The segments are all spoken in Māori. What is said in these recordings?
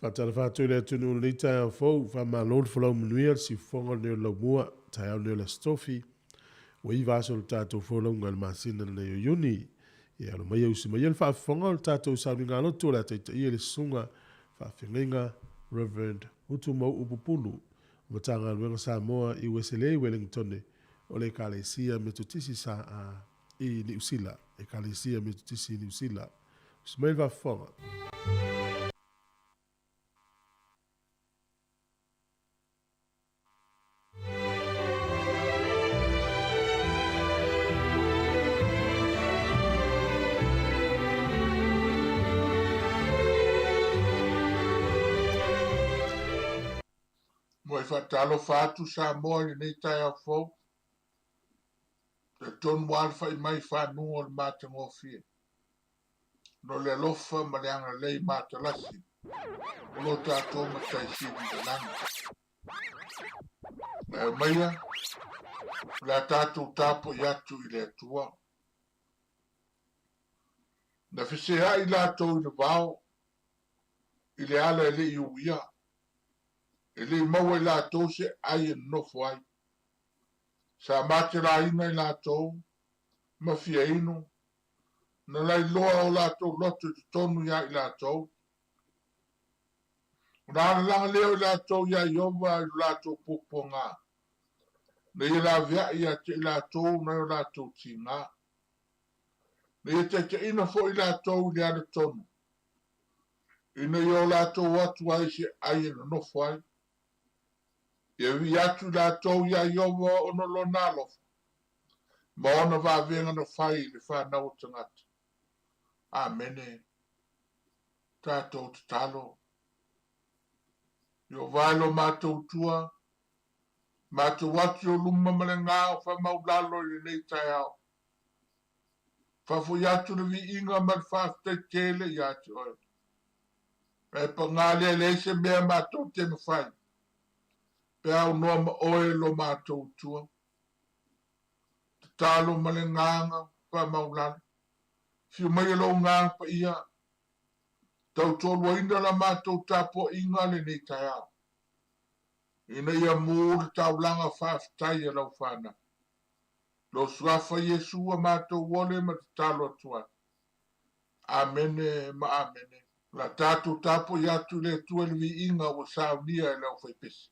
Fatala fatu le tunu lita fo fa malol flo mnuia si fonga ne lo mua ta ne la stofi. Wei va sol tato fo lo ngal masina le yuni. Ya lo mai usi mai fa fonga tato sa ninga lo tu la te ile sunga fa finga Reverend Utumo Upupulu. Matanga lwenga Samoa I Wesele Wellington o le kalesia metutisi sa a I ni usila e kalesia metutisi ni usila. Usmai va fonga. Mo fa talo fatu Samoa ni nei tai a fo. Te ton wal fa mai fa nu o mate ngofi. No le lofa ma le anga lei mate lasi. Lo tato ma tai si di nanga. Maia, la tato tapo yatu I le tua. Na fisea I la to I le vao. I le ala ele I uia. Ele maua I la to se ai no fuai. Sa mate la ina I la to. Ma fia ino. Na lai loa o la to loto te tonu ya I la to. Nā langa leo I la to ya iova I la to puponga. Na I la vea I te I la to na I la to tinga. Na I te ina fo I la to I la tonu. Ina I o la to watu ai se ai no fai. Ia vi atu la to ya iova ono lo nalof. Ma ona va venga no fai le fa na o tangata. Amene. Tato te talo. Yo valo mātou tua. Mātou wati o luma malenga o wha maulalo I nei tai au. Whafo yatu na vi inga man whafte kele yatu oi. E pa ngāle le se mea mātou te mawhai. Pe au noa ma oe lo mātou tua. Te talo malenganga wha maulalo. Fiu mai lo nganga pa ia. Tau tolu inda la mātou tapo inga le nei tai au. Ina ia mūre taulanga whaftai e lau whana. Lo suafa Yesu a mātou wole ma te talo atua. Amene ma amene. La tātou tapo yatu le tuelvi inga o saunia e lau whaipesi.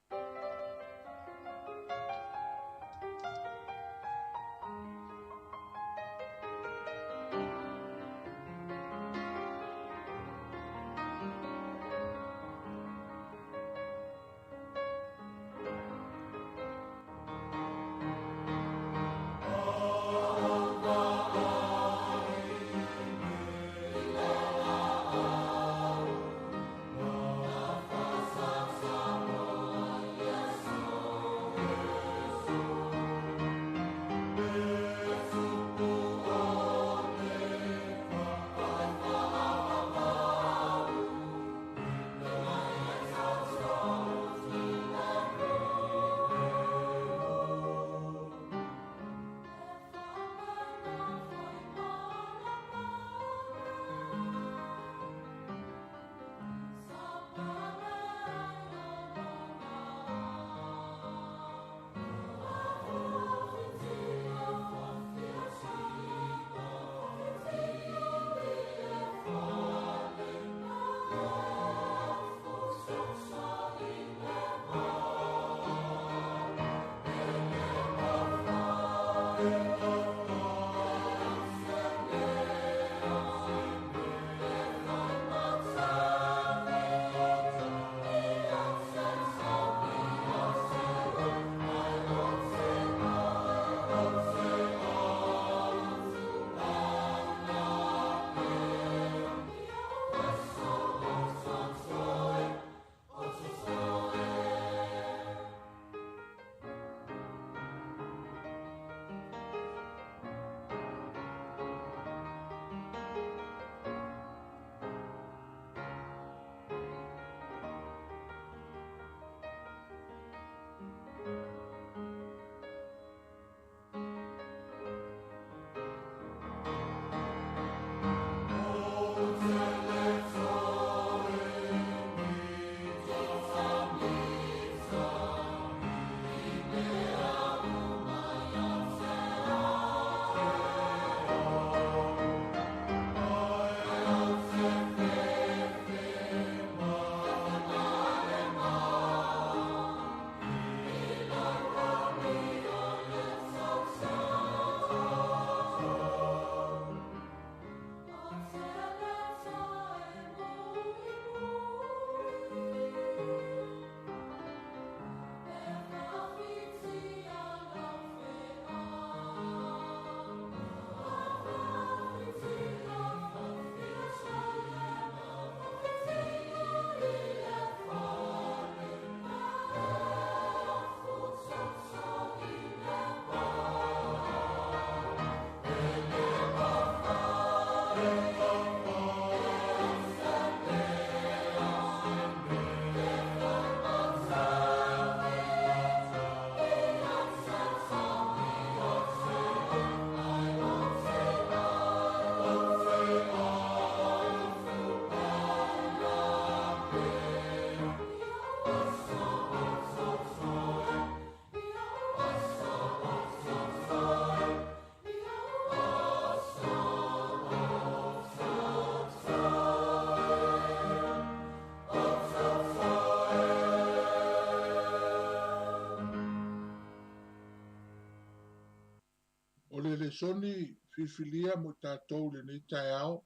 soni fifilia mo tātou le nei tai ao,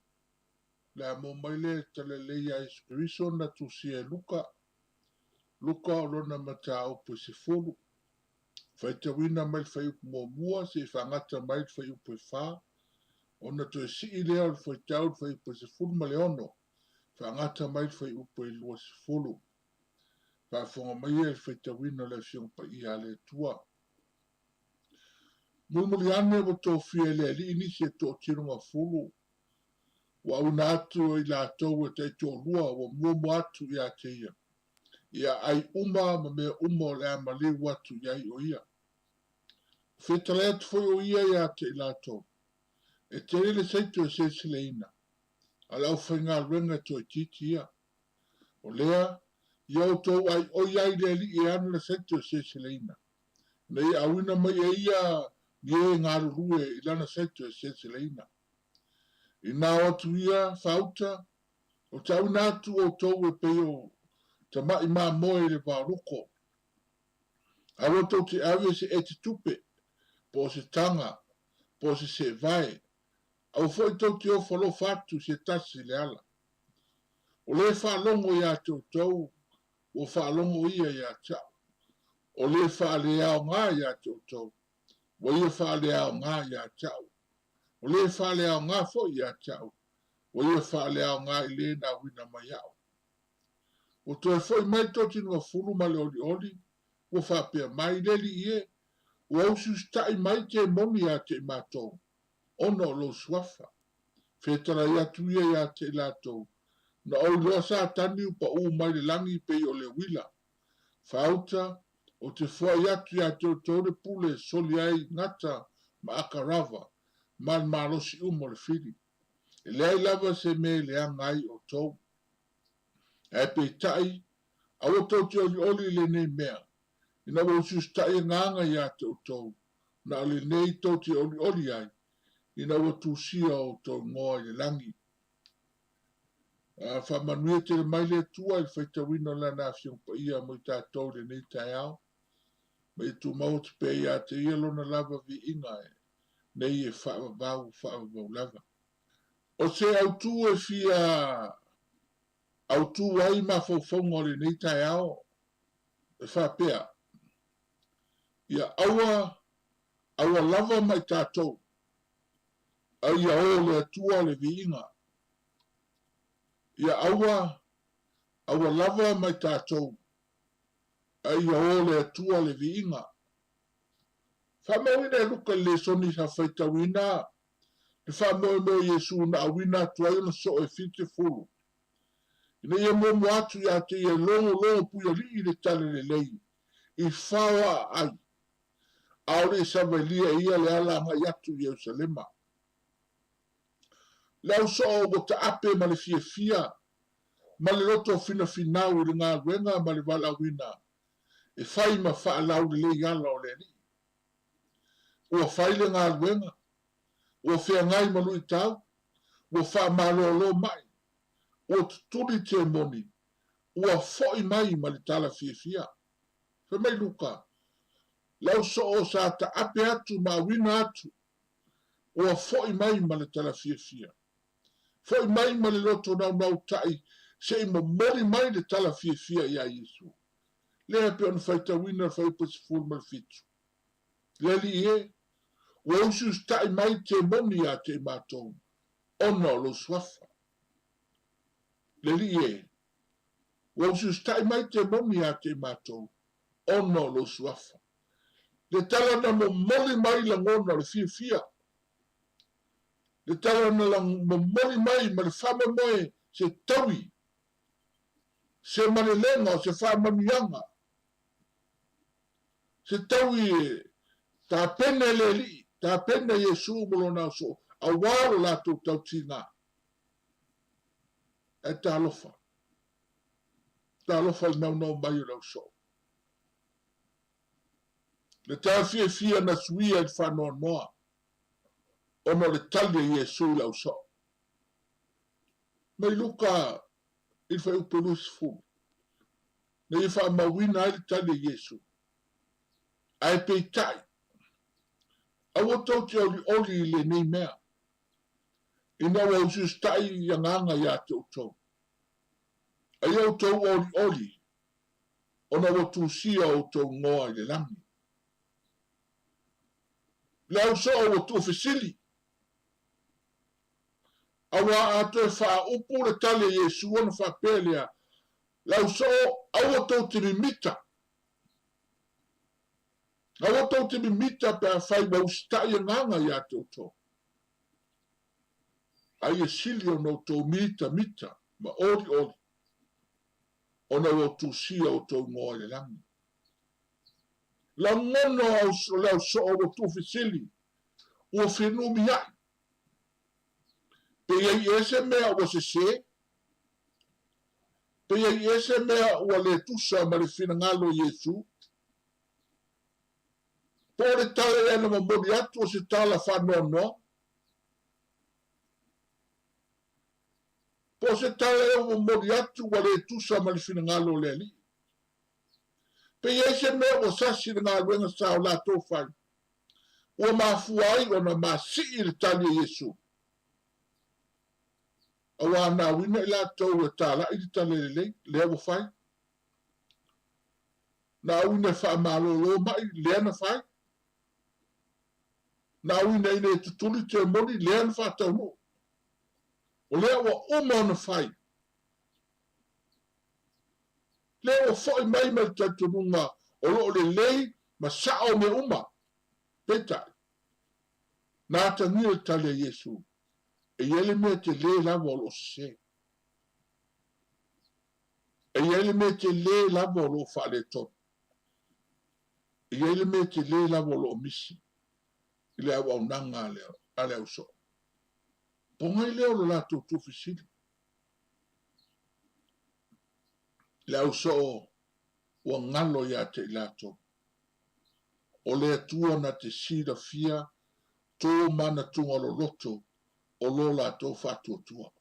le a mo mai le tale leia Jesu na tusia luka o lona mata o po se fulu. Fai te wina mai fai upu mo mua se whangata mai fai upu e wha. Ona to e si i lea o fai tau fai upu se fulu ma le ono. Whangata mai fai upu e lua se fulu. Fai whonga mai e fai te wina le fiong pa i ale tua. Mulmuli ane o tō fia le li inisi e tō tirunga fulu. Wa una atu i la tau e te tō lua wa mua atu i a te ia. Ia ai uma ma mea uma le amali watu iai o ia. Whetare atu foi o ia ia te i la tau. E te rele seitu e se sileina. A lau whainga renga to e titi ia. O lea, ia o tau ai o iai le li e anu le seitu e se sileina. Nei awina mai e ia nie ngā rurue i lana seitu e se sileina. I nā atu ia, whauta, o tau nātu o tau e peo ta mai mā moe le wāruko. Awa tau te awe se e te tupe, po se tanga, po se vai. Au foi tau te o whalo whatu se tasi le ala. O le whalongo ia tau, o whalongo ia ia tau. O le whale au ngā ia tau, o ia whale au ngā ia tau. O le whale au ngā fo ia tau, o ia whale au ngā i le na wina mai au. O toi foi mai toti no fulu ma le oli, o whapea mai leli ie, o au sustai mai te moni a te mātou, ono lo swafa. Whetara ia tuia ia te lātou, na au loa sa tani upa u mai le langi pe o le wila. Whauta, o te fua iatu ia te o tore pule soli ai ngata ma akarava, man malosi umo le whiri. E lei lava se me le angai o tou. E pe tai, awa tau te oli le nei mea, ina wau sustai nganga ia te o tou, na le nei tau te oli ai, ina wau tusia o tau ngoa i le langi. Whamanuia te le mai le tua i whaita wina la na fiong pa ia mo i tātou le nei tai au, ma i tu mau te pe ia te ia lona lava vi inga e, nei e whaavavau lava. O se au tu e fia au tu wai ma faufonga le nei tai au, e whapea. Ia awa lava mai tātou, a ia o le atua le vi inga. Ia awa lava mai tātou, a ia o le atua le vi inga. Whamawina e luka le soni sa whaita wina, le whamawina Jesu na awina tuai na so e fite fulu. Ina ia momo atu ia te ia longo puia li i le tale le lei, i whawa ai. Aore sa lia ia le ala ngai atu i Jerusalema. Lau so o ta ape ma le fia, ma le loto fina finau i le ngā ruenga ma le wala wina. E whai ma wha lau le lei ala o le li. Ua whai le ngā ruenga, ua whea ngai manu i tau, ua wha malolo mai. O tuturi te moni, ua foi mai ma le tala fia. Fa mai luka, lau so o sa ta ape atu ma wina atu, ua foi mai ma le tala fia. Foi mai ma le loto nau tai, se ima mori mai le tala fia ia Yesu. Lea pe on faita wina fai pasi ful mal fitu. Lea li e, ua usus tai mai te moni a te matou, ono lo swafa. Leli e, wau sustai mai te momi a te mātou, ono lo suafa. Le tala na mo moli mai la ngona le fia. Le tala na mo moli mai ma le whama moe se taui, se manilenga o se whama mianga. Se taui e, ta pene le li, ta pene Jesu molona so, a waro la tau tina. E ta alofa. Ta alofa i nau mai o lau so. Le ta fia na suia i whanoa noa. Ono le tali e Jesu lau so. Mai luka i whai upelus fu. Ne i wha mawina i tali e Jesu. Ai peitai. Awa tau te oli le nei mea. Ina wa usi stai yanganga ya te utou. Ai au tau oli. Ona wa tusia o tau ngoa i le langi. Le au so o tu ofisili. Awa ato e wha upu le tale Yesu ona wha pelea. Le au so awa tau te mimita. Awa tau te mimita pe a whai wa usi stai yanganga ya te utou. Ai e sili o no tau mita, ma oli. Ona o tusia o tau ngoa i le langi. La ngono au so o tu ofisili. Ua whenua mi ai. Pe iai ese mea ua se. Pe iai ese mea ua le tusa ma le whina ngalo Yesu. Po le tala ena ma mori atu o se tala whanoa. Po se tala ena ma mori atu ua le tusa ma le whina ngalo le ali. Pe iai ese mea ua sasi le ngā ruenga sao la tō whai. Ua mafuai o na masi i le tali Yesu. Awa na wina i la tau e tala i tale le awa whai. Na wina wha malolo mai le ana whai. Na wina i ne tutuli te moni le ana wha tau no. O le awa uma na whai. Le awa whai mai mai tatu nunga o lo le lei ma sao me uma. Petai. Na tangia tale Yesu. E yele mea te le lava o lo se. E yele mea te le lava o lo wha le ton. E yele mea te le lava o lo misi. I le awa unanga a leo so. Ponga i leo lo lato tufisili. Leo so ua ngalo ya te lato. O le atua na te sida fia tō mana tunga lo loto o lo lato fatua tua.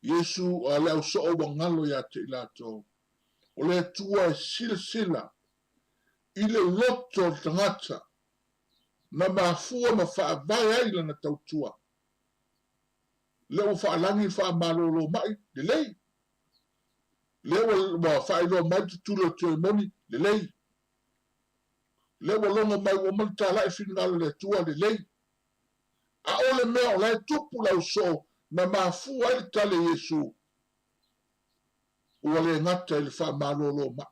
Yesu a leo so ua ngalo ya te lato. O le atua e sila i le loto tangata na mafua ma whaavai aila na tautua. Leo whaalangi whaamalolo mai, le lei. Leo whaelo mai tutulo te moni, le lei. Leo longa mai o maltala e whingalo le tua, le lei. A ole mea o lai tupu lau so na mafua aile tale Yesu. Ua le ngata ili whaamalolo mai.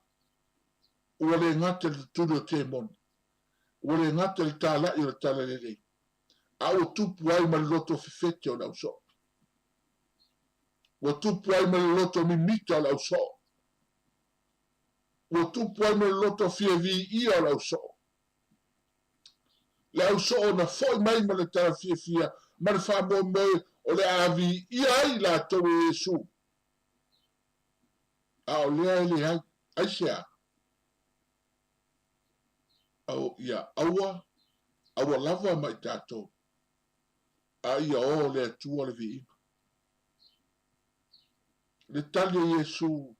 Ua le ngata ili tutulo te moni. Ua le ngata ili tala i le tala le lei. A o tupu ai maliloto fifete o lau so. Ua tupu ai maliloto mimita o lau so. Ua tupu ai maliloto fievi ia o lau so. Lau so na foi mai ma le tala fia ma le whamoe moe o le avi ia ai la tau e Yesu. A o lea ele ai, ai sea. Au ia aua lava mai tātou. A ia o le atua le vi. Le tali Yesu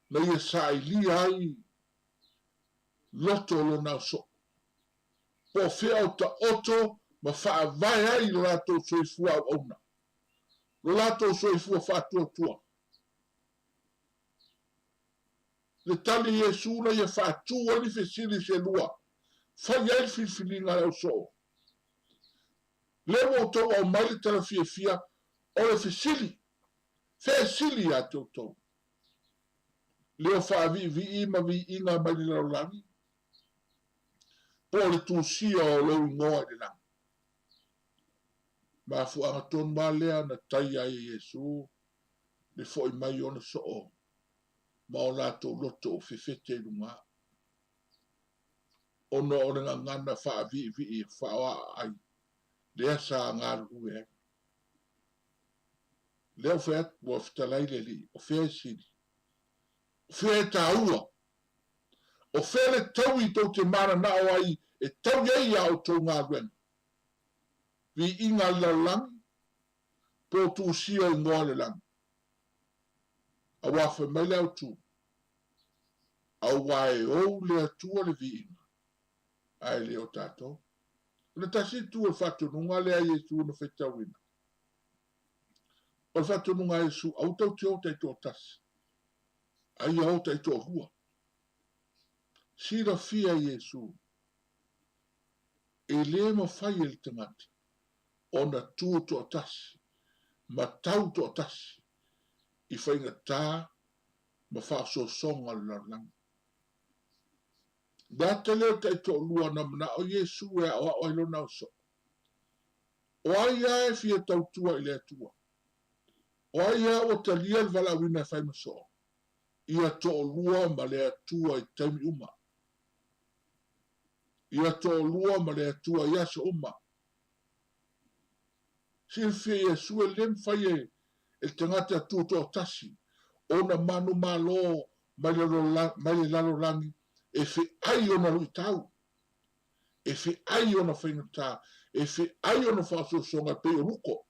na ia sa ili ai loto lo na so. Po fea o ta oto ma faa vai ai lo lato soifua au ona. Lo lato soifua faa tua. Le tali Yesu na ia faa tua ni fesili se lua. Fai ai filfilinga au so. Lewo to au mai le tala fia o le fesili. Fe sili a toto. Leo fa vi ma vi inga mai le langi. Po le tu sia o le ngoa de lang. Ma fu a ton ma lea na tai ai Yesu. Le fo i mai ona so o. Ma o lato loto o fefete lunga. Ono o le ngana fa vi fa wa ai. Lea sa ngar ue. Leo fet wo ftalai le li. O fe sili. Fe taua. O fere tau i tau te mana na o ai e tau iei au tau ngā ren. Vi inga lalang, po tu sia i ngoa le lang. A wafa mai leo tu. A wae o le atua le vi inga. ai le o tātou. O le tasi tu o whatununga le a Iesu na whetawina. O le whatununga a Iesu au tau te o tai tō tasi. Ai au tai tō hua. Sira fia Iesu. E le ma whai e le tangati. O na tū tō tasi. Ma tau tō tasi. I whainga tā ma whaaso songa le larlanga. Nā te leo tai tō lua na mana o Iesu e o ailo nau so. O aia e fia tau tua i le atua. O aia o ta lia le vala wina e whaima so. Ia tō lua ma le atua i taimi uma. Ia tō lua ma le atua i aso uma. Sir fia Iesu e lem whai e tangata atu tō tasi. O na manu malo mai le lalo langi. E fi ai ona lui tau. E fi ai ona whainata. E fi ai ona whaasosonga pe o ruko.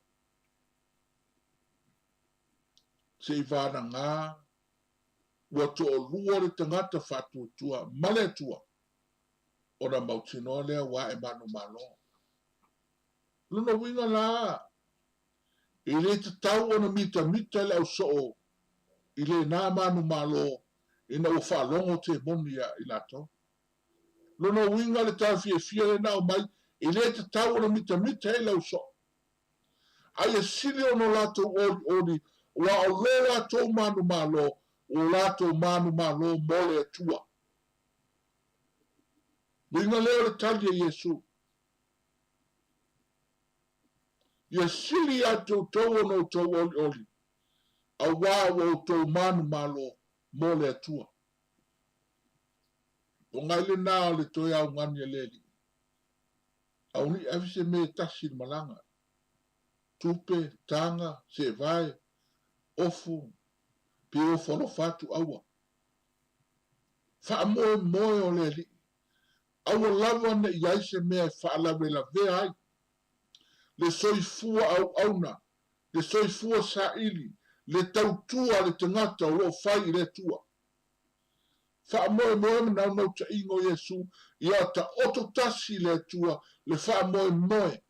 Se i vāna ngā. Ua tō lua le tangata whātua tua. Male tua. Ona mautinoa lea wā e manu malo. Luna winga la. I le te tau ona mita le au soo. I le nā manu malo. Ina o whaalongo te moni i lato. Lona winga le tau fia le nao mai, i le te tau ona mita e lau so. Ai e sili ono lato ori, wa o lo lato manu malo, o lato manu malo mole atua. Winga leo le tali e Iesu. Ia sili atu tau ono tau ori, a wā o tau manu malo, mole atua. O ngai le nā le toi au ngani e leli. Au ni avise me tasi malanga. Tupe, tanga, se vai, ofu, pe o whano whatu aua. Wha moe o leli. Aua lava na iaise mea e whaalawe la vea ai. Le soifua au auna, le soifua sa ili, le tautua le tangata o lo whai le tua. Wha moe nau nau ta ingo Iesu, ia ta oto tasi le tua, le wha moe.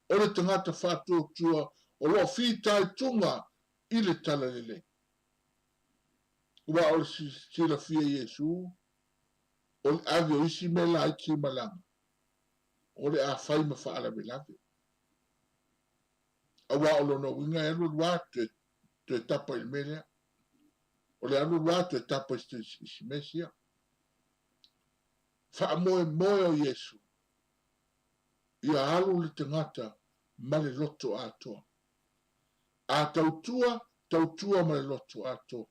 O le tangata whātua tua, o lo whitai tunga, i le tala lele. Ua o le sila fia Iesu, o le avi o isi me la i ki malanga. O le a whai ma wha alawe lave. Awa o lono winga e lua te tapa il melea. O le anu watu e tapa isi mesia. Wha moe o Iesu. Ia alu le tangata ma le loto atoa. A tautua ma le loto atoa.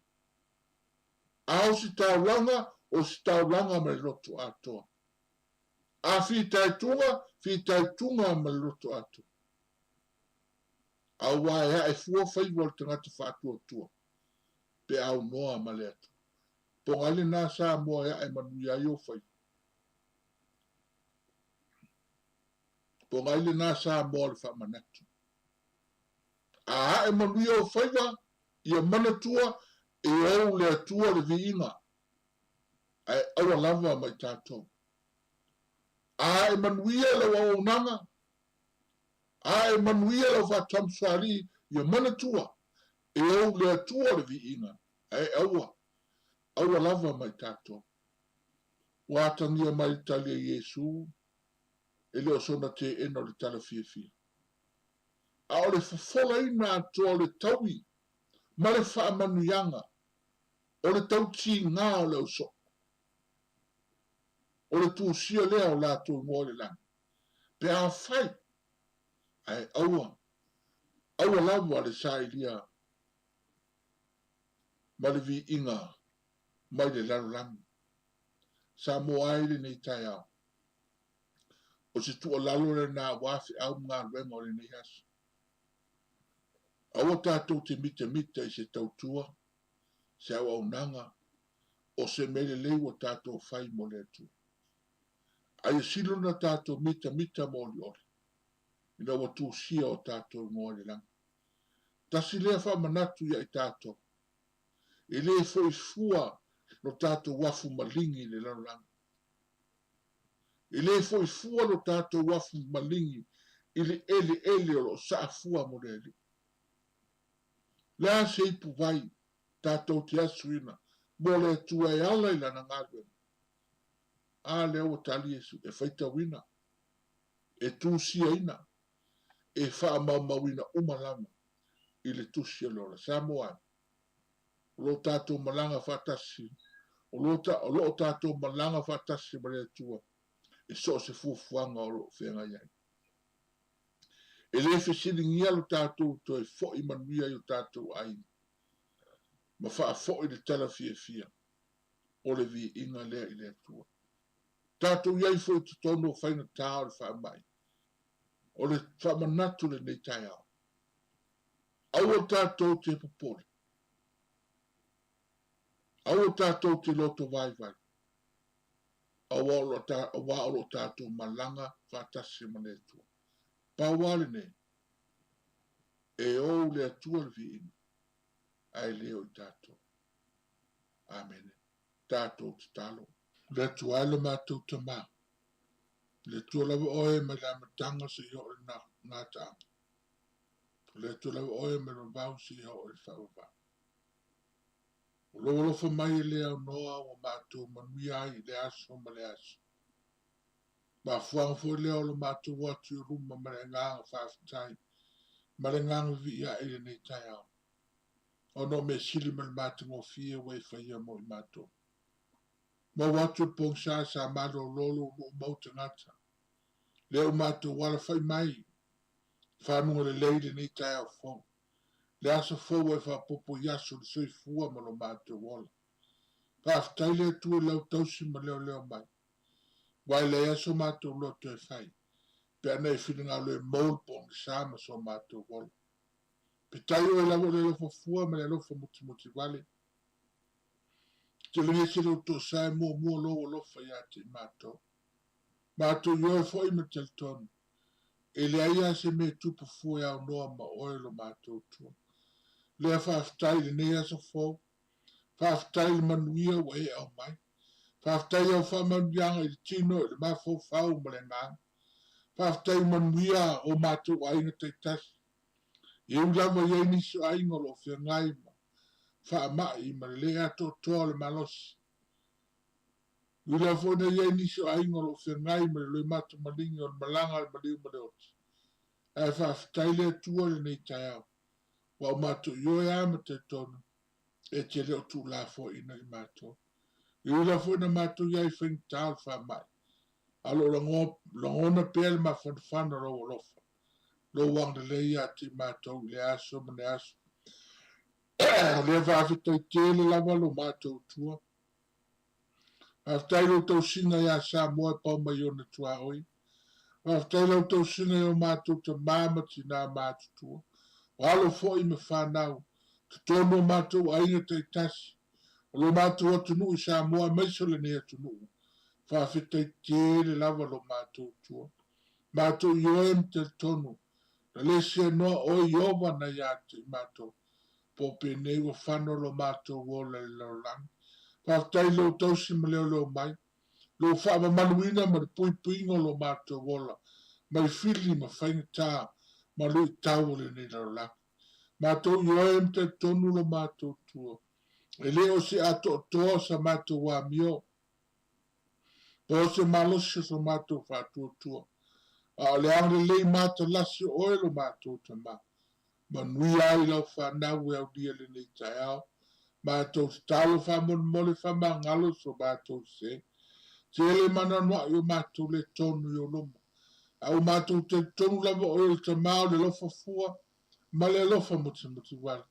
A o si taulanga ma le loto atoa. A fitai tunga ma le loto atoa. A wae e fua whaiwa le tangata whātua tua. Pe au noa ma le atu. Pongali nā sā mua ea e manu ia i o whai. Pongali nā sā mua le whamanatu. A e manu ia o whaiwa, ia manatua, e au le atua le viinga. Ai awa lava mai tātou. A e manu ia le wa onanga. A e manu ia le wa tamsari, ia manatua. E au le atua le viinga. Ai aua lava mai tātou. Wātangia mai talia Iesu, e leo sona te eno le tala fia. A o le fafola ina atoa le taui, ma le whaamanuianga, o le tau ti ngā o le uso. O le tūsia lea o lātou ngō le lang. Pe a whai, ai aua lava le sailia, ma le vi inga, mai le larulangi. Samoa le nei tai au. O se tua lalo le nā wafi au ngā ruenga o le nei asu. Awa tātou te mita i se tautua, se au au nanga, o se mele leu o tātou whai mo le atu. Ai silo na tātou mita mo li ori. Ina wa tū sia o tātou ngō le lang. Tasi lea wha manatu ia i tātou. E le foi fua no tātou wafu malingi le larulangi. I le fo I fua lo tātou wafu malingi, I le ele o lo sa fua mo le li. Lea se ipu vai, tātou te asuina, mo le tua e ala I lana ngāwe. A leo o tali Yesu, e whaita wina, e tūsia ina, e wha mawina umalama, I le tūsia lora. Samoa, o lo tātou malanga whatasi, o lo tātou malanga whatasi ma le tua, e so se fufuanga o lo whenga iai. E le whisiri ngia lo tātou to e fo I manuia I o tātou ai. Ma wha fo I le tala fia, o le vi inga lea I le tua. Tātou iai fo I tutono whaina tā o le wha mai. O le wha manatu le nei tai au. Au o tātou te popori. Au o tātou te loto vai. Au o lo tātou malanga whatasi mane tua. Pawale ne. E o le atua le vi inga. Ai leo I tātou. Amen. Tātou te talo. Le atua ele mātou te mā. Le atua lawa oe me la matanga se I o le ngā tāma. Le atua lawa oe me la vau se I o le whawawā. O lo fa mai le au noa o mātou manuia I le aso ma le aso. Ma fuang fo le o lo mātou watu ruma ma le nganga whawhitai. Ma le nganga vi ia ele nei tai au. O no me sili ma le mātou mo fia wei whaia mo I mātou. Ma watu pong sa malo lolo mo mauta ngata. Le o mātou wala whai mai. Whanunga le leile nei tai au fong. Le asa fōu e whapopo yaso le soi fua ma lo mātou wala. Whaftai le tu lau tausi ma leo mai. Wai le aso mātou loto e whai. Pe ana e whiringa lo e maulpong sama so mātou wala. Pe tai o e lau le lofa fua ma le lofa muti wale. Te linge se lo to sai mua lo lofa ya te mātou. Mātou yo e fo I me tel tonu. E le aia se me tupu fua ya noa ma oe lo mātou tua. Le whaftai le nei aso fōu, whaftai le manuia wa e au mai, whaftai au whamanuianga I le tino le mafo whau ma le ngāng, whaftai manuia o mātou a inga te tasi, e ulawa iei nisi o ainga lo whia ngai ma, whaamai ma le ato toa le malosi. Ula fōna iei nisi o ainga lo whia ngai ma le matu malingi o le malanga le maliu ma le oti. E whaftai le tua le nei tai au. Wa mātou yo e ama te tonu, e te leo tū la fo ina I mātou. I ula fo ina mātou iai whaing tāl wha mai. Alo langona pēle ma whanwhana rau alofa. Lo wang le leia te mātou le aso ma le aso. Le whawhitai tēle lava lo mātou tua. Whaftai lo tau singa ia Samoa pau mai o na tua oi. Whaftai lo tau singa o mātou ta māmati nā mātou tua. Walo fo I me whanau, te tono mātou a inga te tasi, o lo mātou atunu I Samoa meiso le ne atunu, whawhitai tēle lava lo mātou tua. Mātou ioem te tono, na lese noa o iova na iate I mātou, po penei wa whano lo mātou wola le laulang. Whawhitai lo tausi ma leo mai, lo whaama manuina ma le pui puinga lo mātou wola, mai fili ma whainga tā, ma lui tau le ni la. Mātou ioem te tonu lo mātou tua. E leo se ato toa sa mātou wa mio. Po se malosi sa mātou whātua tua. A le angle lei mātou lasi oe lo mātou ta ma. Ma nui ai lau whanau e au dia le nei tai au. Mātou se talo whamon mole whama ngalo so mātou se. Te ele mana noa yo mātou le tonu yo loma. Au mātou te tonu lava oe le ta mao le lofa fua. Ma le lofa muti wale.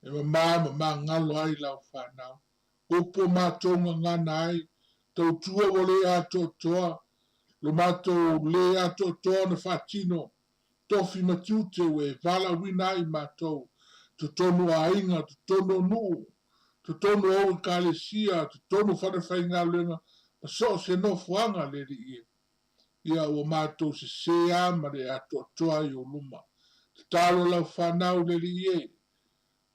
E ma ngalo ai lau whanau. Upo mātou ngana ai. Tau tua wale ato toa. Lo mātou le ato toa na whatino. Tofi matiute we vala wina ai mātou. Te tonu a inga, te tonu nuu. Te tonu au kalesia, te tonu whanawhai ngā luenga. Ma so se no fuanga le ri ie. Ia o mātou se sea ma le ato toa I o luma. Te talo lau whanau le ri ie.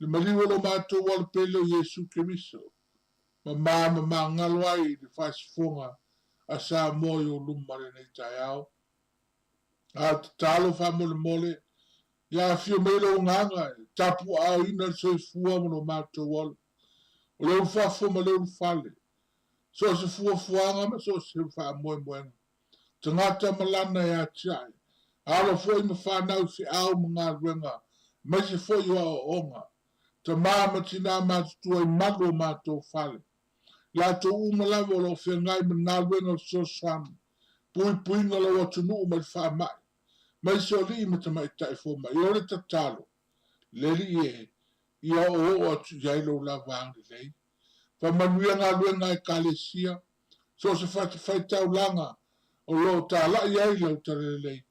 Le maliwa lo mātou wala pele o Yesu Keriso. Ma ngalo ai le whaisifonga a Samoa o luma le nei tai au. A te talo wha mole, ia fio melo nganga, tapu au ina soi fua mono mātou wala. O leu whafo ma leu whale. So se fuanga ma so se wha moenga. Te ngata malana e a tiai. Ala foi ma whanau si au mga ruenga. Mai se foi o onga. Te māma tina mātua I mago mātou whale. La to umalawa lo whengai ma ngā ruenga so sam. Pui ngalo atu nuu mai whamai. Mai se o li ma te mai tai fōma. I ore ta talo. Leri e. Ia o atu yailo la wangi lei. Whamanuia ngā ruenga e kalesia. So se whai tau langa. O lo ta la iai lau tarelei.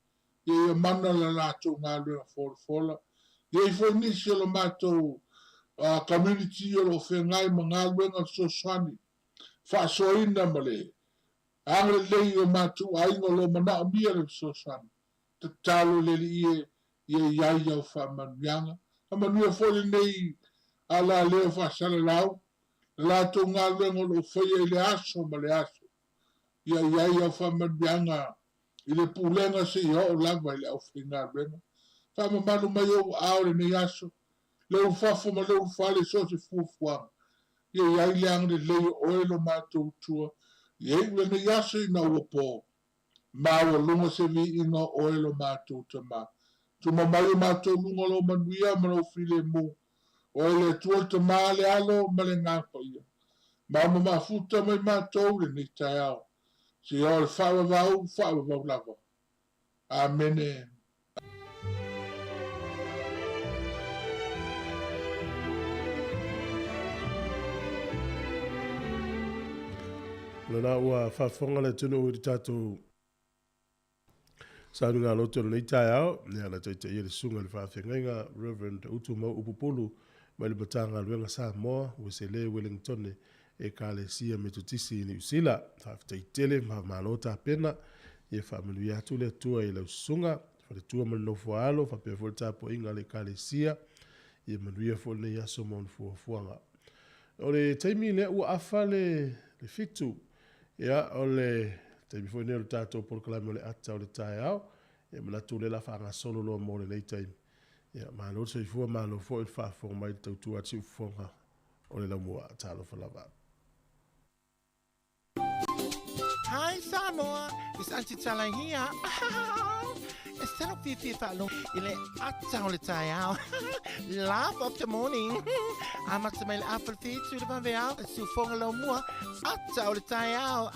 Ia mana la lato ngā ruenga fola. Ia I fo nisi lo mātou community o lo whengai ma ngā ruenga so swani. Whaasoina ma le. Angre lei o mātou aingo lo mana o mia le so swani. Te talo le li ia iai au whamanuianga. Whamanuia fole nei ala leo whaasala lau. Lato ngā ruenga lo whaia I le aso ma le aso. Ia iai au whamanuianga I le pūlenga se I o lava I le au whinga ruenga. Whamamanu mai o aore nei aso. Leu whafo ma leu whale so se fuafuanga. Ia iai le angre lei oelo mātou tua. Ia iwe nei aso I na ua pō. Māua lunga se vi inga oelo mātou tama. Tuma mai o mātou lunga lo manuia ma lo while mo. Oele tua tama le alo ma le ngāpa ia. Māma mafuta mai mātou le nei tai au. Si o le whawawau lava. Amene. Lana ua whafonga le tunu I tātou Sānu ngā loto nei tai au, nea na taita I le sunga le whawhengainga, Reverend Utu Mau Upupulu, mai le batanga luenga Samoa, ue le Wellington e kālesia me tutisi I New Zealand, whawhitaitele malota pena, I whamanui atu le tua I lau sunga, whale tua manofo alo, whapea fol tapo inga le kālesia, I manuia fol nei aso mon fuanga. O le taimi le ua afa le fitu, ia o le taimi foi nero tātou polokalame o le ata o le tae au, ia manatu le la whaanga solo loa mo le nei taimi. Ia malo se ifua malo fo il whaafonga mai tautu ati ufonga o le lamua talo whalava. Hi Samoa, it's Auntie Tala here. Instead of Fifi Falun, ile ata o le tae au. Laugh of the morning. Ama te mail apple feet to the vanveau, su fonga lo mua, ata o le tae au.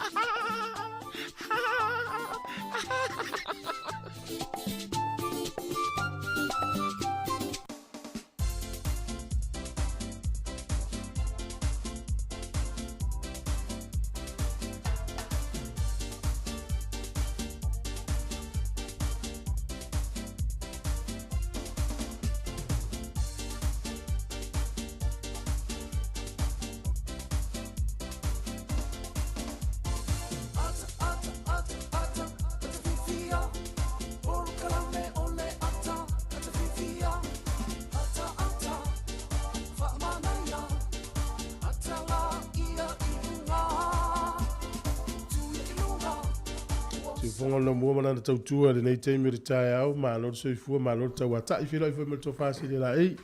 Fonga no mua mana tautua le nei taimi re tae au, malo se ifua, malo tau ata, I fila I fua me to fasi le la ei.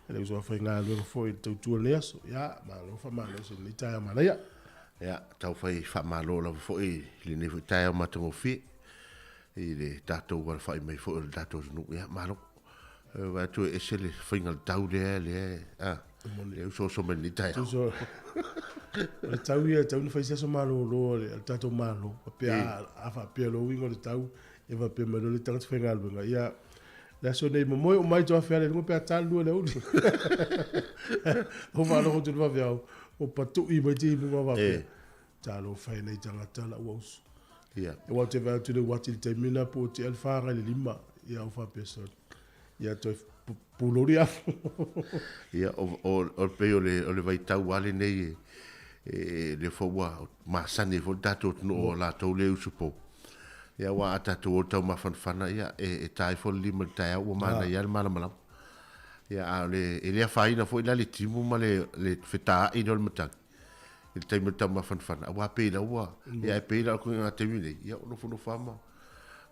Ele usua fai ngā luenga foi tautua le aso, ya, malo fa malo se nei tae au mana ia. Ya, tau fai wha malo la foi, le nei foi tae au matango fi. I le tātou wala fai mai foi le tātou sunu, ya, malo. Wa tu e se le whainga le tau le, le uso so meni tae au. Le tau ia, tau na faisia so malo lo, le tato malo, pia afa pia lo wingo le tau, e va pia malo le tangata whainga albenga, ia, le aso nei mamoi o mai toa whiare, lunga pia talu le uli. O malo ho tunu wawiao, o patu I mai te munga wapia. Talo whai nei tangata la uausu. Ia. E wau te vau tunu wati le taimina po te alwhanga le lima, ia au whapia so. Ia toi pulori afu. Ia, o peo le vai tau wale nei le fwa masani fo dato no la to le usupo ya wa ata to to ma fan ya e tai fo lima tai o mana ya mala ya le faina fo la le timu ma le feta I no mata I te me tama whanwhana. A wā pēra ua. Ia e pēra ko ngā te mine. Ia ono whono whama.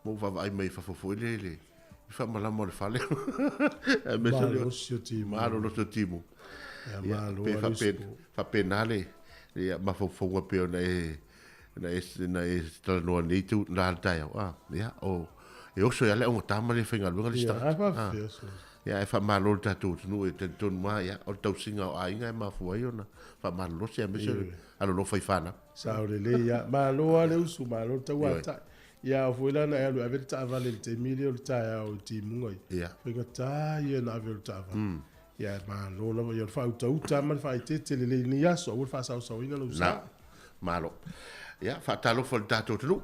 Mo whawa ai mai whawhafo ele ele. I whamalama o le whale. Malo sio timu. Malo no sio timu. Ia malo arispo. Whapenale. Ia mawhawhonga peo na e tala noa nei tu nā tai au. Ia o. E oso ia le onga tama le whenga luenga li start. Ia hapa fieso. Ia e whamalo le tātou tunu e te tonu maa. Ia o tau singa o ainga e mawhua i ona. Whamalo se a mese. Ano no whai whana. Saore le ia. Malo ale usu malo tau ata. Ia o fuila na elu ave ta vale te milio ta o timu ngai. Ia. Fenga ta ia na ave ta vale. Ia malo la ia fa uta uta man fa te le ni yaso o fa sa ina lo sa. Malo. Ia fa talo fo tātou tunu.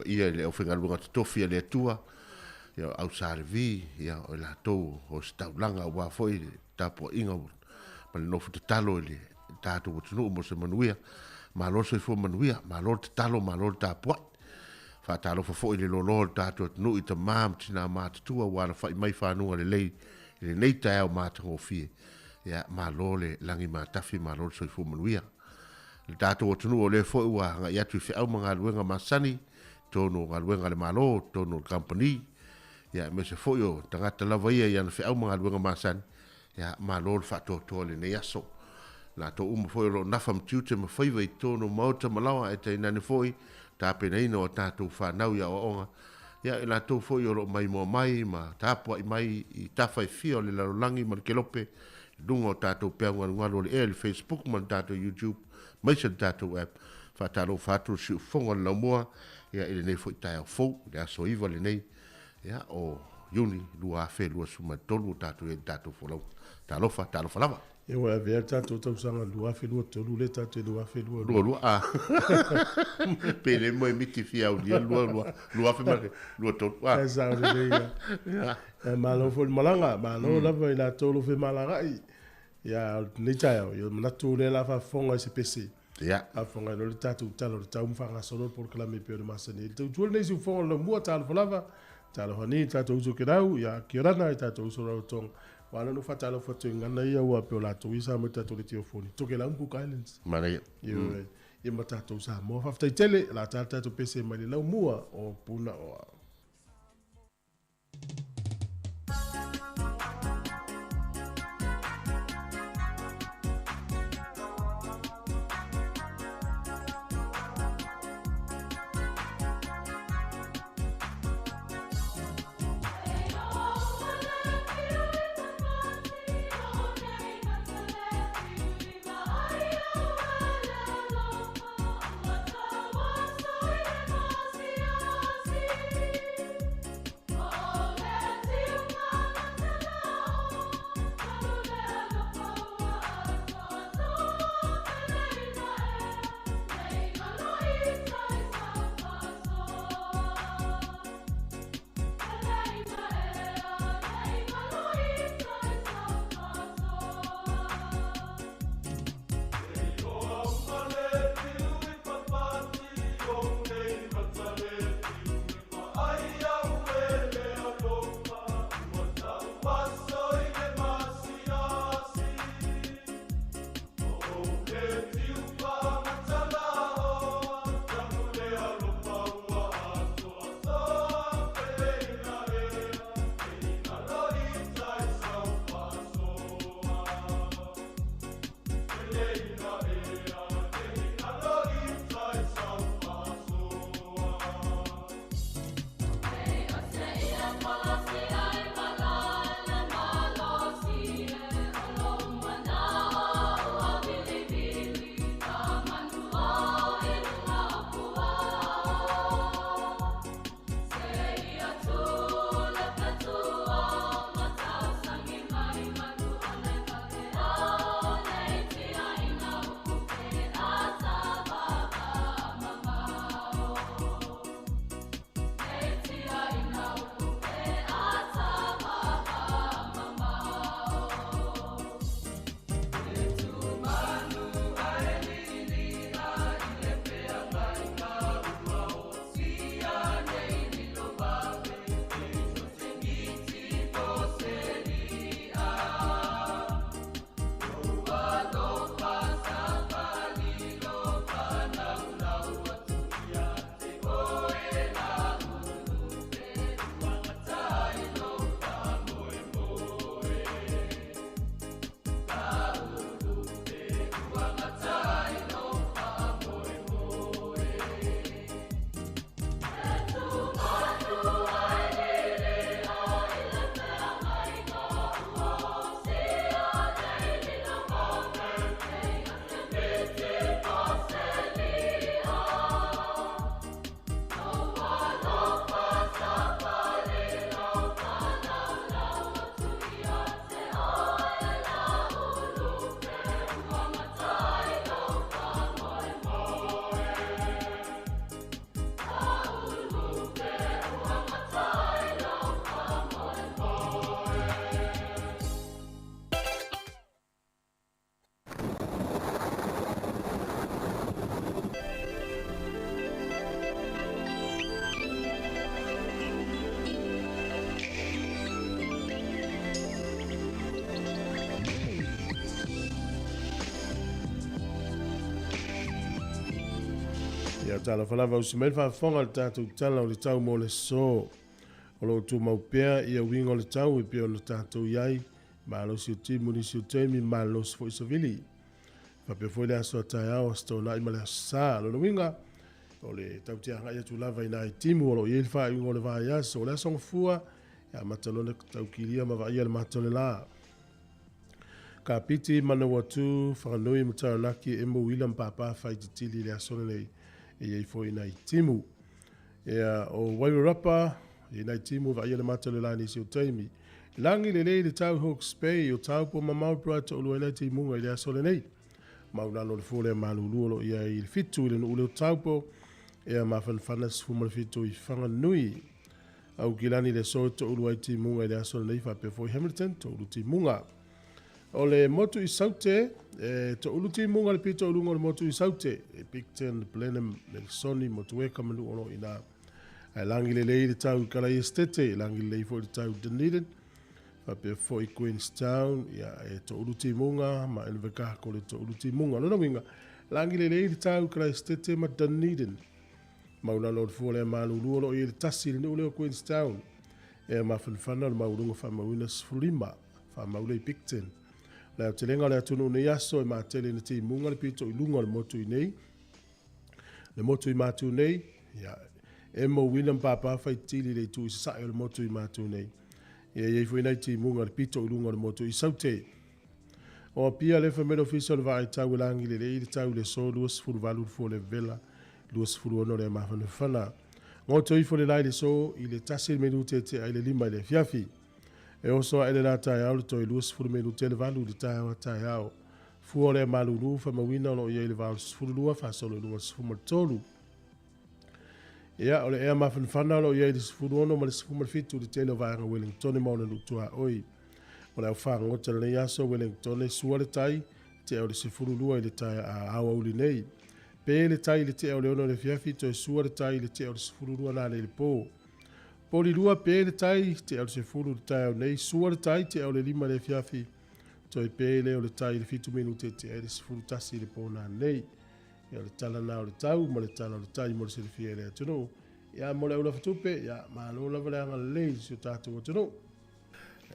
Ia le o whenga lunga tofi le tua. Ia au sarvi. Ia o la tau o staulanga wa foi tapo inga. Ma le nofu te talo le tātou tunu mo se manuia. Malo se fo manuia. Malo te talo malo tapo. Fa talo fo le lolo tātou tunu i te mam tina mātua wala fa mai whanunga le lei. Le nei tai au mātango fie. Ia malo le langi mātafi malo se fo manuia. Le tātou tunu o le fo ua nga iatu fi au mga luenga masani. Tono ngā luenga le malo, tono company. Ia me se fo yo tangata lava ia iana fi au mga luenga masani. Ia malo le whatoa le nei aso. Nā tō uma fo yo nafa mtiute ma whaiva i tono mauta malawa e te inane foi. Tāpena ina o tātou whanau ia o onga. Ia e nā tō fo yo mai mo mai ma tāpua i mai i tawhai fio le larolangi ma le kelope. Dunga o tātou peanga ngalo le e le Facebook ma tātou YouTube. Mai se tātou app. Whataro whāturu si ufonga la mua. Ia ele nei fo i tai au fou. Le aso iwa le nei. Ia o Juni lua afe lua suma tolu tātou e tātou folau. Talofa, talofa lava. Ia wa vea tātou tau sanga lua afe lua tolu le tātou lua afe lua. Lua. Pele mo e miti fia au dia lua afe mare. Lua tolu. E saore le ia. E malo fo malanga. Malo lava i la tolu fe malanga i. Ia ni tai au. Ia manatu le lava fonga se pese. Ia. A fonga no le tātou talo le tau mwhanga solo por klame peo de masani. Le tau tuol neisi ufonga le mua talo falava. Talo hani tātou uso kerau. Ia kiorana i tātou uso rau tong. Wana no fatalo fatu ngana ia ua peo la tu isa mo tātou le tiofoni. Toke la Cook Islands. Mana ia. Ia ma tātou sa mo faftai tele. La tātou pese mai le lau mua o puna o Ia tala whalawa usimel whaafonga le tātou tala o le tau mo le so. O lo tu maupea ia wingo le tau e pia o le tātou iai. Ma lo si o timu ni si o teimi ma lo si fo isavili. Whapea foi le aso a tai au asto na ima le asa lo na winga. O le tau tia ngai atu lava ina i timu o lo i elfa i wingo le vai aso. O le asong fua ia matalone tau kilia ma vai le matale la. Ka piti mana watu whakanui mutaranaki e mo William Papa whai titili le aso nei. E iei foi ina i timu. Ia o Wairarapa ina i timu vai le matale la ni si o teimi. Langi le le tau Hawke's Bay o tau po mamau prata o luela te munga i le aso le nei. Maunano le fole malulu lo ia i fitu le ule o tau po ea mawhanwhana sifuma le fitu i whanganui. Au kilani le so to ulu ai te munga i le aso le nei whape foi Hamilton to ulu te munga. O le motu i saute to ulu te munga le pito ulunga le motu i saute e Picton, Blenheim, le Soni, motu e kamanu ono ina. Langi le le tau kala i estete, langi le fo le tau Dunedin. Pape foi Queenstown ia e to uluti munga ma ele veka ko le to uluti munga no winga langi le le tau Christete ma Dunedin ma una lord fole ma lulu lo i tasi le ule Queenstown e ma fanfana ma ulunga fa ma winas fulima fa ma ule Picton la telenga le tunu ne yaso e ma tele ne ti munga le pito ilunga le motu nei le motu i matu nei ia e mo William Papa fa tili le tu sa le motu i matu nei. Ia foi nei ti munga le pito ulunga le moto i saute. O pia le famelo official vai tau langi le tau le so luas furu valu fo le vela luas furu ono le mafana fana. Moto i fo le lai le so i le tasi minute te ai le lima le fiafi. E oso ele la tai au to i luas furu minute le valu le tai au. Fu le malulu fa mawina lo i le valu furu lua fa solo luas furu tolu. Ia ole ea mawhanwhana lo iei disifuru ono ma le sifu fitu le tele vanga Wellington mauna lutua oi. O le au whangota le iaso Wellington e sua le tai te au le sifuru lua i le tai a awa uli nei. Pe le tai le te au le ono le fiafi to e sua le tai le te au le sifuru lua na le po. Po li lua pe le tai te au le sifuru le tai au nei sua le tai te au le lima le fiafi to e pe le o le tai le fitu minute te au le sifuru tasi le po na nei. Ia le tala na o le tau, ma le tala o le tai mo le silifia le atunu. Ia mo le ula fatupe, ia ma lo la vale anga le si o tātou atunu.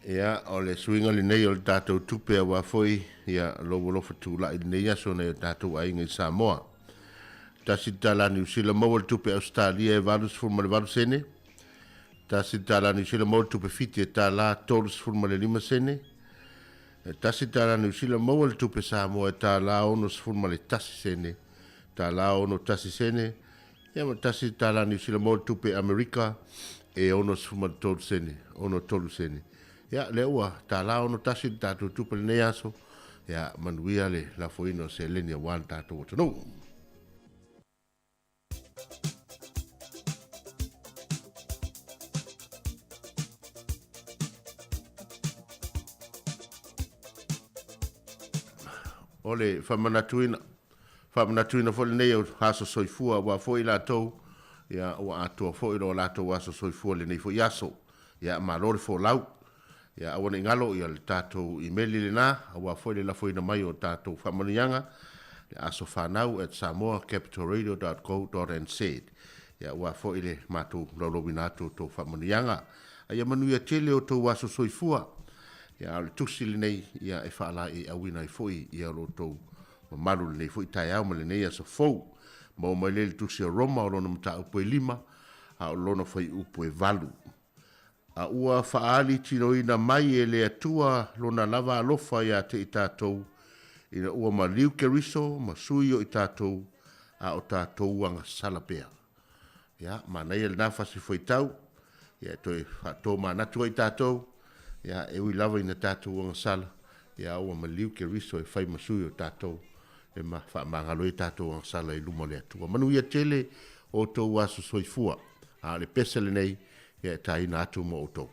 Ia o le suinga li nei o le tātou tupe a wafoi, ia lo fatu la i nei aso nei o tātou ainga i Samoa. Tasi tala ni usila mo le tupe Australia e valus furma le valus sene. Tasi tala ni usila mo le tupe fiti e tala tolus furma le lima sene. Tasi tala ni usila mo le tupe Samoa e tala onus furma le tasi sene. Tala ono tasi sene, ia ma tasi tala ni sila mo tupe Amerika e ono suma tolu sene, ono tolu sene. Ia le ua tala ono tasi tatu tupe le neaso, ia manuia le la foino se lenia wan tatu o tonu. Ole whamanatuina. Whamanatuina fo le nei o haso soifua wa fo i lātou ia o atua fo i lo lātou haso soifua le nei fo i aso ia ma lore fo lau ia awane ngalo ia le tātou emaili le nā wa fo i le lafo ina mai o tātou whamanianga le aso whanau at samoacapitalradio.co.nz ia wa fo i le mātou laulobi nātou tō whamanianga ia manuia tele o tō haso soifua ia le tusi le nei ia e whaala i awina i fo i ia lo tō malu le foi tai au male nei aso fou mo mai le tusi Roma o lona mata upo e lima a o lona foi upo e valu a ua faali tino ina mai e le atua lona lava alofa ia te i tātou ina ua ma liu keriso ma sui o i tātou a o tātou anga salapea ia ma nei el nafasi foi tau ia toi whato ma natua i tātou ia e ui lava ina tātou anga sala ia ua ma liu keriso e fai ma sui o tātou e ma fa mangalo i tātou ang sala i lumo le atua. Manu ia tele o tōu aso soifua. A le pesele nei, ia e taina atu mo o tōu.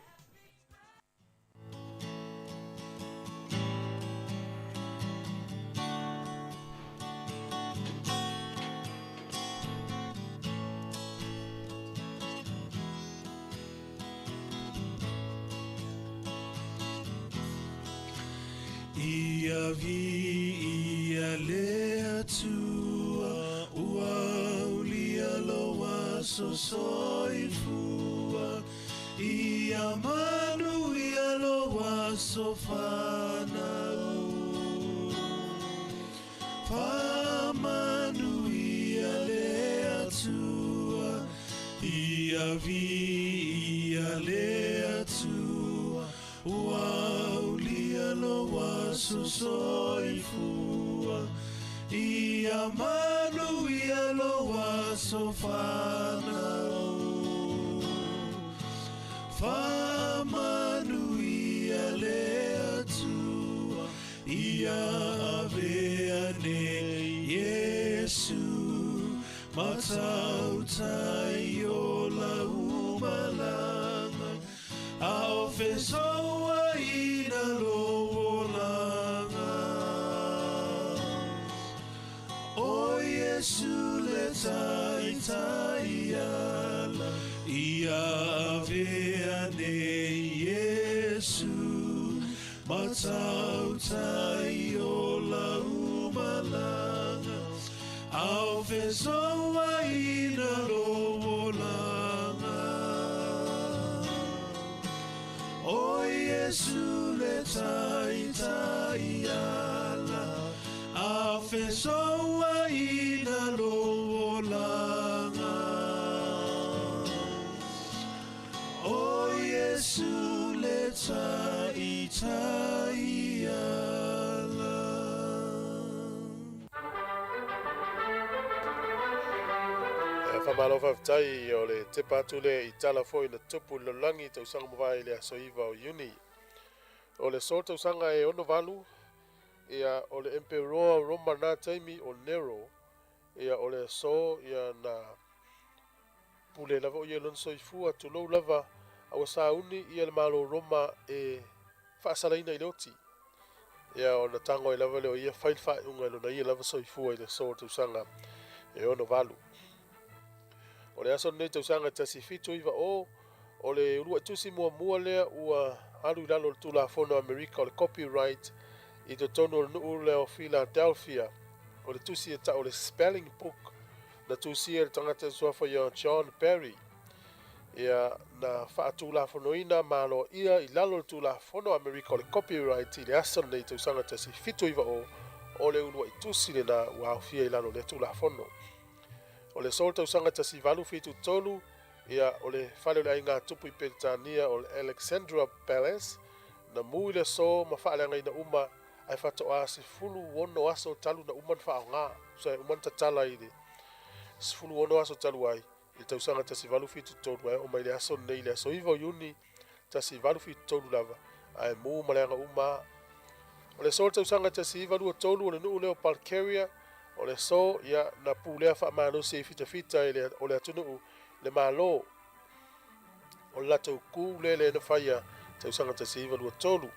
Ia vi ia le atua ua uli so soifua ia manu ia loa so whanau whamanu ia le atua ia vi ia le atua waulia loa so soifua ia manu ia loa so whanau whamanu ia le atua ia avea ne Yesu matautai o la umalanga a ofesoa ina loolanga o Yesu le tai ala ia avea ne Yesu matautai o la umalanga au fesoa ina loolanga o Yesu le tai ala au fesoa ina loolanga o Yesu le tai ala. Whamalo whaftai o le te pātule I tala fo na tupu lalangi tau sanga mawai le asoiva o uni. O le so tau sanga e ono valu, ia o le emperoa Roma na taimi o Nero, ia o le so ia na pule lava o ia lon soifua tu lou lava awa sa uni ia le malo Roma e whaasalaina I leoti. Ia o na tango I lava leo ia whailwha unga ilo na ia lava soifua I le so tau sanga e ono valu. O le aso nei tau sanga tasi fitu iwa o le urua tusi mua lea ua alu ilalo le tula fono Amerika o le copyright I to tono le nuu leo Philadelphia o le tusi e ta o le spelling book na tusi e le tangata suafa ia John Perry ia na whaatula fono ina malo ia ilalo le tula fono Amerika o le copyright I le aso nei tau sanga tasi fitu iwa o le urua tusi le na ua aufia ilalo le tula fono. O le sol tau sanga tasi valu fitu tolu, ia o le whale le ainga tupu I Peritania o le Alexandra Palace, na mui le so ma whaaleanga ina uma, ai whatoa se fulu wono aso talu na uman whao ngā, so uman tatala I le, se fulu wono aso talu ai, I tau sanga tasi valu fitu tolu ai, o mai le aso nei le aso iwa uni, tasi valu fitu tolu lava, ai mu maleanga uma. O le sol tau sanga tasi valu tolu o le nuu leo Palcaria, o le so ia na pulea wha mano se fita o le atunu le malo o la tau ku le na whaia tau sanga te siiva lua tolu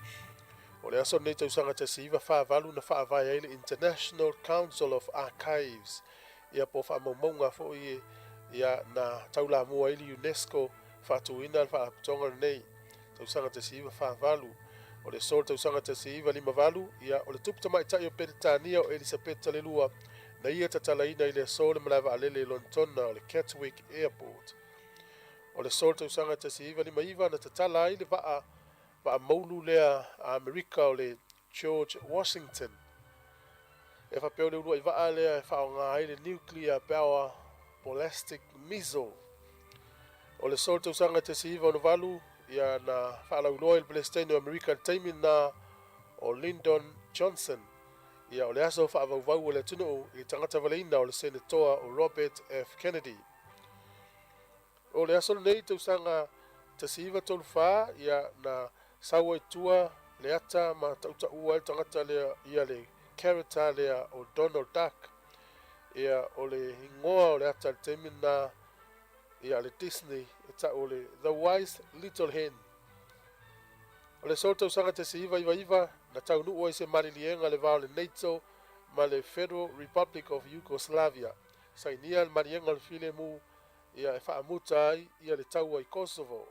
o le aso nei tau sanga te siiva wha valu na wha vai le International Council of Archives ia po wha maumaunga fo ia na tau la mua ili UNESCO wha tuina wha aputonga nei tau sanga te siiva wha valu o le sol tau sanga te siiva lima valu ia o le tupta mai tai o Peritania o Elisabetta le lua na ia tatalaina I le sol malawa alele Lontona o le Catwick Airport. O le sol tau sanga te siiva lima iwa na tatala I le waa maulu lea a Amerika o le George Washington. E whapeo le urua I waa lea e whao ngā le nuclear power ballistic missile. O le sol tau sanga te siiva o valu ia na whaalau loa I le Palestine o Amerika taimi na o Lyndon Johnson. Ia o le aso whaavau o le tunu I tangata waleina o le senatoa o Robert F. Kennedy. O le aso nei tau sanga te siiva tolu wha ia na saua I tua le ata ma tauta ua I tangata lea ia le character lea o Donald Duck. Ia o le ingoa o le ata le temina ia le Disney e ta o le The Wise Little Hen. O le sol tau sanga te siiva iwa na tau nuu o se malilienga le vao le NATO ma le Federal Republic of Yugoslavia. Sainia le marienga le file mu ia e whaamuta ai ia le tau ai Kosovo.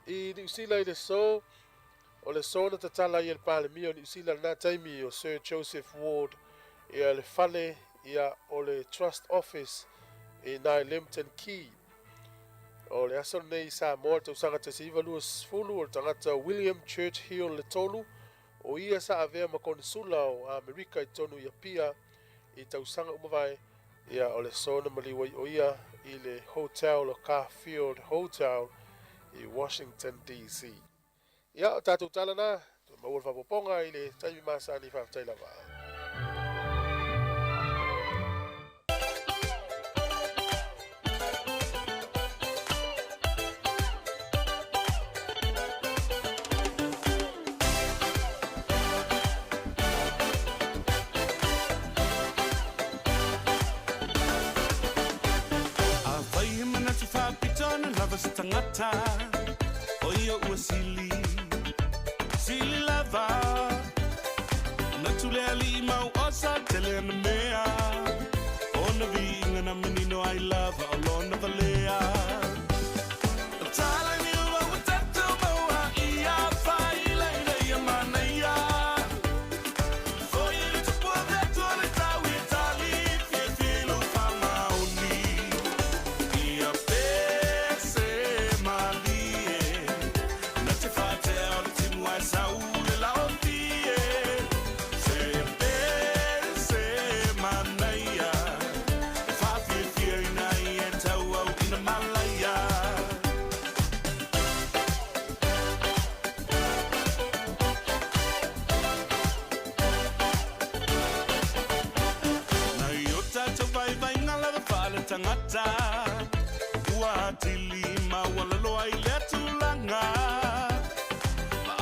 I New Zealand le so o le so na tatala ia le palemia o New Zealand na taimi o Sir Joseph Ward ia le fale ia o le Trust Office I nai Lemton Key. O le aso nei Samoa tau sanga te siva lua sfulu o tangata William Church Hill le tolu. O ia sa avea ma konsula o Amerika I tonu ia pia I tau sanga umawai ia o le sona maliwai o ia I le hotel o Carfield Hotel I Washington DC. Ia o tātou tala nā, maua whapoponga I le taimi masa ni whaftai lava. Tangata, oia ua sili lava. Na tule ali mau osa tele na mea. Ona vinga na menino I love alona valea. Tala ni ua utatu maua ia faila ina ia manaya. Foi ele te pode tole tau e tali filo famauni. Ia tangata ua tilima walalo ai le tulanga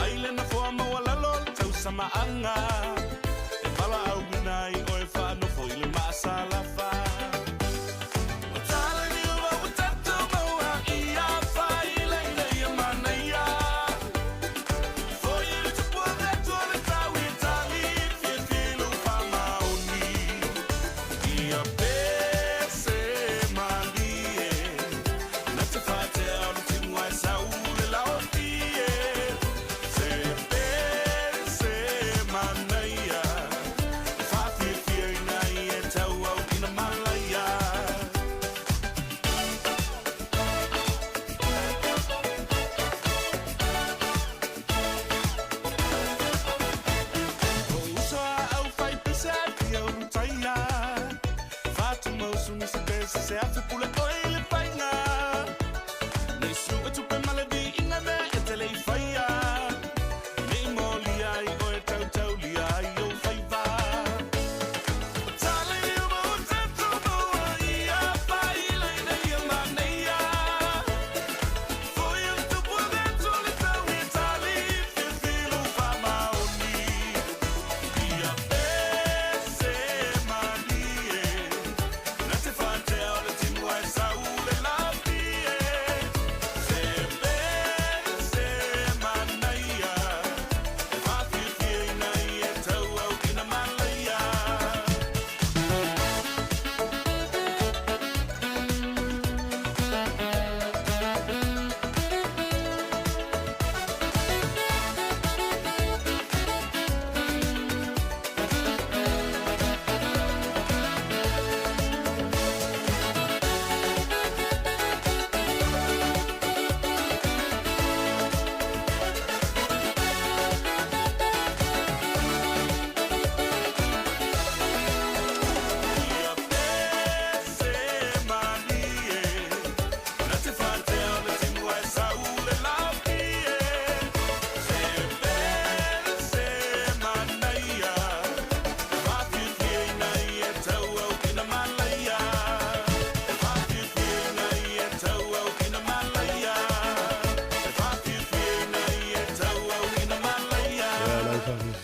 aile na forma walalo tau samaanga e pala au binai o e whano fo ile masala fa tala ni ua utatu maua ia whaile ina ia manaya fo ile te puade tuale tau I tali fie filo whamauni ia se hace pule oile paina nei sua tu pe maladi inga me e tele I faia nei moli ai o e tau li ai o faiva tale I o tanto boa ia faila ina ia maneia foi o tu pode tole tau e tali filo famaoni ia pese manie na te fante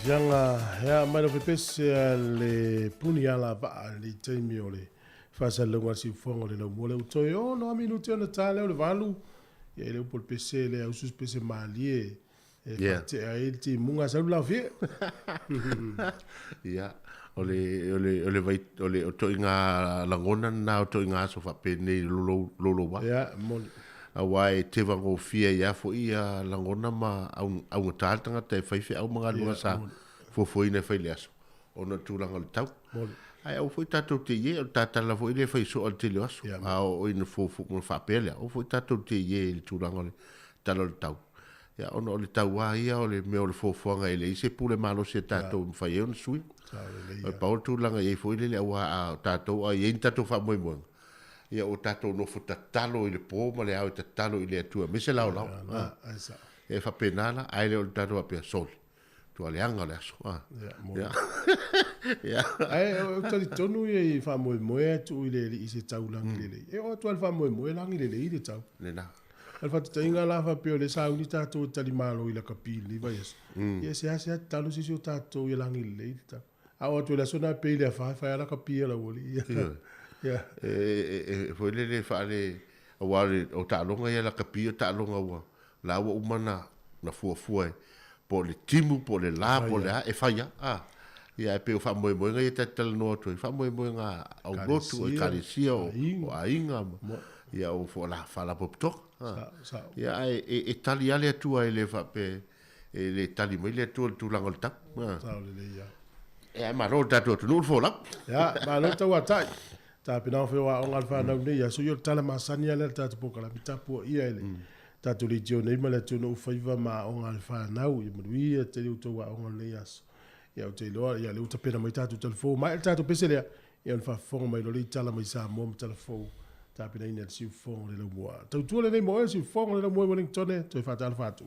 Yanga ya mai no pese le puni ala ba le taimi o le fasa le ngasi fongo le mo le utoyo no ami no tena tale o le valu e le por pese le au sus pese malie e te ai ti munga sa la vie ya ole vai ole o to inga langona na o to inga so fa pene lo wa ya mo awai te vango fia ya fo ia langona ma au taltanga te fai fe au manga lunga sa fo foi ne fai leso ona tūlanga le tau. Mole. Ai au foi tatou te ie, o tātala foi le fai so al te le aso. Ia, A o ina fōfu mo whapele, o foi tatou te ie le tūlanga le tala le tau. Ia ona o le tau a ia o le mea o le fōfuanga e le ise pule malo se tatou mwhai e ona sui. O pa o tūlanga e foi le awa a tatou a ie tatou wha moe moe. Ia o tatou nofo tatalo i le pō ma le au tatalo i le atua. Mise lau lau. E whapenala, ai le o le tatou a pia soli. Tua le anga le aso. Ia. Ai, o tali tonu i wha moe moe atu i le i se tau langi lele. E o tual wha moe moe langi lele i le tau. Nena. Al wha te inga la wha peo le sauni tātou tali malo i la kapili, vai es. Ia se ase atu talo sisi o tātou i langi lele i le tau. A o tu le sona pe le whai ala kapia la woli. Ia. Foi le whaare aware o tālonga ia la kapia tālonga ua. La ua umana na fuafua e. Po le timu, po le la, po le a, e whaia. Ia e peo wha moe moe ngai e tatala noa toi. Wha moe moe ngā au gotu, o i karesia, o a inga. Ia o fo la whala poptok. Ia e tali ale atua e le whape, e le tali mai le atua le tūlanga le tak. Ia maro tatua tu nul folap. Ia, maro tau atai. Ta pina fe wa on alfa na ne ya so yo tala masani ala tatu poka la mitapo ia ele. Tatu li jo nei mala tu no faiva ma on alfa na u i te u to wa on le yas. Ya o te lo ya le uta pena mai tatu telefo ma el tatu pesele ya fa fo mai lo li tala mai sa mo telefo. Ta pina ina si fo le lo mo. Tu tu le nei mo si fo le lo mo Wellington to fa tal fatu.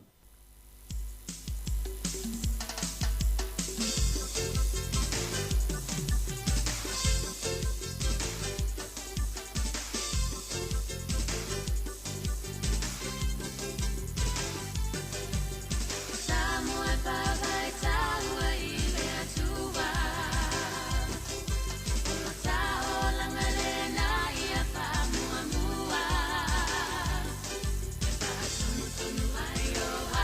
Yo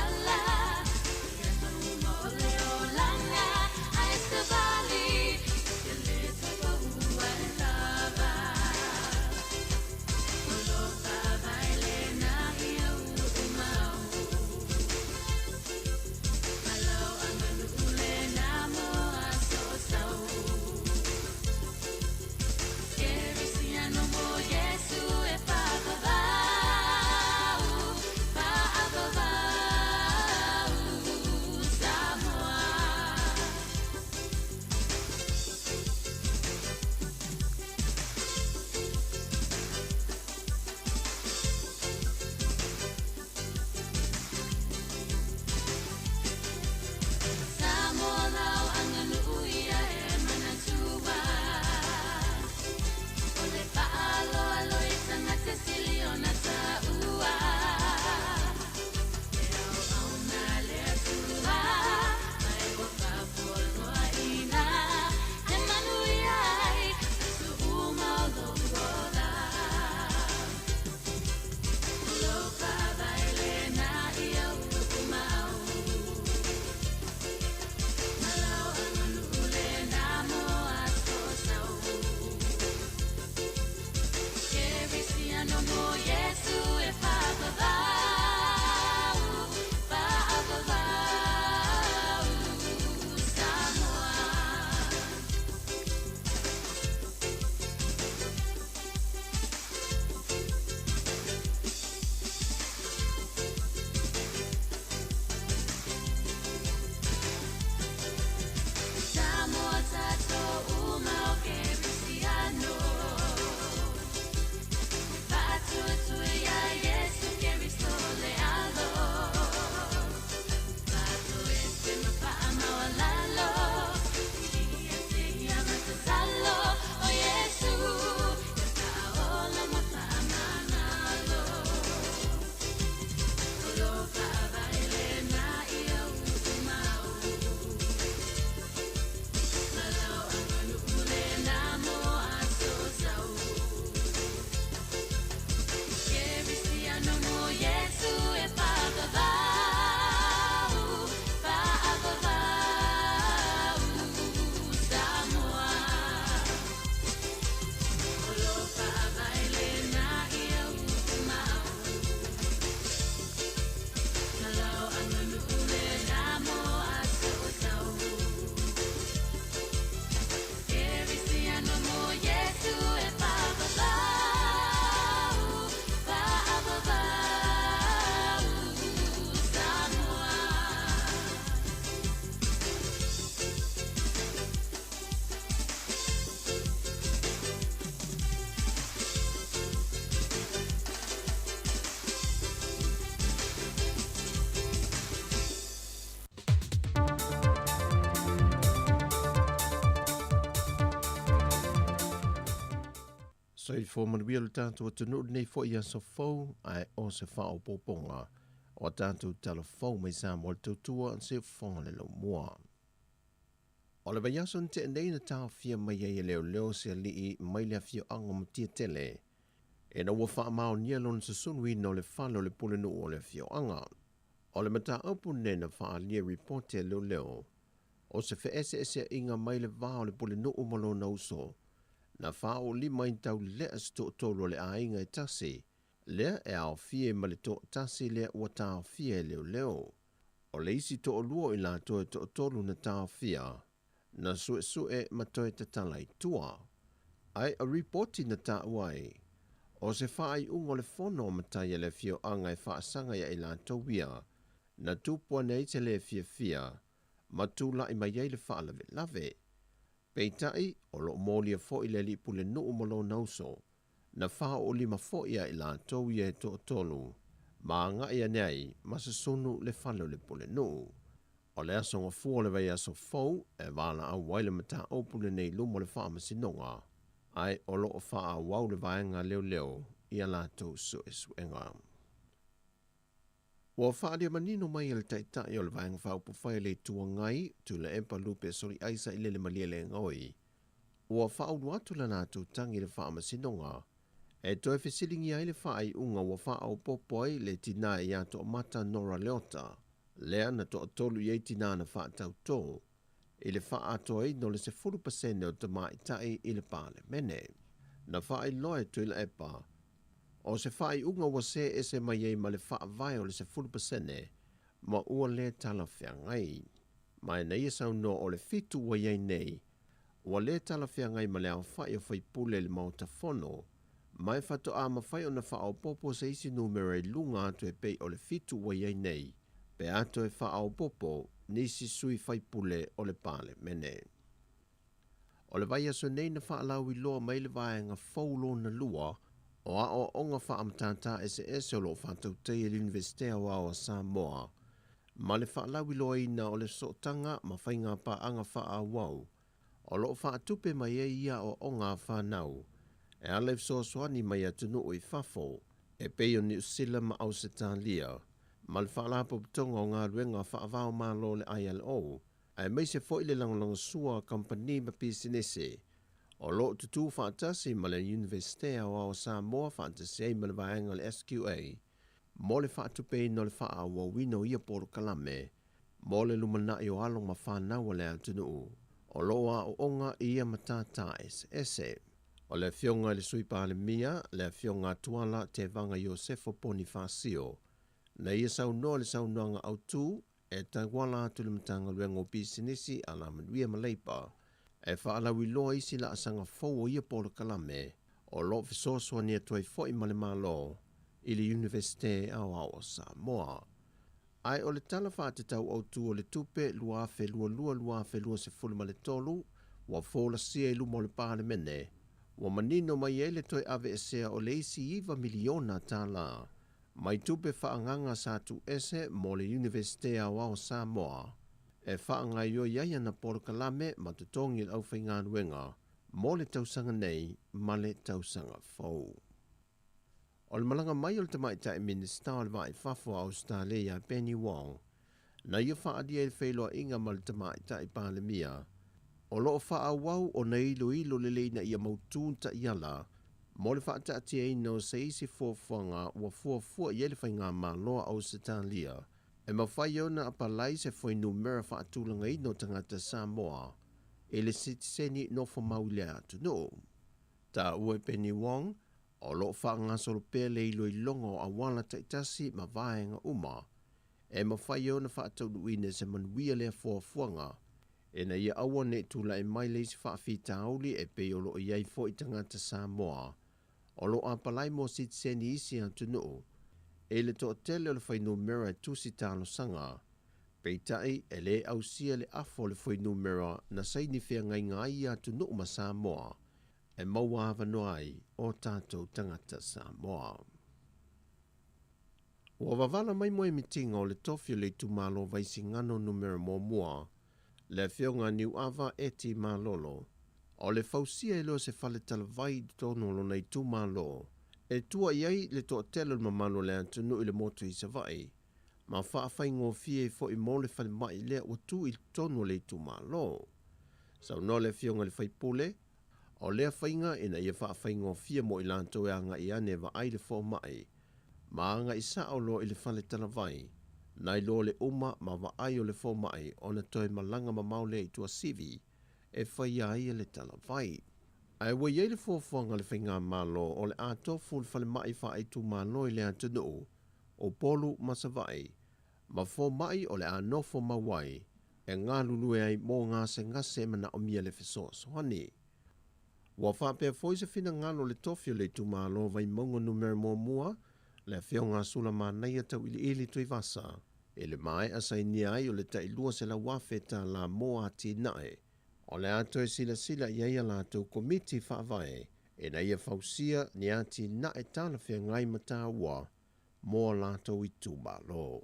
So I fo man wia le tātou tunu nei fo ia so fau ai o se whao poponga o tātou telefou mai sa mo le tautua an se whonga le lo mua. O le vaiason te nei na tāo fia mai e leo se li mai le fio anga mo tia tele. E na ua wha mao nia lon se sunui no le whalo le pulenu o le fio anga. O le mata upu ne na wha lia reporte leo. O se fe ese inga mai le vao le pulenu o malo na uso. Na wha o li mai tau lea sto tolo le ainga e tasi. Lea e ao fie ma le to tasi lea ua tāo fie leo. O le isi to o luo i la to tolu na tāo fia. Na sue ma toe te talai tua. Ai a reporti na tā uai. O se whaai ungo le whono o matai le fio anga e whaasanga ia i la tauia. Na tupua nei te le fia. Ma tūla i mai le whaalave lave. Peitai o lo mōlia fo i le li pule nuu malo nauso. Na wha o lima fo ia i la tauia e to tolu. Ma nga ia nei ma se sunu le whalo le pule nuu. O le asonga fua le vai aso fau e wala au waile mata opule nei lumo le wha masinonga. Ai o lo o wha wau le vaenga leo ia la tau suenga. Ua wha alia manino mai le taitai o le vaenga wha upu whai le tua ngai tu le empa lupe sori aisa i le malia le ngoi. Ua wha unu atu la nātou tangi le wha masinonga. E toi fesilingi ai le wha ai unga ua wha au popoi le tina i ato mata nora leota. Lea na to tolu i tina na wha tau tō. I le wha atoi no le se 40% o te mai tai i le pāle mene. Na wha ai loe tu ila epa. O se wha ai unga wa se ese mai ei ma le wha vai o le se 40% ma ua le tala whiangai. Mai na ia sau no o le fitu wa iei nei. Ua le tala whiangai ma le au whai o whai pule le mauta whono. Mai whato a ma whai o na wha au popo se isi numero i lunga atu e pei o le fitu wa iei nei. Pe ato e wha au popo nisi sui whai pule o le pāle mene. O le vai aso nei na wha alau i loa mai le vaenga faulo na lua o a o onga wha amtata ese o lo whatau tei e l'universitea o Samoa. Ma le wha alau i loa ina o le sotanga ma whainga pa anga wha a wau. O lo wha atupe mai e ia o onga wha nau. E alef so soani mai atunu o i whafo e peo ni usila ma au se tālia. Ma le wha alapo putonga o ngā ruenga wha avao ma lo le ILO. Ai mai se fo i le langolanga sua company ma pisinese. O lo tutu whaatasi ma le universitea o Samoa whaatasi ma le vaenga le SQA. Mo le whaatupe no le wha awa wino ia poro kalame. Mo le lumana i o along ma whanau le atunu. O loa o onga ia matata ese. O le fionga le suipa le mia, le fionga tuala te vanga Iosefo Bonifacio. Na ia sau noa le sau noanga au tū, e tangwala atu le matanga luengo pisinisi a la manuia maleipa. E whaalawi loa isi la asanga fau o ia polo kalame, o lo fisosua nia tuai foi male malo, i le universite au Samoa. Ai o le tala whaatetau au tū o le tupe luafe lua se fulma le tolu, wa fola sia i lumo le pāle mene, wa manino mai ele toi ave esea o le isi iwa miliona tala. Mai tupe whaanganga sa tu ese mo le universitea o Samoa. E whaanga io iaia na porokalame ma tutongi au whainga nuenga, mo le tausanga nei, ma le tausanga fau. O le malanga mai o le tamaitai minista o le vai whafo a Australia Penny Wong, na ia whaadia il whailoa inga ma le tamaitai pālemia. O loo wha wau o na ilo le leina ia mautūnta iala, mo le whaata atia ino se isi fuafuanga ua fuafua i ele whainga ma loa au Australia. E mawhai au na apalai se fwoi numera whaatulanga ino tangata Samoa, e le sitiseni no whamauile atu no. Ta ue Penny Wong, o loo whaanga solo pele ilo i longo a wala taitasi ma vaenga uma, e mawhai au na whaatau uine se manuia lea fuafuanga, e na ia awa ne tula e mai leisi whaafita auli e pe olo i ai fo i tangata Samoa, o lo apalai mo sitiseni isi atu no, e le to tele o le whainu mera e tusi talo sanga, peitai e le au sia le afo le whainu mera na saini whea ngai ngai atu no ma Samoa, e maua hava noai o tātou tangata Samoa. Ua wavala mai moe mitinga o le tofio le tumalo vaisi ngano numero mo mua, le whionga niu ava eti malolo, O le fausia e lo se fale talavai tono lo nei tu malo. E tua iai le to tele mamano le antunu i le moto i se vai. Ma whaafai ngō fie fo i mo le fale mai le o tu i tono le tu malo. Sau no le fionga le faipule, o lea whainga ina ia whaafai ngō fie mo i lanto e anga i ane wa ai le fo mai. Ma anga i sa o lo i le fale talavai. Nai lo le uma ma wa ai o le fo mai o na toi malanga ma maule i tua sivi e whai ai e le talavai. Ai wa iei le fōwhanga le whainga malo o le atofu le fale mai wha ai tu malo i le atunu o polu masavai. Ma fo mai o le anofo mawai e ngā lulu e ai mō ngase mana o mia le fiso sohani. Wa whapea foi se fina ngalo le tofi o le tu malo vai mongo numero mua le feo ngā sula manai a tau ili tui vasa. E le mai asai ni ai o le tai lua se la wafeta la moa ati nae. O le ato e sila iaia la tau komiti whaavae e na ia fausia ni ati nae tala fea ngai mata ua moa la tau i tu malo.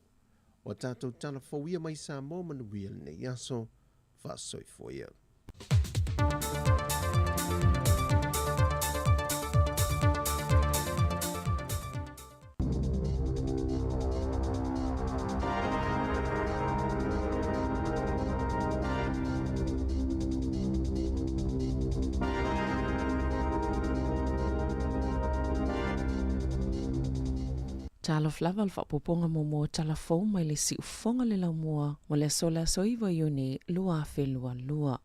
O tātou tala fauia mai Samoa manuia le nei aso whasoi foia. Talo flava al whapoponga mo talafou mai le si ufonga le lau mua mo le sola soiva iuni lua fe lua.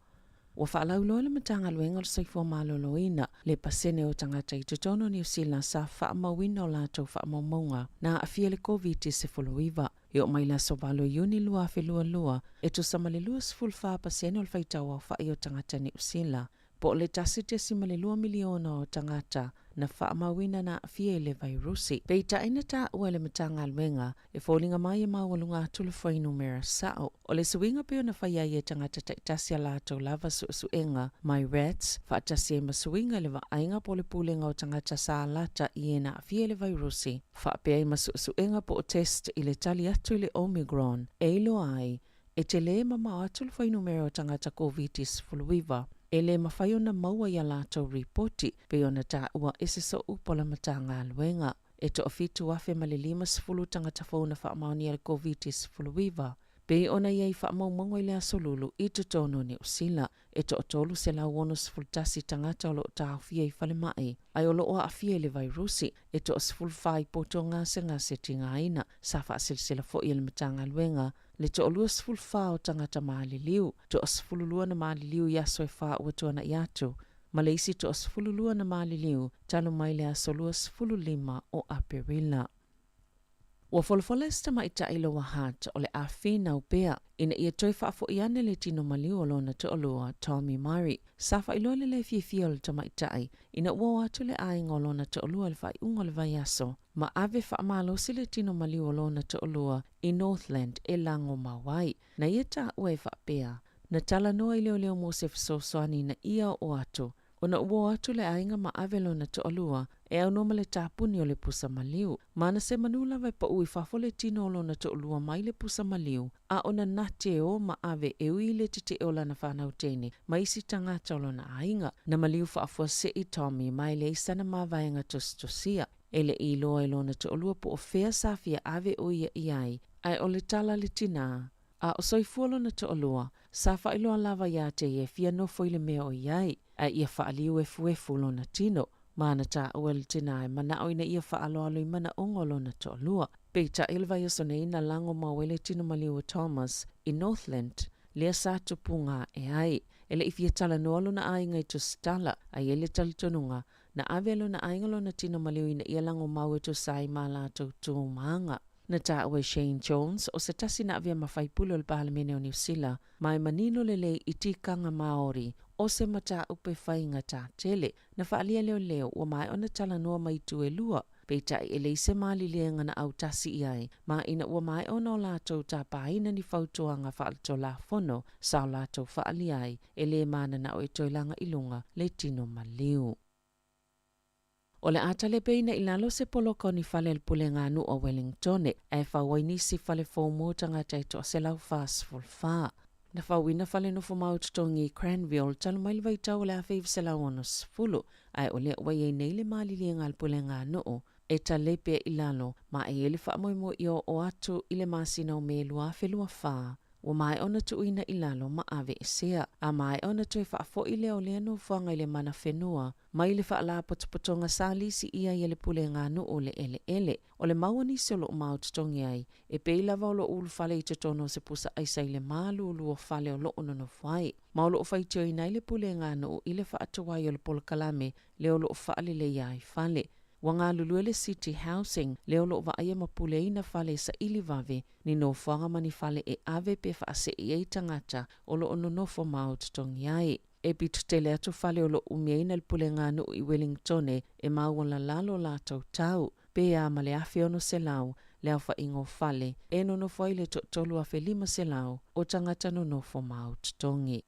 Wa whaalau loa le matanga luenga le saifua maloloina le pasene o tangata i tutono New Zealand sa whaamawina o lātou whaamaunga na afia le COVID se foloiva. E o mai la sobalo iuni lua fe lua e tu samale lua sfulfa pasene o le whaitawa o whae o tangata New Zealand. Po le tasite simale 2 miliona o tangata na whaamawina na fie le vairusi. Peita ina ta ua le matanga alwenga e fōlinga mai e mawalunga tulu whai numera sao. O le suinga peo na whaiai e tangata taitasia lātou lava suenga mai rats whaatasi e masuinga le ainga po le pulenga o tangata sa lata i e na fie le vairusi. Whaapea i masuenga po o test i le tali atu le Omicron e ilo ai e te le mama atulu whai numera o tangata COVID-19 fuluiva. E le mawhai ona maua i a lātou ripoti, pe ona tā ua ese so upola matanga aluenga. E to ofitu wafe ma le 5 tangata whauna whaamaoni a le COVID-19 fuluiva. Pe ona iei whaamaumongo i le asolulu i tutono New Zealand. E to otolu se la wono sfultasi tangata o lo tā awhia i whale mai. Ai o lo o awhia le vairusi. E to sfulfai poto ngase tinga aina. Sa whaasilsila fo i le matanga aluenga. Le to olua sfulfa o tangata maaliliu. To osfululua na maaliliu yaso e wha ua tuana i atu. Ma le isi to osfululua na maaliliu talo mai le asolua sfululima o aperila. Ua folfola stama ita ilo wa hat o le afina upea ina ia toi whaafo iane le tino maliu o lona te olua Tommy Murray. Safa ilo le fia o le tama itai ina ua watu le ainga o lona te olua le vai unga le vai aso. Ma ave whaamalo si le tino maliu o lona te olua i Northland e lango mawai. Na ia ta ue whaapea. Na tala noa i leo mo se fisosoani na ia o atu. Ona ua atu le ainga ma ave lona te olua e au noma le tāpuni o le pusa maliu. Mana se manula vai pa ui whafo le tino o lona te olua mai le pusa maliu. A ona nate o ma ave e ui le tite o lana whanau tene ma isi tangata o lona ainga. Na maliu whaafua se i Tommy mai le isana ma vaenga tostosia. Ele i loa e lona te olua po o fea safia ave o ia iai. Ai o le tala le tina. A o soifua lona te olua. Safa iloa lava ia te e fia no foi le mea o iai. A ia whaaliu e fuefu lona tino. Mana ta uel tina e mana oina ia whaaloalo i mana ongo lona te olua. Peita ilva yasone ina lango mawele tino maliu Thomas i Northland. Lea sa tupunga e ai. Ele ifia tala noa lona ainga i tu stala. Ai ele talitonunga. Na ave lona ainga lona tino maliu ina ia lango mawe tu sai mala tu maanga. Na ta ue Shane Jones o se tasi na avia mawhaipulo le pahalemene o New Zealand. Mai manino lele i tikanga Maori o se mata upe whainga ta tele. Na whaalia leo o mai ona tala noa mai tu e lua. Peita i ele se mali lienga na au tasi iai. Ma ina ua mai ona o lātou ta paina ni whautoanga whaalto la fono. Sao lātou whaaliai ele mana na o e toilanga ilunga le tino maliu. O le atale peina ilalo se poloko ni fale pulenga anu o Wellington e whawainisi fale fomo tangata i to se lau fast full fa. Na whawina whale no whamaututongi Cranville talo mai le vaitau le a whewsela ono sifulu ai o lea wai ei nei le malilia ngal pule ngā noo e ta lepe ilalo ma e ele whaamoimo i o atu i le masina o me lua whelua whaa. Wa mai ona tuuina ilalo ma ave esea, a mai ona tue whaafo i leo lea no whanga i le mana whenua, mai le whaala potopotonga salisi ia i le pule ngā noo le ele. O le mauani solo o maututongi ai, e peila vaulo ulu whale i te tono se pusa aisa i le mālu ulu o whale o loo nono whai. Maulo o whaitio i nai le pule ngā noo i le whaatuwai o le polokalame, leo lo o whaale le iai whale. Wa ngā luluele City Housing, leo lo wa aia mapule ina whale sa ili vave, ni no whanga mani whale e ave pe whaase i ei tangata o lo ono nofo maututongi ai. E bitu tele atu whale o lo umiaina le pule ngā nuu i Wellington e mauala lalo lātou tau, pe a male awhi ono se lau, leo wha ingo whale, e no nofo i le tolu a whelima se lau, o tangata no nofo maututongi.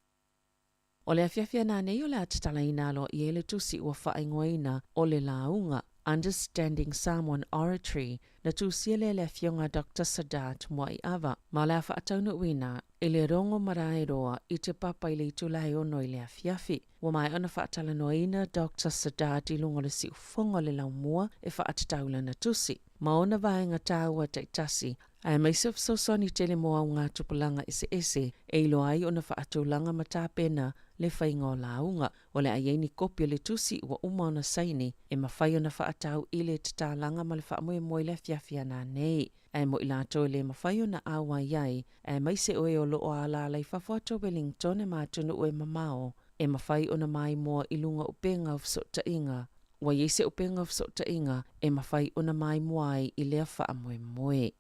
O le awhiawhia nā nei o le atatala inalo i ele tusi ua whaingoina o le launga, Understanding Samoan Oratory, na tusiele le fionga Dr. Sadat Mwai Ava, ma le whaataunu wina, i le rongo marae roa i te papa i le itulai ono i le awhiawhi. Wa mai ona whaatala noina Dr. Sadat i lungo le si ufonga le laumua e whaatataula na tusi. Ma ona vaenga tāua taitasi, ai mai sofsosoni tele moa o ngā tupulanga ese e ilo ai ona whaatulanga matapena le whaingo launga, o le aieni kopio le tusi ua uma ona saini, e mawhai ona whaatau i le tatalanga ma le whaamoe moe le fiafia nā nei. Ai mo ilato le mawhai ona awa iai, ai mai se oe o loo ala lai whawhato Wellington e mātunu ue mamao, e mawhai ona mai moa ilunga upenga of sota inga. Wa yese upenga of sota inga, e mawhai ona mai moai i lea whaamoe moe.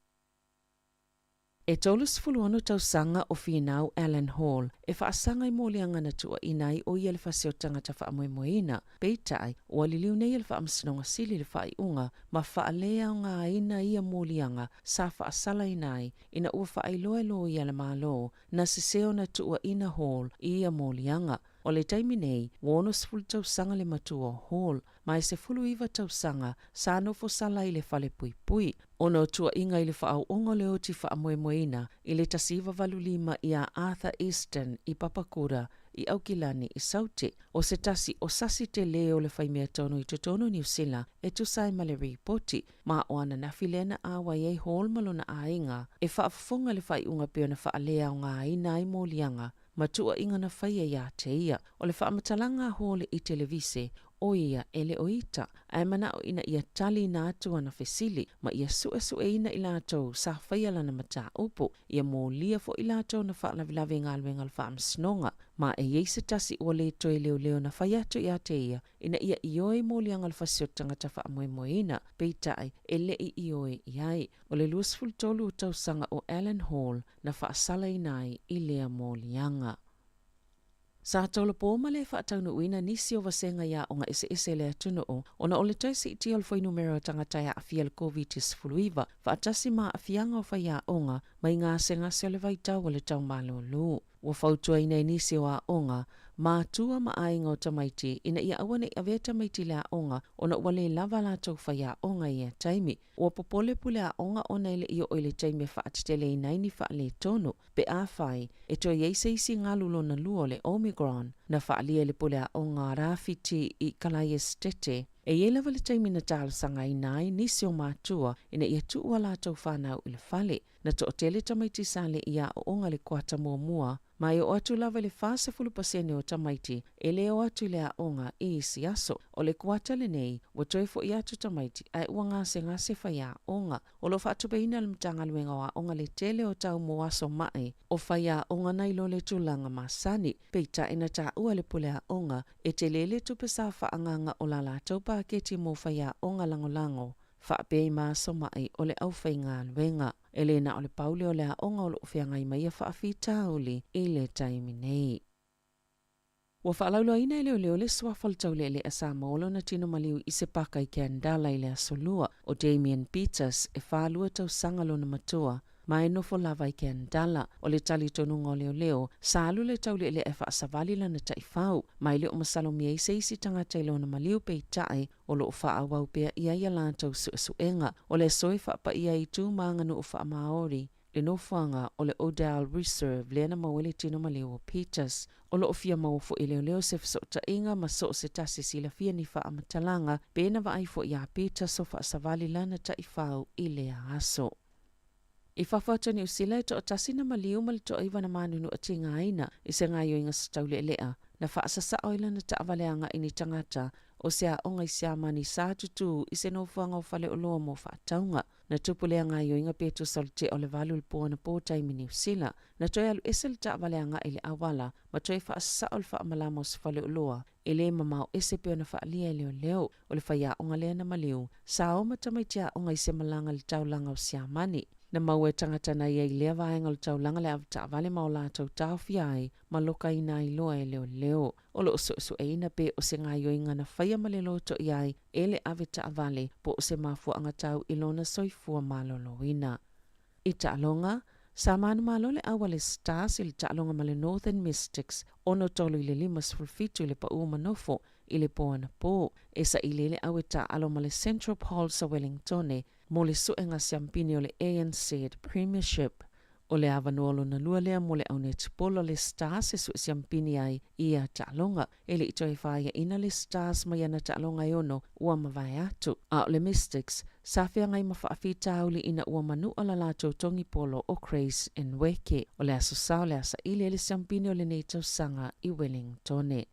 E tolus fuluano tausanga o finau Allen Hall, e whaasanga i mōlianga na tua inai o i ele whaseo tangata whaamoemoeina, peitai o aliliu nei ele whaamsinonga sili le whaiunga, ma whaalea o ngā ina ia mōlianga, sa whaasala inai, ina ua whaailoelo i ale mālo, na siseo na tua ina Hall i ia mōlianga. O le taimi nei, wono sifulu tausanga le matua o Hall, mai se fulu iwa tausanga, sa nofo sala i le whale pui pui. Ono tua inga i le whaau ongo leo ti whaamoemoeina, i le tasiva valulima i a Arthur Easton i Papakura, i Aukilani i Saute, o se tasi o sasi te leo le whaimea tono i tutono New Zealand, e tusai ma le ripoti, ma o ana nawhilena awa i Hall malona a inga, e whaafonga le whaiunga peona whaalea o ngā ina i mōlianga, matua inga na whaia ia te ia, o le whamatalanga hole i televise, o ia ele o ita, ai mana o ina ia tali na atua na fesili, ma ia sue ina i lātou sa whaia lana mata upo, ia mō lia fo i lātou na whaalavilawe ngāluenga le whaamsinonga, ma e yeise tasi o le toe leo na whaiatu ia te ia, ina ia ioi mō lianga le whasio tangata whaamoemoeina, peitai e le i ioi iai, o le luasful tolu tausanga o Allen Hall na whaasala inai i lea mō lianga. Sa tolo po ma le whaataunu uina nisi o vasenga ia o ngā ese le atunu o, ona o le taisi i tiol fwai numero tangata ia awhia le COVID-19, whaatasi ma awhianga o whaia onga, mai ngā senga se o le vaitau o le tau malo lu. Wa whautua ina nisi o a onga, ma tua ma ainga o tamaiti, ina ia awane ave tamaiti le a onga, ona wale lava lātou whaia onga ia taimi. Wa popole pule a onga ona ile ia o ile taimi whaatitele i naini wha le tono, pe a whai, e toa yeise isi ngalulo na luo le Omicron, na whaalia le pule a onga rāwhiti i kalai estete. E ielewa le taimi na tālasanga i nai nisi o mātua, ina ia tuua lātou whanau i le whale, na to o tele tamaiti sale ia o onga le kuata mua, mai o atu lava le 40% o tamaiti, e le o atu le a onga i isi aso, o le kuata le nei, wa toi fo i atu tamaiti, ai ua ngase whai a onga, o lo whaatu beina le mtangaluenga o a onga le tele o tau mo aso mai, o whai a onga nei lo le tulanga masani, peita ina ta ua le pule a onga, e te lele tupesa whaanganga o la lātou pāketi mo whai a onga langolango, whaapei maaso mai o le au whai ngā luenga. Elena o le paule o le a onga o lo uwhianga i mai a whaafitauli i le taimi nei. Wa whaalauloa ina leo le swafaltau le a Samoa na tino maliu i se paka i Kendala i le asolua o Damien Peters e whaalua tau sangalo na matua, mai nofo lava i Kendala o le tali tonunga o leo, salu le tau le e whaasavali lana taifau, mai le o masalomia i seisi tangata ilo na maliu peitai o lo whaawau pea ia ia lātou suenga, o le soe whaapa ia i tū manganu o wha maori, le nofanga o le Odell Reserve le na mawele tino maleo Peters o lo ofia mau fo i leo se fsota inga ma so se tasi sila fia ni fa amatalanga bena va ai fo ia Peters so fa savali lana ta ifau i le aso. I whawhata ni usila to o tasina maliu mali to iwa na manunu a tinga aina i se ngaio inga staule lea na whaasasa oila na taawaleanga ini tangata o sea onga i sea mani sātutu i se nofanga o whale o loa mo whaataunga na tupulea ngaio inga petu solte o le valu lipoa na pōtai mini usila na toi alu ese le taawaleanga ili awala ma toi whaasasa o le whaamalama o se whale o loa i le mamau ese peo na whaalia leo leo o le whaia onga lea na maliu sa o matamaitia onga i se malanga le taulanga o sea mani. Na maue tangata na ia i lea vaenga le taulanga le avata vale maola tau tau fiai ma loka ina i loa e leo leo. O lo so eina pe o se ngaio inga na whaia ma le loto iai e le avata vale po o se mafua anga tau ilona soifua malolo ina. I taalonga, sa manu malo le awale stars i le taalonga ma le Northern Mystics ono tolu i le limas fulfitu i le pa ua manofo i le poa na po. E sa i le aweta alo ma le Central Pole sa Wellingtone mo le suenga siampini o le ANC Premiership. O le avanolo na lua lea mo le au netipolo le stars e su siampini ai ia taalonga. E le ito e whaia ina le stars ma iana taalonga iono ua mawai atu. A o le Mystics, safia ngai mawhaafi tauli ina ua manu o la lato tongi polo o Grace and Weke. O le aso sao le asa ile le siampini o le neitau sanga i Wellingtone.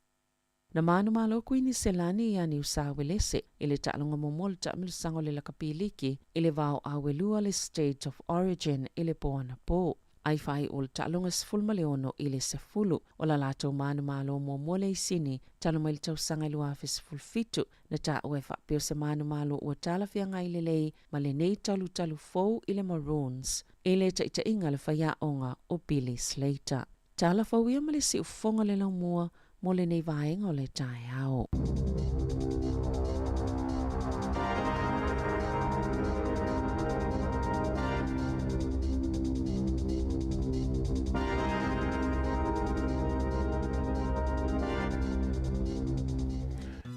Na manu malo kuini selani ia ni usawelese ile taalonga momol taamilu sango le lakapiliki ile vao awelua le State of Origin ile poana po. Ai fai ul taalonga sfulma leono ile sefulu o la lato manu malo momole isini taloma ili tau sanga ilu afis fulfitu na ta uefa peo se manu malo ua tala fianga ile lei ma le nei talu fou ile Maroons ile ta ita inga le faya onga o Billy Slater. Tala fawia ma le si ufonga le laumua mo le nei vaenga o le tae ao.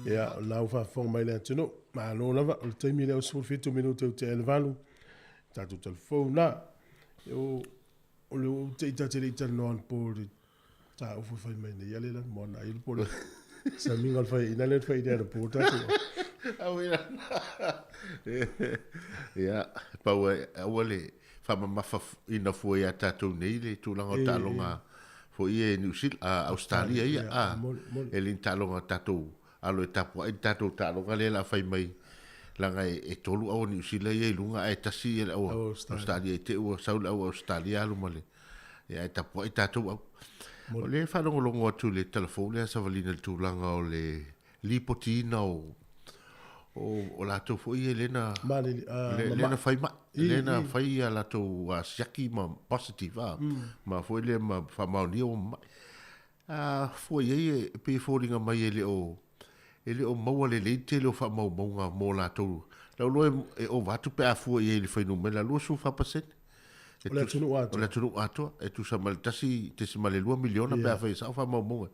Ia, lau whaafonga mai lea tino. Ma alo lava, o le taimi leo sulfitu minuto te elevalu. Tatu telefona. O le te itatele itale noan po le ta ufu fai mai nei ale la mona il po le sa minga al fai ina le fai dea po tatu. Awira. Ia, paue awale fama mafa ina fo ia tatu nei le tulanga talonga fo ia New Zealand Australia ia elin talonga tatu alo e tapu ai tatu talonga le la fai mai langa e tolu au New Zealand ia lunga e tasi e au Australia te o saul au Australia lu male ia e tapu ai tatu au o le whanongo longo atu le telefone a savalina le tūlanga o le lipotina o lato fo i lena lena fai ma lena fai a lato a siaki ma positive ma fo le ma fa mauni o fo ye pe foringa mai ele o maua le te le fa mau maunga mo lato lo o vatu pe a fo ye le fai no mela lo su fa paset o le tunu ato e tu sa maltasi te se male 2 miliona pe a fai sa fa mau maunga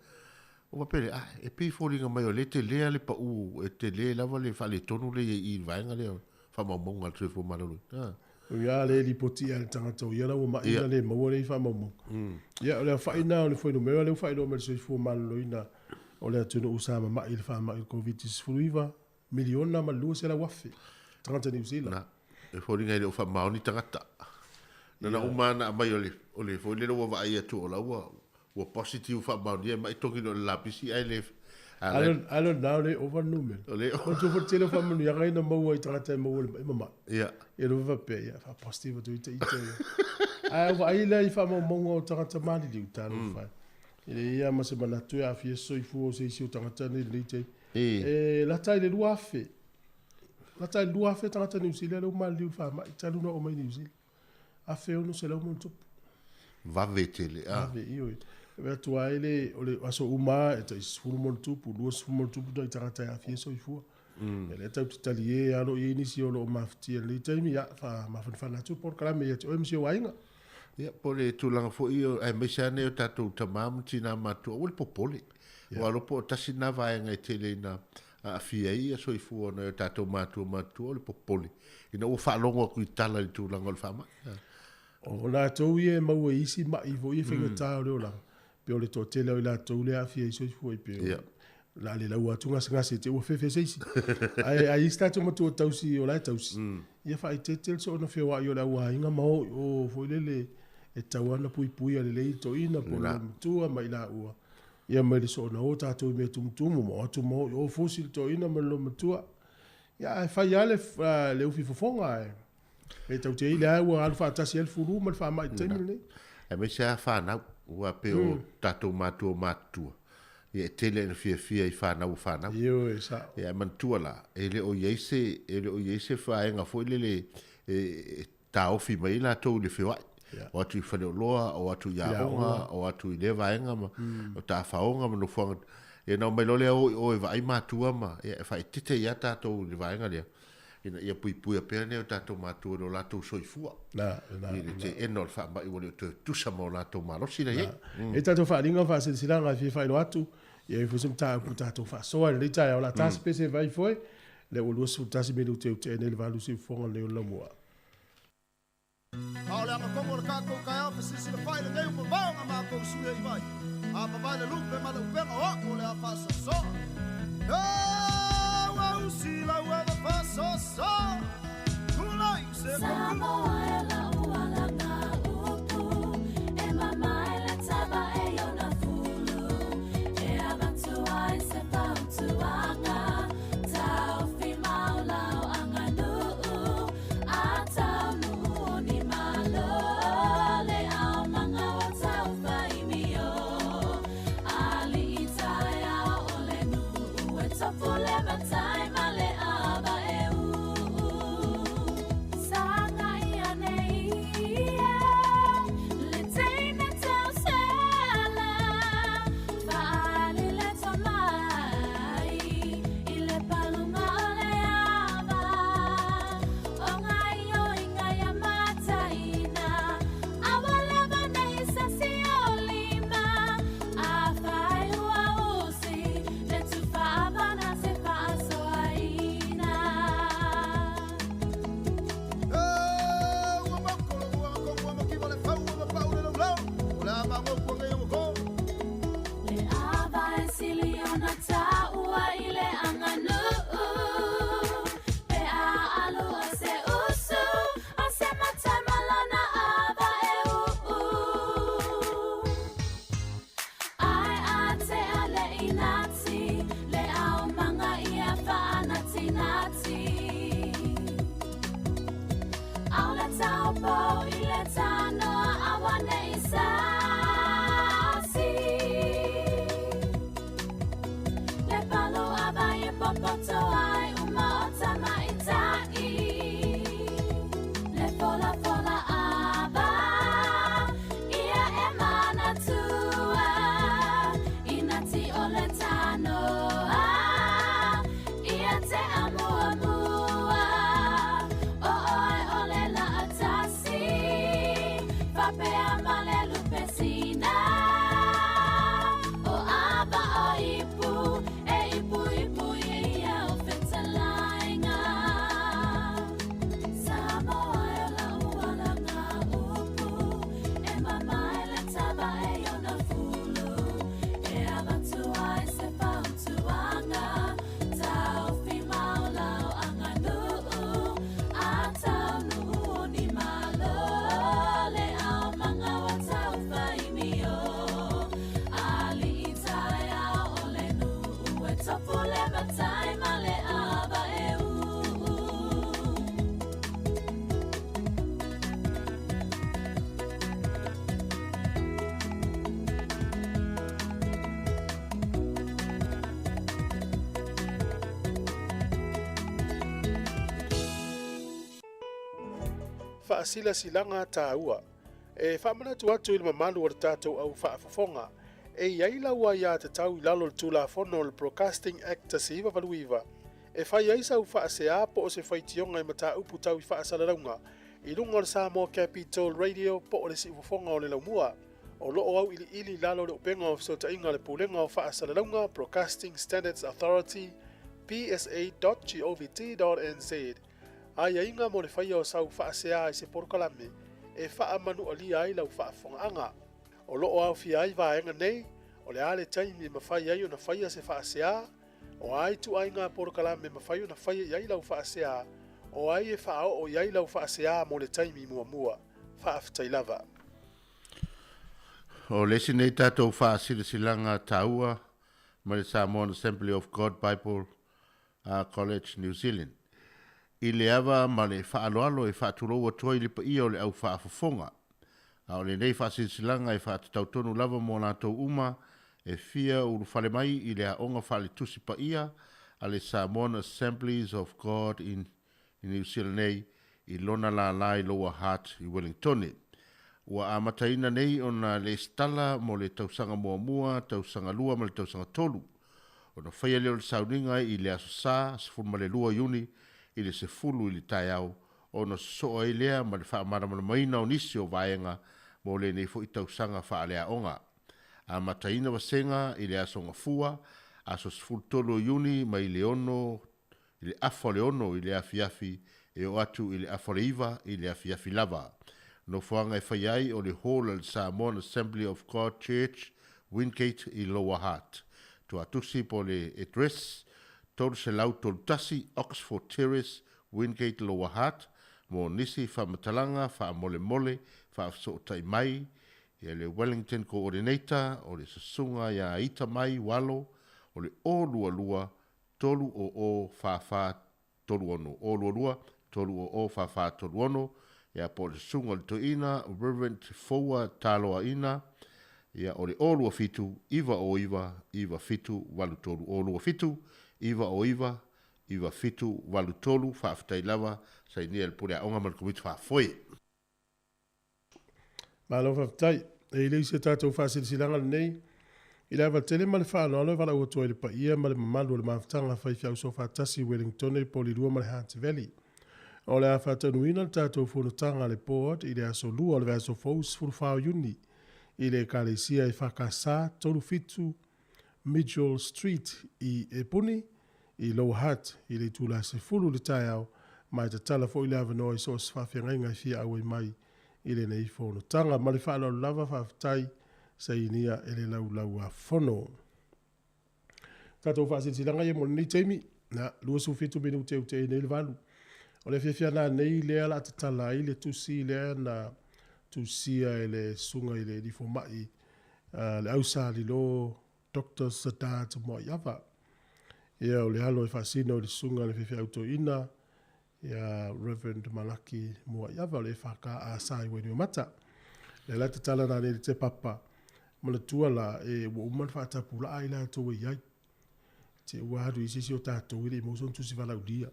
o va pele e pe foringa mai o le te le ale pa u e te le lava le fa le tonu le i vaenga le fa mau maunga tre fo malolo o ia le lipoti al tangata o ia la o ma ina le maua le fa mau maunga ia o le fa ina o le foi no mea le fa ino me se fo malolo ina o le tunu usama ma il fa ma il covid is fluiva miliona ma lu se la wafi tangata New Zealand e foringa le fa mauni tangata na umana mai o le foi le lo va ia tu o la wa positive fa mauni mai toki no la pisi ai le alo now le over number ole o tu for tele fa manu ya gaina mau ai tangata mau le mama ia e lo va pe ya fa positive tu ite ai wa ai le fa mau o tangata mali di utalo fa ile ia ma se mana tu a fie so i fu o se si tangata ni le ite la tai le luafe tangata New Zealand o mali fa ma italu no o mai New Zealand a fe no se la mo tu va vetele io e tu ai o le aso uma e tai fu mo tu pu do fu mo tu do tangata a fie so i fu ele tau titalie alo i inisi o lo mafti le taimi ya fa ma fa na tu por kala me ya o msi wainga ia pole tulanga fo io ai me sane o tatu tamam tina matu o le popole o alo po tasina vaenga tele na a fia ia so i fu na tatu matu o le popole ina o fa longo ku tala le tulanga o fama O la tau ie mau e isi mai vo ie whenga tāo leo la. Pe o le tō tele o i la tau le awhia i soi fwoi pe o. La le lau atu ngasi te ua whewhe seisi. Ai ista tu matu o tausi o lai tausi. Ia wha i te tel so na whiwa i o la ua inga mao o fwoi lele e tau ana pui pui a le lei to ina po le mtua mai la ua. Ia mai le so na o tātou me tumutumu mo atu mo o fosil to ina mai lo matua. Ia e whai ale le ufi fofonga e. E tau te ile ai ua alfa atasi elfuru ma le wha mai teimile nei. E me se a whanau ua pe o tātou mātua mātua. Ia tele na fia i whanau. Io e sa. Ia mantua la. E le o yeise whaenga fo le tā ofi mai la tau le whiwai. O atu i whanau loa, o atu i aonga, o atu i le vaenga ma. O tā whaonga ma no whanga. E nau mai lole o e vai mātua ma. E whai tite ia tātou le vaenga lea. Ia pui a pēne o tātou mātua no lātou soifua. Ile te eno le wha mai wale o te tusa mo lātou mālosi na ye. E tātou wharinga wha silanga fi whaino atu. Ia i fusum tātou wha soa le tai o la tāsi pese vai foi. Le o luasu tāsi me te ene le valu si whonga leo lamua. Ao le anga kongo le kākou kai au fasisi le whai le neu pa vaonga mākou suia i vai. A mawai le lupe ma le upenga o le a whasa so. Au si la ua le whasa so. Kulai se Samoa e la ua la ngā upu. E mamai le taba e ona fulu. E avatu ai se pautuanga. Tau fi maulau anga nuu. A tau nuu ni malo. Le au manga wa tau whai mio. Ali i tai au o le nuu. E topu le matai ma le aba e Sanga ia nei le teina tau sela Faali le tomai I le palunga o le aba O ngai o inga ia mataina Awa lava nei sasi o lima A whai ua usi Le tufa abana se whaasoaina Le ava e sili ona taua I le anganu Pe a alua se usu A se matai malana ava e Ai a te a le inati Le au manga ia whaanati nati Au le taupo I le tanoa awane I sasi Le palo ava I popoto ai uma o tamaitai Le fola ava Ia e mana tua Inati o le tanoa Ia te amua O oi o le la atasi Whapea ma le lupesina O ava o ipu E ipu ia o whetalainga Samoa e la ua la ngā upu E mamai le taba e ona fulu E avatu ai se whautuanga Tau fi maulau anga nuu A tau nuu ni malo Le au manga wa tau whai mio Ali I tai au o le nuu E topu le matai ma le ava e Whaasila silanga tāua. E whamanatu atu I le mamalu o le tātou au whaafafonga. E iai laua ia te tau I lalo le tūla whono le Broadcasting Act ta se iwa valuiva. E whai aisa u whaasea po o se whaitionga I mata upu tau I whaasalaunga. I lunga le Samoa Capital Radio po o le si ufafonga o le laumua. O loo au ili lalo le upenga o so tainga le pulenga o whaasalaunga Broadcasting Standards Authority psa.govt.nz. Ai inga mo le whaia o sau whaasea I se porokalame. e whaamanu ali ai lau whaafonga. O loo au fi ai vaenga nei, o le ale taimi mawhai ai o na whaia se whaasea, o ai tu ai ngā porokala me mawhai o na whaia iai lau whaasea, o ai e whaao o iai lau whaasea mo le taimi mua mua, whaaftai lava. O lesi nei tātou whaasilasilanga taua, ma le Samoan Assembly of God Bible College, New Zealand. I le awa ma le whaaloalo e whaaturo ua toi le pa ia o le au whaafafonga. O le nei whaasilasilanga e whaatatautonu lava mo nātou uma, e fia uru whale mai i le aonga whale tusi pa ia, a le Samoan Assemblies of God in New Zealand nei, i lona la lai loa Heart i Wellington. Ua amataina nei ona le stala mo le tausanga mua, tausanga lua ma le tausanga tolu. Ona whaia leo le sauninga i le aso sa, sefulu ma le lua iuni, i le sefulu i le tai au, ona soa i lea ma le whaamara ma le maina o nisi o vaenga, mo le nei fo i tausanga wha lea onga. Amataina wasenga i le aso ngafua, aso sefulu tolu iuni ma i le ono, i le afo le ono i le afiafi, e o atu i le afo le iwa i le afiafi lava. No fuanga e whaiai o le hall al Samoan Assembly of God Church, Wingate i Lower Heart. Tu atusi po le address, tolu se lau tolu tasi, Oxford Terrace, Wingate Lower Heart, mo nisi whamatalanga, wha mole, wha afsootai mai, ia le Wellington Coordinator, o le sasunga ia ita mai walo, o le o lua, tolu o wha tolu ono, o lua, tolu o wha tolu ono, ia po le sunga le toina, Reverend Foua Taloa Ina, ia o le olua fitu, iwa fitu, walu tolu, olua fitu, iwa fitu, walu tolu, whaafitai lava, sa inia le pure aonga mal kumitu whaafoe. Malo whaafitai, e ilei se tātou whaasirisilanga nei, i lewa tele ma le whaanoalo, wala ua toa le pa ia, ma le mamalu le mawhtanga, whai fiau so whaatasi Wellington, i poli rua ma le Hunt Valley. O le awhatanuina le tātou whunutanga le port i le aso lua le aso fous furufao yuni i le kalesia i whakasā tolu fitu Mitchell Street i Epuni i Low Hat i le tūla se fulu le tai au mai te tala fo i le avanoa i so se whawhiangainga i fia au i mai i le nei whunutanga ma le whaalo lava whawhtai sa inia e le lau a whono. Tātou whaasirisilanga i moni nei teimi na lua su fitu minu te i nei le valu. O le whiawhiana nei lea la te tala i le tusi lea na tusia e le sunga i le rifo mai le ausa li lo Dr. Sadat mo iawa. Ia o le halo e whasino i le sunga le whiawhia auto ina ia Reverend Malaki mo iawa le whaka a sai wenu o mata. Le la te tala na le te papa mana tua la e wa uman whaatapula ai la to iai. Te ua hadu i sisi o tātou i le moson tusi wala udia.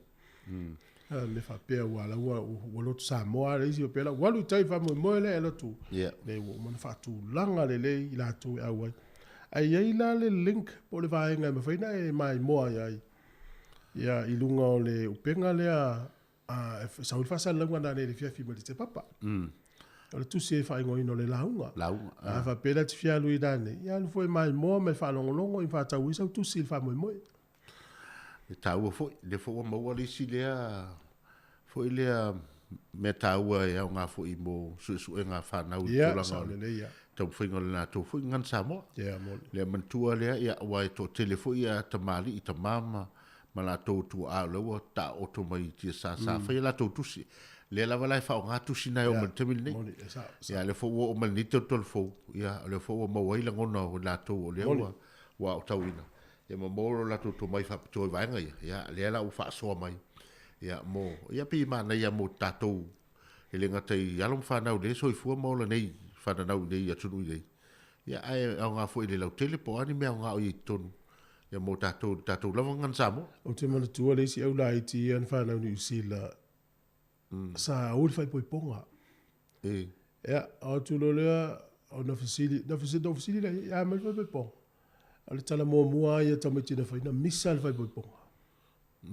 Le fa pe wala wa lo Samoa le si pe la walu tai fa mo le tu le wo man fa tu langa le la tu ai ai la le link po le va nga me fa ina e mai mo ai ya ilunga o le upenga le a sa ul fa sa langa na le fia fi mo te papa o le tu se fa ngo ino le launga a fa pe la ti fia lui dane ya lu foi mai mo me fa longo i fa ta wi sa tu si fa mo E tāua foi, le fo maua lisi lea, foi lea me tāua e au ngā foi mo su e ngā whanau i tōlanga o tau whainga le nā tō foi ngan Samoa. Lea mantua lea ia wai tō tele foi ia tamali i tamama ma la tō tua a lewa ta oto mai tia sa whai la tō tusi. Lea lava lai whao ngā tusi nai o man temil nei. Ia le fo o man nito tol fo, ia le fo o mawaila ngona o la tō o lea wa o tau ina. Ia moro la to mai fa to vaenga ia le la u fa so mai ia mo ia pi mana ia mo tatou ele ngata ia lo fa na le so fu mo le nei fa na nei ia tunu nei ia ai nga fo ile la tele po ani me nga o i tonu ia mo tatou la ngan samo o te mana tu le si au la iti an fa na ni si la sa ul fa po ponga ia o tu lo le o na fasili la ia me fa po ale tala mua ia tamiti na faina misa le fai poiponga.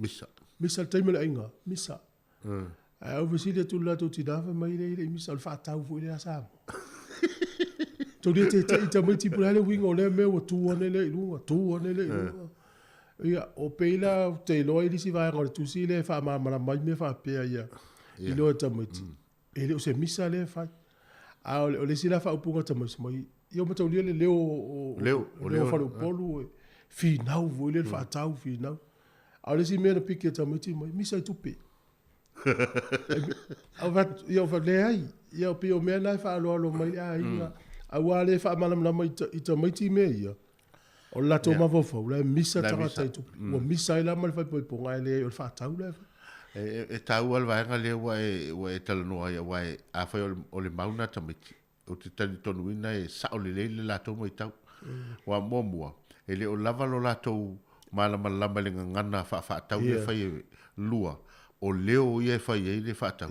Misa le taimele ainga, misa. Au vasili atu lato tinafa mai le misa le whaatau fu ile asamo. Tau lia te tamiti pula le winga o lea mea wa tuane le ilunga. Ia, o peila te loa ili si vai ngore tusi le wha mamara mai me wha pea ia. Iloa tamiti. e le o se misa le fai a o le sila fa upunga tama mai io matau le leo fa polu fi nau vo le fa tau fi nau a le si mena piki tama ti mai misa tupe a va io fa le ai io pe o mena fa lo mai ai a wale fa malam na mai i tama ti me ia o la to ma fo la misa tanga tai tu o misa la mal fa po ngai le fa tau le e tau al vaenga le wa e tala noa ia wa a fai o le mauna tamiti o te tani tonu ina e sa o le leile la tau mai tau wa mua e le o lava lo la tau malama lama le ngana fa tau le fai lua o leo ia fai e le fa tau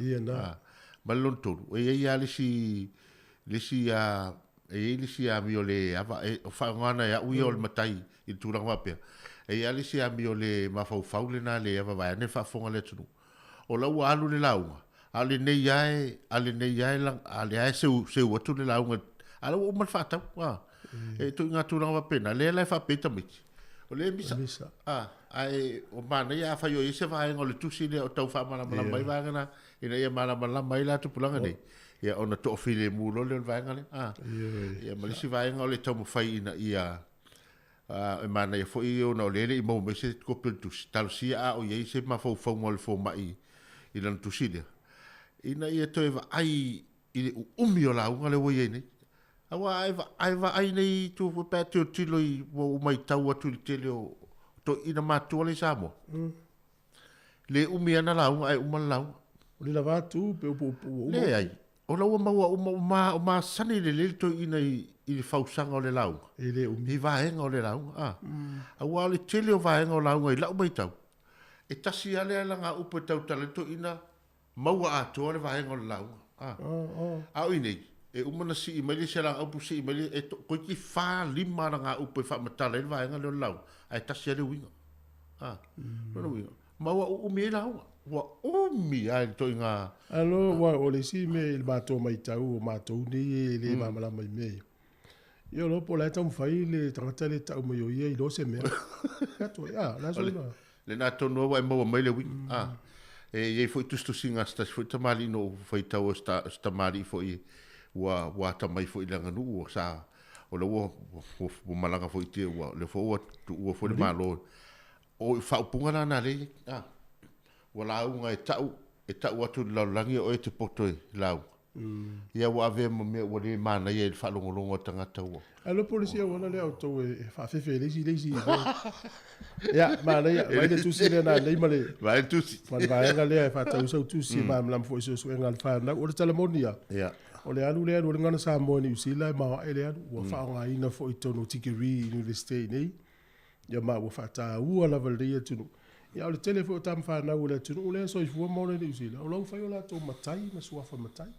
malon tonu e ia le si a mi o le ava e o fa ngana ia ui o le matai i turanga wapea e ia le si a mi o le mafau le na le ava vai ne fa fonga le tunu o la ua alu le launga ale nei ai lang ale ai se watu le launga ala o mal fata e tu nga tu nga pena le la fa peta miti o le misa ai o mana ia fa yo ise va ngo le tusi le o tau fa mala mai va ngana ina ia mala mai la tu pulanga nei ia ona to file mu lo le va ngale ia malisi va ngo le tau fai ina ia e mana ia foi ona le mo me se ko peltus tal si a o ye se ma fo ngol fo mai i lan tusilia ina ia to eva ai i umi o la unga le woye nei awa aiva ai nei tu pe tu tilo i wo mai tau atu le tele o to ina matu le samo le umi ana la unga ai uma la le la va tu pe le ai o la uma sani le to ina i fausanga o le lau e le umi i vaenga o le lau awa le tele o vaenga o lau i lau mai tau e tasi ale ala ngā upe tau talento ina maua atua le vahenga o le lau. Au inei, e umana si imeli se lang upu si imeli, e koe ki wha lima na ngā upe wha matala le vahenga le lau. Ai tasi ale winga. Nona winga. Maua umi e lau. Wa umi ai to ngā. Alo, wa o le si me il mato mai tau o mato ni le mamala mai me. Io lo po la tau fai le tangata le tau mai o ia i lo se mea. Kato, la so na. Le nā tonu wa mo mai le wi e foi tu singa sta foi tamali no foi tau sta mari foi wa tamai foi langa nu sa o le wo malanga foi te wa le fo tu foi le malo o fa punga na le wala unga e tau atu la langi o te poto lau ia wa ave me wa le mana ia fa longo tanga tau alo polisi wala le auto e fa fe lesi ya mana ya vai le tusi le na le male vai tusi vai nga le fa tau so tusi ma lam fo so ngal fa na o telemonia ya o le alu ngana sa mo ni usila ma ele wa fa nga ina fo itono tikiri ni le stay nei ya ma wa fa ta u ala valdia tu ya le telefo tam fa na u le tu le so fu mo le usila o lo fa yo la to matai ma so fa matai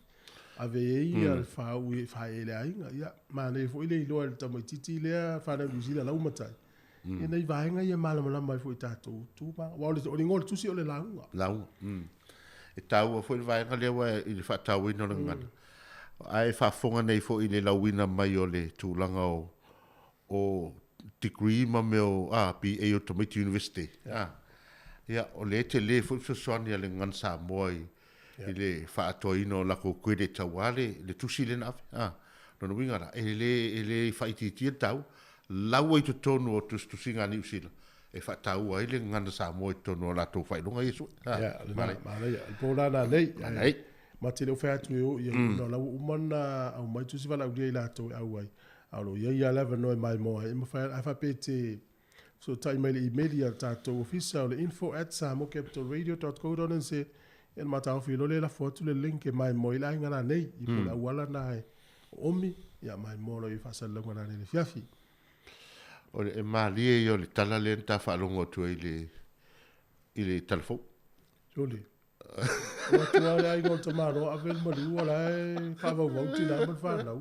ave ia fa u fa ele ainga ya ma le fo ile lo al tamatiti le fa na usila la matai e nei vaenga ia malama mai foi tatou tu ma wa o ngol tu si o le launga e tau foi vaenga le wa i fa tau ino ngana ai fa fonga nei fo i le lawina mai o le tūlanga o degree ma meo PA o Tamiti University ia o le te le fo soani le ngan Samoa i le fa atoino la ko kwede tawale le tusi le na no winga la e le fa iti tau lau i to tonu o tu singa ni usila e fa tau ai le ngana Samoa i tonu la to fa longa yesu ma ya po la na nei ma te le fa tu yo no la umana au mai tu si va la u la to au ai alo ia leva no mai mo e ma fa pete so tai mai email ta to official info@samocapitalradio.co.nz en mata fi lo le la foto le link mai mo ila ngana nei i po la wala na omi ya mai mo lo i fa sa lo ngana le fiafi o le mali yo le tala le ta fa longo tu ile telefon joli o tu ala ai go tomaro avel mo lu ala fa va volti na mo fa na o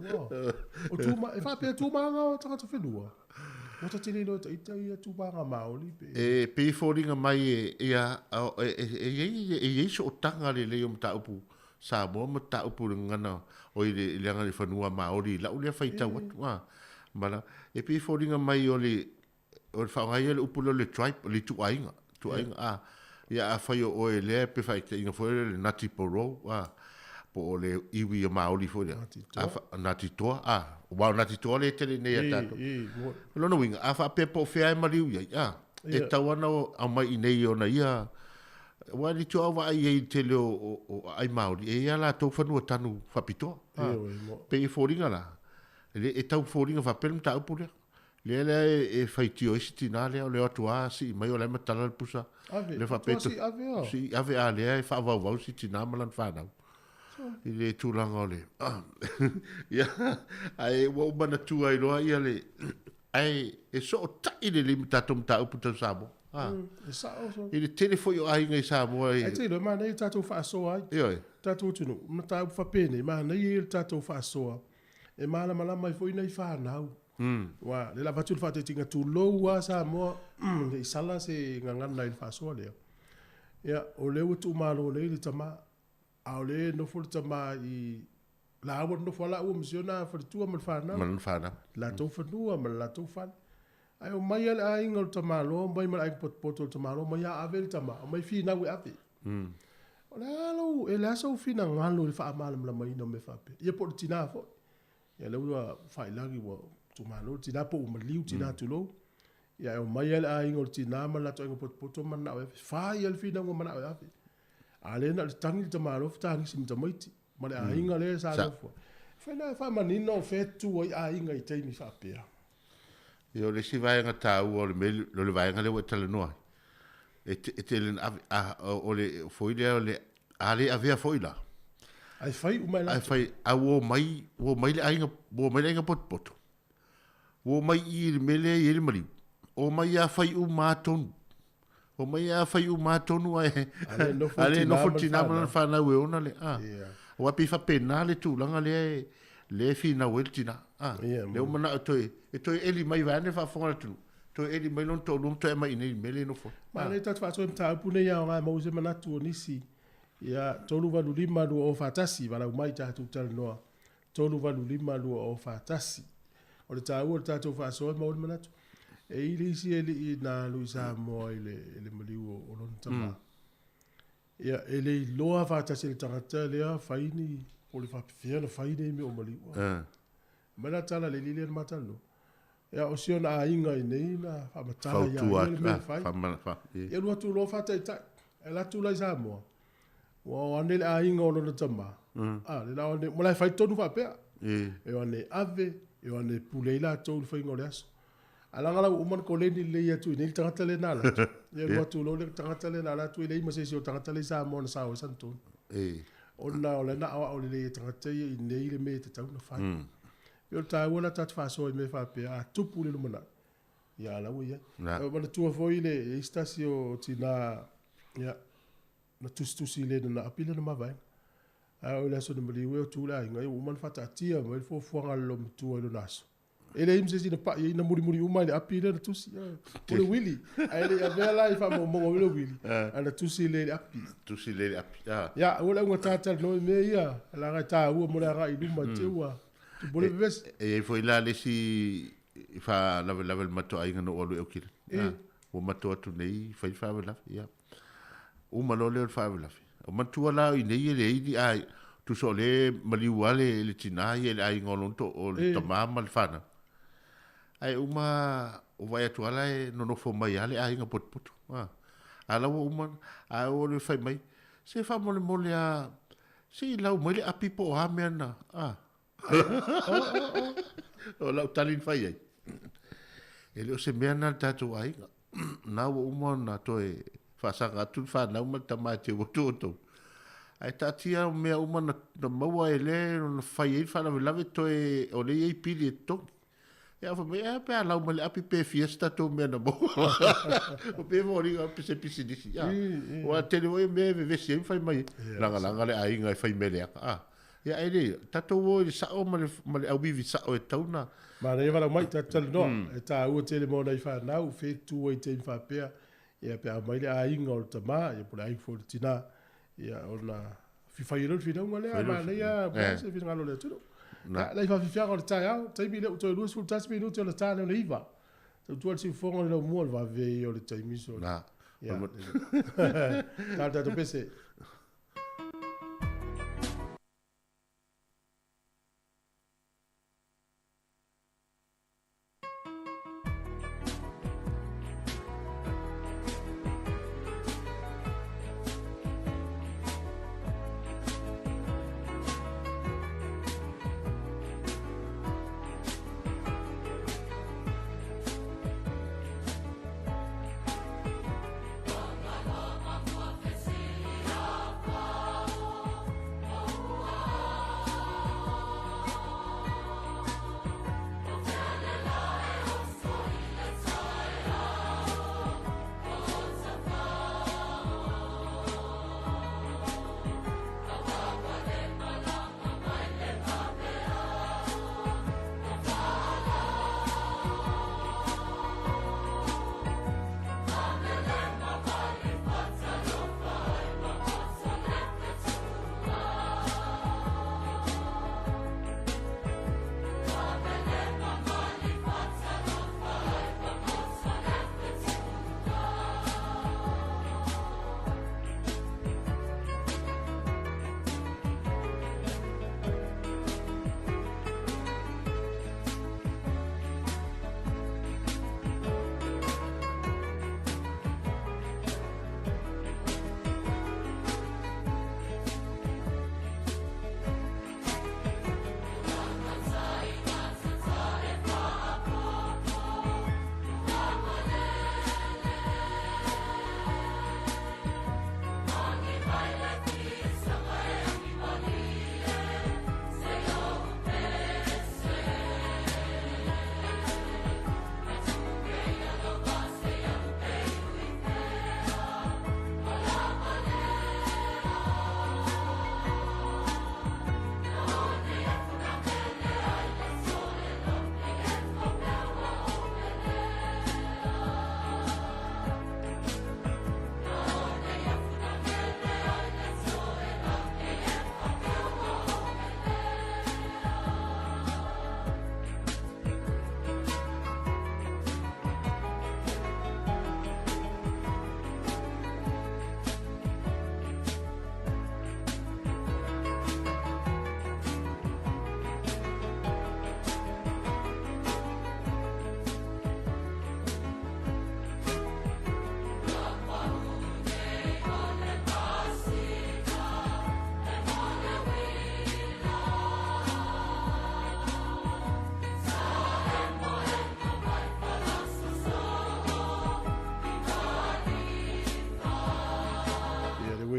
tu ma fa pe tu ma nga ta ta fenua o ta tini no ta ia tu ba nga maoli pe pe foringa mai ia e so tanga le yo mta upu sa mo mta upu ngana o ile le ngani fanua maoli la ulia faita wa mala e pe foringa mai o fa ngai le upulo le tribe le tu ainga ia a fai o le pe fai te inga foi le nati poro po o le iwi o maoli fo le Natitoa. natitoa wa natitoa le tele nei ata lona winga afa pe po fe ai maliu ia e tawana o mai i nei ona ia wa ni to wa ai tele o ai maoli e ia la to fanu tanu fapito pe i foringa la e tau foringa fa pelm ta upule le e faitio e sitina le o le atua si mai o le matala le pusa le fa peto si ave a le e fa va sitina malan fa na i le tūlanga o le. Ia, ai wau mana tua i roa ia le, ai e so o tai le limi tatum ta upu tau Samoa. E sa o so. I le tele foi o ai ngai Samoa. Ai te ilo, maa nei tatou whaasoa ai. Ioi. Tatou tunu, ma tau whapene, maa nei e tatou whaasoa. E maa lama mai foi nei whanau. Wa, le la vatu whate tinga tu lou wa Samoa, le isala se ngangana i whaasoa lea. Ia, o leo tu malo nei le tama, au le no fo tama i la awa no fo la ua misiona fa tua mal fana Man fana. la to fa nua mal la to fa ai o mai ala ai ngol tama lo mai mal ai pot pot tama lo mai a ave tama mai fi na we ave o la lo e la so fi na ngalo fa mal la mai no me fa pe ia pot tina fo ia le ua fa ila ki wo tama lo tina po o liu tina tu lo ia o mai ala ai ngol tina mal la to pot pot man na fa ia fi na ngo man na ave ale na tangi te malo tangi sim te maiti ma le ainga le sa lo fa na fa manino fetu ai ainga i te mi fa pea Io le si vai ngata u o le mel lo le vai ngale o tele no e te le o le foi le ale avea foi la ai fai o mai la ai fai a wo mai le ainga pot pot wo mai i le mele i le mali o mai a fai u maton o mai a fai u matonu ai ale no fortina man fa na we ona le o api fa penale tu langa le fi na weltina le o mana to eli mai vane fa fonga tu to eli mai lon to lum to mai nei mele no fo ma le tatu fa so ta pune ya nga mo se mana tu nisi ya tolu va lima lu o fatasi vala mai ta tu tel no tolu va lima lu o fatasi o le ta fa so mo mana tu e ili si eli na Luisa mo ele maliu o lon tama ia ele loa fa ta se tangata le faini o le fa fiana faini me o maliu mana tala le lile matalo ia o siona ainga nei na fa matala ia le fa ia lo tu lo fa ta e la tu la Samoa o ane le ainga o lon tama le la ane mo la fa tonu fa pe e ane ave e ane puleila to fa ngole aso alanga o man ko le ni le ya tu ni tangata le nala ya lo tu lo le tangata le nala tu le mase si o tangata le sa mo na sa o santo ona o le na o le tangata i nei le me te tau na fa yo ta wona ta fa so me fa pe a tu pu le mana ya la wo ya o mana tu fo ile stasio tina ya na tu si le na apile na ma vai a o le so de mali we tu la ngai o man fa ta tia mo fo fo ngalo tu lo naso ele imse sina pa ina muri uma le apile na tusi o le wili ele ya vela I fa mo le wili ana tusi le api ya o le ngata no me ya la ngata o mo la ga I duma tewa tu bole ves e foi la le si fa la mato ai ngano o le okil o mato tu nei fa la ya o malo le fa la o matua la I nei le I ai tu so le maliwale le tinai le ai ngolon to o le tamama le fana ai uma o vai atu ala no fo mai ale ai nga pot ala o uma a o le fai mai se fa mole a si la o mole a pipo ha mena o la talin fai ai ele o se mena tatu ai na o uma na to e fa sa tu fa na uma tamate o to ai tatia me uma na maua ele no fai ai fa la to e o le ai pili to ya fa me pe ala mo le api pe fiesta to me na bo o pe vori o pe se pisi disi ya o tele o me ve se fa mai langa le ai ngai fa me le ya ele tato o sa o mo le au bivi sa o tauna ma le va mai ta no e ta o tele mo dai fa na o fe tu o te fa pe ya pe mai le ai ngol tama ya por ai for tina ya ona fi fa yero fi no le ma le ya se fi ngalo le tu na la fa fianga o tai au tai mi le to lu sul tas minuto le tane le iva tu si fongo le mo va ve o le tai mi so na ta to pese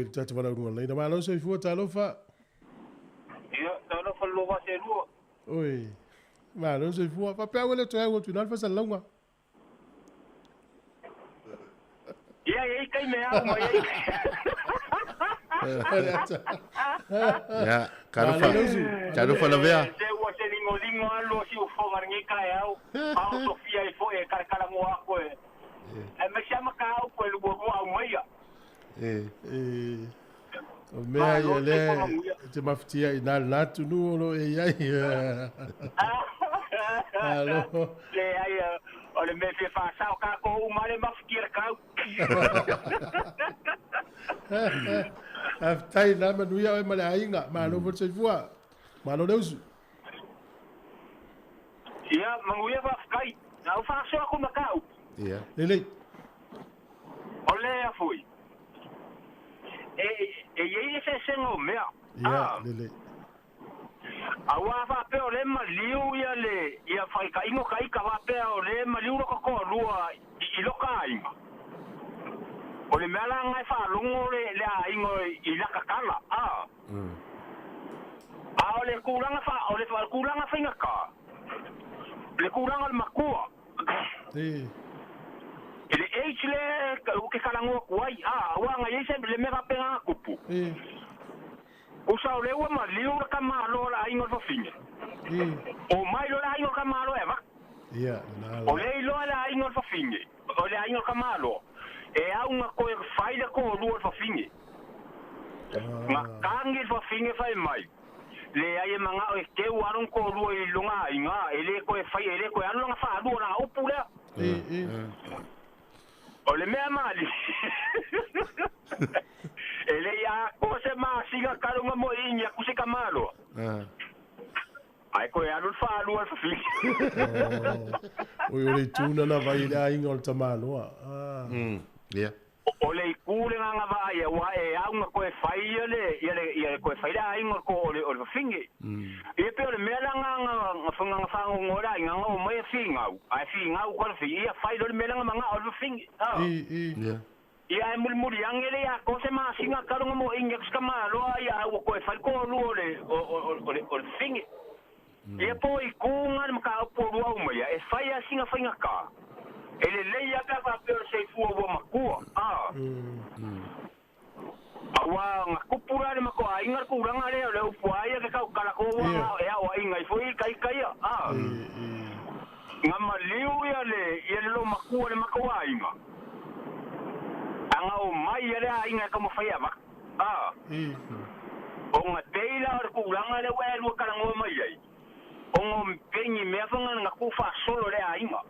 tatu wala runga leina malo so fu talo fa. Ia, talo fa lo va se lu. Oi. Malo so fu pa pe wala to ai tu na fa sa longa. Ia, kai me au mai. Ya, caro fa la vea. Se o se lingo alo si o fo ngi kai au. Au Sofia e fo e kara mo ako e. E me chama ka au ko lu go au mai. O mea ia le te maftia i nal natu nu lo e ai. Alo. Le ai o le me fe fa sa ka ko u mare mafkia ka. Aftai na manu ia e male ainga, ma no se fua. Ma no deusu. Ia, manguia va kai. Na fa so ko makau. Ia. Lele. Ole a foi. E se sengo mea. Ia, lele. Awa va pe ole maliu ia le ia fai ka ingo kai ka va pe ole maliu ko ko lua I lo kai. Ole mela ngai fa lungo le a ingo I la ka kala. Ole kuranga fa ole fa kuranga finga ka. Le kuranga makua. Ele le ke kalango kuai wa ngai se le mega pega kupu. Usa ole wa maliu ka malo la ingo fa finga. O mai lo la ingo ka malo eva. Ia, na. Ole lo la ingo fa finga. Ole ingo ka malo. E au nga ko fai da ko lu fa finga. Ma kangi fa finga fai mai. Le ai manga o ke waron ko lu I lunga inga ele ko fai ele ko anu nga fa lu na upula. Ole mea mali. Ele ya ko se ma siga karunga mo inya kusika malo. Ai ko anu fa lu fa finga. Oi, ole tuna na vai la inga o tamalo. Ia. Ole kule nga va ia wa e au nga ko fai ele ko fai da inga ko ole finga. E pe ole mela nga funga fa ngora nga o mo finga. Ai finga ko ia fai ole mela nga ole finga. Ia. Ia mulmuli angele ya ko se ma singa karunga mo inga skama lo ia ko fai ko ole finga. E po I kunga mka po lo mo ia e fai singa finga ka. Ele leia ka va per se fu o makua. Awa nga kupura le mako ainga kuranga le le upuaya ke ka kala ko wa e awa inga foi kai. Nga maliu ia le lo makua le mako ainga. Anga o mai ele ainga ka mo fai ava. O nga teila o kuranga le wa lu kala ngo mai ai. O ngo pengi me fanga nga ku fa solo le ainga.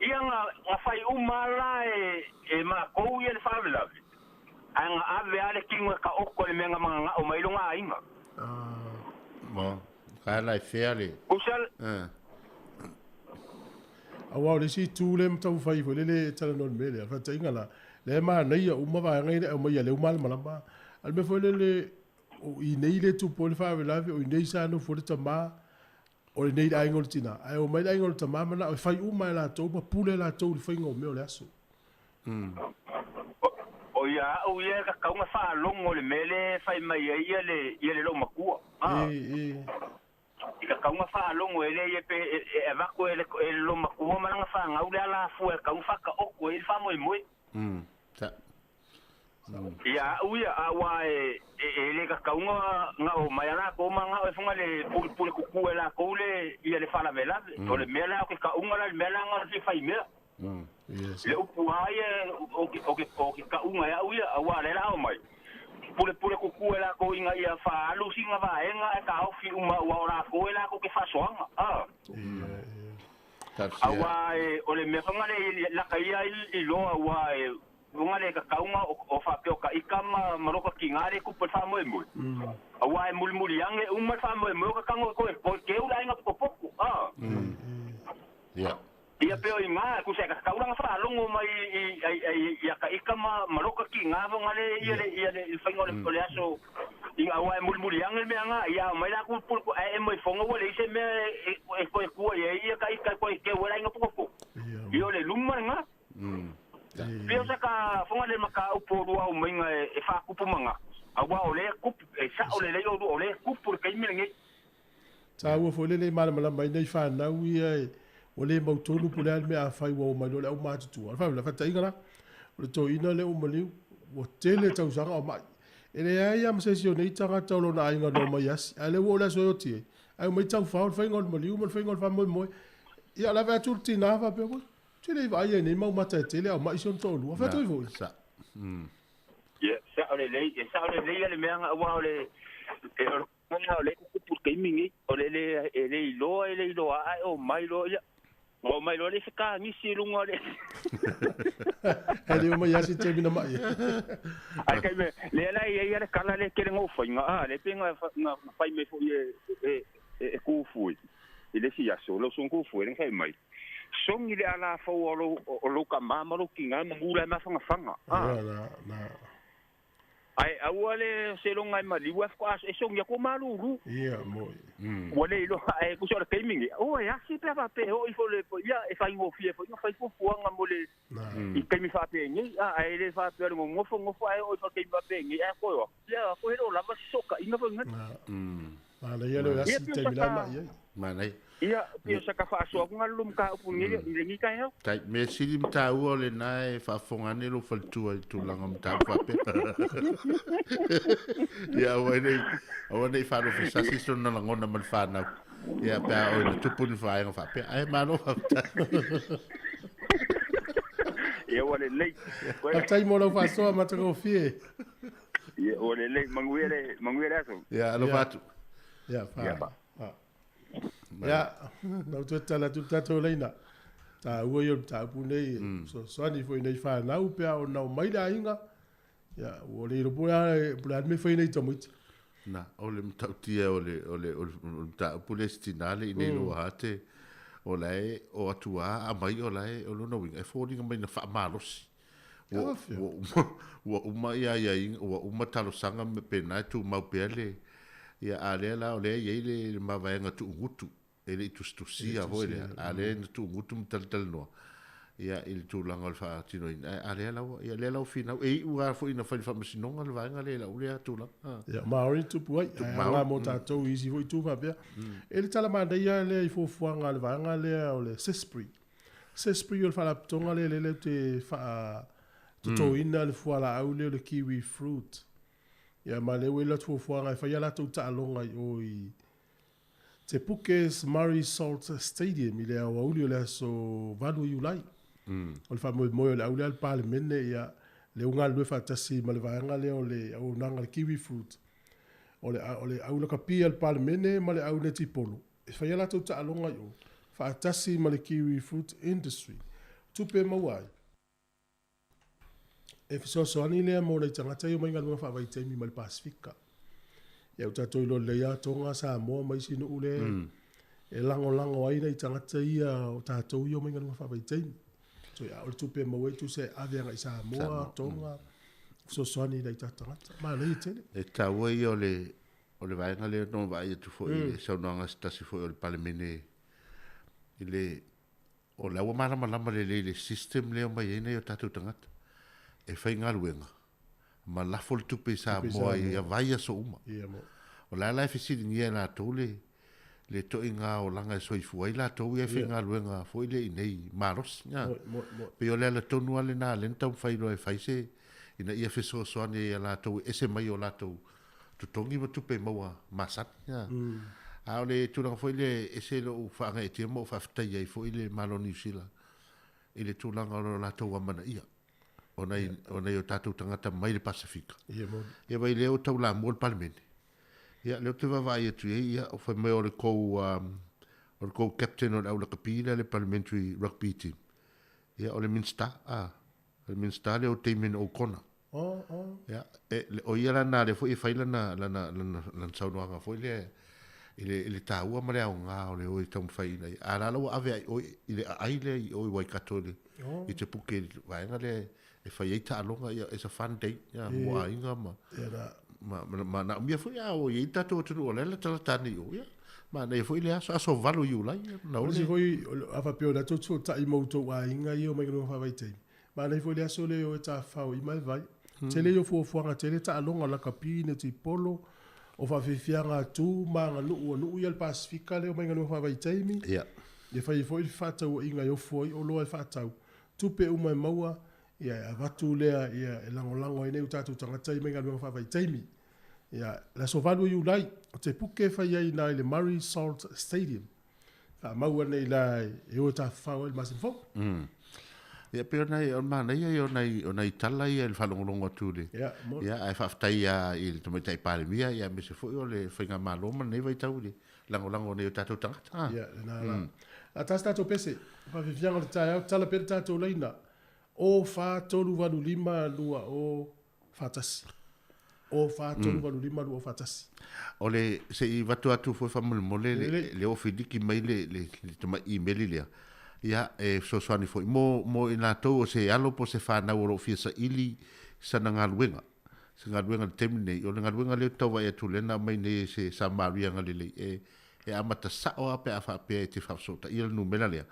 Ia nga fai umala e ma kou ia le whawelawi. Anga ave ale kinga ka oko le menga mga o mailunga ainga. Mo, ka lai whea Usal? Awa le si tu le mtau fai fo le tala non mele. Fa ta ingala. Le ma na ia uma va ngai o mai le umal malamba. Al me fo le I nei le tu po le whawelawi o I nei sa no fo le tama. O le nei da ingol tina. Ai o mai da ingol tama mana o fai uma la to pa pule la to le fai ngo me o le aso. O ia ka kaunga wha longo le mele fai mai ia le lo makua. I ka kaunga wha longo ele ia pe e wako ele lo makua maranga wha ngau le ala fu e kaunga wha ka oko ele wha moe moe. Ia uia awa ele ka kaunga nga o mai ana ko manga o funga le pule kuku e la ko le ia le wha la vela. O le mele o ke kaunga la le mele nga le fai mea. Le upu aia o ke kaunga ia uia awa le la o mai. Pule kuku e la ko inga ia wha alu singa vaenga e ka aufi uma ua ora ko e la ko ke wha soanga. Awa o le mea funga le laka ia I loa awa Runga le ka kaunga o whapeo ka ikama maroka ki ngare kupa wha moe moe. Awa e muli ange umar wha moe moe ka kango koe po ke ula inga poko. Ia peo I ngā kuse ka kauranga wha longo mai ia ka ikama maroka ki ngā ngale ia le whaingo le aso. Inga awa e muli ange mea ngā ia mai la kupulku e moe whonga wale ise mea e koe kua ia ka ika koe ke ula inga poko. Ia le lumar ngā. Pia saka fonga le maka upo wa umenga e fa kupu manga. Awa ole kupu e sa ole le ole kupu kai mingi. Ta ua fo le mala mai nei fa na ui o le mautonu pule al me a fai wa o mai le au matutu. Al fa la fa taigara. O le to ina le o maliu. O tele tau sanga o mai. Ele ai am sesio nei tanga taulo na inga no mai as. Ale wo la so ti. Ai mai tau fa fa ngol maliu mo fa ngol fa mo. Ia la va tutti na va pe. Tu le vai nei mau mata tele o mai son tolu. Fa tu vo. Sa. Ye sa ole le meanga wa ole ole kupu kai mingi ole le ilo ai o mai lo ya. O mai lo le saka ni si lunga le. Ale o mai asi te bina mai. Ai kai me le la ia ia kala le kere ngo foi nga le pinga nga fai me foi e ku fui. Ile si ya solo son ku fui ren kai mai. Song ile ala fo o lo ka mama lo kinga mula ma fanga. Na. Ai awale selonga ai mali wa kwa e song ya ko maluru. Ia mo. Wale lo ai ku so kai mingi. O ya si pe pa pe o ifo le ya e fai ngo fie fo fai fu nga mole. I kai mi fa pe ngi ai le fa pe ngo fo ai o fo kai pa pe ngi a ko yo. Ya ko ro la ma soka ina fo nga. Ala ia lo asi te mina mai. Manai. Ia pio saka fa so nga lum ka pu ngi ngi kai ho. Tai me sili mta u le nai fa fongane lo faltu ai tu langa mta fa pe. Ya wale fa lo fa si so na ngona man fa na. Ya pa o le tupu ni fa nga fa pe. Ai ma no fa. Ia wale le. Tai mo lo fa so ma te ko fie. Ia wale le manguere aso. Ya lo fatu. Ya fa. Ya, na tu tala tu tato leina. Ta ua yo ta pune so ni foi nei fa na u pe o na mai da inga. Ya, o le ro pula me foi nei tomit. Na, o le mtautia o le ta palestinale nei lo hate. O lai o atua a mai o lai o no winga e fori nga mai na fa malos. O uma ia o uma talo sanga me pena tu mau pele. Ya ale la o le ye le mavaenga tu ngutu. Ele tustusia voile ale tu ngutum tal no ia il tu langal fa tino ale la ia le la fina e ua fo ina fa masino ngal va ngale la ule tu la ia maori tu puai nga mota to easy vo tu va bia ele tala manda ia le fo fo ngal va ngale o le sespri ol fa la tonga le te fa to ina le fo la au le kiwi fruit ia male we la fo fo nga fa ia la tu ta longa oi Te Pukes Murray Salt Stadium i le au auli o le so vanu i ulai. O le wha moe o le auli al pale mene ia le unga lue whatasi ma le vaanga le o le au nanga le kiwi fruit. O le aula kapi al pale mene ma le au ne tipolo. E whai ala tau ta alonga i o. Whatasi ma le kiwi fruit industry. Tupe mawai. E fiso ani lea mo le tangata i o mainga lunga whawai teimi ma le Pasifika. Ia uta toi lo le ia tonga Samoa mai sinu ule e lango ai nei tangata ia o tātou i o mainga lunga whawai teimi. So ia ole tupe mawe tu se avianga i Samoa, tonga, so soani nei tangata. Ma nei tele. E taua i o le vaenga le no vai tu fo i saunanga stasi fo i le palemene i le o le awa malama le system le o mai nei o tātou tangata. E whai ngā ruenga. Ma lafo le tupe Samoa i a vai aso uma. O la la fisiri ngia la tole le to inga o langa so i fuai la to ia finga luenga foi le nei maros nya. Pe o le tonu ale na lenta un fai lo e faise ina ia fiso so ane la to ese mai o la to tu tongi mo tupe maua masat nya. A ole tu la foi le ese lo fa nga e te mo fa fta ia foi le maloni sila. Ile tu langa o la to amana ia. Ona o tatu tangata mai le Pasifika. Ia vai leo tau la mo palmene. Ia leo te vavai atu ia o fa mai o le kou captain o le aula kapila le parliamentary rugby team. Ia o le Minster le Minster le o Damien O'Connor. Ia o ia lana le foi faila na saunoanga foi le taua ma le au ngā o le oi tau mwhaina. A la lau ave ai oi le aile i oi Waikato le i te puke vaenga le e whai eita alonga ia it's a fun day ia mua inga ma na umia foi a o i tato tunu o lela talatani o ia ma na i foi le aso valu i ulai na o si foi afa peo na tutu ta i mauto wa inga i o mai ngā whawai tei Ma nei foi le aso le o ta fau I mai vai. Te le o fuafuanga te le ta alonga la kapine te polo o fa fianga tu ma nu ia le Pasifika le o mai ngano fa vai taimi. Ia. Ia fai foi fata o inga yo foi o loa fata. Tu pe o mai maua ia avatu lea ia lango ine utatu tangata I mai ngano fa vai taimi. Ia la sovalu yu lai te puke fai ai na le Murray Salt Stadium. Fa maua nei la e o ta fau el masin fo. Ia pe ona mana ia ona tala ia le falongolongo tule. Ia ai faftai ia I le tomatai palemia ia me se foi o le whainga maloma nei vai tau le lango nei o tatou tangata. Ia na la. A tas tatou pese fa fianga le tala pe tatou leina. O fa tolu valu lima lua o fatasi. O fa tolu valu lima lua o fatasi. O le se I watu atu foi famole le ofidiki mai le toma email lea. Ia so swani foi mo ina to se alo po se fa na oro fisa ili sa nga luenga. Se nga luenga temine o nga luenga le to vai atu lena mai ne se sa maria nga le e amata sa o ape afa pe te fa sota il no mela le.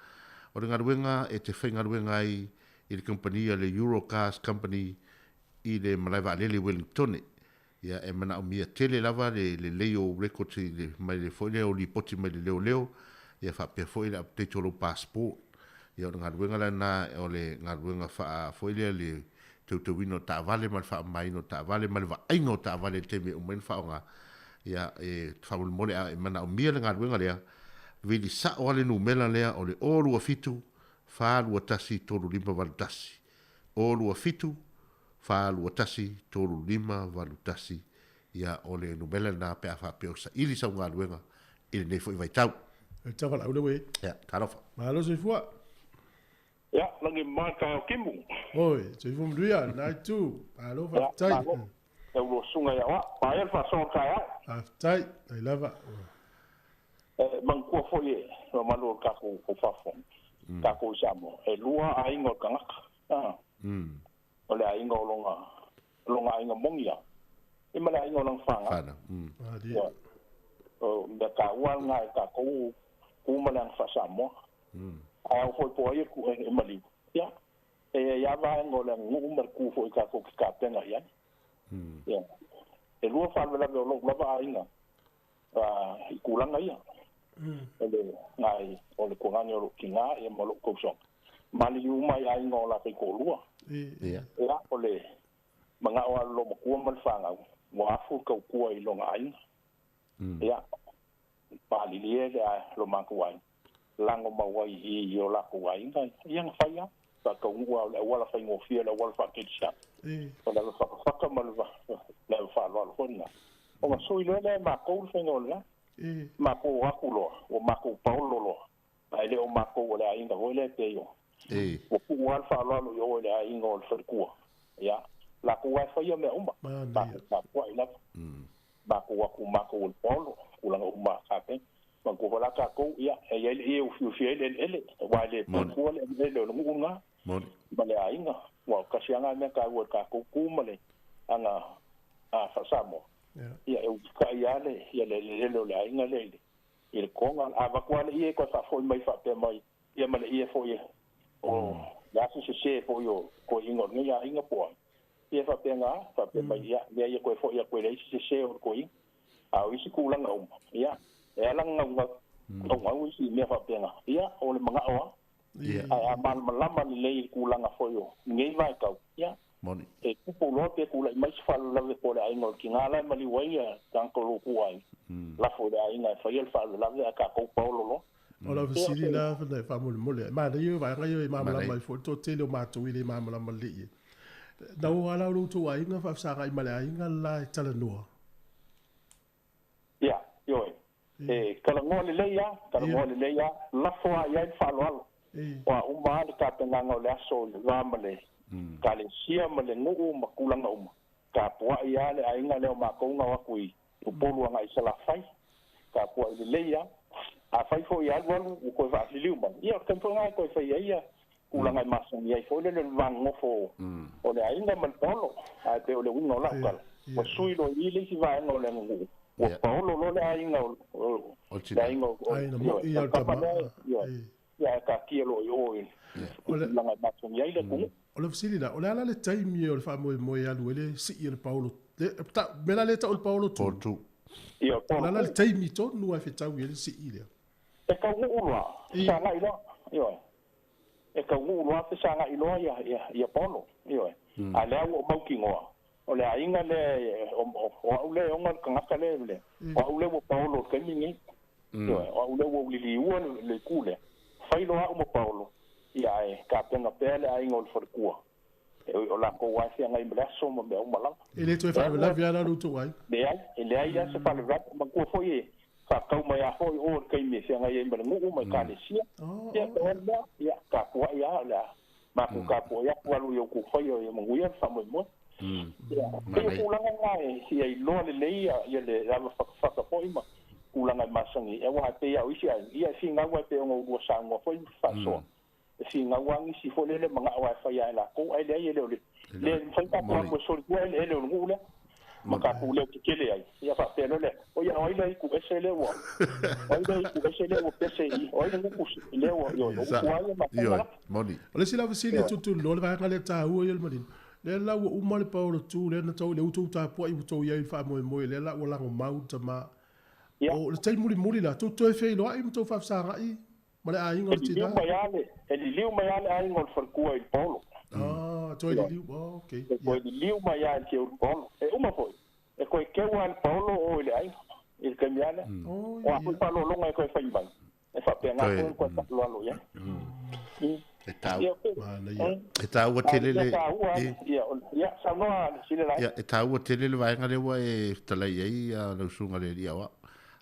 O nga luenga e te fa nga luenga I le compagnia le Eurocast company I le malava le Wellington. Ia e mana o mia tele lava le leo record le mai le foi le o li poti mai le leo. Ia fa pe foi la te tolo passport ia nga ruenga la na o le nga ruenga fa foi le te wino ta vale mal fa mai no ta vale mal va ai no ta vale te me o men fa nga ia fa mo mole a mana o mia nga ruenga le vidi sa o le numela le o le oru fitu fa lu tasi tolu lima val tasi oru fitu fa lu tasi tolu lima val tasi ia o le numela na pe fa pe o sa ili sa nga ruenga ile ne foi vai tau. E tawa la ule we. Ja, tarofa. Mahalo se fua. Ja, langi maka o kimu. Oi, se fu mduia, nai tu. Mahalo fa tai. E ulo sunga ya wa, pa fa son kaya. Tai, ai lava. Man ko fo ye, no malo ka ko fa fo. Ka ko samo. E lua ai ngo kangaka. Ole ai ngo longa ai ngo mongia. E mala ai ngo lang fanga. Fana. Dia. O me ka wal ngai ka ko kumalang fa Samoa. Ai foi po ai ku e mali. Ya. E ya va ngola ngumar ku foi ka ko ka tenga ya. Ya. E lua fa la lo va inga. Kulang ai ya. Ele ngai o le kulang yo kinga e mo lo ko so. Mali yu mai ai ngola pe ko lua. Ya. Ya ole manga wa lo mo ku mal fa nga. Wa fu ko ku ai lo ngai. Ya. Pali le lo mankuai. Lango mawai I yo la kuai ngai. Yang faya. Ka ko wala fa ngo fia la wala fa kitsa. Ona la fa malva. La fa lo honna. O ma soi le ma ko fa ngola. Ma ko akulo o ma ko paulo lo. Ai le o ma ko wala inga wala te yo. O ku wala fa lo yo wala inga o fa ku. Ya. La kuai fa yo me umba. Ba kuai la. Ba ko ku ma ko paulo. Ulang umma kape man ko wala ka ko ia e o fiu ele wale ko le lo ngunga bale ainga wa kasianga me ka wo ka ko kumale anga fa Samoa ia e ka ia le lo la inga le il ko nga ava ko le ko fa foi mai fa pe mai ia male ia foi o ya se foi yo ko ingo nga inga po ia fa pe mai ia ko foi ia ko le se o ko a isi kulang au ya e lang ngau ngau isi me fa pena ya o le manga o a mal malama le kulang a foyo ngei vai ka ya moni e ku lo te kula mai fa la le pole ai ngol ki ngala mali wai ya tan ko lo ku ai la fo ai nga fa yel fa la le ka ko paulo lo o la siri la fa mo mole ma de yo va nga yo ma la mai fo to te lo ma to ile ma la mali na o ala lo to ai nga fa sa ga mai ai nga la tala no ya yo kala ngole le ya la fo ai fa lo wa umba ka tanga ngole aso va male ka le sia male ngu ma kulanga ka po ia le ai nga le ma ko nga wa kui o polu nga isala fai ka po le ya a fai fo ia wal ko va liu ma ia kan fo nga ko fai ia kulanga ma so ia fo le van ngo fo o le ai nga man polo a te o le ngo la ka o sui lo ile si va ngo le ngu o polo lo le ai nga o ai no mo ia ta ma ia ka kia lo yo in la ngai ma tong yai le ku o le fasili la o le ala le taimi o le faamoemoe alu ele si'i o le paolo mela le ta'o le paolo tu ia o le ala le taimi tonu ai fetau i le si'i lea e ka ngulua sa ngai lo io e ka ngulua te sa ngai lo ia polo io a le o mau ki ngoa o le ainga le o le o ngal kanga le o le o paolo ke mingi o le o li ua le kule fai lo o mo paolo ia e ka penga pele ainga o for kua o la ko wa sia ngai mlaso mo me o mala ele to fa la via la luto ai de ai ele ai ya se fa le rat ma ko foi fa ka mai a foi o kai me sia ngai me ngu mai ka le sia ya ka ko ya la ma ko ka ko ya ko lu yo ko foi yo mo ngu ya fa mo mo ya ko la ngai si ai lo le ia le la fa ka foi ma kulanga masangi e wa te ya isia ia singa wa te ngo wo sa ngo foi fa so singa wangi si fo le manga wa fa ya la ko ai le fa ta mo so ko le ngule maka ku le ke le ai ia fa te le o ya ai le ku ese le wo ai le ku ese le wo pese i o le ku le wo yo yo moni ole sila fasili tu lo le va ngale ta u yo le mani le la u mo le paolo tu le na tau le u tu ta po i tu ia fa mo le la wala ngo mau ta ma o le tai muri la tu e fei lo ai mo fa sa ai ma le ai ngol tina e li liu mai ale ai ngol for ku i polo to e liu okay ko li liu mai ale ke polo e uma foi e ko ke wan polo o le ai il cambiale o a fu palo longa e ko fa imbai e fa pena ko lo lo ya e tau o telele ia Samoa sile lai e tau o telele vai ngale wa e talai ai a lo sunga le ia wa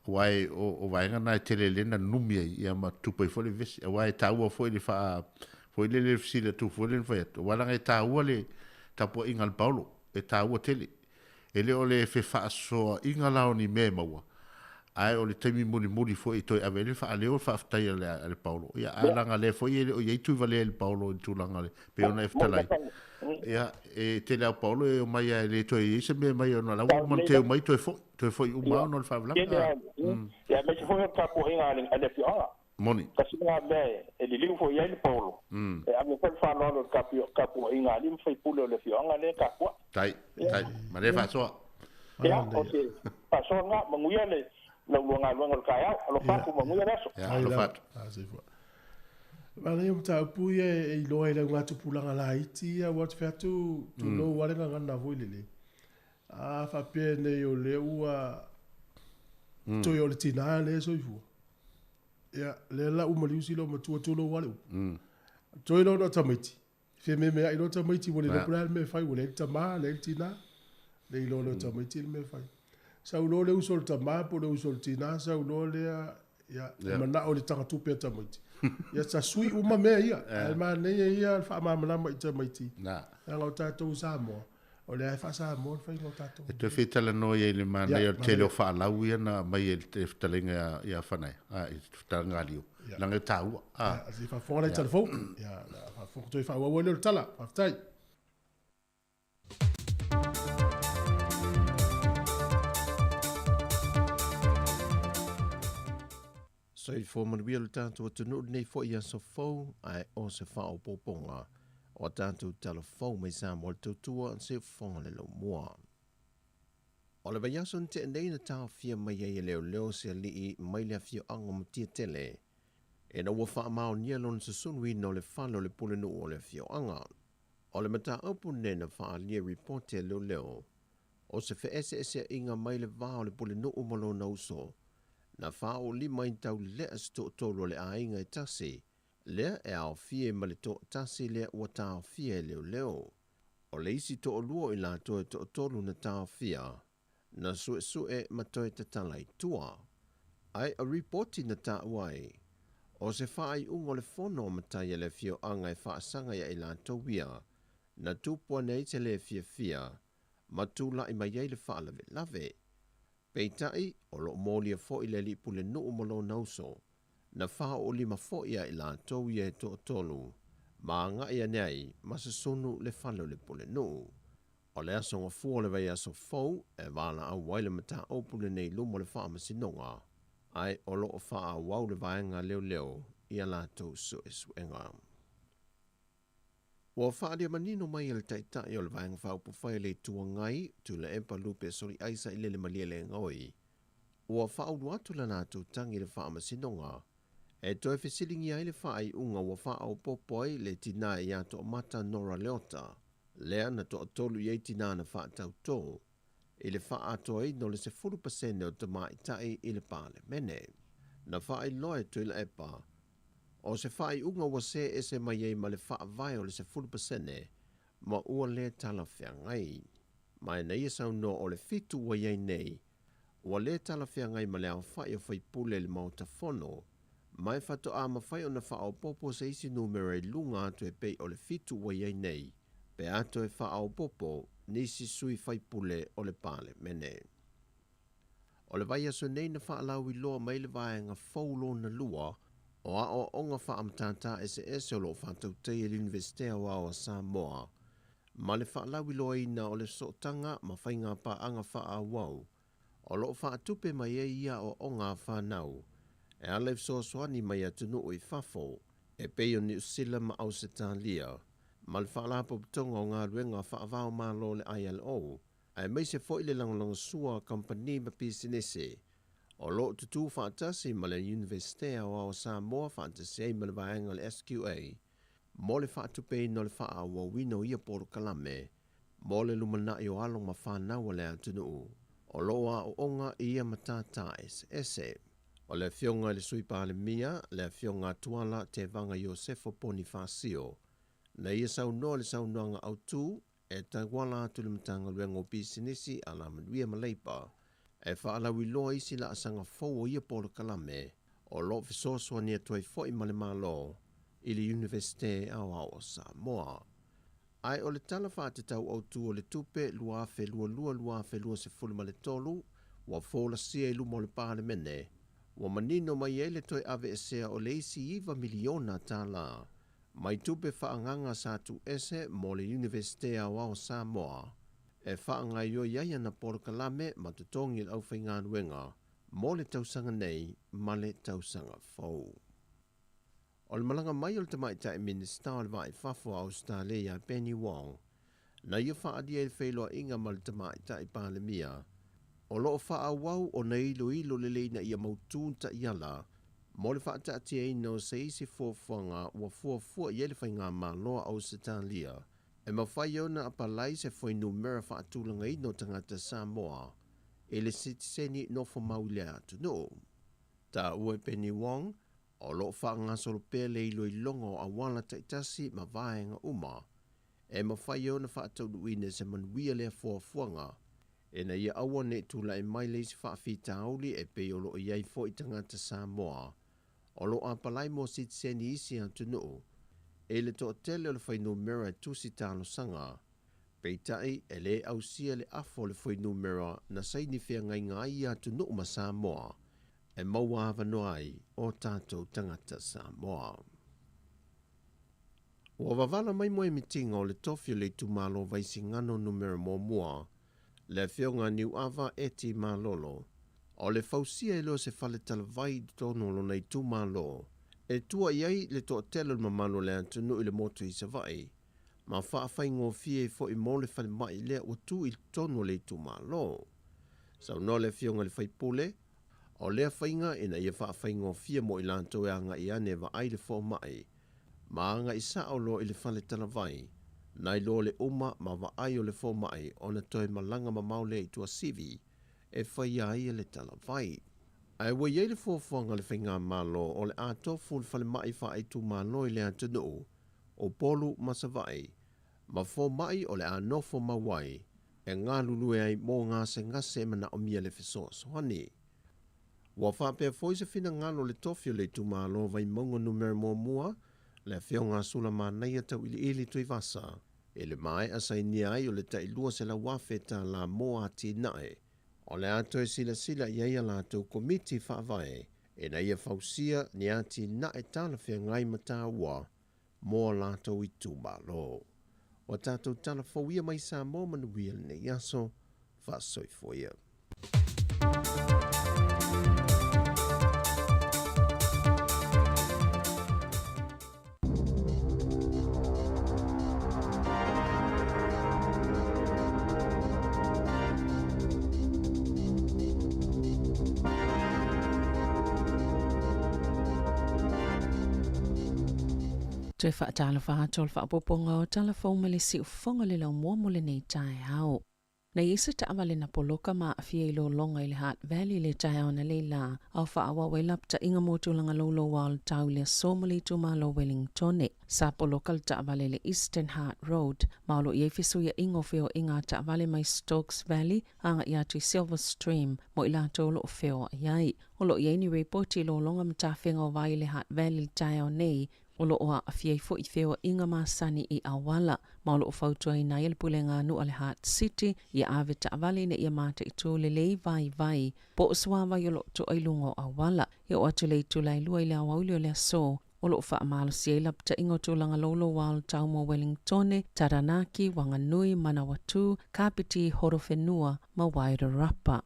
wai o vai ngana telele na numi ia ma tupo i fole vesi wai tau o foi le fa foi le fsile tu foi le fa wala ngai tau le tapo ingal paulo e tau o tele ele o le fe fa so ingala ni me maua ai o le temi muri foi to avele fa ale o fa ftai le paulo ia alanga le foi o ye tu vale el paulo tu langa le pe ona eftalai ia e te la paulo e mai le to e se me mai ona la o mante mai to foi o mau no fa bla ia me foi ka po inga ale fi ala moni kasi nga me e li liu foi ele paulo e a me fa no ka po inga lim foi pulo le fi anga le ka po tai ma le fa so ia o se pa so nga manguia le lo luanga kaya lo fa ko mo ya so lo fa vale um ta pu e lo ele nga tu pulanga la iti a what fa tu lo wale nga na voile a fa pe ne yo le ua to yo le tina le so fu ya le la uma li usilo ma tu lo wale to lo no tamiti fe me ai lo tamiti wole le pula me fai wole tama le tina le lo tamiti me fai sa ulo le usol tama po le usol tina sa ulo le ya mana o le tanga tupe tamiti ya sa sui uma me ia ma ne ia fa ma ma tamiti na nga ta to sa mo o le fa sa mo fa ngo ta to e te fita le no ye le mana ia te lo fa la ui na mai e te fitalinga ia fanai a i fitanga liu langa tau si fa fo le telefon ya fa fo to fa wa le tala fa tai So i fo man wiel tātou tunu nei fo ia so fau ai o se whao poponga o tātou telefon mai sa mo tautua an se whonga le lo mua. O le vayason te nei na tāo fia mai e leo se li mai le fio anga mo tia tele e na ua wha mao nia lon se sunui no le whalo le pulenu o le fio anga. O le mata upu ne na wha lia reporte leo o se fe ese inga mai le vao le pulenu umalo na uso na whao li mai tau lea sto tolo le ainga e tasi, lea e ao fie ma le to tasi lea ua tau fie leo. O le isi to luo i la toe to tolu na tau fia, na sue ma toe te talai tua. Ai a reporti na ta wai, o se whaai ungo le fono ma tai le fio anga e whaasanga ia i la towia, na tupua nei te le fia, ma tula i mai le wha lave. Peitai o lo molia fo i le lipu le nuu malo nauso, na wha o lima fo ia i la tau ia e to tolu, ma nga ia nei ma se sonu le whalo le pule nuu. O le asonga fua le vai aso fau e wala a waile mata opule nei lumo le wha masinonga, ai o lo o wha a wau le vaenga leo i a lātou suenga. Ua whaadia manino mai le taitai o le vaenga whaupu whai le tuangai tu le empa lupe sori aisa i le malia le ngoi. Ua whauru atu la nātou tangi le whaamasinonga. E toi whisilingi ai le whaai unga ua whaau popoi le tina i ato mata Nora Leota. Lea na to tolu i tina na whaatau tō. I le whaatoi no le se 40% o te maitai i le pāle mene. Na whaai loe tu le epa. O se whaai unga wa se ese mai ei ma le wha vai o le se 40% ma ua le tala whiangai. Mai na ia sau no o le fitu wa iei nei. Ua le tala whiangai ma le au whai o whai pule le mauta whono. Mai whato a ma whai o na wha o popo se isi numero i lunga atu e pei o le fitu wa iei nei. Pe ato e wha o popo nisi sui whai pule o le pale mene. O le vai aso nei na wha alau i loa mai le vaenga faulo na lua. O a o onga wha amtata ese o lo whatau tei e l'Universitea o Samoa. Ma le wha lawi loa ina o le sotanga ma whainga pa anga wha a wau. O lo wha tupe mai e ia o onga wha nau. E alef so swani mai atunu o i whafo. E peo ni usila ma au se tālia. Ma le wha lapo putonga o ngā ruenga wha avao ma lo le ILO. E mei se fo ile langalanga sua company ma pisinese. O lo tutu whaatasi ma le Universitea o Samoa whaatasi ei ma le vaenga le SQA. Mo le whaatupei no le wha awa wino ia poro kalame. Mo le lumana i o along ma whanau le atunu. O lo a o onga ia matata ese. O le fionga le sui pāle mia, le fionga tuala te vanga Iosefo Bonifacio. Na ia sau noa le sau noanga au tu, e taiwala atu le matanga luengo pisinisi ala manuia maleipa. E whaalawi loa isi la asanga fau o ia polo kalame, o lo fisosua nia tuai foi male malo, ili Universite au Samoa. Ai o le tala whaatetau au tu o le tupe luafe lua se fulu male tolu, wa fola sia ilu mo le pāle mene, wa manino mai ele toi ave esea o le isi iwa miliona tala, mai tupe whaanganga sa tu ese mo le Universite au Samoa. E whaanga i o iaia na poro kalame ma tutongi au whainga nuenga, mo le tausanga nei, ma le tausanga fau. O le malanga mai o le tamaita e minista o le vai whafo a Australia Penny Wong, na ia whaadia i whailoa inga ma le tamaita i pālemia, o loo wha wau o na ilo le leina ia mautūnta i ala, mo le whaata atia ina o se isi fuafuanga ua fuafua i ele whainga ma loa Australia, e mawhai ona apalai se foi numera whaatulanga ino tangata Samoa, e le sitiseni nofo maulea atu no. Ta ue Penny Wong, o lo whaanga solo pele ilo i longo a wala taitasi ma vaenga uma, e mawhai ona whaatau ine se manuia lea fuafuanga, e na ia awa ne tula e mai leisi whaafita auli e pe o lo iai fo i tangata Samoa, o lo apalai mo sitiseni isi atu no, e le to tele o le whai numera tusi talo sanga, peitai e le au sia le afo le whai numera na saini whia ngai ngai atu no ma Samoa, e maua avanoai o tātou tangata Samoa. Ua wavala mai moe mitinga o le tofio le tumalo vaisi ngano numera mo mua, le whionga niu ava eti malolo, o le fausia e leo se fale talavai tono lo nei tumalo, e tua iai le to telo le mamano le antunu i le moto i savai, ma whaafai ngō fie fo i mo le fale mai le o tu i tono le tumalo. Sau no le whionga le whaipule, o lea whainga ina ia whaafai ngō fie mo i lanto e anga i ane wa ai le fo mai, ma anga i sao lo i le fale talavai, nai lo le uma ma wa ai o le fo mai o na toi malanga ma maule i tua sivi, e whai ai le talavai. Ai wa iei le fuafuanga le whainga malo o le atofu le fale mai wha ai tu malo i le antanu, o polu masavai, ma fo mai o le anofo mawai, e ngā lulue ai mō ngase mana o mia le fiso sohani. Wa whapea foise fina ngalo le tofio le tu malo vai mongo numero mo mua, le whionga sula manai tau ili tui vasa, e le mai asai ni ai o le tai lua se la wafe ta la moa ti nae, o le ato e sila iaia la tau komiti whaavae, e na ia fausia ni ati nae tala whia ngai mata ua, moa la tau i tu malo. O tātou tala fauia mai sa mo manuia ne yaso, whasoi foia. Toi whaatala whaatol whaapoponga o talafou ma le si ufonga le lau mua mo le nei tae au. Na isa ta amale na poloka ma afia ilo longa i le Heart Valley le tae au na le la au whaawa wailap ta inga motulanga lolo wal tau le somali tu malo Wellingtone. Sa poloka le ta amale le Eastern Heart Road maolo i efisu ya ingo feo inga ta amale mai Stokes Valley anga i atu i Silver Stream mo ila tolo o feo iai. Olo i ni reporti lo longa mta whenga o vai le Heart Valley le tae au nei Olo oa a fiai fo I feo inga masani I awala, maolo o fautua I nai pule ngā nu ale Heart City, I ave ta avale na ia mata I tō le lei vai, po o suawa I olo to ailungo awala, I o atu lei tu lai lua I le awauli o le aso, olo o wha amalo siela pta ingo tūlanga lolo wal tau mo Wellingtone, Taranaki, Wanganui, Manawatu, Kapiti, Horowhenua, ma Wairarapa.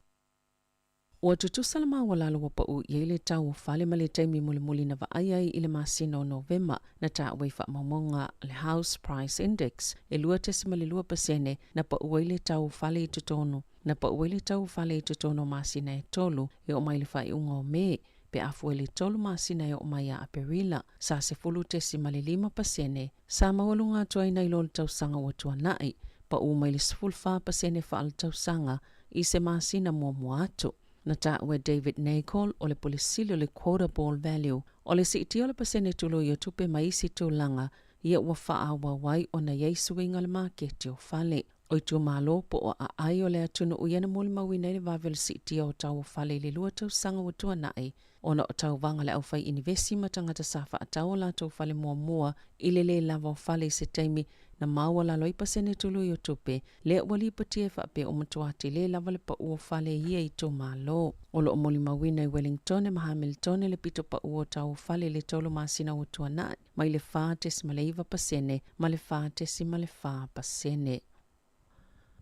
Ua tutusala mawalalo wa pau I le tau whale ma le taimi muli na vaaiai I le masina o Novema na ta waifa mamonga le House Price Index e lua tesima le 2% na pau le tau whale I tutono. Na pau le tau whale I tutono masina e tolu e o mai le whai unga o me pe afu le tolu masina e o mai a aperila sa se fulu tesima le 5% sa mawalunga tua ina ilo le tau sanga wa tua nai pau mai le 0.5% wha le tau sanga I se masina mua atu. Na taʻua David Nacol o le polisili o le quotable value o le siʻiti o le pasene tulu I o tupe mai isi tūlanga ia ua whaawa wai o na yeisuinga le maketi o whale. O I tu malo po o a ai o le atunu uiana muli mawina I le vavele siʻiti o tau whale le lua tau sanga wa tua nai o na o tau vanga le au fai inivesi matangata sa whaatau o la tau whale mua I le lava o whale I se taimi na maua la loi pasene tulu I o tupe, le wali patie whape o matuati le lava le pa ua whale ia I tō malo. O lo o moli mawina I Wellingtone ma Hamiltone le pito pa ua tau whale le tolu masina o tua nai, mai le whātesi ma le iwa pasene, ma le whātesi ma le whā pasene.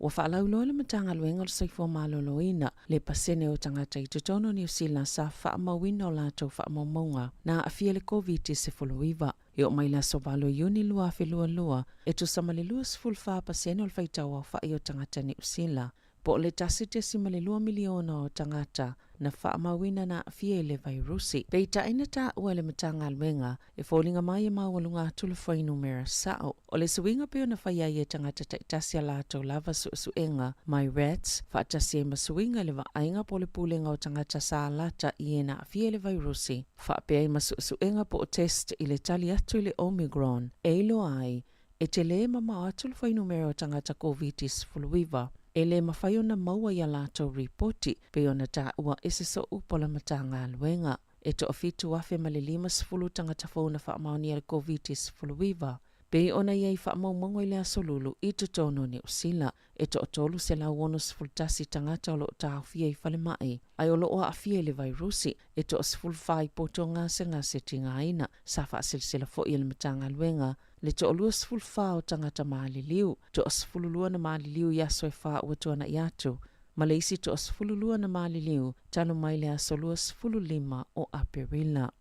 Ua whaalauloa le matanga luenga o saifua maloloina le pasene o tangata I tutono New Zealand sa whaamawina o lātou whaamamonga na afia le COVID-19 e o mai la sovalo yuni lua afe lua e tu samale lua sfulfa pasene o le whaitau au whai o tangata New Zealand po le tasi te simale 2 miliona o tangata na whaamawina na afia le vairusi. Peita ina ta ua le matanga luenga e fōlinga mai e mawalunga tulu whainu mera sao. O le suinga peo na whaiai e tangata taitasia lātou lava suenga mai rats, whaatasi e masuinga le waainga po le pūlenga o tangata sa lata I e na afia le vairusi. Whaapea e masuenga po o test I le tali atu I le Omicron. E ilo ai, e te le mama atulu whainu mera o tangata COVID-19. E le mawhai ona maua ia lātou ripoti, pe ona tā ua ese so upola matanga luenga. E to ofitu afe ma le 5 tangata whauna whaamaoni le COVID-19. Pe ona iei whaamaumongo I le asolulu I tutono New Zealand. E to otolu se la uono sfultasi tangata o lo tā awhia I whale mai. Ai o lo o awhia le vairusi. E to osfulfai poto ngase tinga aina. Sa whaasilsila fo I le matanga luenga. Le to olua sfulfa o tangata maaliliu. To osfululua na maaliliu yaso e wha ua tuana I atu. Ma le isi to osfululua na maaliliu. Tano mai le asolua sfululima o aperila.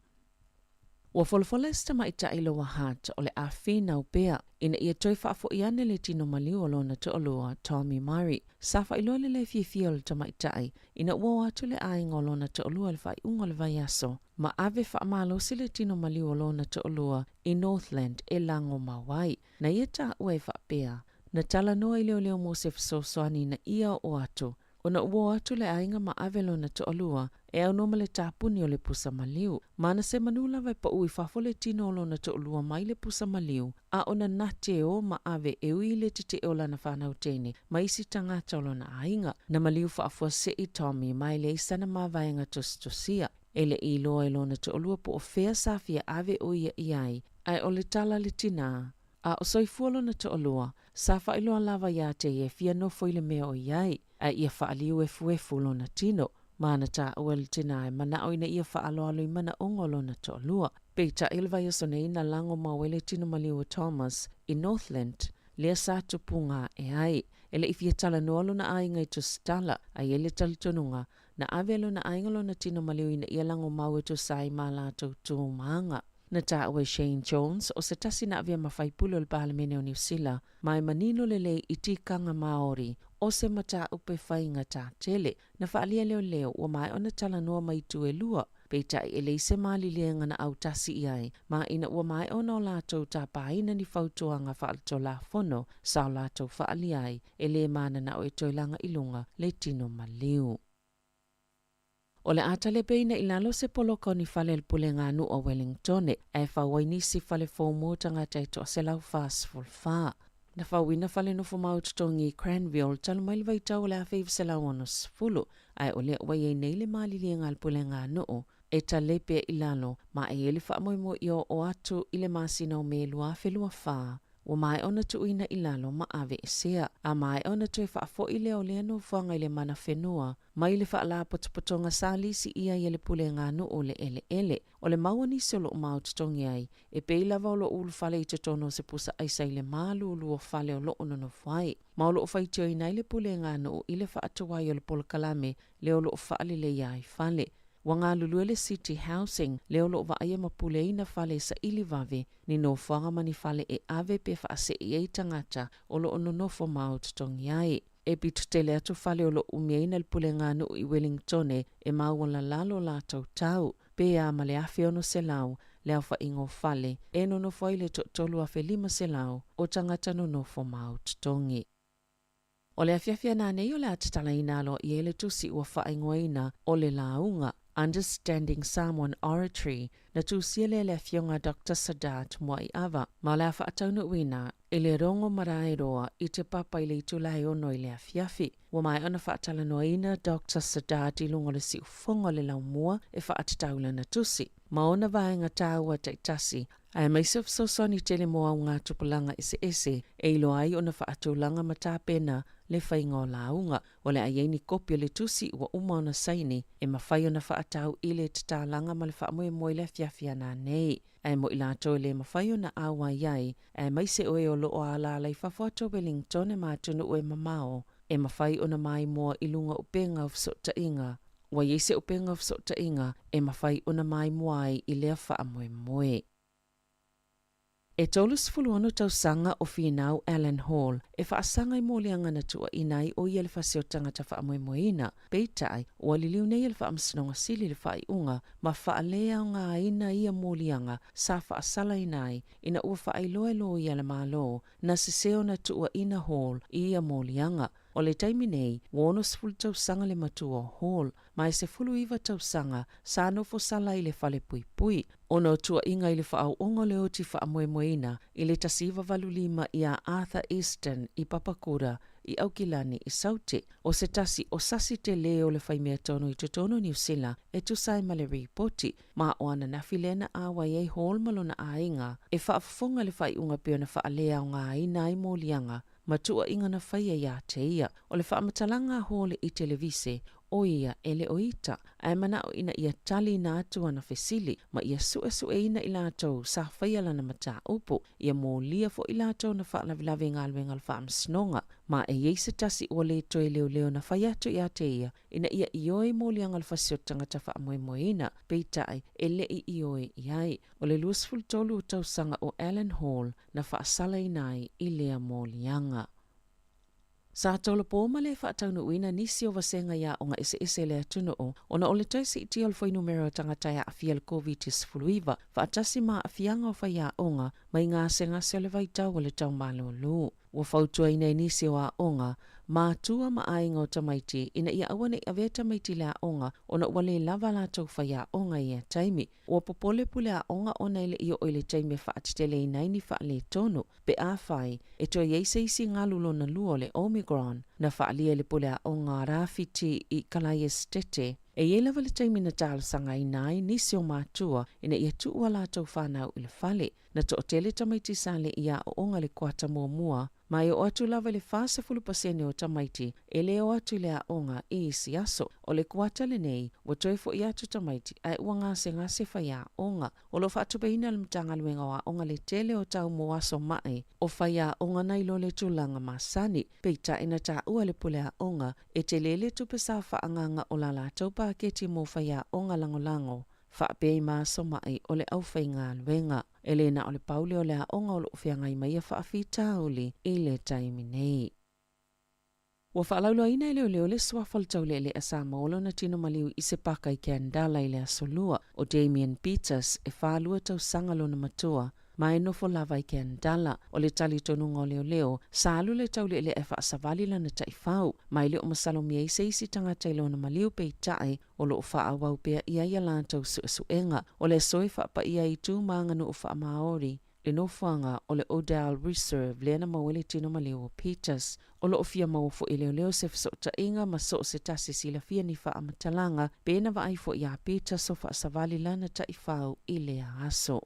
Ua folfola esta maita ilo wa hat o le awhina o pea ina ia toi whaafo iane le tino maliu o lona to olua Tommy Murray. Safa ilo le fia le tamaitai ina ua atu le ainga o lona to olua le whai unga le vai aso. Ma ave whaamalo si le tino maliu o lona to olua I Northland e lango mawai. Na ia ta ua e whapea. Na tala noa I leo mo se fsoswani na ia o atu. O na ua atu le ainga ma ave lona to olua e au noma le tāpuni o le pusa maliu. Mana se manula vai pa ui whafo le tino o lona to olua mai le pusa maliu. A ona nate o ma ave e ui le tite o lana whanau tene. Ma isi tangata o lona ainga. Na maliu whaafua se I Tommy mai le isana ma vaenga tostosia. Ele I loa e lona to olua po o fea safia ave o ia iai. Ai o le tala le tina. A o soifua lona to olua. Safa iloa lava ia te e fia no foi le mea o iai. Ai ia whaaliu e fuefu lona tino. Mana ta uel tina e mana o ina ia whaaloalo I mana ongo lona to olua. Peita ilva yasone ina lango mawele tino maliu Thomas I Northland. Lea sa tupunga e ai. Ele ifia tala noalo na ainga I to stala. Ai ele talitonunga. Na avelo na ainga lona tino maliu ina ia lango mawe to sai malato tu maanga. Na taʻua Shane Jones o se tasi na avia mawhaipulo le pahalemene o New Zealand mai manino lele I tikanga Maori o se mata upe whainga tā tele na whaalia leo ua mai ona tala noa mai tu e lua Peita e le se malilenga na au tasi iai, ma ina ua mai ona o lātou tāpaina ni fautuanga whaalto la fono, sao lātou whaali ai, e le mana na o e toilanga ilunga le tino maliu. O le atale peina i lalo se poloko ni fale le pulenga nu o Wellington, e whawainisi fale fomo tangata i to se lau fast full fa. Na whawina fale no fumaututongi Cranville, talo mai le vaitau le awhiv se lau ono sifulu, ai o le wai e nei le mali lienga le pulenga nu o, e ta lepe i lalo, ma e ele wha mo io o atu i le masina o me lua whelua fa. Wa mai ona tu ina i lalo ma ave e sea, a mai ona tu e whaafo i leo le anu whanga i le mana whenua, mai le whaala potopotonga sali si ia i le pulenga nu o le ele, o le mauani se lo mau tutongi ai, e peila wa o lo ulu fale i tutono se pusa aisa i le malu ulu o fale o lo ono whai. Ma o lo fai tio i nai le pulenga nu o i le whaatuwai o le polokalame, le o lo whaali le iai fale. Wanga luluele City Housing, leo lo wa aia mapule ina fale sa ili vave, ni no whanga mani fale e ave pe whaase i ei tangata o lo ono nofo maut tongi ai. E bitu tele atu fale o lo umia ina le pule ngānu i Wellington e mauala lalo la tau, pe a male afi ono se lau, leo wha ingo fale, e no nofo ile tolu afe 5 se lau, o tangata no nofo maut tongi. O le afiafia nā nei o le atatala inalo i ele tusi ua whaingoina o le launga, Understanding Samoan Oratory, na tusiele le afionga Dr. Sadat mua i ava, ma le afa ataunu wina, i le rongo marae roa i te papa i le itulai ono i le afiafi. Wa mai ona whaatala noina Dr. Sadat i lungo le si ufonga le lau mua e whaatataula na tusi. Ma ona vaenga tāua taitasi, ai mai soni tele moa ngā tupulanga ese, e ilo ai ona whaatulanga matapena le whaingo launga, o le aieni kopio le tusi ua umaona saini, e mawhai ona whaatau i le tatalanga ma le whaamoe moe le fiafia nā nei. Ai mo ila to le mawhai ona awa iai, ai mai se oe o loo ala lai whawhato Wellington e mātunu oe mamao, e mawhai ona mai moa ilunga upenga of sota inga, wa yese upenga of sota inga, e mawhai ona mai moai i lea whaamoe moe. E tolus fuluano tau sanga o finau Allen Hall, e whaasanga i mōlianga na tua inai o iele whaseo tangata whaamoemoeina. Peitai, o aliliu nei ele whaamsinonga sili le whaiunga, ma whaalea o ngā ina ia mōlianga, sa whaasala inai, ina ua whaailoelo i ala mālo, na siseo na tua ina Hall i ia mōlianga. O le taimi nei, wono sifulu tau sanga le matua Hall, mai se fulu iwa tau sanga, sa no fosala i le fale pui pui. Ono tua inga i le whaau ongo le oti whaamoemoeina, i le tasiva valulima i a Arthur Easton i Papakura, i Aukilani i Saute, o se tasi o sasi te leo le whaimea tono i tutono New Zealand, e tusai ma le ripoti, ma o ana nawhilena awa i Hall malona a inga, e whaafonga le whaiunga pio na whaalea o ngā ina i mōlianga, matua inga na whaia ia te ia, o le whaamatalanga hole i televise, o ia ele o ita, ai mana o ina ia tali na atua na fesili, ma ia sue ina i lātou sa whaia lana mata upo, ia mō lia fo i lātou na whaalavilawe ngāluenga le whaamsinonga, ma e yeise tasi o le toi leo na whaiato ia te ia, ina ia ioi mō lianga le whasiotanga ta whaamoemoeina, peitai e le i ioi iai, o le luasful tolu o tausanga o Allen Hall na whaasala inai i lea mō lianga. Sa tolo po male whaataunu uina nisi o vasenga ia o ngā ese le atunu o, ona o le taisi iti al fwai numero tangataya a fia le COVID-19, whaatasi maa a fianga o whaia onga, mai ngā senga se le vaitau o le tau malolo. Ua whautua ina nisi o a onga, mātua ma ainga o tamaiti, ina ia awane a vea tamaiti le a onga, ona wale lava la tau whaia onga i a taimi. Ua popole pule a onga ona ile i o ile taimi whaatitele i naini wha le tono, pe a whai, e toa yeise isi ngalulo na luo le Omicron, na whaalia le pule a onga rafiti i kalai estete. E ielewa le taimi na tālu sanga i nai nisi o mātua, ina ia tuua la tau whanau i le whale, na to o tele tamaiti sale ia o onga le kuata mua, mai o atu lava le 50% o tamaiti, e leo atu le a onga i isi aso, o le kuata le nei, wa toi fo i atu tamaiti, ai ua ngase whai a onga, o lo whaatu beina le mtanga luenga o a onga le tele o tau mo aso mai, o whai a onga nai lo le tulanga masani, peita ina ta ua le pule a onga, e te lele tupe sa whaanganga o la la taupa keti mo whai a onga lango, whaapei maaso mai o le au whai ngā luenga. Elena o le paule o le a onga o lo whianga i mai a whaafi tāuli i le taimi nei. Ua whaalauloina e leo le swafa le taulele a Samoa lona tino maliu I se paka I Kendala I le asolua o Damien Peters e whaalua tausanga lona matua ma e nofo lava I Kendala o le tali tonunga o leo salu le taulele e whaasavali lana taifau ma ile o masalo mia I se isi tangata I lona maliu pe tae o lo whaawau pea ia ia lantau suenga o le soe whaapa ia I tu maanganu o wha maori. Le nofanga o le Odell Reserve le na mawele tino maliu o Peters o lo ofia mawofo I leo se fsota inga ma so se tasi sila fia ni wha amatalanga pe na waaifo ia Peters o wha savali lana taifau I le aso.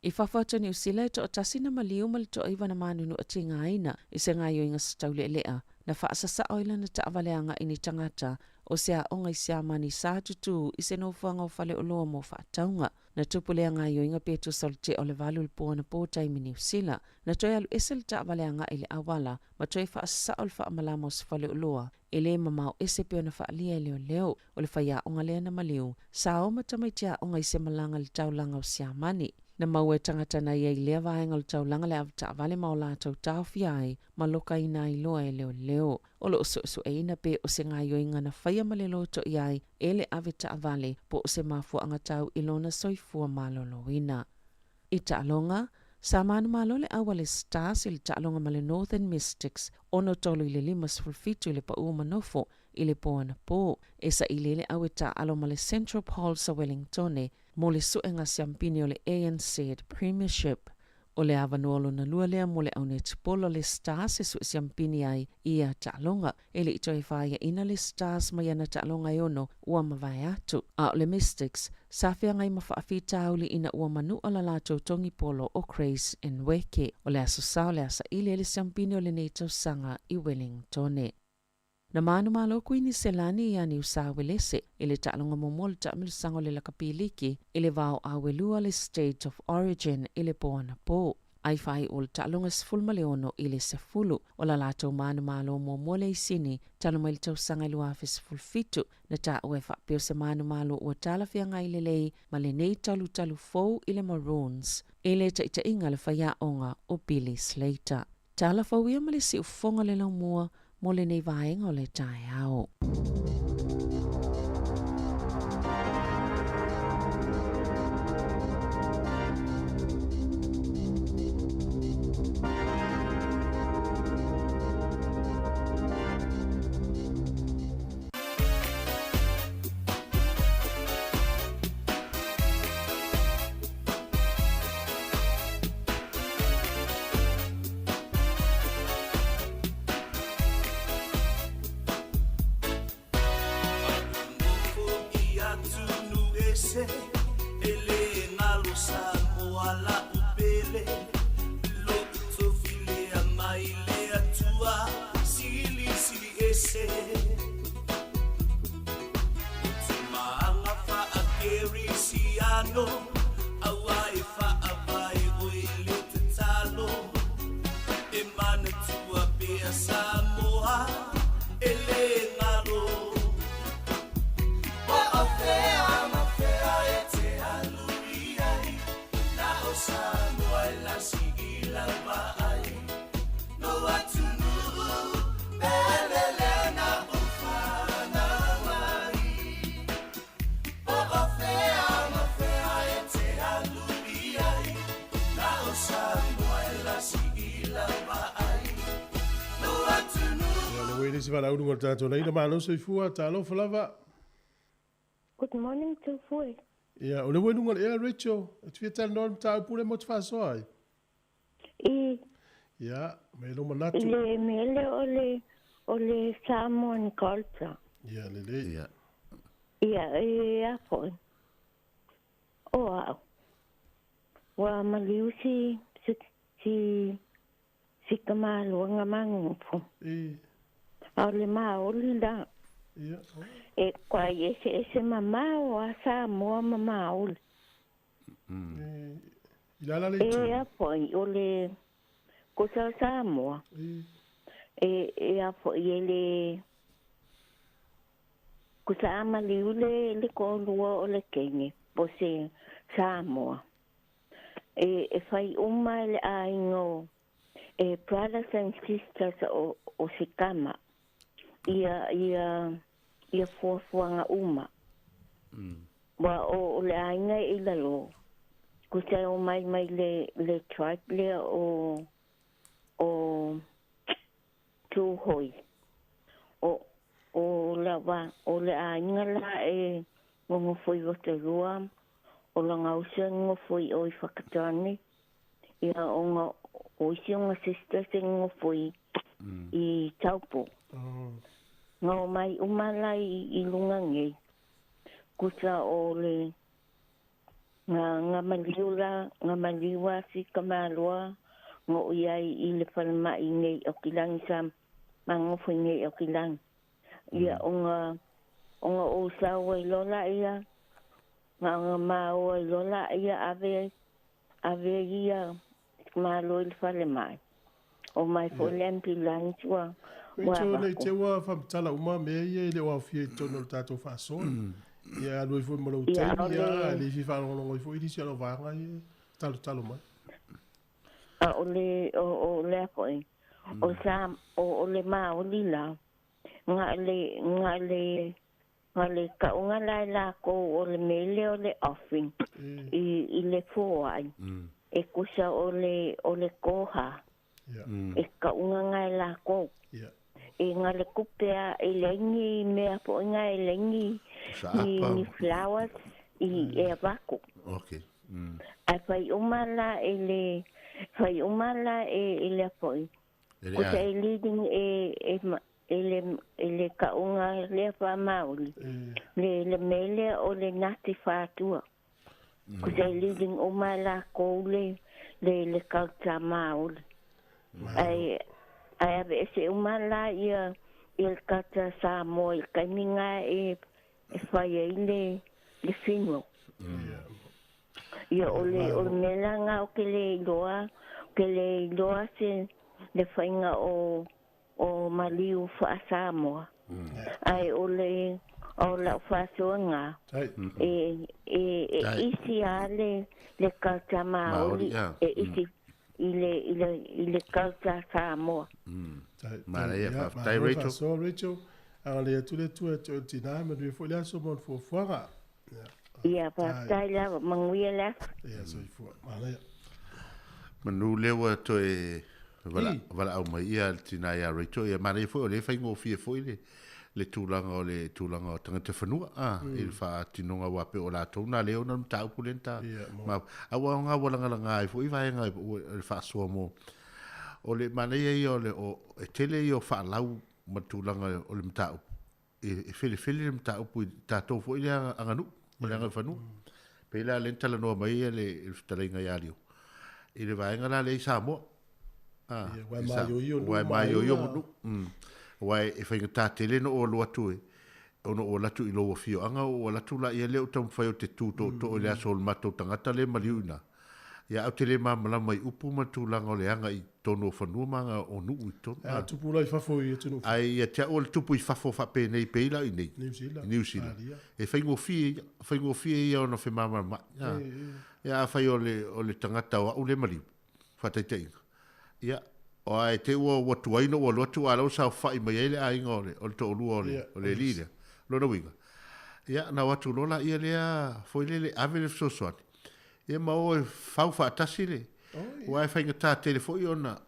I whawhata ni usila e to o tasi na maliu ma le to iwa na manunu a tinga aina I se ngayo inga sa taule lea na whaasasa oila na taawaleanga ini tangata o sea onga I sea mani sa tutu I se nofanga o whale o loa mo whaataunga na tupulea ngayo inga petu salte o le valu lpoa na pōtai mi New Zealand na toi alu ese le taawaleanga I le awala ma toi whaasasa o le whaamalama o se whale o loa I le mamau ese peo na whaalia leo o le whaia onga lea na maliu sa o matamaitia onga I se malanga le taulanga o sea mani. Na maue tangata na ia I lea vaenga le taulanga le avta vale mao lātou tāwhia ai ma loka ina I loa e leo. O lo so e ina pe o se ngayo inga na whaia male loto I ai e le avta vale po o se mafua angatau ilona soifua malolo ina. I ta'alonga, sa manu malo le awa le stars I le ta'alonga ma le Northern Mystics ono tolu I le limas fulfitu I le pa uma nofo I le poa na po. E sa I le awe ta'alo ma le Central Pole sa Wellingtone mo le suenga siampini o le ANC Premiership. O le avanuolo na lua lea mo le aune tupolo le stars e su siampini ai ia ta'alonga. E le ito e whaia ina le stars ma yana ta'alonga I ono ua mawai atu. A o le Mystics, sa fia ngai mawhaafi tauli ina ua manu o la lato tongi polo o Craze and Weke. O le aso sao le asa ili le siampini o le neitau sanga I Wellingtone. Na manu malo kuini selani ia ni usawelese ile ta'alonga momol ta'amil sango le lakapiliki ile vau awelua le State of Origin ile poana po. Ai fai ol ta'alonga sfulma leono ile sefulu o la lato manu malo momole isini taloma il tau sanga ilua fes fulfitu na ta uefa peo se manu malo ua tala fia ngai lelei ma le nei talu fou ile Maroons ile ta ita inga le faya onga o Billy Slater. Tala fau ia ma le si ufonga le lau mua mo le nei vaenga o le tae ao. Samoa, si wala unu ngol tātou nei, na malo so I fua, tālo falava. Good morning to fui. Ia, o le wenu ngol ea, Rachel, e tu fieta non tāu pule mo te whasoai. Ia, me lo manatu. Le mele o le Samoan culture. Ia, le. Ia, foi. O au. Wa maliu si kamalo nga mangupo. Au le maoli da. E kwa ese mama o a Samoa mama uli. Ilala le tu. E a foi o le kosa Samoa. E a foi ele kosa amaliu le kolua o le kenge po se Samoa. E fai uma le aingo brothers and sisters o Sikama ia fuafuanga uma. Wa o le ainga i lalo. Kusai o mai le tribe le o tuhoi. O la wa o le ainga la e ngongo foi o te rua. O la ngausia ngongo foi o i whakatani. Ia o isi o ngā sister se ngongo foi i taupo. Ngau mai umala i lunga ngei. Kusa o le ngā maliwa si kamalua ngo iai i le whalma i ngei o kilangi sa mangofu ngei o kilangi. Ia o ngā o sawa i lola ia ngā mao i lola ia ave ia malo i le whale mai. O mai fo lempi langi tua. Mecho nei te ua whamtala uma mea ia i le oa fia tono le tātou whaasoa. Ia aloi fo mo lo taimi ia le fi fa no fo iri sia no vanga ia talo mai. O le foi. O sa o le ma o lila. Nga le ka unga la ko o le mele o le offering. I le foai. E kusa o le koha. E ka unga ngai la ko. E ngā le kupea e lengi mea po ngā e lengi ni flowers i e avako. Okay. Ai fai umala e le poi. Kusa e leading e le kaunga le wha maoli. Le mele o le nati whātua. Kusa e leading umala ko le kauta maoli. Ai ave ese umala ia il kata Samoa il kaiminga e whai le whinua. Ia o le melanga o ke le loa se le whainga o maliu wha Samoa. Ai o la whasoanga e isi a le kata maoli e isi i le kauta Samoa. Maria, tai Rachel. So Rachel, ale tu le tu e tina me du fo le so mon fo fora. Ia pa tai la manguia la. Ia so i fo. Maria. Manu lewa to e wala au mai ia tina ia Rachel ia Maria fo le fai ngo fie fo le tulanga o tanga te whanua il fa tinonga wape o la tona leo na tau pulenta ma awa nga walanga ai fo i vai nga il fa so mo o le manea i o le o e tele i o wha lau matulanga o le mtau e fili le mtau pui tātou fo i le anganu o le anga whanua pe la le tala noa mai e le talenga i alio i le vaenga la le i Samoa wai mai o io munu wai e whainga tā tele no o loa tue ono o latu i loa fio anga o latu la i a leo tam whai o te tūto to o le aso o le matou tangata le maliuna ia au tele mamala mai upu matulanga o le anga i tono whanua manga o nuu i tono. Tupu lai fafo i tunu. Ai, ia tea o le tupu i fafo whape nei peila i nei. New Zealand. E whaingo fie ia o na whi mamala ma. Ia whai o le tangata o le maliu. Whataiteinga. Ia, o ai te ua watuaino o lotu a lau sao whai mai ele a inga o le to olua o le lile. Lona winga. Ia, na watu lola ia lea foilele avele sosoani. Ia mau e whau whaatasi le. Wai whainga tā telefoi ona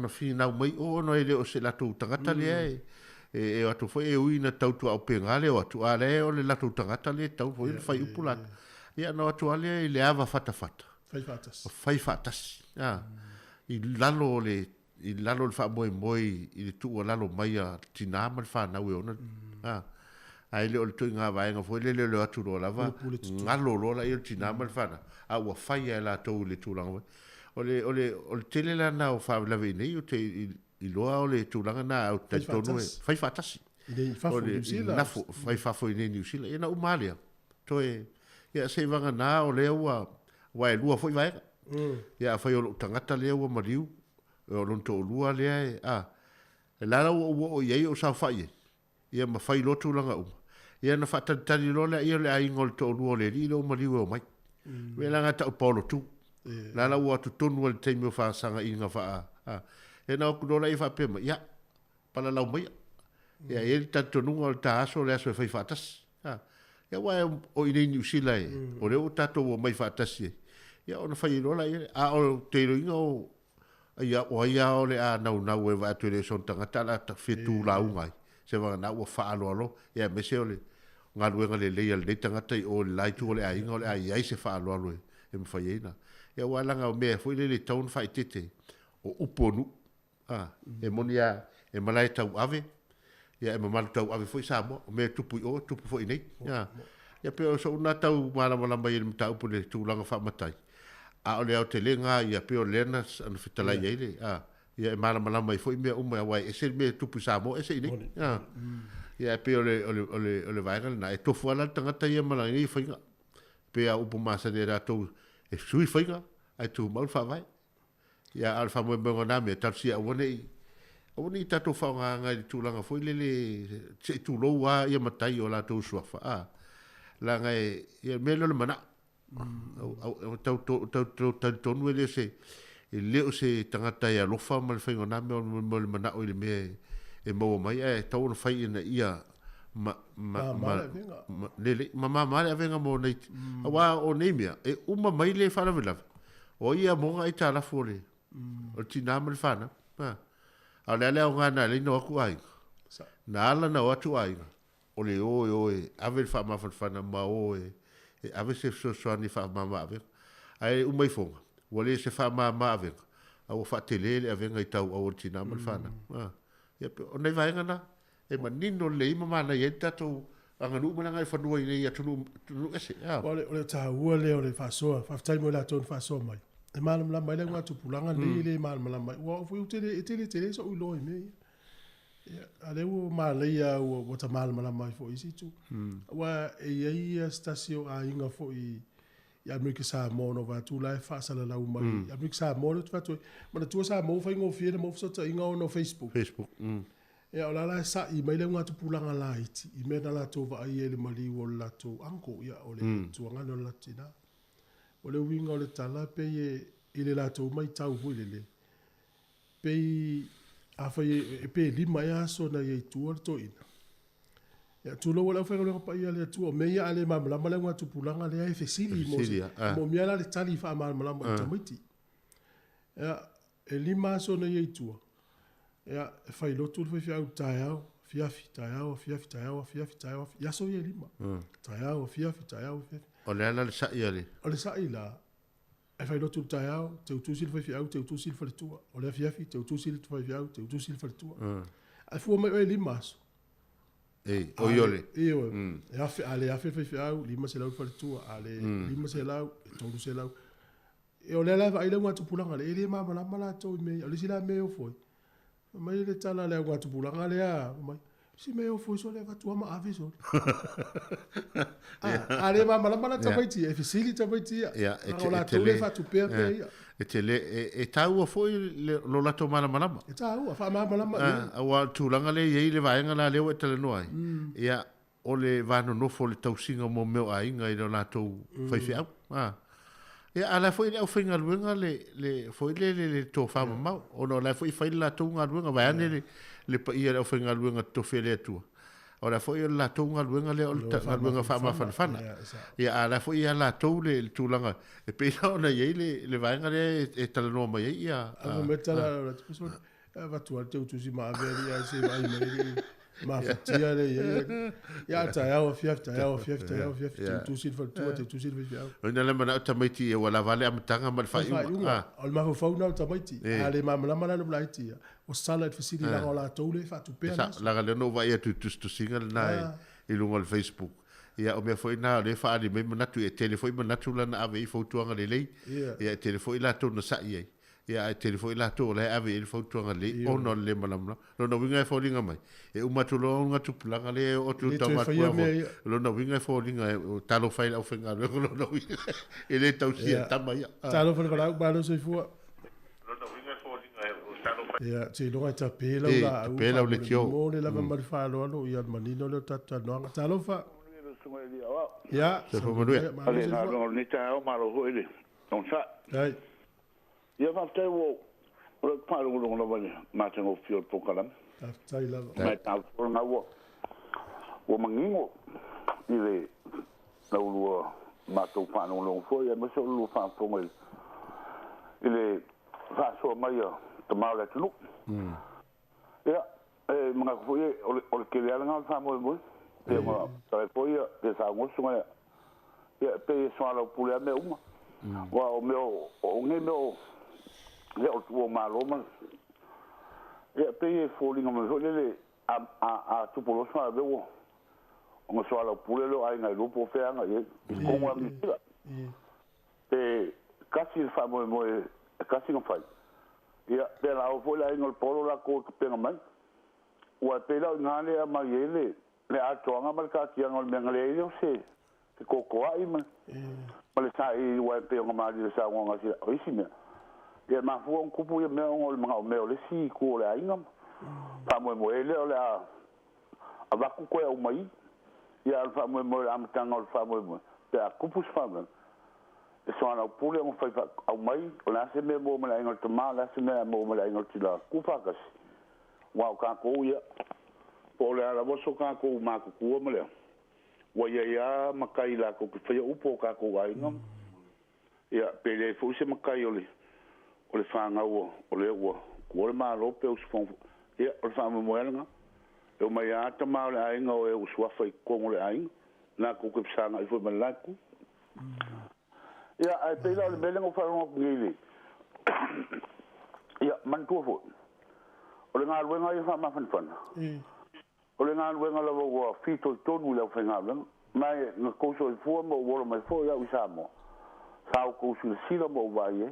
whinau mai o ono e leo se lato tangata le e atu foi e uina tautua au pengale o atu ale o le lato tangata le tau foi le whai upulat. Ia no atu ale i le ava whatawhata. Whai whaatasi. I lalo le wha moe i le tua lalo mai a tinama le whanau e ona. Ai le o le tui ngā vaenga foi le atu lo lava. Ngalo lola i le tinama le whana. A ua whai e la tau le tūlanga. O le tele la na o whaalawe nei o te i loa o le tūlanga na au tai tonu e whai whatasi. O le nafo whai whafo i nei New Zealand. E na umalia. Toe, ia se wanga na o lea ua e lua foi vaenga. Ia whai o lo tangata lea ua mariu. O lonto o lua lea e e lara ua o iei o sao whai e. Ia ma whai lo tūlanga uma. Ia na whatatari lo lea ia le a ingol to o lua le li lo mariu e o mai. Me langa ta o polo tu. Lala ua tu tonu al teimio whaasanga inga wha. E na oku dola i wha pema. Ia, pala lau mai. ia ele tatonunga o le taaso le aso e fai whaatas. Ia wai o inei New Zealand o leo tato o mai whaatasi. Ia ona whai rola ia, a o te roinga o ia o le a nau e wa atu le son tangata la ta whetu la ungai. Se wanga na ua whaalo alo, ia mese o le ngā luenga le leia le tangata i o le laitu o le ainga o le ai se whaalo alo e mwhai eina. Ia walanga o mea fwile le taun whai tete o uponu. E moni a e malai tau ave. Ia e mamalu tau ave fwoi Samoa. O mea tupu fwoi nei. Ia pe o so una tau malama i le mtau po le tūlanga whamatai. A o le au te lenga ia pe o lena anu whitalai eile. Ia e malama i fwoi mea umai awai. E se mea tupu Samoa e se nei. Ia e pe o le vaenga na e tofu ala tangata ia malanga i whainga. Pe a upo masane ratou e sui whainga. Ai tu maul whawai. Ia al whamoe mga nā mea tarsi a wane i. A wane i tato whaonga ngai tūlanga fwoi lele se tūlou a ia matai o la tau suafa. La ngai ia mea lole mana. Tau tonu ele se e leo se tangata ia lofa ma le whainga nā mea o le mana o ile mea e maua mai. E tau ona whai ina ia lele ma mare avenga mo nei. A wā o nei mea e uma mai le whanawelawe. O ia monga i tā lafu o le. O tina ma le whana. A le alea o ngana le ino aku ainga. Na ala na o atu ainga. O le oe, ave le wha mawhanwhana ma oe. E ave se soani wha mama avenga. Ai umai fonga. Wale se wha mama avenga. A o wha te lele avenga i tau o tina ma le whana. O nei vaenga na. E ma nino le ima mana i tato anga nuu mana ngai whanua i nei atunu ese. O le tahua leo le whasoa. Whaftai mo la tonu whasoa mai. E malam la mai le ngā tupulanga le malam la mai. Wa fu tele so uloi me. A le o malaya o wata malam la mai fo isi tu. Wa e ia stasio a inga fo i Amerika Samoa no va tu lai fa sala la umai. Amerika Samoa tu fatu. Ma tu Samoa fa ingo fiera mo so inga no Facebook. E o la sa i mai le ngā tupulanga la iti. I me na la to va ai ele mali o la to anko ia o le tuanga no latina. O le winga o le tala pe i le lato mai tau hui le. Pe a fai pe lima e aso na i tua to ina. Ia tu lo wala whainga leo pa ia le tua. Me ia ale mamalama le ngā tupulanga le ai fesili. Mo mea la le tali wha mamalama i tamaiti. Ia e lima aso na i tua. Ia e fai lotu le fai au tai au. Fiafi tai au. Ia so i e lima. Tai au, fiafi, tai au, fiafi. O le ala le sa'i ale. O le sa'i la. E fai lotu tai au, te utusi le fai au, te utusi le faletua. O le fiafi, te utusi le fai au, te utusi le faletua. Ai fua mai oe lima aso. O iole. E ale afe fai au, lima se lau faletua. Ale lima se lau, e tolu se lau. E o le ala vai le ngā tupulanga le. E le mama la tau i mei. O le sila mei o foi. Mai le tala le ngā tupulanga le a. Mai. Si me o foi so le vatua ma ave so. Ale ma la tabaiti e fisili tabaiti. Ya, o la tole fa tu per pe. E tele e tau foi lo la to malama. E tau fa malama. A wa tulanga le ye le vaenga la leo e tele noai. Ya, o le vano no fo le tausinga mo meu ainga i lo la to fai fiau. Ya, ala foi le ofinga luenga le foi le to fa ma. O no la foi fai la to nga luenga vaene le pa ia o whainga luenga tofele atua. O la foi la tonga luenga le o la luenga whama whanawhana. Ia a la foi la tau le tūlanga. E pēra ona iei le vaenga le e tala noa mai ia. A mo metala la tupuso. E vatua te utusi maa veri a se vai meri. Ma fatia le iei. Ia ta iau fiaf. Te utusi le fatua, te utusi le fiaf. O ina le mana o tamaiti e wala vale amatanga ma le whai unga. O le mafu fauna o tamaiti. A le mamalama le blaiti ia. O sala et fisili la ola tole fa tu pena. La le no vai tu singa na i lunga le Facebook. Ia o me foi na le fa ali me manatu e telefoi manatu la na ave fotuanga le lei. Ia telefoi la to na sa ia. Ia telefoi la to le ave il fotuanga le o no le malamla. No winga e folinga mai. E umatu lo nga tu planga le o tu tama ku. Lo no winga e folinga o talo fai au fenga lo no winga. Ele tausia tama ia. Talo fa la ba no se fua. Ia, te longa ta pela la au. Pela o le tio. Mo le lava mal fa lo no ia manino le tata no. Talo fa. Ia, se fo mo due. Ale na no ni ta o malo ho ele. Non sa. Ai. Ia va te wo o pa lo lo va ma tengo fio po kalam tai lava ma ta fo na o mangingo ile la lo ma to pa lo fo ya ma so lo fa po ngel ile fa so mai to ma la tu ya mga fo ye o ke le nga fa mo te mo ta fo ye te sa mo so ya pe so ala pule me uma wa o meu o nge meu le o tu ma lo ma ya pe fo li ngam so le a tu polo so ave o ngo so ala pule lo ai ngai lo po fe anga ye ko mo mi tira pe kasi fa mo kasi no fai ya pe la o fo la ngol polo la ko pe ngai wa pe la ngale a ma ye le a to nga mal ka ki ngol me ngale yo se ko ko ai ma le sa I wa pe nga ma di sa nga si o si me ye ma fu on kupu ye me ngol ma me le si ko le ai ngam pa mo le a va ku ko ya mai ya fa mo am tangol fa mo pe a kupu fa mo e so ana pule on fa au mai o la se me mo la ngol to ma la se me mo la ngol ti la ku fa ka wa ka ko ya po le ala bo so ka ko ma ku mo le wa ya makai la ko fa upo ka ko ai ngam ya pele fu se makai ole fa nga o le wo ko le ma lo pe usfon ya o fa mo nga o mai ata ma le ai nga o e uswa fa ko le ai na ko sa nga fo ma la ku ya ai pe la le mele ngo fa ngo ngili ya man tu fo o le nga lo nga fa ma fan o le nga wenga la wo fito tonu la fenga mai no ko so fu mo wo mai fo ya usamo sa ko su sila mo va ye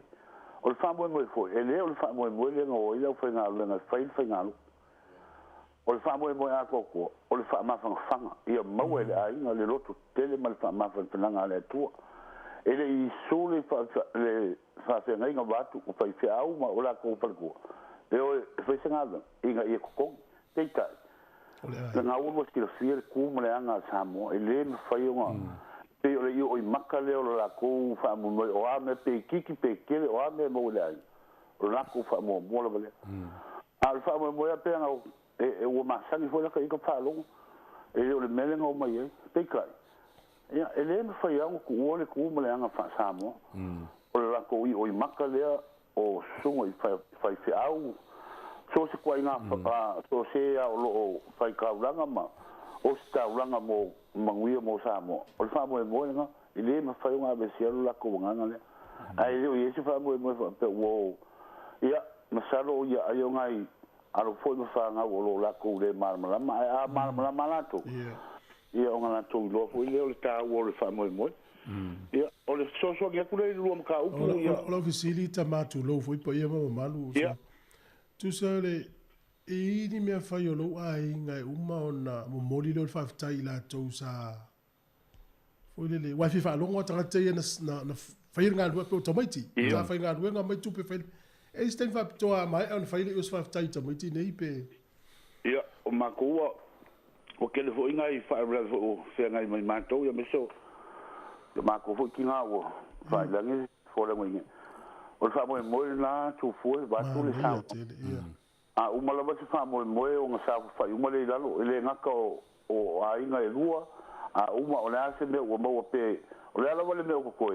o le fa mo fo ele o le fa mo le ngo ya fenga la fenga o le fa mo a ko o le fa ma fanga ia mo ele ai no le loto tele mal fa ma fanga le tu ele I sole fa le fa fenga nga batu o fa fia au ma o la ko pa ko e o fa senga inga ia ko teita nga ulo skil fier ku mo le anga Samoa ele me fai nga pe o le o maka le o la ko fa mo o a me pe kiki pe kele o a me mo le ai o la ko fa mo mo le al fa mo ya pe nga e o ma sa ni fo la ka I fa lo e o le mele nga o mai pe kai ya ele me fai nga ku o le ku mo le anga fa Samoa o la ko I o maka le o sungo I fa fi au so se kwa inga so se a lo fai ka ranga ma o sta ranga mo manguia mo Samoa o fa mo nga ile ma fai nga be se la ko nga le ai le ye se fa mo pe wo ya ma sa lo ya ayo ngai a lo fo fa nga o lo la ko le mar ma ma la to ya o nga to lo fo ile o ta wo le fa mo ya o le so ya ku le lo ka u ya o lo facilita ma tu lo fo po ye ma malu tu sale e ni me fa yo lo ai ngai uma ona mo moli lo fa tai la to sa fo le wa fa lo ngota te na fa nga lo pe to maiti ta fa nga lo nga mai tu pe fa e sten fa to mai on fa le us fa tai to maiti nei pe ya o ma ko o ke le fo ngai fa ra fo fe ngai mai ma to ya me so ma ko fo ki nga wo fa la ngi fo le ngi o fa mo na tu fu ba tu le sa a o mala ba fa mo o nga sa fa o mala la lo ele nga ko o ai nga lua a uma o la se me o mo pe o la la le me o ko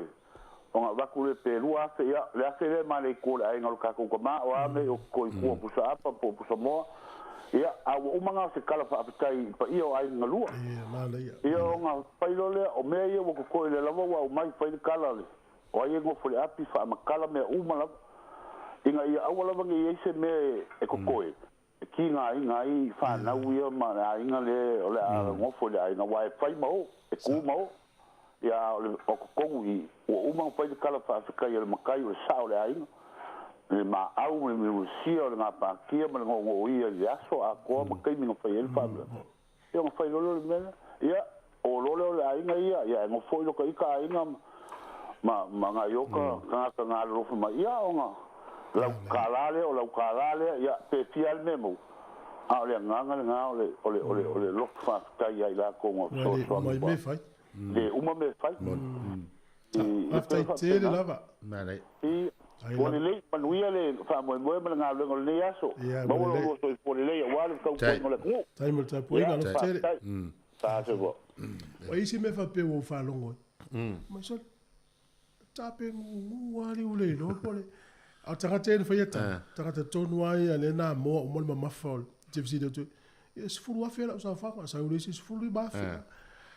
o nga ba ku le pe lua se ya le ma le ko ai nga ka ko ma o a me o ko pu sa pa pu sa mo ya a o manga se kala fa tai pa io ai nga lua ia o nga pa lo le o me ia o ko le la o mai fa kala le o ai ngo fo le api fa makala me uma la inga ia awala vangi ia se me e kokoe ki ngai fa na uia ma inga le o le ngo fo le inga wai fai mo e ku mo ia o kokongu I o uma fa kala fa ka ia makai o sa o le inga le ma au me si o nga pa ki ma ngo ia ia so a ko ma kai mi fa ia fa ia ngo fa lo me ia o lo le inga ia ngo fo lo ka inga ma nga yoka nga lo ma ia nga la kalale o la kalale ya pe fial memo a le nga le lo fa ta ia la ko ngo so mai me fai le uma me fai after te le lava I Pole le manuia le fa mo mo nga le ngol le aso. Ba wo so pole le wa le ka ko le ku. Tai mo ta poi ngalo tele. Ta se bo. O isi me fa pe wo fa longo. Ma so ta pe ngu wa le ule no pole. A tanga tele fa yeta. Tanga te tonu ai ale na mo mo ma fol. Tifsi de tu. Yes fulu wa fela sa fa sa ule si fulu ba fa.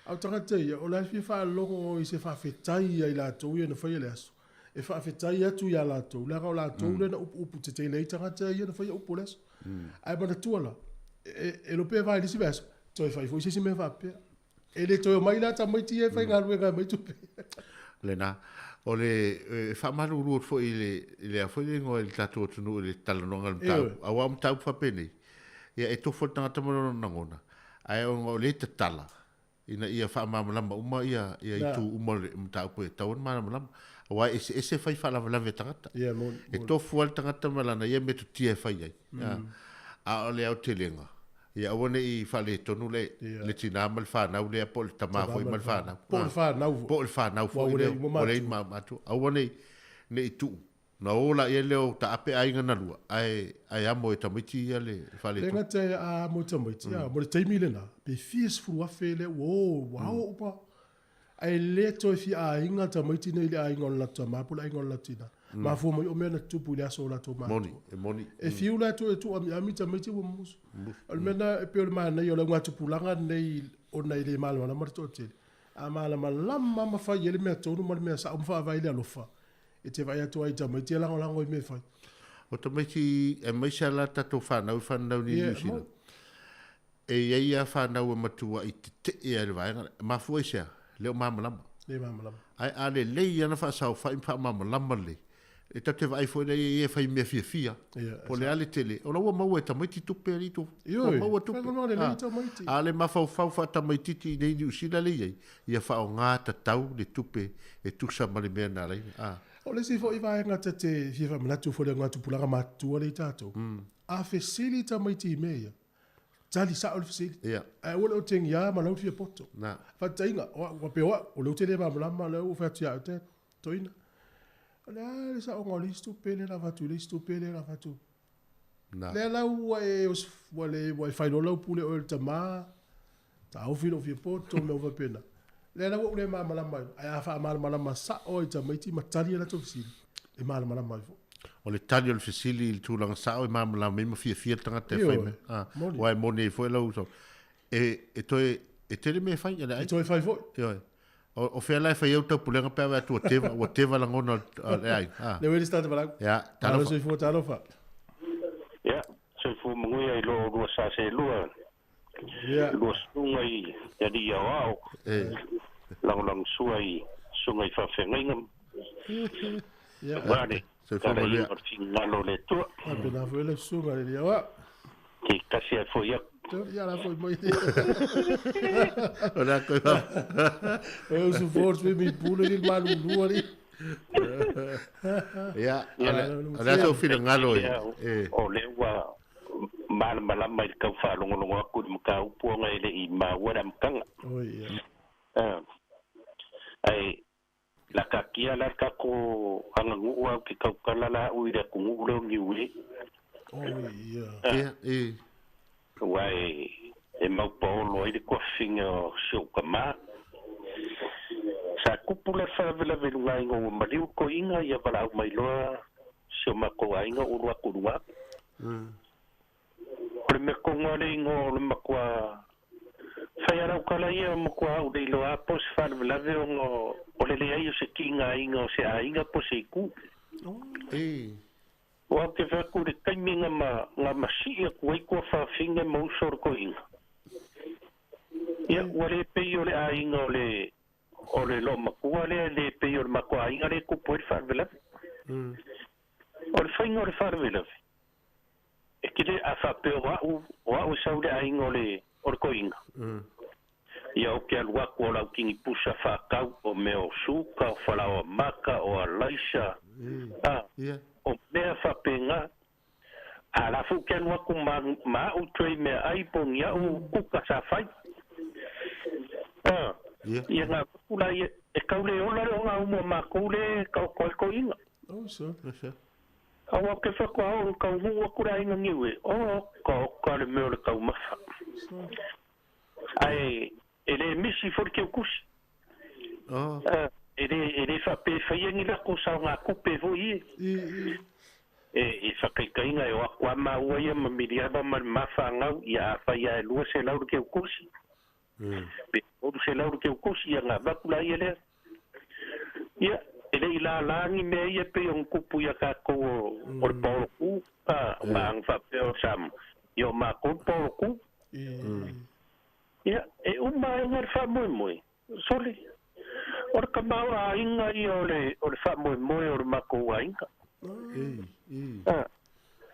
A tanga te o la fi fa longo i se fa fetai ai la to ye no fa ye leso. E fa fetai atu ya la to la la to le na upu te te le tanga te ye no fa ye upu leso. Ai ba tu la. E lo pe vai disi beso. To e fa fo si me fa pe. E le to mai la ta mai ti e fa ngalu ga mai tu pe. Lena o le fa malu ru fo ile fo le ngo il tatu tunu le talonga tau awa tau fa peni ia e to fo tanga mo na ngona ai o le tala ina ia fa mamala uma ia tu uma tau po tau mamala wa ese fai fa la vetata e to fo tanga malana ia me tu tie fa ia a le au telenga ia wone i fa le tonu le tina mal fa na le pol tama foi mal fa na pol fa na foi le ma matu a wone ne tu na ola ia leo ta ape ai ngana lua ai amo e tamiti ia le fa le lenga te a mo tamiti a mo te mile na pe fies fu afele wo wow pa ai le to fi a inga tamiti ne le ai ngol ta ma pula ai ngol tina ma fu mo o mena tupu le aso la to ma moni e fiu la to tu ami tamiti wo mus al mena e pe o ma na yo le ngatu pulanga nei o nei le mal na marto te a mala malama ma fa yele me to no mal me sa fa vai le alofa e te vai atu ai tamiti la ngol me fa o tamiti e mai sa la ta to fa na ni usina e ia fa na o matua i te e vai ma fu sia le malama ai ale le ia na fa sa fa malama le e te vai foi e fai me fia po le ale tele o la mo e tamiti tu perito mo tu ale ma fa tamiti nei ni usina le ia fa o nga ta tau le tupe e tu sa male me na le o le si fo i vai nga te fi fa mala tu fo le nga tu pula ma tu le tato a facilita tamiti me tali sa o facilita ai o ting ya ma lo fi poto na fa tainga o pe o lo tele ma lo fa tia te toina le sa o ngoli stupele la vatu le stupele la vatu le la e os vole fai lo pule o tama ta o filo fi poto me over pena le la o le mala mai ai fa mala ma sa o tamiti matali la tofsi e mala mai o le tali o le fisili il tulang sa o mala me fia tanga te fai me wa moni foi lo so e tele me fai e to fai fo o fe la fai auto pulenga pe va tu teva la ngona ai le we sta bala ya talo so fo talo fa ya so fo mo ia lo sa se lo ya lo sunga i ya di ya wow lang suai sunga i fa fenga ya vale so fo mo ia ngalo le tu na fo le sunga le ya wa ki kasi fo ya ya la foi moi ora ko eu su forse mi pule il malu luari ya ala so fil ngalo o le wa mal mai ka fa lo ku ka pu nga ile i ma wala mkanga oh ya ai la ka kia la ka ko anga ngua ki ka kala la u ire ku ngulo ngi uri oh ya wai e mau polo i ko finga so kama sa kupula fa vela vela ngo mariu ko inga ya bala mai lo so ma ko inga u ro ku wa me ko ngore ngo le ma ko fa ya ra kala ia mo ko u de lo a pos fa vela vela ngo o le ai se kinga inga se a inga po se ku o ke fa ku de timing ma si ko ko fa finga mo sor ko inga ya wale pe yo le a inga o le lo ma ko le pe yo ma ko inga le ku po fa vela o le finga le fa vela e ke de a fa pe o sa le a inga o ko inga ia o ke alua ko la kingi pusa fa ka o me o suka o fala o maka o alaisa o me fa penga ala fu ke alua ku ma o trei me ai ponia o kuka sa fai ia nga kula e kaule o la nga mo ma kule ka ko inga Oh, so. Awa ke whakao ka hua kura inga ngiwe. Ka le meo le kau mafa. Ai, ele misi for ke kusi. Ele whape whaiangi la ko sa ngā kupe vo i. E whakaikainga e wakwa maua ia mamiriaba mafa ngau ia whaia e lua se lauru ke kusi. Pe oru se lauru ke kusi ia ngā wakula ia lea. Ia, ele ila langi mea ia pe yung kupu ia ka ko o le polo ku. Maang whape o sam. Ia ma ko polo ku. Ia, e uma e ngar whamoe. Soli. Ora ka mau a inga i o le whamoe o le mako a inga.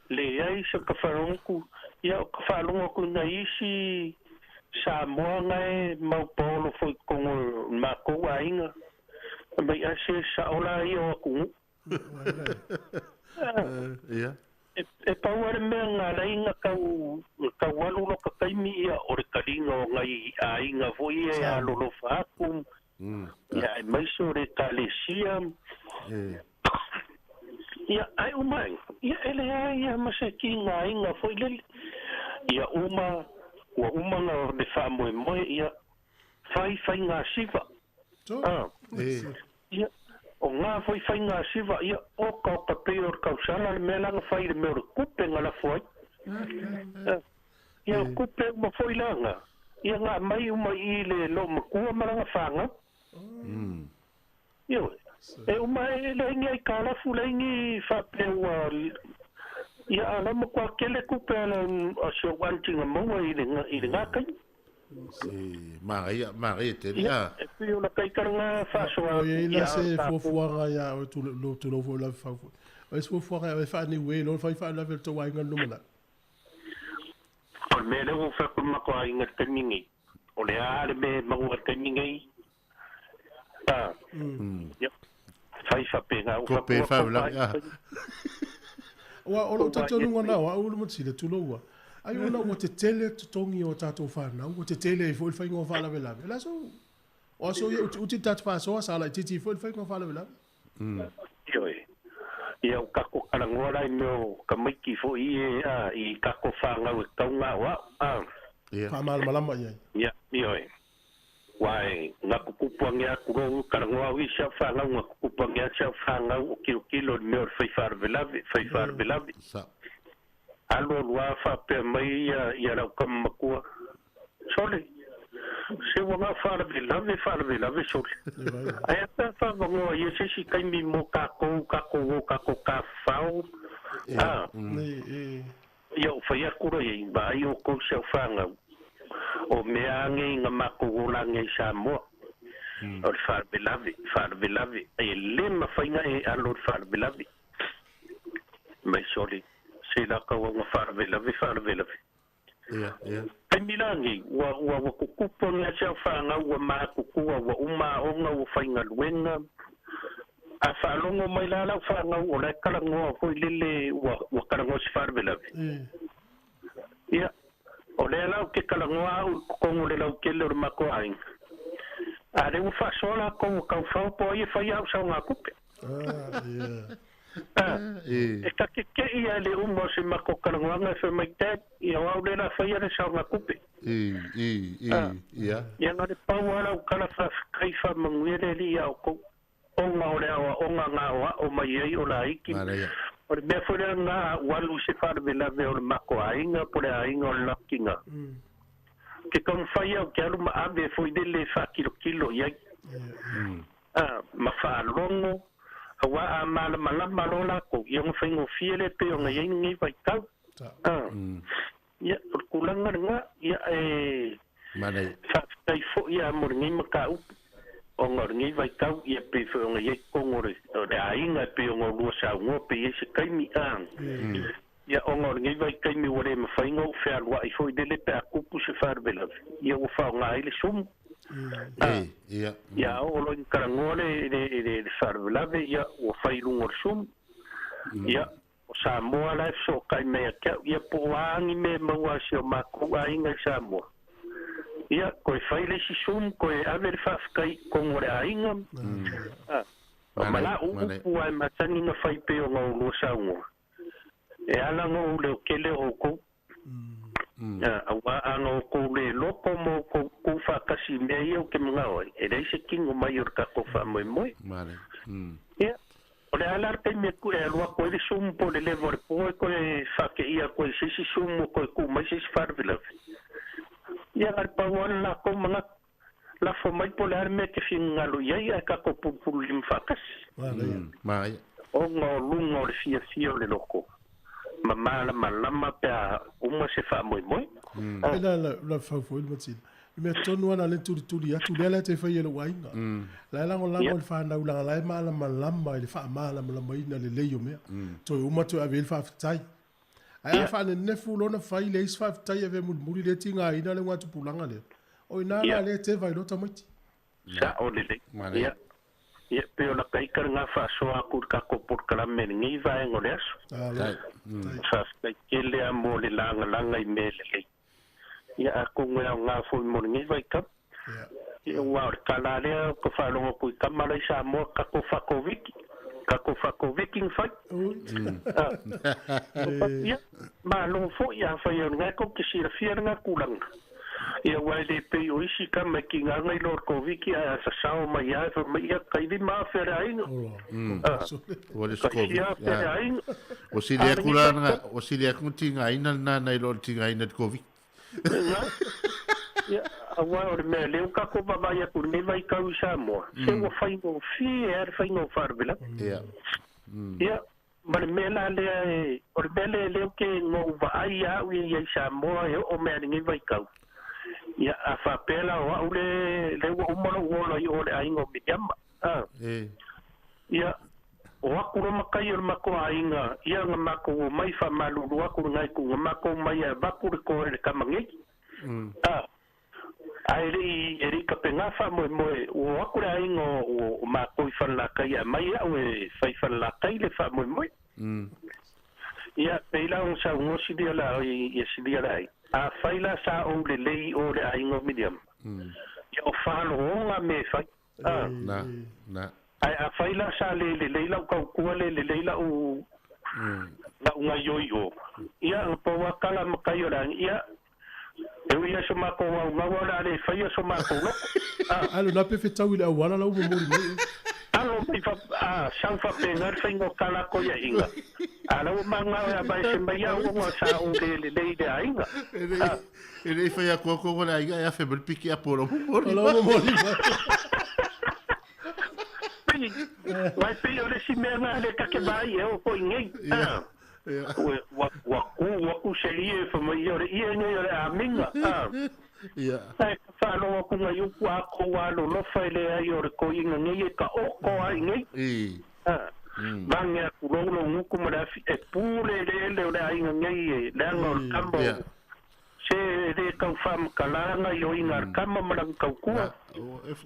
Le ai sa ka wharongu. Ia o ka wharongu ku na isi Samoa ngai mau polo foi kongo mako a inga. Mai ase sa ola i o aku. Ia. E pauare mea ngā reinga ka walu lo ka kaimi ia o re karinga o ngai a inga voi e a lolo whaakum. Ia e maiso re kalesia. Ia ai umai. Ia ele ai ia masaki ngā inga foi lele. Ia ua umanga o le whaamoe ia whai ngā siva. Ia o ngā whai ngā siva ia o ka peo o kausala le mea langa whai le mea o kupe ngala foi. Ia kupe ma foi langa. Ia ngā mai umai i le lo makua maranga whanga. Ia e umai le ingi ai kālafu le ingi whapea ia ala mo kwa kele kupe ala o sio wantinga maua i le ngakai. Maria te lia. E pui ona kai karanga whasoa. O ia ila se fuafuanga ia o tu lo vo la whaufu. O se fuafuanga e whaani ue lo whai whaana vel tau ainga numana. O me le o whakumako a inga tamingi. O le aare me maua tamingi. Ia. Whai whapenga. Ko pe whaula. O lo tato nunga nao, au lo matile tu loa. Ai ona o te tele tutongi o tato whanau, o te tele i fo il whaingo whala vela. Ela so, o so uti tatu whasoa sala i titi fo il whaingo whala vela. Ioi. Ia o kako karangoara i meo ka maiki fo i kako whangau e kaunga wa. Whamala malama iai. Ia, ioi. Wai, ngā kukupuangia kurou karangoa i sia whangau, ngā kukupuangia sia whangau o kilo meo whai wharvelavi. Alo lua whapea mai ia rau kamakua. Sole, se wanga wharvelavi sole. Ai ata whavangoa ia se si kaimi mo kako ka whao. Ia o whai akura i ba ai o kou sia whangau. O mea ange ngā mako olange i Samoa. O le wharvelavi. E le mawhainga e alo le wharvelavi. Mai soli. Se la kaua ngā wharvelavi. Ia. Kai milangi, ua kukupo ngā sia whanga, ua maa kukua, ua onga ua whainga luenga. A whalongo mai la lau whanga, o lai karangoa hoi lele ua karangoa si wharvelavi. Ia. O le lau ke kalangoa au kongo le lau kele o le mako ainga. A re u whasola kongo kau whau po i whai au sau ngā kupe. E ka ke ia le umo se mako kalangoa ngai whai mai tēt i au le la whai ane sau ngā kupe. Ia. Ia ngā re pau ala u kala kai wha manguere li au kou. Onga o le awa, onga ngā oa o mai ei o la iki. O le mea whare ngā walu se wharvelawe o le mako ainga, po le ainga o le lakinga. Ke kau mwhai au ke alu ma ave fwoi dele wha kilo iai. Ma whaalongo, awa a malama lo lako, i onga whaingo fiele pe o ngai ngai vai kau. Ia, o kulanga ngā, ia e... Whai fo ia mo ngai maka upu. O ngā ringi vai kau ia pe whaonga iei kongore o le ainga pe o ngā lua sa ungo pe iei se kaimi ang. Ia o ngā ringi vai kaimi wale ma whainga o whea lua i fwoi dele pe a kupu se wharvelawe. Ia o whaonga ai le sumu. Ia o loin karangoa le wharvelawe ia o whairungo le sumu. Ia o Samoa lai so kai mea kia ia po waangi me maua si o maku ainga i Samoa. Ia, koe whaile si sum, koe ave le whawhkai kongo le ainga. Mala upu ai matani na fai pe o ngau saungo. E ala ngau le kele o ko. Awa ano ko le loko mo ko fa kasi me o ke ngau. E dei se kingo mai or ka ko fa moi moi. Male. Ya. O le ala te me ku e lo ko le sum po le levo po ko e fa ke ia ko se si sum ko ku mai se farvila. Ya al pa wala ko mga la formai polar me ke finga lo ia ka ko pupul lim fakas. Mai. O ngo fia le loko. Mama malama pa uma se fa moi moi. La fa foi le matin. Me tonu ana le tuli ya tuli ala te fa yelo wainga. La ngo lango fa na ula la malama le fa malama ina le leyo me. To uma to ave fa tai. Ai fa ne fu lo na fa ile is fa tai ave muri le tinga ina le watu pulanga le. O ina le te vai lo tamati. Sa o le. Ya. Ya pero la kai nga fa so akur ka ko por kala men ngi va en oles. Sa ke le amo le langa i mele le. Ya ko nga fo mo ngi vai ka. Ya wa kala le ko fa lo ko kamala sa mo ka ko fa covid. Ka ko fa covid king fa. Ya ma lo fo ya fa yo nga ko ki sir fier nga kulang. Ia wai le pe o isi ka me ki nganga I lor koviki a sa sao mai a fa mai a kai di ma fera inga. Wale skovi. O si le kulanga, o si le kuntinga ina na I lor tinga ina kovi. Ia awa o me le ka ko baba ia kur me vai ka usa mo. Se o fai no fi fai no farbela. Ia. Ia maar me la le o le ke no va ia wi ia sa mo o me ni vai ka. Ya afa pela o le o mono o yo le aingo miama ya o akuro makai o mako ainga ia nga mako mai fa malu o akuro ngai ku mako mai ba ku ko le kamangi ai ri ka penga fa mo o akuro aingo o mako fa la kai mai o fa la kai le fa mo ya pela o sa ngo si dia la i si dia lai a faila sa o le lei o le aingo medium ya o falo nga me fa na ai a faila sa le leila ko ku le leila o na nga yo ya po wa kala makayo lang ya eu ia soma ko wa wala le fa ia soma ko no alo na pe fetau ile wala la o mo alo mi fa san fa pegar fingo kala ko ya inga alo manga ya ba se mai ya o sa o le de ainga ele foi a coco na ia fe bel pique a por o vai pe o le simena le ka ke vai eu ko ngai wa ku serie fa mai o ia ngai o aminga ya sai fa no ku ngai ku a ko wa lo fa le ai o ko inga ngai ka o ko ai ngai banga ku lo nguku mara fi e pure le ai ngai le no kambo se de ka fam kalanga yo ingar kama mara ka ku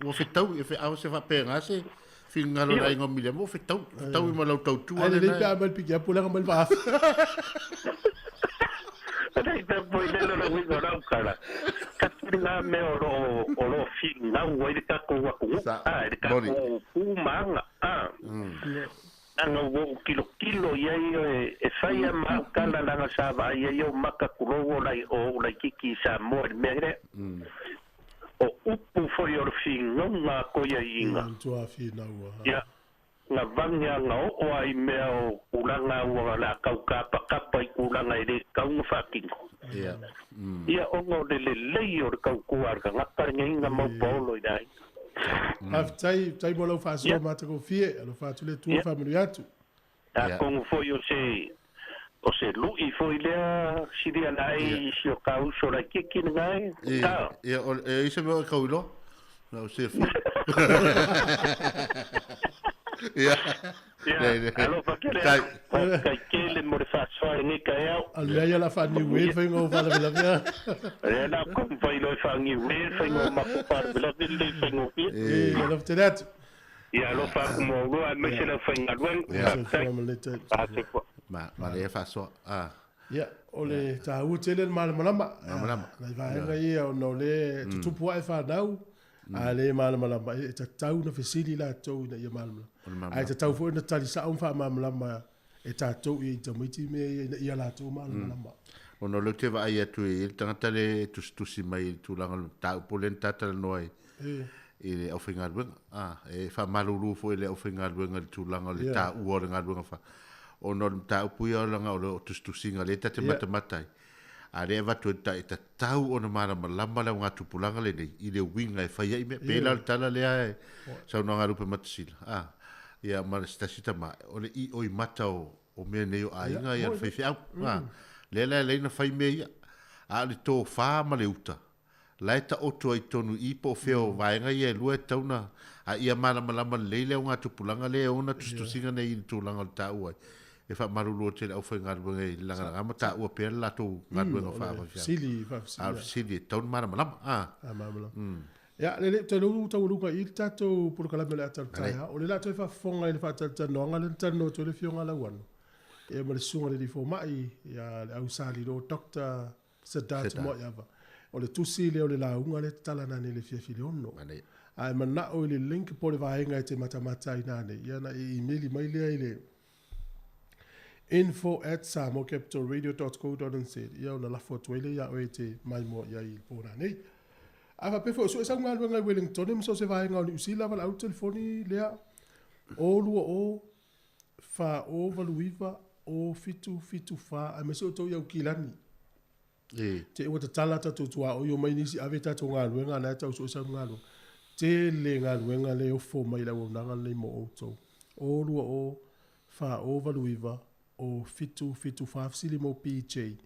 o fetau e fe au se va penga se finga lo ai ngomi le mo fetau i mo lo tau tu ale le pa mal pique pour la mal va Dai da poi dello la guida la kala. Katrina me oro finga o ile ka ko wa ku. Ile ka ko manga. Ano wo kilo ye e fai ma kala la sa va ye yo maka kurogo la kiki sa mo megre. O upu fo yo finga ma ko ye inga. Tu a fina wa. Ya. Na vanga nga o ai meo ulanga wa la kauka pakapa ulanga ile kaunga fakingo ia ongo le leio kauku arga ngata nginga mo polo idai tai bolo fa so mata ko fie lo fa tu le tu family atu como foi o se lu i foi le si dia dai si o kau so la kiki ngai ia ise me kaulo no se ya alo pa que le morfa so ni kaya ala ya la fa ni we fa ngo fa la ya na kom fa lo fa ni we fa ngo ma fa la le fa ngo ya lo tenet ya lo fa como lo a me se la fa ngwan ma le fa so ya ole ta u tele mal malama la va nga ia no le tu po fa dau A le malama e ta tau na fesili la tau na ia malama. Ai ta tau fo na tali sa un fa malama e ta tau i ta miti me ia la tau malama. Ono lo te va ia tu e tangata le tusi mai tu langa tau polen tata noi. E le ofinga luenga. E fa malulu fo le ofinga luenga tu langa le ta uora nga luenga fa. Ono ta upuia langa o tusi nga le tate matamatai. A le va tu ta tau ona malama lama la nga tupulanga le nei i le winga e fai ai me pela tala le ai. Sa no nga rupe matasila. Ia ma stasita ma o le i oi mata o me nei o ainga ia fai fiau. Le na fai mea a le tō whā ma le uta. Lai ta oto ai tonu i po feo vaenga ia lua e tauna a ia malama leile o ngā tupulanga le ona tustusinga nei i tūlanga le tāu ai. E wha marulu o te au whai ngāruanga i langa ngama tāu a pēr la tō ngāruanga wha fiau. Sili, Sili, taun malama. Ya, le te lu tau luka i tātou purukalame le atal taia. O le la toi whafonga i le whatal noanga le tano to le fionga la wanu. E ma le sunga le li fo mai, ya le au sali do Dr. Sadat mo yava. O le tusi le o le launga le talana ne le fiafili ono. Ai mana o le link po le vaenga e te matamata i nane. Ia na e emaili mai lea i le info@samocapitalradio.co.nz. Ia o na lafo tuele ia o e te mai mo ia i pōna nei. Ava pefo so sa ngā luenga i Wellington mo so se vaenga o ni usila vala au telefoni lea. O lua o fa o valuiva o fitu fa a me so to iau kilani. Te o te tala tatu tua o yo mai nisi ave tatu ngā luenga na tau so sa ngā luenga. Te le ngā luenga le o fo mai la wonanga le mo o to. O lua o fa o valuiva o fitu fa sili mo PJ.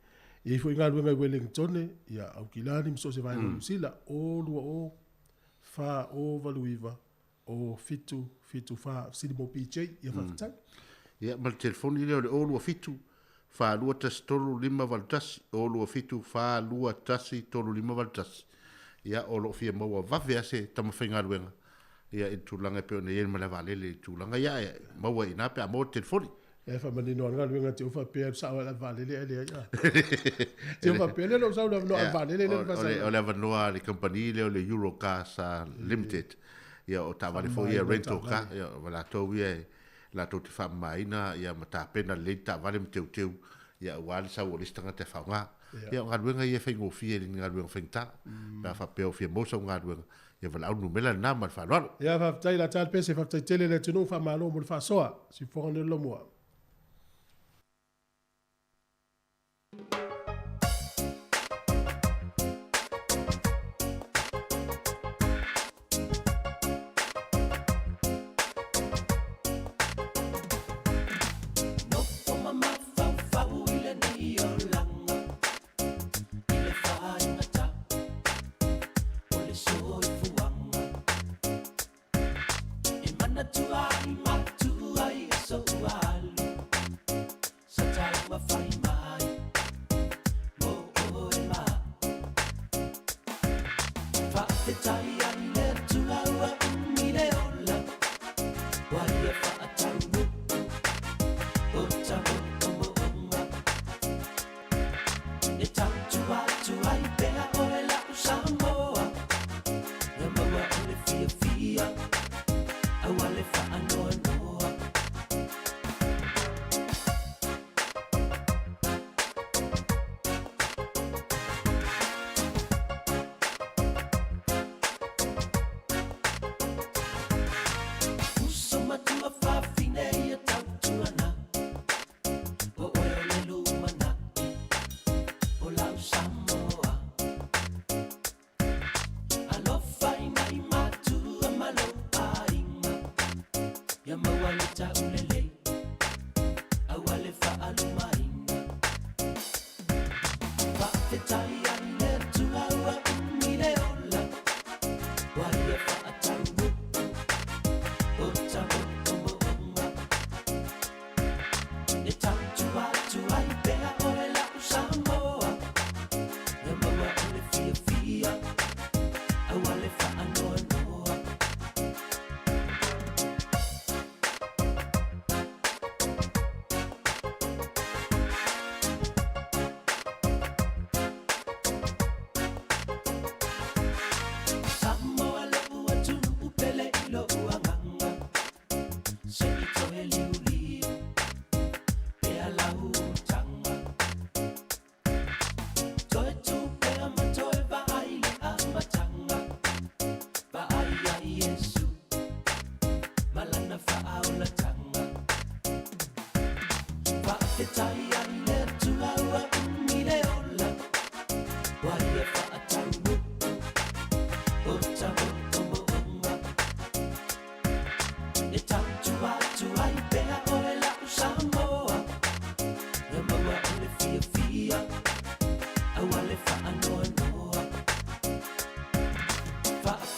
E fo ngā luenga i Wellington ia au kilani mo so se vai no sila o lua o fa o valuiva o fitu fa sili mo PJ ia fa fatai. Ia ma le telefoni leo le olua fitu fa lua tasi tolu lima valutasi olua fitu fa lua tasi tolu lima valutasi ia o loo fia maua vafe ase tamawhainga luenga ia i tūlanga pe o ne ien male valele i tūlanga ia maua ina pe a mo telefoni e fa manino ngā luenga te ufa pe sa o la valele ele ia te ufa pe le lo sa o la valele le o le avanoa le company leo le Eurocars Limited ia o ta vale fo ia rental car ia wala tau ia la to te fa maina ia mata pena le ta vale mteu ia wal sa o listanga te fa nga ia nga luenga ia fengo fie ni nga luenga fenta na fa pe o fie mo sa nga luenga ia vala au numela na ma fa lo ia fa tai la tal pese fa tai tele le tunu fa malo mo fa soa si fo ne lo mo Matua, so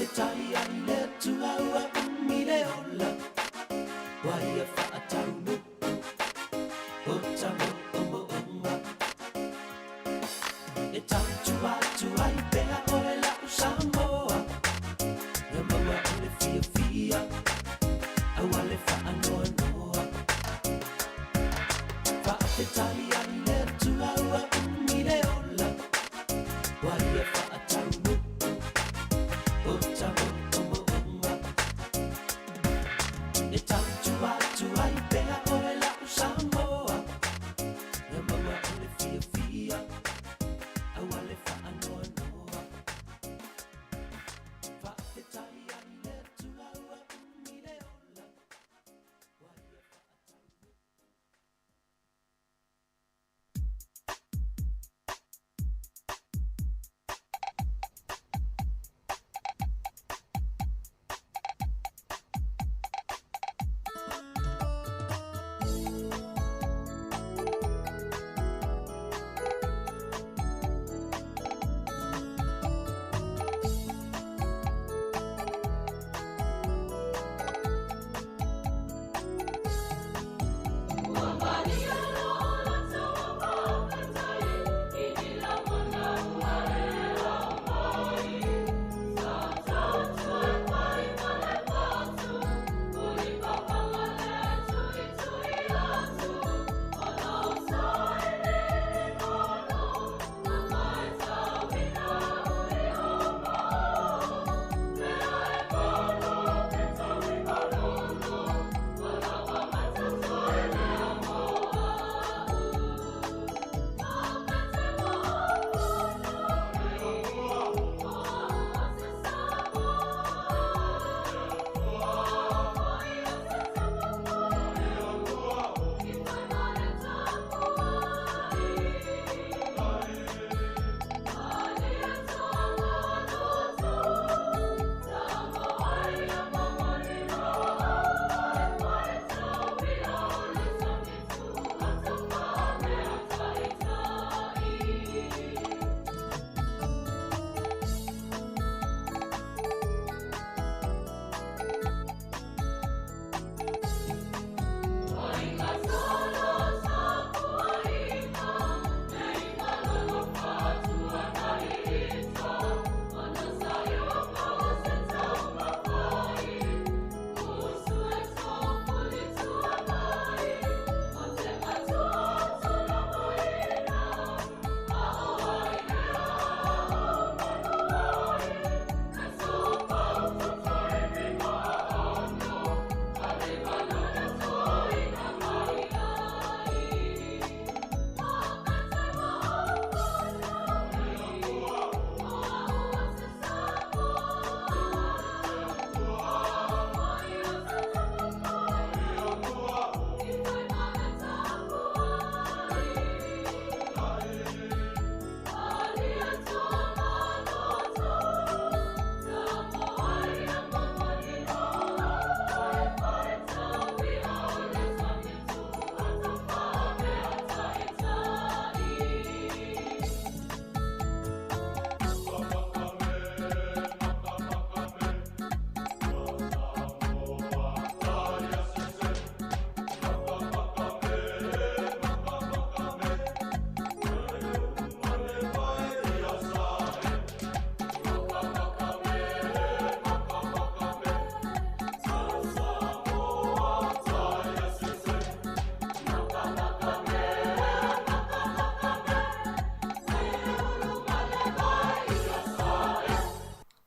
Whakawhakawhetai ane tuaua umile ola Waia whaataunu O tamo omo onga E tau atu ai pea o e lau Samoa Ngā maua o le fia fia Au ale whaanoa noa Whakawhetai ane tuaua umile ola Waia whaataunu O tamo omo onga E tau atu ai pea o e lau Samoa Ngā maua o le fia fia Au ale whaanoa noa Whakawhetai ane tuaua umile ola Waia whaataunu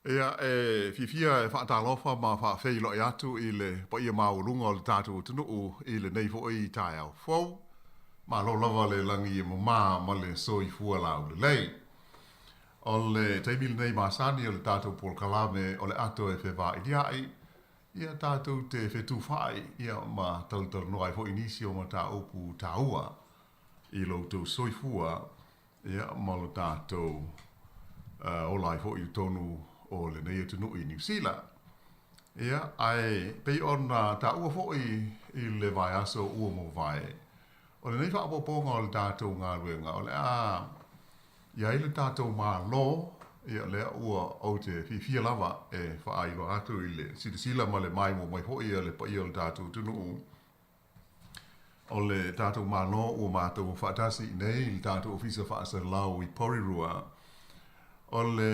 Ia fifia e whaatalofa ma whaafeilo i atu i le pa ia maurunga o le tātou tunu i le nei fo i tai au fau. Ma lo lava le langi i ma le soi fua lau le lei. O le taimili nei masani o le tātou pol kalame o le ato e whewha i diai. Ia tātou te whetu whai ia ma tautar noai fo inisi o ma tā opu tāua. I lo tau soi fua ia ma lo tātou o lai fo i tonu o le nei tunu i New Zealand. Ia, ai, pei ona ta ua fo i le vai aso ua mo vai. O le nei whaapoponga o le tātou ngā ruenga, o le ia i le tātou mā lo, ia lea ua au te fifia lava e whaaiwa atu i le sitasila ma le mai mo mai ho ia le pa ia le tātou tunu o le tātou mano ua mātou whaatasi nei le tātou ofisa whaasa lau i Porirua o le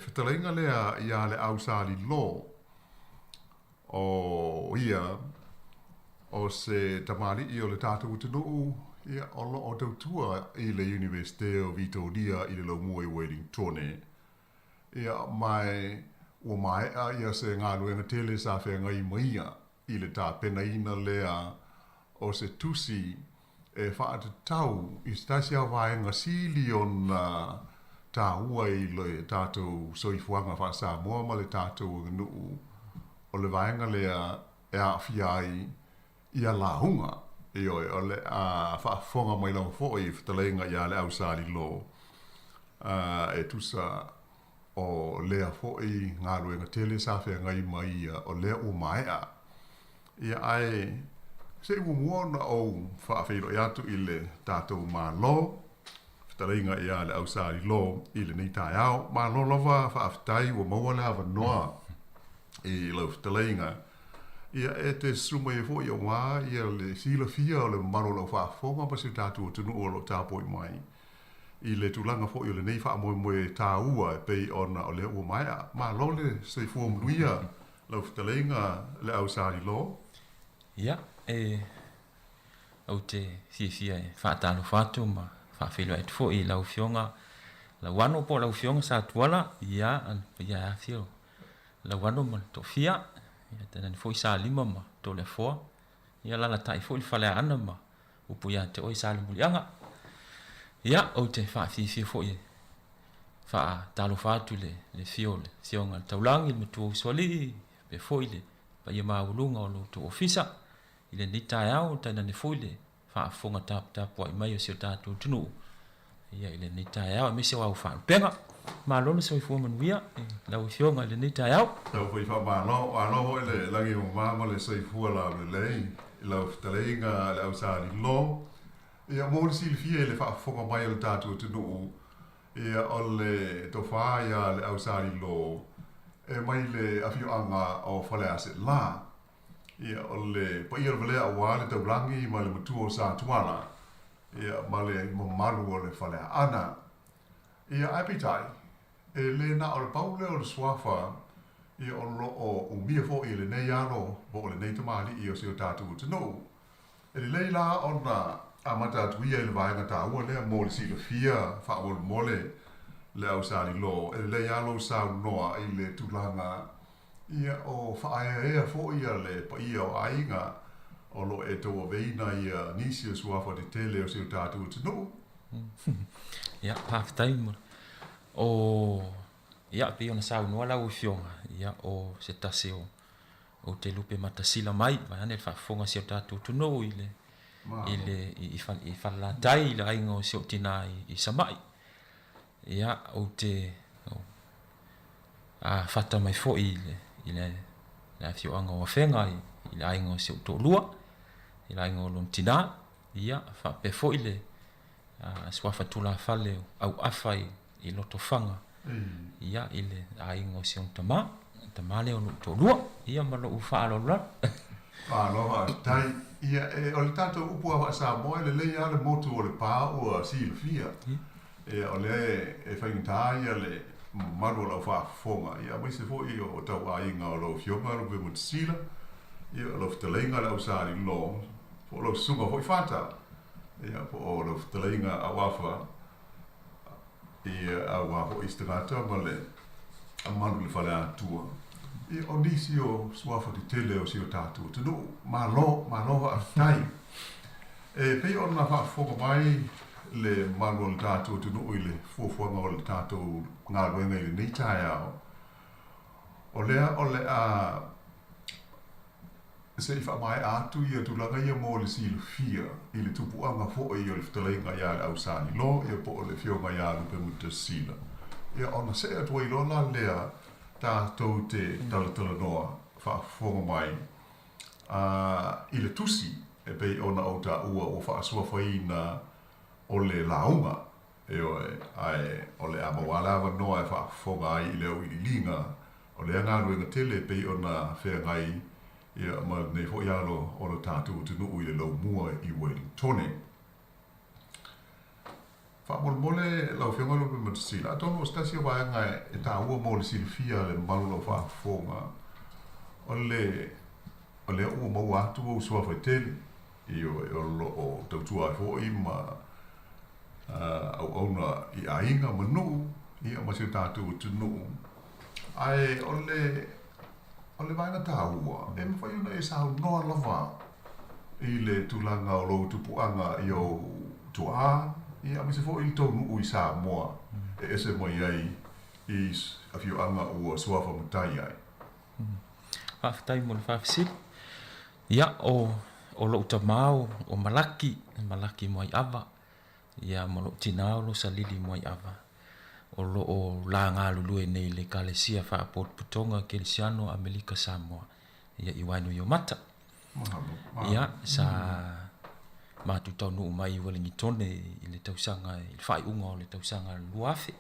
whetalainga lea ia le ausali lo o ia o se tamari i o le tātou tunu ia o lo o tautua i le Universite o Vitoria i le Laumua i Wellingtone. Ia mai o mai a ia se ngā luenga tele sa whenga i maia i le tā pena ina lea o se tusi e whaata tau i stasi a waenga sili o na tā ua i le tātou soifuanga wha Samoa ma le tātou nuu o le waenga lea e a whiai i a lahunga i oi o le a whaafonga mai lau fōi i whatalenga i a le ausali lo e tusa o lea fōi ngā ruenga tele sa whenga i mai o lea o mai a ia ai se i muona o whaafeiro i atu i le tātou mā lo whatalenga i a le ausali lo i le nei tai au mā lo lava whaaftai o maua le hawa noa i lau whatalenga ia e te suma e fōi o wā, ia le sila fia o le maro lau whaafonga pa se tātua tunu o lo tāpoi mai. I le tūlanga fōi o le nei wha moe moe tā ua e pei ona o le ua mai a. Mā lo le se fua mluia lau whatalenga le au sāri lo? Ia, au te fia e whaatalo whātu ma whaafelo e tufo i lau fionga. Lau wano po lau fionga sa tuala, ia, ia a fio. Lau wano ma to fia, ia tena ni foi sa lima ma to le foa ia la tai foi fale ana ma upu ia te oi sa lianga ia o te fa fi foi fa talo fa tu le fiole sionga taulangi me tu soli pe foi le pa ia ma ulunga o lo to ofisa ile ni tai au tena ni foi le fa fonga tap po mai o se tatu tunu ia ile ni tai au me se wa fa penga ma lo le soi fu man via la u fionga le ni tai au tau foi fa ma no ano le langi o ma le soi fu la le la talenga la usari lo ia mo le silfia le fa fonga mai o tatu tunu ia o le to fa ia le usari lo e mai le afio anga o fale ase la ia o le pa ia vele a wale te blangi ma le mutu o sa tuala ia ma le malu o le fale ana ia apitai e le na o le paule o le swafa ia o lo o mia fo i le nei ano bo le nei tamali i o se o tatu tunu e le leila o na amata tuia i le vaenga ta ua lea mo le sila fia fa o le mole le au sari lo e le alo sa noa i le tulanga ia o fa ea fo ia le pa ia o ainga o lo e to veina ia nisi o swafa de tele o se o tatu tunu ia half time o ia pe ona sa no la u fionga ia o se tase o te lupe matasila mai vai ane fa fonga se tatu tunu ile i fa la dai la ingo se tina i samai ia o te a fata mai fo ile la fio anga o fenga ile ingo se to lua ile ingo lon tina ia fa pe fo ile swa fatula fale au afai i loto fanga ia ile aingo se tama le o to lua ia malo u fa lo la lo tai ia e o le tato upu a Samoa le le ale motu o le pa o silfia e o le e fainta ia le maru la fa fonga ia mai se fo i o tau ainga o lo fionga lo be sila ia lo ftelenga la usari lo fo lo sunga foi fata ia po lo ftelenga a wafa ia a wafa istrata male a manu le fale atua ia o nisi o swafa di tele o si o tatu tunu malo a tai e pei o na fa fonga mai le manu o tatu tunu ile fuafuanga o le tatu ngā ruenga i le nei tai au o le a se i wha mai atu ia tulanga ia mo le silfia i le tupuanga fo i o le whatalenga ia le ausani lo ia po o le fionga ia lupe muta sila ia ona se atua i lola lea tātou te talatala noa whaafonga mai i le tusi e pei ona o ta ua o whaasua whaina o le launga ai o le amawala wa noa e whaafonga ai i leo i linga o le anga ruenga tele pei o na whea ngai ia ma nei fo ialo o lo tātou tunu ui le lau mua i Wellingtone. Whaamole lau whionga lupe matasila. Atono o stasi o waenga e tā ua mo le silfia le malu lau whaafonga o le ua mau atu o usua whaitele i o lo o tautua e fo i ma au na i ainga manu i a masi tātou tunu. Ai o le vaina tāua, e mwhai una e sāu noa lava i le tūlanga o lou tupuanga i o tua, i a misi fo i tonu ui Samoa, e ese mai ai i a whioanga ua suafa mutai ai. Whawhitai mo le whawhisiri. Ia o lou tamau o malaki mo ai awa. Ia mo lou tinao lo salili mo ai awa. O lo o la ngā lulue nei le kalesia whaapot putonga Kelesiano Amerika Samoa. Ia i wainu i o mata. Ia sa mātu tau nuu mai i Wellingtone i le tausanga, i le whaiunga o le tausanga luafe.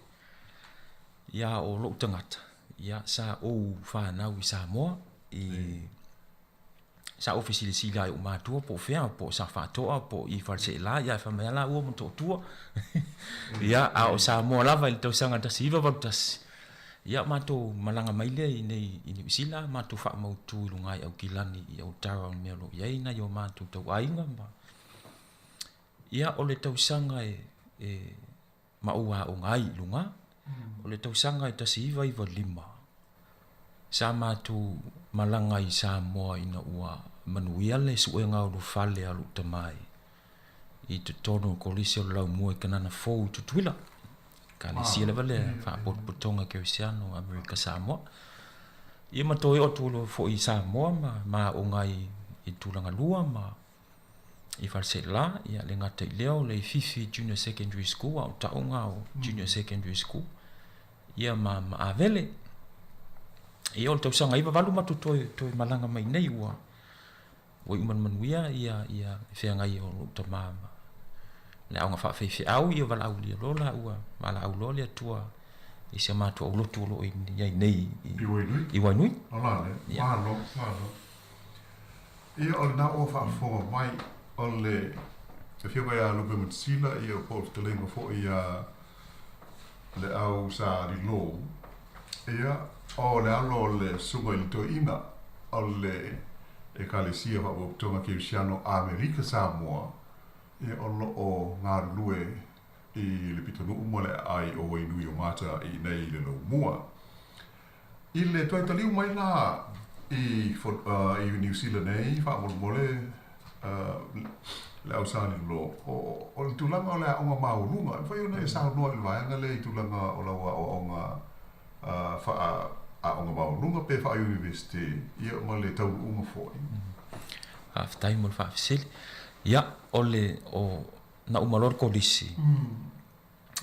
Ia o lo tangata. Ia sa o whanau i Samoa i sa ofisili sila i o mātua po whea po sa whātoa po i whalse la ia e whamea la ua mo tō tua. Ia a o Samoa lava i le tausanga tasi iwa waru tasi. Ia mātou malanga maile i ni sila mātou wha mautu i lungai au kilani i au tara o mea lo iei na i o mātou tau ainga ma. Ia o le tausanga e maua o ngai lunga. O le tausanga e tasi iwa lima. Sa mātou malanga i Samoa ina ua manuia le suenga o lu fale alu tamai. I te tono kolisi o lau mua i kanana fōu tutuila. Ka le sia lewa le whaapot putonga Kelesiano Amerika Samoa. Ia matoi o tūlo fo i Samoa ma o ngai i tūlanga lua ma i whalse la ia le ngata i leo le Fifi Junior Secondary School au taonga o Junior Secondary School. Ia ma avele. Ia o le tausanga iwa walu matu toi malanga mai nei ua i manuia ia whea ngai o lo tamama. Le aunga whawhewhi au ia wala au lia lola ua wala au lola tua i se matu au lotu lo i nei i wainui. Ola le, walo. Ia o le na o whaafonga mai o le whioga ia lupe matisila ia o po te lenga fo ia le au sa rilo. Ia o le alo le sunga i to ina o le e kalesia wa o tonga Kelesiano Amerika Samoa e o lo o ngā lue i le pitonu umole ai o wainui o mata i nei le lo mua. I le toi taliu mai la i New Zealand nei wha mole le au sani lo o le tulanga o le aonga maurunga e whai ona e sao noa i vaenga le i tulanga o laua o aonga a onga maurunga pe wha university ia ma le tau unga foi. Whawhitai mo le whawhisili. Ia o le o na umalor kolisi.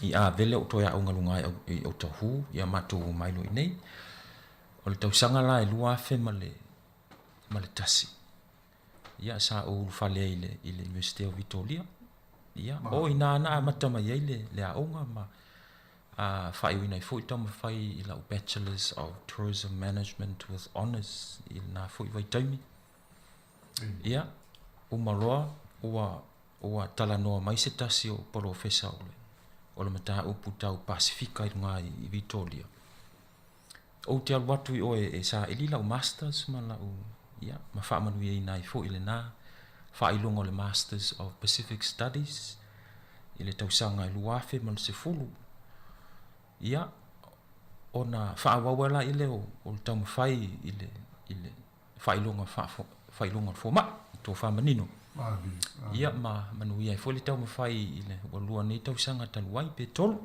I a vele o toia aonga lungai o tahu ia matu mailo i nei. O le tausanga la e luafe ma le tasi. Ia sa o ufale i le University of Victoria. Ia o ina ana matama iei le aonga ma whai wina i fwoi tama whai i lau Bachelors of Tourism Management with Honours i nā fwoi vai taimi. Ia, umaloa ua tala noa mai se tasi o profesa o le mata upu tau Pasifika i runga i Victoria. O te alu atu i oe e sa ili lau Masters ma lau, ia, ma wha manu i nai fwoi le nā, wha i lunga o le Masters of Pacific Studies i le tausanga i luafe ma le se fulu. Ia, ona whaawawela i leo o le tau mawhai i le whailonga fōma, tō whamanino. Ia, manuia i fōle tau mawhai i le walua nei tausanga taluai pe tolu,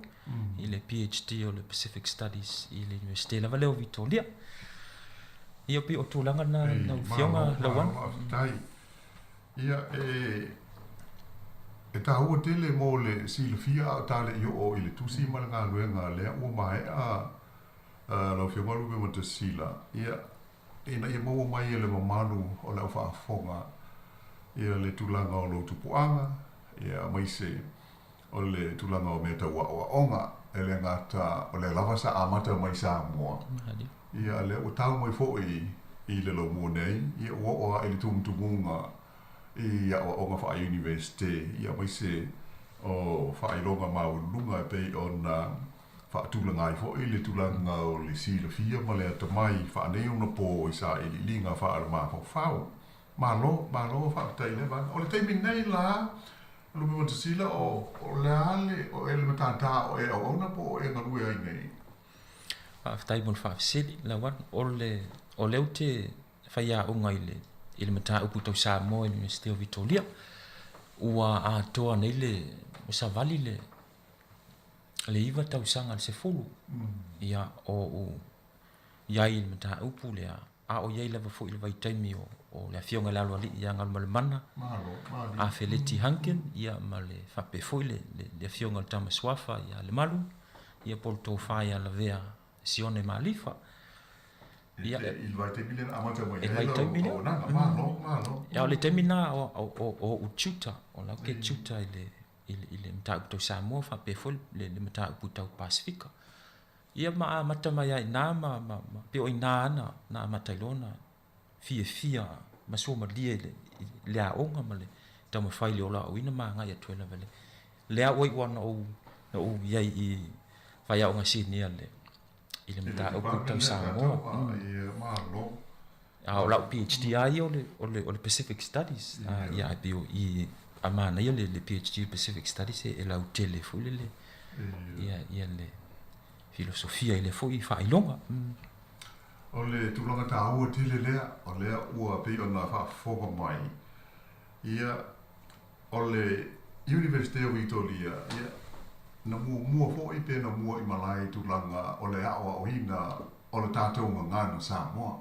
i le PhD o le Pacific Studies i le University lava leo Victoria. Ia pi o tūlanga na whionga lawan. Ia, e ta hua tele mo le silafia o tale i o i le tusi ma ngā luenga lea ua mai lau whionga lupe ma te sila. Ia, ina ia maua mai le mamanu o le au whaafonga ia le tūlanga o lo tupuanga ia mai se o le tulanga o mea taua o onga e le ngata o le lava sa amata mai Samoa. Ia le o tau mai fo i le lo mua nei, ia o e le tumutumunga ia o onga wha university, ia mai se o wha ilonga maulunga e pei o na wha tulanga i fo i le tulanga o le sila fia ma le atamai wha nei una po i sa i linga wha ala maa whau. Malo wha tai le van. O le teimi nei la, lume mata sila o le ale o ele matata o e au ona po o e ngarue ai nei. Whaftai mon whafsili la wan o leo te whaia unga i le mata upu tau Samoa i le University of Victoria. Ua a toa nei le savali le iwa tau sanga le se fulu. Ia o iai le mata upu le a o iai lava fo i le vaitaimi o le afionga le alo ali ia ngal malemana. A Feleti Hanken ia ma le whape fo i le afionga le tamaswafa ia le malu. Ia pol tō whaia la vea sione malifa. Ia il vai te milen amata mo ia o nanga malo. Ia le temina o uchuta o la ke chuta ile mta to Samoa fa pe fol le mta puta Pasifika. Ia ma mata mai na ma pe o ina na mata lona fia ma so ma lie le a onga ma le tama fai le ola o ina ma nga ia tuela vele. Le a oi wana o ia i fai a onga sinia le ile mta o puta Samoa. O la PhD ai o le Pacific Studies. Ia bio i amana ia le PhD Pacific Studies e la utele fu le ia le filosofia ile fu i fai longa. O le tulanga ta ua tile lea o lea ua pe ona fa foga mai. Ia o le University of Victoria ia na mua fo i pe na mua i malai tulanga o le awa o hina o le tātou ngana Samoa.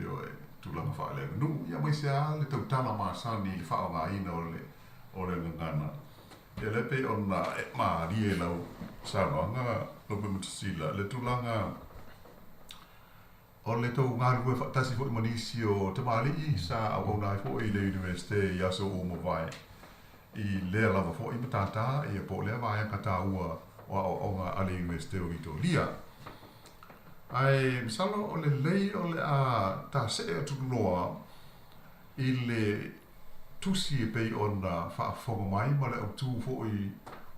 Io tulanga fa le nu ia mai se le tau tala masani le fa nga ina o le ngana. Ia le pe ona ma rie lau Samoa nga o be mutasila le tulanga o le tau ngā rue whaatasi fo i manisi o te maali i sa au nai fo i le universite i aso o mawai. I lea lava fo i matata i a po lea vai a kata ua o ngā ale universite o Victoria. Ai misalo o le lei o le a ta se e tukunoa i le tusi e pei o na whaafonga mai ma le au tū fo i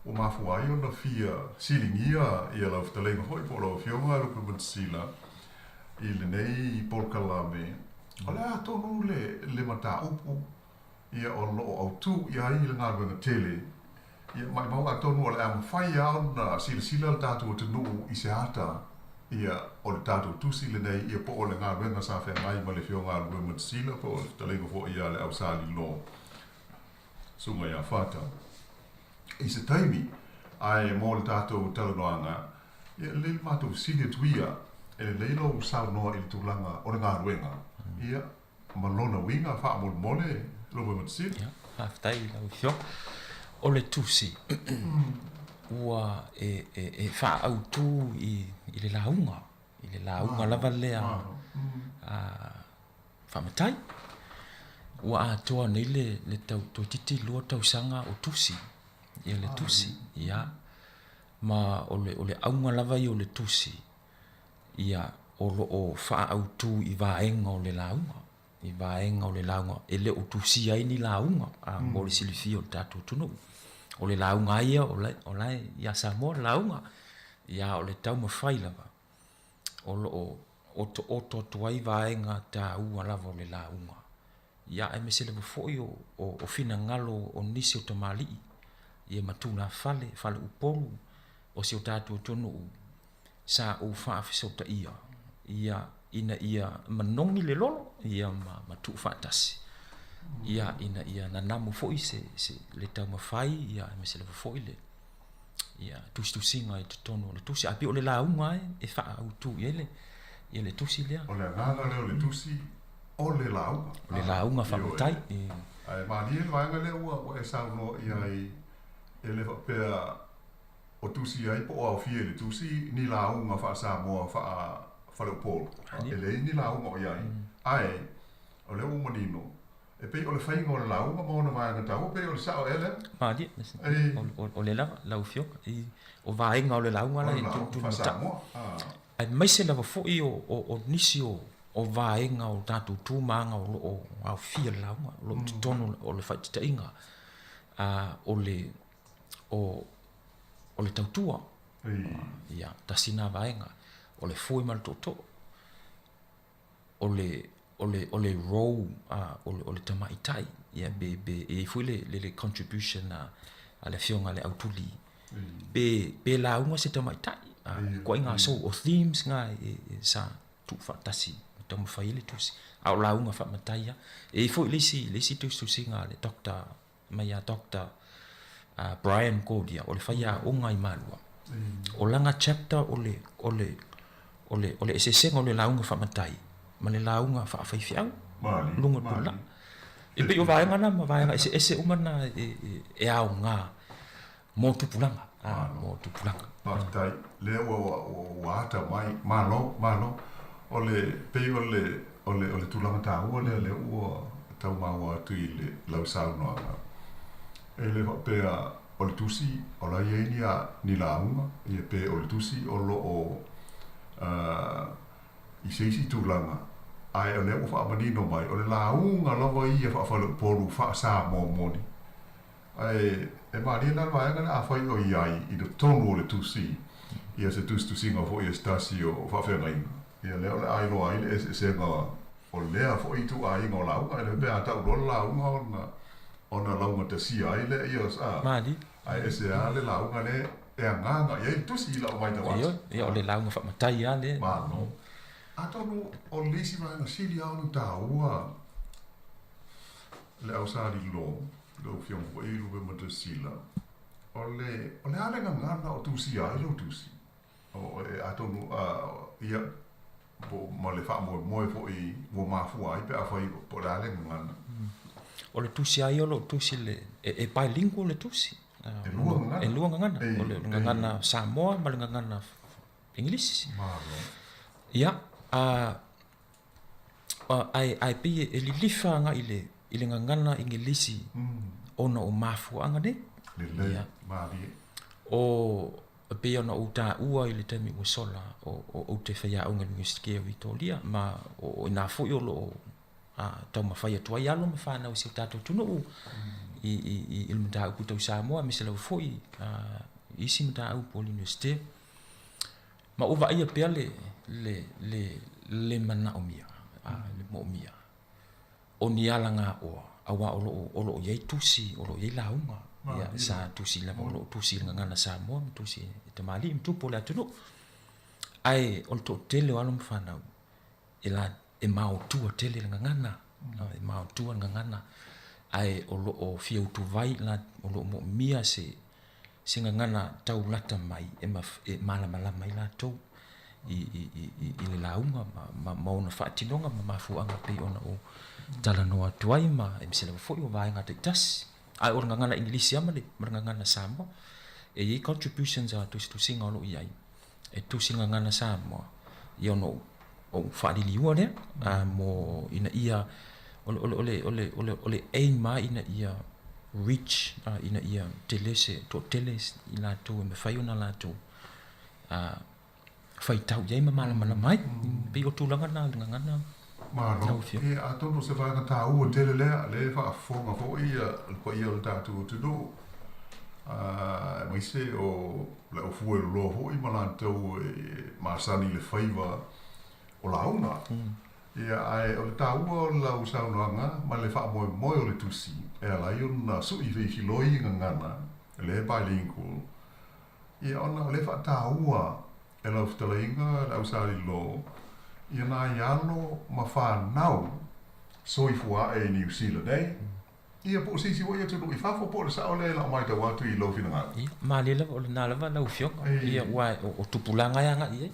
o mafuai o na fia silingia i a lau fitalenga fo i po lau fionga rupu matasila. I le nei polkalame o le a tonu le mata upu ia o loo au tu ia i le ngā wenga tele ia mai mau a tonu o le a mawhai au na sila le tātou te nuu i se ata ia o le tātou tusi le nei ia po o le ngā wenga sa whea ngai ma le whio ngā wenga sila po o le talenga fo ia le au sali lo sunga ia whata i se taimi ai mo le tātou talanoanga ia le mātou sine tuia e leilo usau noa i tulanga o le ngā ruenga. Ia, malona winga wha mole lowe matsi. Ia, haftai lau fio. O le tusi. Ua e wha au tū i le launga. I le launga lava lea whamatai. Ua a toa nei le tau titi lua tau sanga o tusi. Ia le tusi. Ia, ma o le aunga lava i o le tusi. Ia o wha au tū i vaenga o le launga. I vaenga o le launga. E le o tusi ai ni launga. Mo le silifi o le tātou tunu. O le launga ia o lai ia Samoa launga. Ia o le tau mawhai lava. O to tuai vaenga tā ua lava o le launga. Ia e mese lewa foi o fina ngalo o nisi o tamali. Ia matuna fale upolu. O si o tātou tunu sa o whaafisa ta ia ia manongi le lolo ia ma tu whaatasi ia ia na namu foi se le tau mawhai ia me se le foi le ia tusinga i te tono le tusi api o le launga e wha au tu ia le tusi lea o le ngana leo le tusi o le launga le launga whamatai ai maani e vaenga lea ua e sauno ia e le whapea o tusi ai po au fie le tusi ni launga wha Samoa wha le upolo. E le ni launga o iai. Ai, o le umanino, E pe o le whainga o le launga mo na mai ngatau, pe o le sao ele. Mali, o le lava, lau fioka, o vaenga o le launga la, tu mata. Ai mai se lava fui o nisi o vaenga o tatu tūmanga o au fia le launga, o tonu o le whaitita inga, o le tautua, ia, tasina vaenga, o le fui mal toto, o le role, o le tamaitai, ia, e fui le contribution a le fionga le autuli, be launga se tamaitai, ko inga so o themes nga sa tu fantasi, tamu faile tusi, au launga fa matai, e fui lesi tusi nga le doctor, maya doctor, Brian Godia, o le whaia o ngai malua. O langa chapter o le esesenga o le launga whamatai. Ma le launga whaafaifiau. Lunga tula. E pe o vaenga na, ma vaenga ese umana e au ngā mō tupulanga. Mō tupulanga. Martai, lea o ata mai, malo. O le pe o le tulanga tā ua le ua tau maua atu i le lau saunoa. E le pea o le tusi o la ieni a ni launga i pe o le tusi o lo o i seisi tūlanga ai o le o whaamanino mai o le launga lava i a whaafalu poru whaasa mō moni ai e maari na vaenga na awhai o iai i do tonu o le tusi i a se tusi ngā fo i a stasi o whaafenga inga i a leo le ailo ai le se ngā o lea fo i tu a inga o launga i le pea tau lo launga o na ona launga te sia ai le ia sa. Mali. Ai ese a le launga le e nganga ia tusi la o mai te wata. Ia o le launga whamatai a le. Mano. Atonu o lesi mai na sili au no taua. Le au sa di lo fion ko e lu be te sila. O le ale nganga o tusi ai lo tusi. O atonu ia bo mo le fa mo fo i mo mafu ai pe a fai po ale nganga. O le tusi ai o lo tusi le e bilingual le tusi. E lua ngangana. O le ngangana Samoa ma le ngangana English. Ia, ai pe e li lifa nga i le ngangana English ona o mafu anga ne. Ia, mari. O pe ona o ta ua i le temi o sola o te whaia o ngani ngistike o Vitoria ma o ina fu i o lo tau mawhai atua i alo ma whanau si o tātou tunu i ilmata au kutau Samoa me se lau foi isi mata au poli universite ma uwa ia pia le mana o mia le mo mia o ni ala ngā oa awa o lo iei tusi o lo iei launga ia sa tusi lama o lo tusi ngangana Samoa ma tusi te mali mtupo le atunu ai o to tele o alo ma whanau e mau tua tele ngangana e mau tua ngangana ai o lo o fia utu vai la o lo mo mia se ngangana tau lata mai e mala mai la tau i le launga ma ona whaatinonga ma mafuanga pe ona o tala noa tuai ma e misela foi o vai ngata tas ai o ngangana Englisi ama le ngangana Samoa e i contributions a tu singa o lo iai e tu singa ngangana Samoa i ono o whaarili ua rea, mo ina ia, ole aim ma ina ia reach, ina ia telese, to teles, i la tō, e me whai ona la tō, whai tau iei ma mana mai, pe o tūlanga nā, ngangana. Maro, e a tono se whai ngā ua tele lea, le wha whonga fo ia o tātou tudu, mai se o le o fuel lo ho i malantau masani le whaiva o launga. Ia ai o le tāua o lau saunoanga, ma le wha moe o le tusi, e alai o na sui whi loi ngangana, le bilingual. Ia ona o le wha tāua, e lau whtalainga, lau sari lo, ia nā ialo ma whanau, soifua e New Zealand, Ia po sisi wo ia tunu i fafo po le sa ole la mai ta watu I lo fina nga. Ma le la o le na lava la ufio. Ia wa o tupulanga ya nga ia.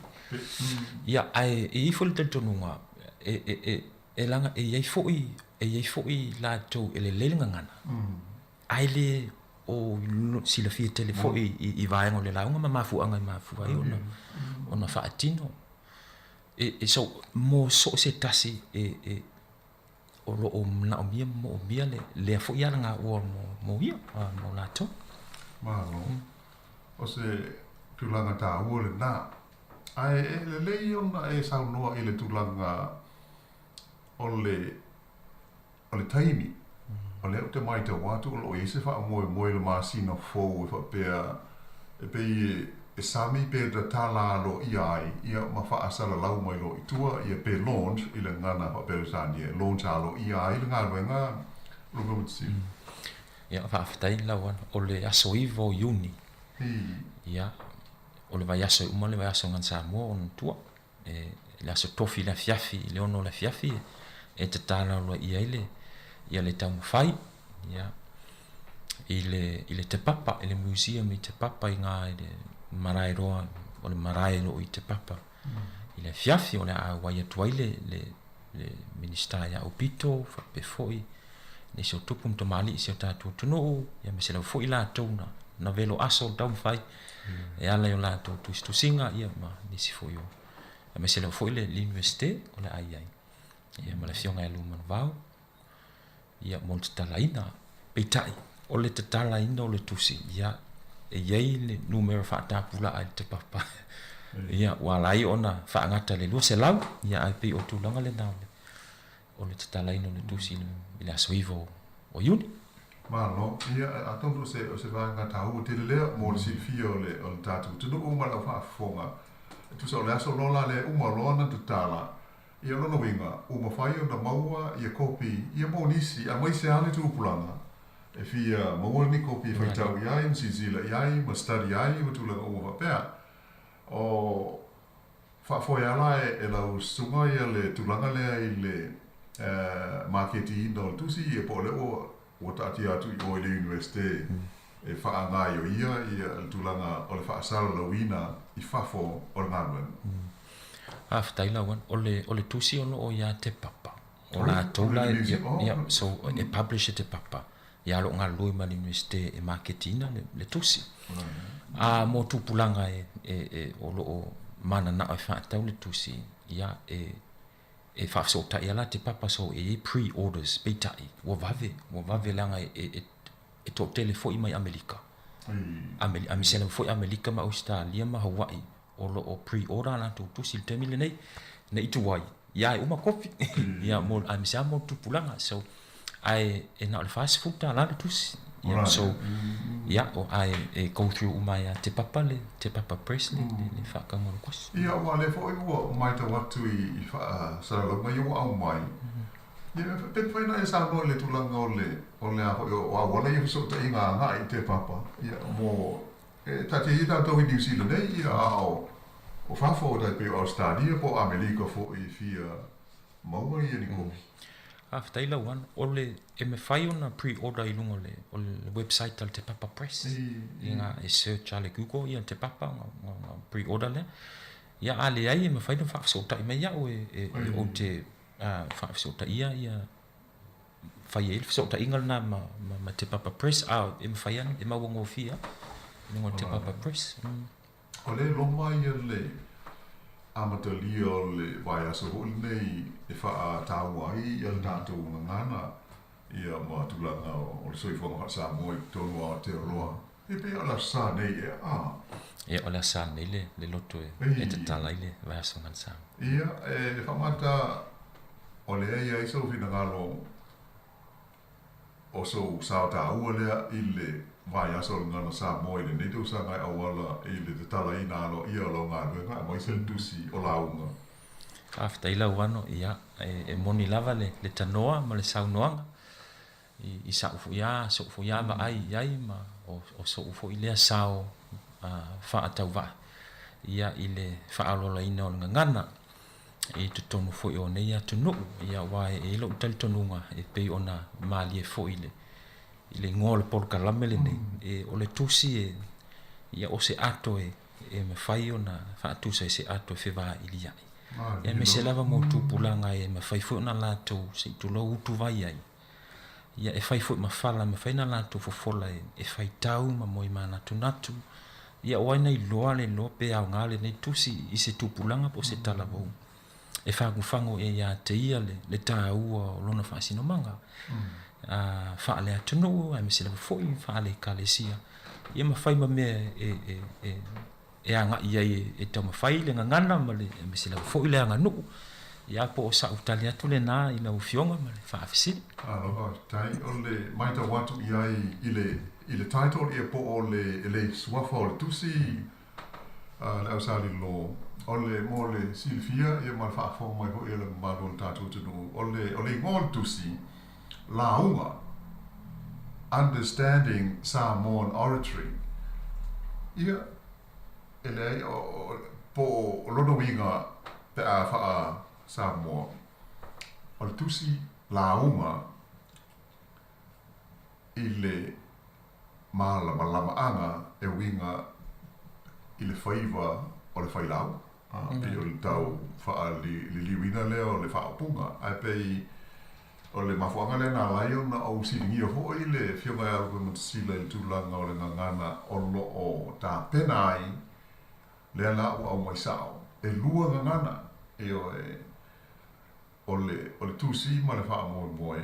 Ia ai I fol te tonu nga e langa e ye fo I la to ele le ngana. Ai le o sila fie tele fo I vai ngole la nga ma fu anga ma fu ai ona fa atino. E so mo so se tasi o lo o mna o mia le fo ia nga o mo ia mo la to Malo. O se tulanga ta ua le na. Ai le lei ona e sau noa i le tulanga o le taimi. O le te mai te watu o e se wha moe le masina fōu e wha pēa e pei e sami pēa da tāla lo i ai ia ma wha asala lau mai lo i tua ia pē launch i le ngana wha pēa sani e launch a lo i ai le ngā ruenga lupa mutsi. Ia whaafitai lau o le aso iwo uni. Ia o le vai aso uma le vai aso ngan Samoa o tua. Le aso tofi le fiafi, le ono le fiafi e te tāla lo i ai ia le tau mawhai. Ia i le te papa, i le museum i te papa i ngā i le marae roa, o le marae lo i te papa. I le fiafi o le a wai atuai le minister ia Upito, whapefoi, ne se o tupu mto mali se o tātua tunu, ia me se lau fo i lātou na velo aso o tau mwhai, e ala i o lātou tusinga, ia ma nisi fo i o. Ia me se lau fo i le universite o le ai. Ia ma le fionga e lumana vau, ia mo le talaina, peitai, o le talaina o le tusi, ia e iei le numero whaatapula ai te papa. Ia walai ona whaangata le lua se lau, ia ai pei o tūlanga le nao le. O le tatalaina o le tusi i le aso iwo o iuni. Malo, ia a tondu se vanga tau te lea mo le silfia o le tātou. Tunu uma la whaafonga. Tu sa o le aso lola le uma loana tu tala. Ia lono winga, uma whai o na maua ia kopi, ia mo nisi, a mai se ane tu upulanga. E fia maua ni kopi e whaitau iai, msizila iai, ma stari iai, ma tūlanga uma wapea. O whaafoi ala e lau sunga ia le tūlanga lea i le marketi ino o tusi e po le o tati atu i o le universite e whaangai o ia i le tūlanga o le whaasara lauina i whafo o le ngānuen. Aftai lawan o le tusi ono o ia te papa. O la tola so e publish te papa. Ia lo ngā lui ma le universite e marketina le tusi. A mo tupulanga e o lo o mana na o whaatau le tusi. Ia e whaafsota ia la te papa so e pre-orders peitai. Wa vave langa e to telefo i mai Amerika. Amisela foi Amerika ma Australia ma Hawaii. O lo o pre-order la tu sil temile nei tu wai. Ia e uma kopi. Ia mo amisa mo tupulanga so ai e na le fast food ta la tusi. Yeah, so o ai e go through umai te papa press le whaka ngoro kos. Ia wa le fo i ua mai ta watu i sa lo mai ua au mai. Ia pe pe na sa no le tulanga o le a o a wala i so ta inga nga i te papa. Ia mo ta te i ta to i New Zealand ia o fa fo da pe Australia po Amerika fo i fia mau i ni ko. After ila wan ole e me fai ona pre-order i lungo o le website al te papa press. Inga e search ale Google ia te papa pre-order le. Ia ale ai e me fai na whaafsota i me ia o o te whaafsota ia fai e whaafsota ingal na ma te papa press e me fai ana e mawongo fia lungo te papa press. O le loma ia le amatalia o le vai aso huli nei e wha tāua ai i al tātou ngana ia ma tūlanga o le soifonga sa moi tonu a te roa. E pe ala sa nei e a. Ia o la sa nei le loto e te talai le vai aso ngan sa. Ia e whamata o le ia i so fina ngalo o so sa tāua lea i le vai aso ngana sa moi le nei tau sa ngai awala i le te tala ina alo ia lo ngā ruenga mai se tusi o launga. After ila wano ia e moni lava le tanoa ma le saunoanga i sa ufu ia ma ai iai ma o so ufu i lea sao wha atau wa ia i le wha alola ina o ngana i te tonu fo i o nei atu nuu ia wae e ilo utali tonunga e pei ona maali e fo i le ngō le polo kalame le nei e o le tusi ia o se ato e me whai ona whaatusa e se ato e whiwa i li ai. Ia me se lava mo tūpulanga e me whai fo na lātou se i tulo utu vai ai. Ia e whai fo ma whala me whai na lātou fofola e whai tau ma moi mana tunatu. Ia oai nei loa le loa pe au ngā le nei tusi i se tūpulanga po se tala vau. e whakuwhango e ia te ia le tā ua o lona whaasinomanga. Whaale atunu, ai mese lewa foi, whaale kalesia. Ia mawhaima mea e anga ia e tau mawhai le ngangana, ma le mese lewa foi le anga nuku. Ia po o sa utali atu le nā i lau fionga, ma le whaafisiri. Loka, tai, o le maita watu iai i le title ia po o le suafa o le tusi, le au sali lo, o le mo le silfia, ia ma le whaafo mai ho ia le maro le tātou tunu, o le ngol tusi, launga, understanding Samoan oratory. Ia, ele po o lono winga pe a wha Samoa. O le tusi launga i le malama anga e winga i le whaiva o le whailau. Pe o le tau wha li liwina leo le wha opunga. Ai pei o le mafuanga le nā laio na au siringi o hoi le whionga e aru matasila i tūlanga o le ngangana o lo o tā pena ai le ala o au mai sao. E lua ngangana e o le tusi ma le wha moe moe.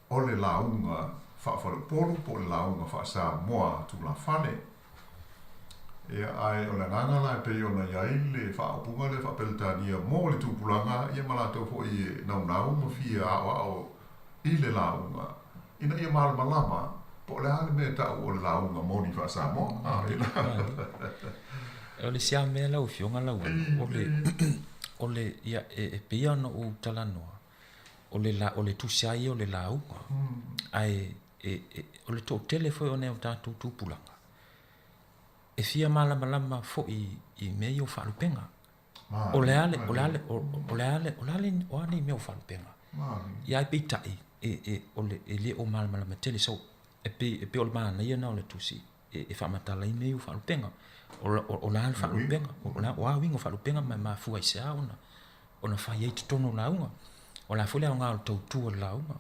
O le launga wha polu po le launga wha Samoa tu la whane. E ai o le ngangana e pei o na iai le wha opunga le wha peltania mo le tūpulanga ia malatou po i nau ma fia ao i le launga. Ina ia malama po le ale me tau o le launga mo ni wha Samoa. O le sia mea lau fionga lau o le ia e pia no o talanoa. O le tusiai o le launga. Ai o le tō telefoi o neo tātou tūpulanga. E fia malama fo i mei o whalupenga. O le ale o ane mea o whalupenga. Ia e peitai e le o malama tele so e pe o le mana ia na o le tusi e whamatala i mei o whalupenga. O la al whalupenga. O a wingo whalupenga ma fua i sea ona whai ei tutono launga. O la fule au ngā o tau tua launga.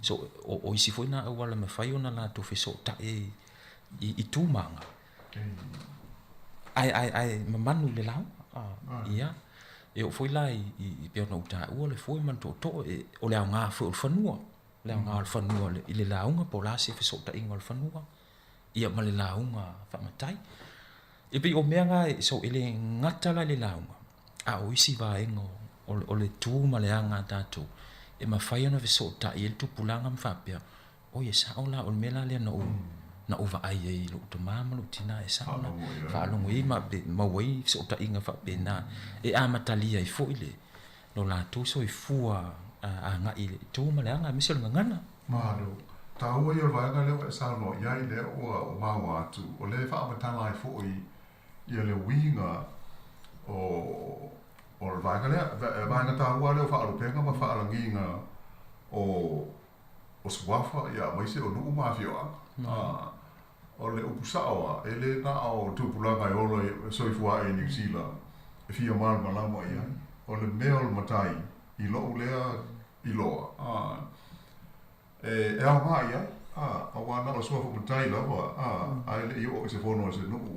So o isi foi na au wala me whai ona la tofi so ta i tūmanga. Ai mamanu le lau ia e o foi la i pe ona uta o le foi man to o le nga fo o fanua le nga o fanua i le launga po la se so ta ingol fanua ia ma le launga fa matai e pe o menga so ele ngata la le launga a o isi va engo o le tu ma le anga tatu e ma fai ona so ta i el tu pulanga mfa pe o ye sa o la o mela le no na uva ai e lo to mama lo tina e sa na fa lo ngui ma wei so ta inga fa pena e a matalia i fo ile no la tu so i fua a nga i tu ma la nga mi so ngana ma do ta o yo va nga le sa no ya i le o ma wa tu o le fa ma tan lai fo i le winga o va nga le va nga ta wa le fa lo penga ma fa la nginga o swafa ya mai se o nu ma fio o le upusawa ele na o tupulanga i olo soifua e New Zealand e fia malama ia o le meo matai i lo lea i loa e au ngā ia a wana o sofa matai lawa a ele i o se fono se nuku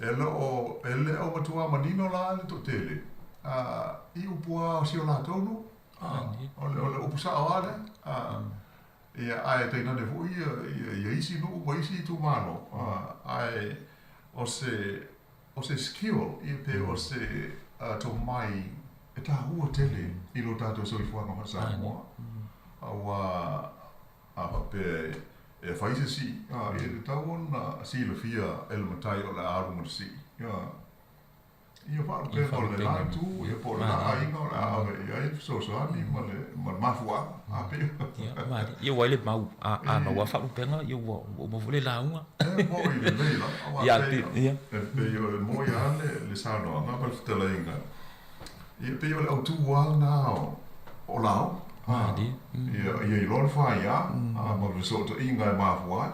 ele o matua manino la le to tele i upua o si o la tonu o le upusawa ale ia ai te nane fu ia isi no o isi tu mano ai o se skill ia pe o se to mai e ta ua tele i lo tato so i fuanga ma Samoa a pe e faise si ia te tau na si le fia elmatai o la aru ma si ia fa pe o le la tu ia po la ainga o la ave ia so ani ma mafua a pe ia wai le mau a ma wa fa penga ia o mo vole la unga mo i le leila ia ia pe ia mo ia le sa no ma pa te lenga ia pe ia o tu wa na o lao ia i lon fa ia ma so to inga mafua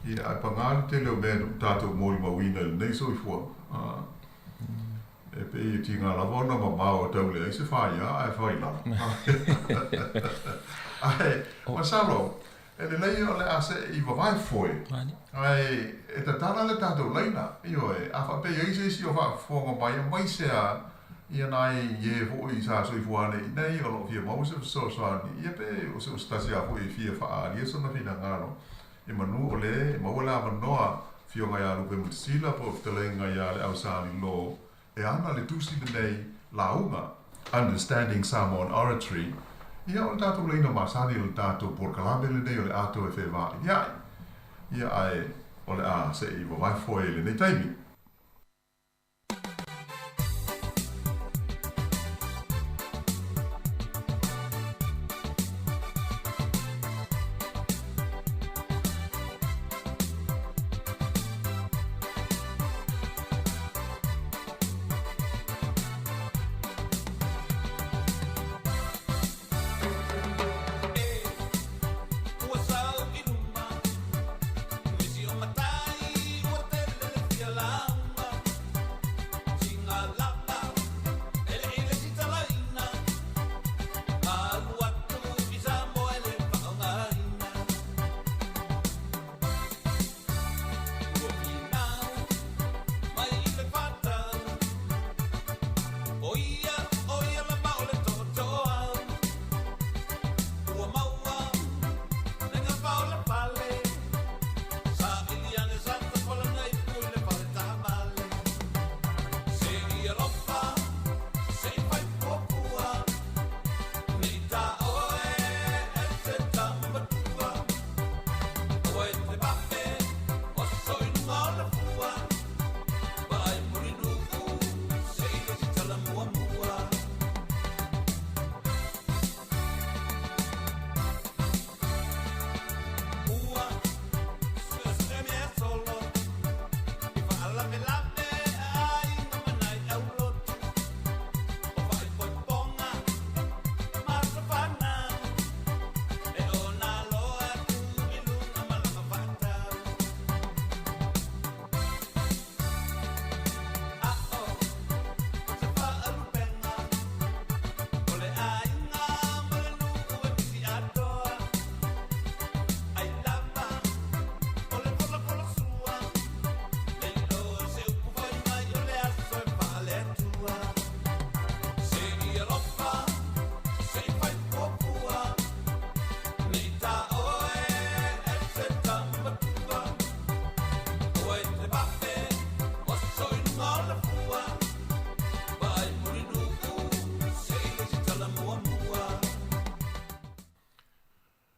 ia a pangal te le me tato mo ma wina nei so i fua e pe i tinga la vona ma mau tau le se fa ia ai fa ila ai ma salo E le lei o le ase I vavai foi. Ai, e ta tala le tātou leina. Io e, a wha pe isi o wha whonga mai sea ia nai ye ho I sa so I fuane I nei o lo fia mau se so ni ia pe o se stasi a ho I fia wha a lia so na fina ngaro. E manu o le, mau la manoa fio ngai alu pe mutisila po ftelenga ia le au sa ni lo e ana le tusi le nei launga understanding Samoan oratory ia o le tātou leina masani o le tātou porkalame le nei o le ato e whewā ia ai o le a se I wawai foe le nei taimi.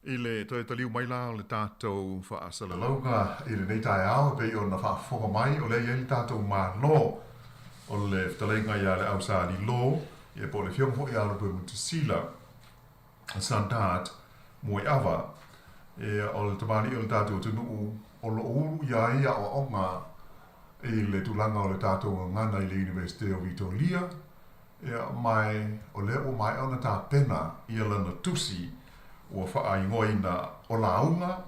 I le toi taliu mai la o le tātou whaasala lauga I le nei tae au pe o na whaafonga mai o le ia le tātou mā lo o le whtalenga ia le ausāli lo I po le whiong hoi alu pe mutusila sandat mui awa e o le tamani o le tātou tunu o lo uru ia o onga I le tulanga o le tātou ngana I le University of Vitoria e mai o le o mai ona tā pena ia lana tusi o whaingoina o launga,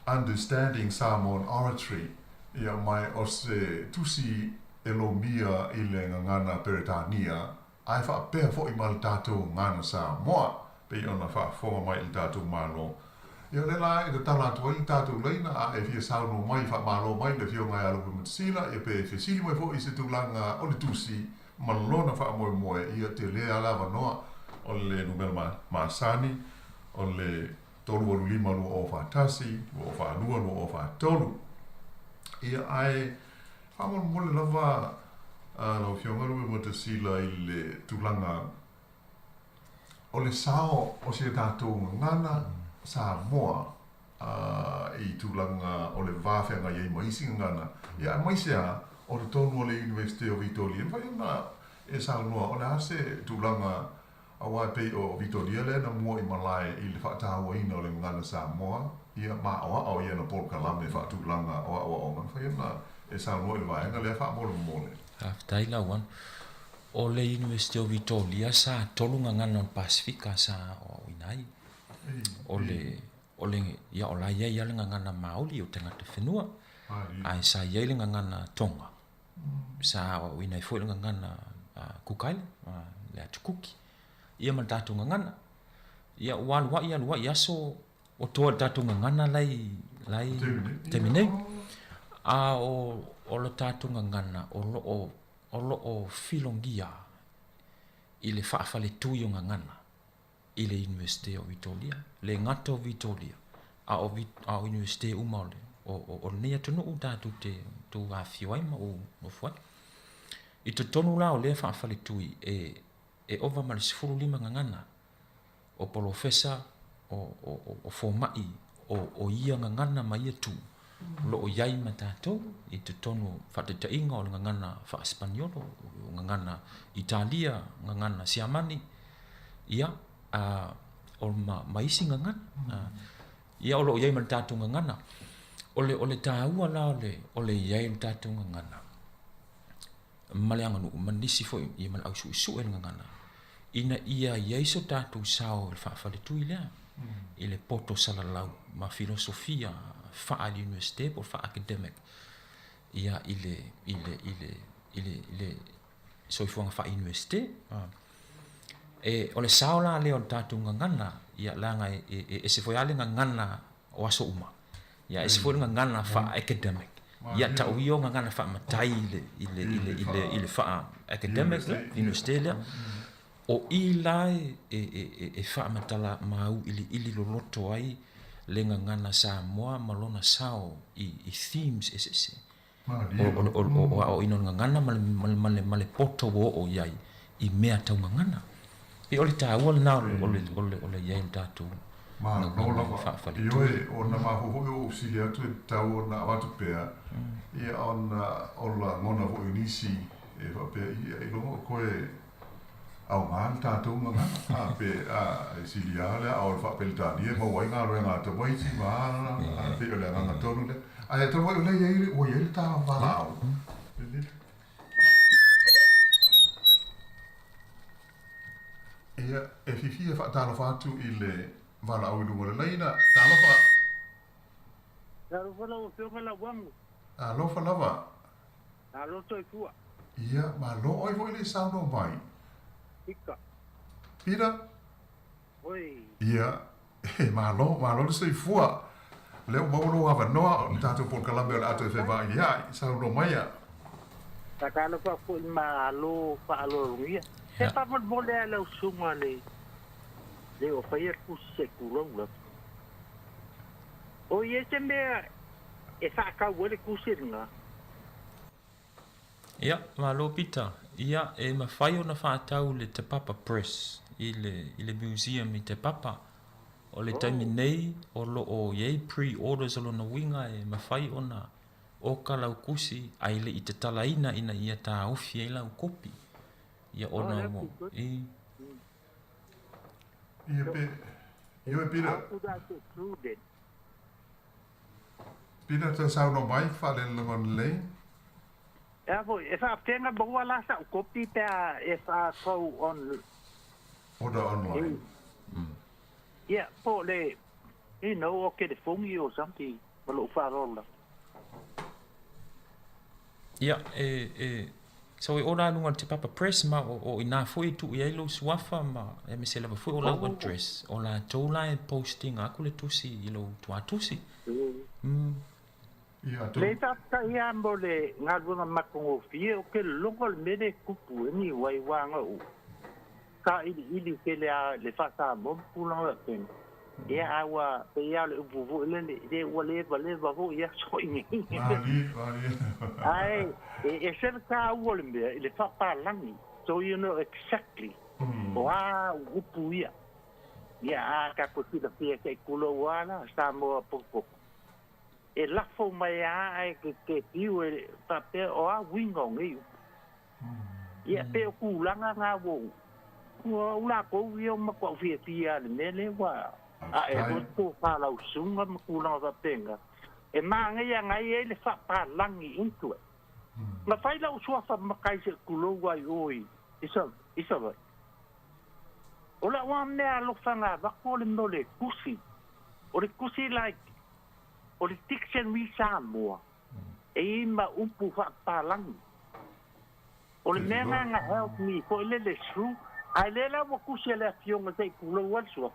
understanding Samoan oratory, ia mai o se tusi e lo mia I le ngana Peretania, ai whaapea fo I mal tātou ngana Samoa, pe ona whaafonga mai I tātou malo. Ia le la I te tala atua I tātou leina, a e fia sauno mai whaamalo mai le fio ngai alu Pumutisila, e pe whesili mai fo I se tūlanga o le tusi, malona whaamoe moe, ia te lea lava noa, o le numela Masani, o le tolu o lima lua o whātasi, o whālua lua o whātolu. Ia ai, whamon mole lava lau whiongaru e Mutisila I le tūlanga o le sao o se tātou ngana Samoa I tūlanga o le wāwhenga iei maisi ngana. Ia maisea o le tonu o le University of Vitoria. Whai ona e sao noa o le ase tūlanga awa pe o Vitoria le na mua I malai I le whaataua ina o le ngana Samoa ia ma awa ia na porkalame whaatulanga awa o man whai na e sa noa le vaenga le whaamole mole. Haftai la wan. O le University of Vitoria sa tolunga ngana on Pasifika sa o inai. O le ia o la ia ia le ngana maoli o tangata whenua. Ai sa ia le ngana tonga. Sa o inai fo le ngana kukaile le atukuki. Ia man tatu ngana. Ia walwa ia so o toa tātou ngangana lai teminei. A o lo tātou ngangana, o lo filongia i le whaafale tui o ngangana i le Universite o Vitoria, le ngata o Vitoria, a o Universite Umaole, o nea tonu u tātou te tu a fiwai ma o fuai. I te tonu la o le whaafale tui e ova ma le 15 ngangana o polofesa o fomai o ia ngangana ma ia tu lo o iai ma tātou i te tonu whaatetainga o le ngangana wha Espanyolo, o ngangana Italia, ngangana Siamani, ia o maisi ngangana, ia o lo o iai ma tātou ngangana, o le tāua la o le iai ma tātou ngangana, male anganu, manisi fo i man au su e ngangana, ina ia iai so tātou sao le whaafale tui lea, i le poto salalau, ma filosofia, fa l'université pour fa academic ia ile so ifo fa université e o le saola le o tatu ngana ia langa e se foi ale ngana o aso uma ia e se foi ngana fa academic ia ta uio ngana fa matai ile fa academic université le o ila e fa matala mau ili loloto ai lenga ngana Samoa malona sao i themes ese o ino ngana male poto o iai i mea tau ngana e ole ta wala na ole iai tatu ma no la io o na ma ho o si ya tu tau na watu pea e on ola ngona vo inisi e va pe i lo ko au man tātou ngā a pe a siliale au fa peltania mo wai ngā roe ngā te wai si ma a pe ole ngā tonu le a e te wai ole iei o iei tā wala au e fifi e whaatalo whātu i le wala au i lunga le leina talo wha talo whala o whionga la wangu a lo whalawa a lo toi kua ia ma lo oi voi le sauno mai Ika. Pira? Oi. Ia, malo le sei fua. Leo maulo ava noa, tātou por kalambe o le ato e whewa ia, sau no maia. Takana pa ko malo pa alo rungia. Se pa mo mole ala usunga le o whaia kuse kurong. O ie te mea e whaakau wale kuse ringa. Ia, malo pita. Ia, e mawhai o na whaatau le Te Papa Press i le museum i Te Papa. O le taimi nei, o lo o iei pre-orders o lo na winga e mawhai o na o ka lau kusi ai le i te talaina ina ia tā ufi e lau kopi. Ia o na mo. Ia pe, ia e pira. Pira te sau no mai, whale langon lei. Ja, e fa tenga boa la sa kopi pe e fa ko on order online. Yeah, po le okay the phone or something, but lo fa rolla. Yeah, so e ora lunga Te Papa Press ma o ina foi tu i lo swafa ma e me se lava foi o la address o la tola e posting aku le tusi i lo tua tusi. Le tata ia mbole ngā runga makongo fie o ke longo le mene kupu ni wai wanga u. Ka ili ke le fata mo pulanga pen. Ia awa pe ia le upuvu le wale vo ia so ingi. Ai e ser ka wole me le fata langi. So you know exactly. Wa upu ia. Ia ka ko tira fie ke kulo wala Samoa poko. E lafo mai ai ke piu e pape o a wingo ngi. Ia pe o kulanga ngā wo. Ula ko wio ma ko fie fia le mele wa. A e ko pa la usunga ma kulanga va penga. E manga ia ngai e le fa pa langi into. Ma fai la usua fa ma kai se kulo wa oi. Isa va. Ola wa me a lo fanga va ko le no le kusi. O le kusi like politics mi Samoa e ma upu fa palang o le mena nga help me ko le sru ai le la mo ku se le fiong te ku lo wa so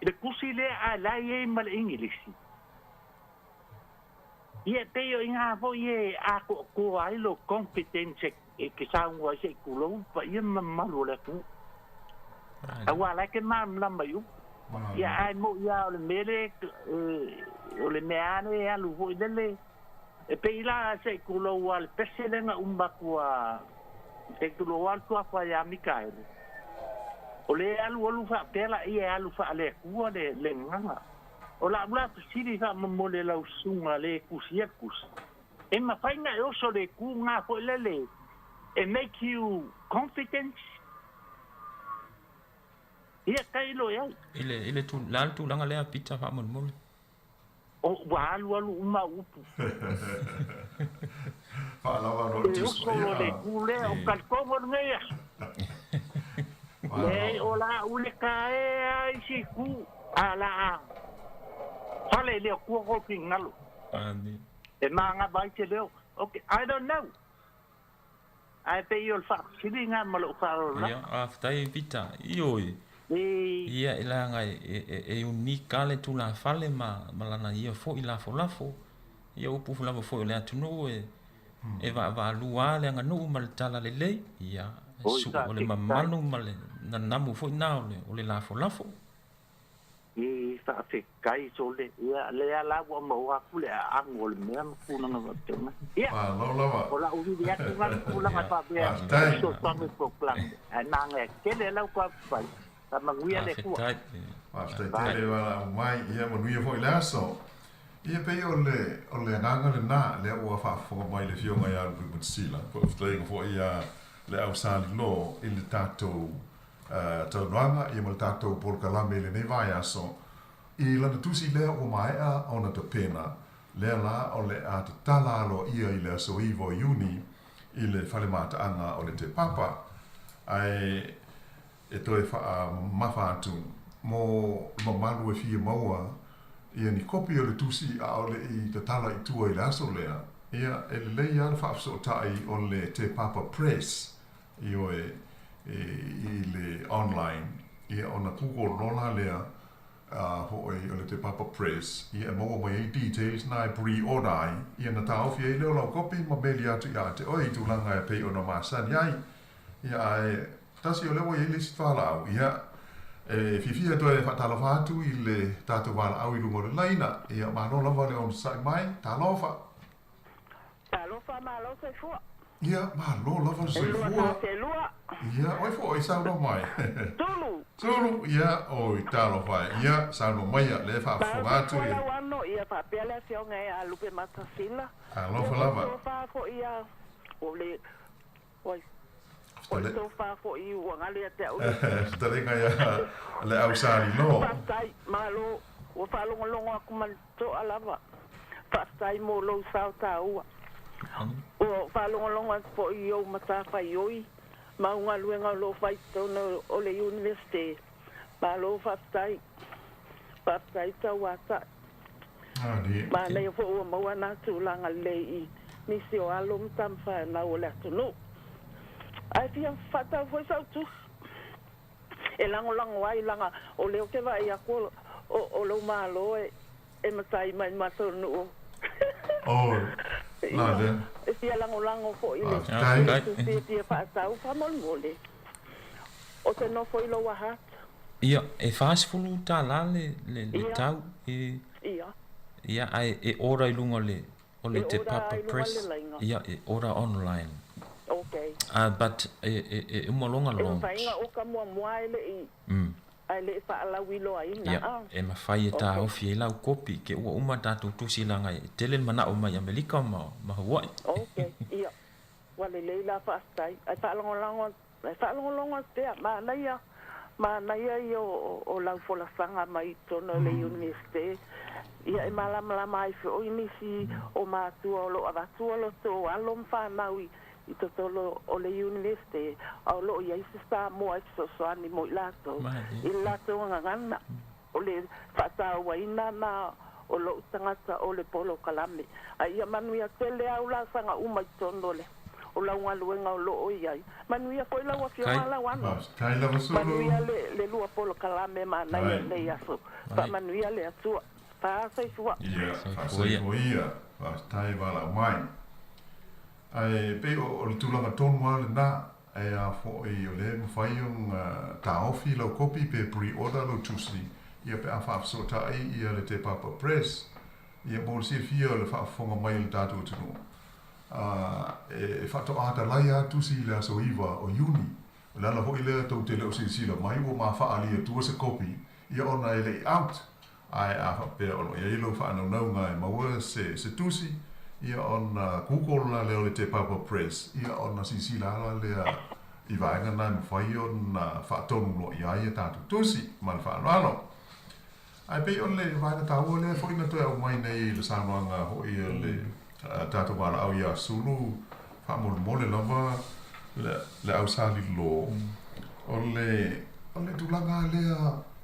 le kusi le a la ye mal ingilisi ye te yo inga fo ye a ko ai lo competence e ke sa ngwa se kulo pa ye malu le ku awa la ke mam la mayu ya ai mo ya le mele o le meane ya lu vo dele e pe ila se kulo wal peselenga umba kwa te kulo wal tua fa ya mikael o le alu fa pela ia alu fa le ku le nganga o la bla siri fa mo le la usunga le kusiakus e ma fainga e oso le ku nga fo lele it make you confident ia kai lo ya ile tu langa le pizza fa mo mo o walu uma upu fa la va no tu so le ku le o kalkongo ngeya le o la ule kae ai si ku ala fale le ku ko pingalo ani e manga vai te leo okay I don't know ai pe io il fa sili nga malo fa la ya after pizza ioi ia ila ngai e unika le tu la fale ma lana ia fo ila fo lafo ia upu fo lafo fo le atu e va lua le nga no mal tala le le ia su o le mamanu male na namu fo na o le lafo lafo e fa fe kai so le ia le ala wa mo wa ku le angol me ku na no te na ia o la u vi ya ku na ku la pa be so pa me ko plan na nga ke le la kwa pa ma nguia le ku basta te va mai ia mo nuia foi laso ia pe o le nganga le na le o fa fo mai le fio mai al bu sila ko string fo ia le au sal no il tato to nanga ia mo tato por kala me le ne vai aso i la tusi le o mai a ona te pena le la o le a te tala lo ia i le so ivo uni i le fale mata anga o le te papa ai e toi fa mafa atu mo malu e fia maua ia ni kopi o le tusi a o le i te tala i tua i le aso lea ia e le lei ala fa afso tai o le te papa press i o i le online ia ona kuko lona lea ho o le te papa press ia maua mai details na pre-order ia na tau fia i leo lau kopi ma meli atu ia te oi tulanga e pei ona masani ai ia e tasi o lewa i lisi whala au ia fifia to e whatala whātu i le tātou wala au i lungo le laina ia mano lava le on sai mai talofa malo se fua ia malo lava se fua ia oi fo i sauno mai tulu ia oi talofa ia sauno mai le wha whungatu ia wano ia whapele fionga e a lupe matasila alofa lava ia o le oi o to fa fo i wangale te o taringa ia le au sari no pastai malo o fa longo aku mal to alava pastai mo lo sao ta ua o fa longo fo i o mata fa i ma unga luenga lo fai to no o le university malo pastai ta wata ma le fo o mo wana tu langa le i ni si o alum tam fa na o le tu ai fia fata foi sautu e lango ai langa o leo ke vai a ko o lo malo e matai mai mato no na de e fia lango fo i le te fata o fa mole o te no foi lo wa ia e fast food ta la le tau ia ai e ora i lunga le o le te papa press ia e ora online. Okay. But umalonga long. Fainga o ka mua ele i. Ai le fa ala wilo ai na. Ya, e ma fai ta o fiela o kopi ke ua uma tatu tusi langa e tele mana o mai Amerika ma Hawaii. Okay. Ia. Wale le la fa stai. Ai fa longo te ma na ia o la fola sanga mai tono le university. Ia e mala mai fo inisi o ma tu o lo avatu lo to alom fa naui. I totolo o le university au lo ia isa mo so ani mo lato i lato ngana o le fata waina na o lo tangata o le polo kalame ai manu ia tele au la sanga uma tondole o la wa luenga o lo o ia manuia foi la wa fionga la wana kai la so manuia le lua polo kalame ma na le aso pa manuia le aso pa sai fua ia fa sai ia fa tai vala mai ai pe o le tulanga ton wale na ai a fo i o le fai un taofi lo copy pe pre-order lo tusi ia pe a fa so tai ia le te papa press ia mo si fia le fa fonga mai le tatu tunu e fa to ata lai atu si le so iva o uni la la ho ile to te le si la mai o ma fa ali tu se copy ia ona ile out ai a fa pe o ia lo fa no no ngai ma wo se tusi ia ona Google la le te papa press ia ona si la le i vai nga na fa ona fa tonu no ia tatu tusi ma fa no ai pe on le vai na tau le foi na to au mai nei le Samoa ho i le tato wala au ia sulu fa mole lava le au sali lo on le tulanga le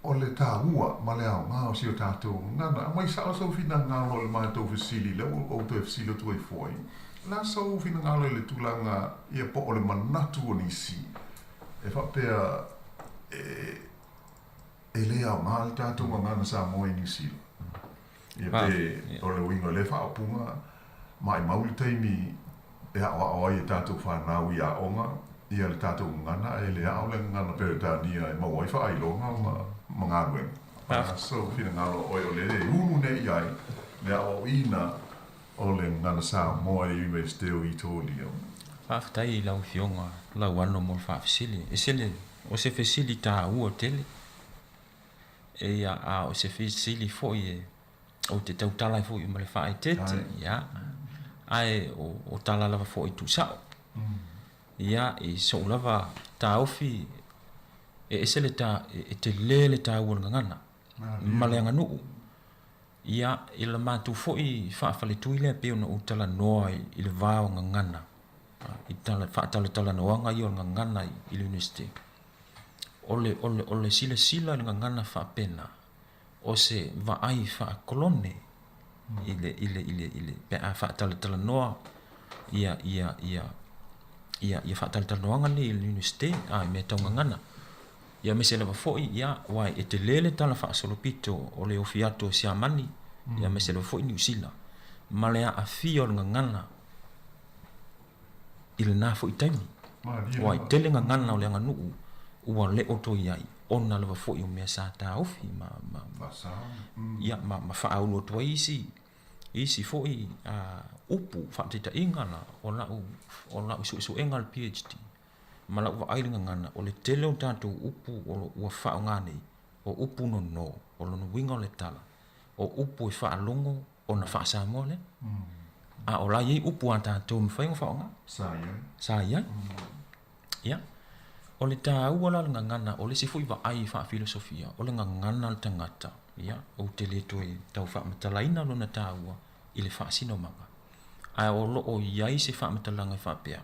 o le taua ma le au nga o si o tato ngana mai sa so fina nga lo le mai to fasili le o to fasili to i foi la so fina nga le tulanga ia po o le manatu ni si e fa pe ele a malta to ngana sa mo ni si ia pe o le wingo le fa punga mai mauli taimi e a ia tato whanau i a onga ia le tato ngana e le au le ngana peretania e mawai wha ai longa ma ngarwen so fina ngalo oi o le unu ne iai le au ina o le ngana sa moa i me steo i tōli whaftai i lau fionga lau ano mo whafisili e sele o se fesili tā ua tele e ia a o se fesili fo i o te tautalai fo i ma le whae tete ia ai o tala lava fo i tu sao ia i so lava ta ofi e sele ta e te lele ta ua ngana malenga nu ia i la matu fo i fa fale tu ile pe ona utala noa i le vao ngana i tala fa tala noa nga i ngana i le university ole sila ngana fa pena o se va ai fa kolone ile pe a fa tala noa ia fa tala noa nga ni university a me tonga ngana ia me se lava foi ia wai e te lele tala fa solopito o le ofiato siamani ia me se lava foi New Zealand ma le a fio ngana ile na foi taimi wai tele ngana o le nganu ua le oto iai ona lava foi o me sa ta ofi ma ia ma fa aulo to isi foi upu fa te ingana ona su engal PhD mala wa ai ngana o le tele o tatu upu o fa ngani o upu no o no winga le tala o upu fa longo ona fa sa mole a o la ye upu ata to mfa fa nga sa ya ya o le ta wala ngana o le sifu va ai fa filosofia o le ngana tangata ya o tele to e tau fa matalaina no na taua i le fa sino manga a o lo o yai se fa matalanga fa pea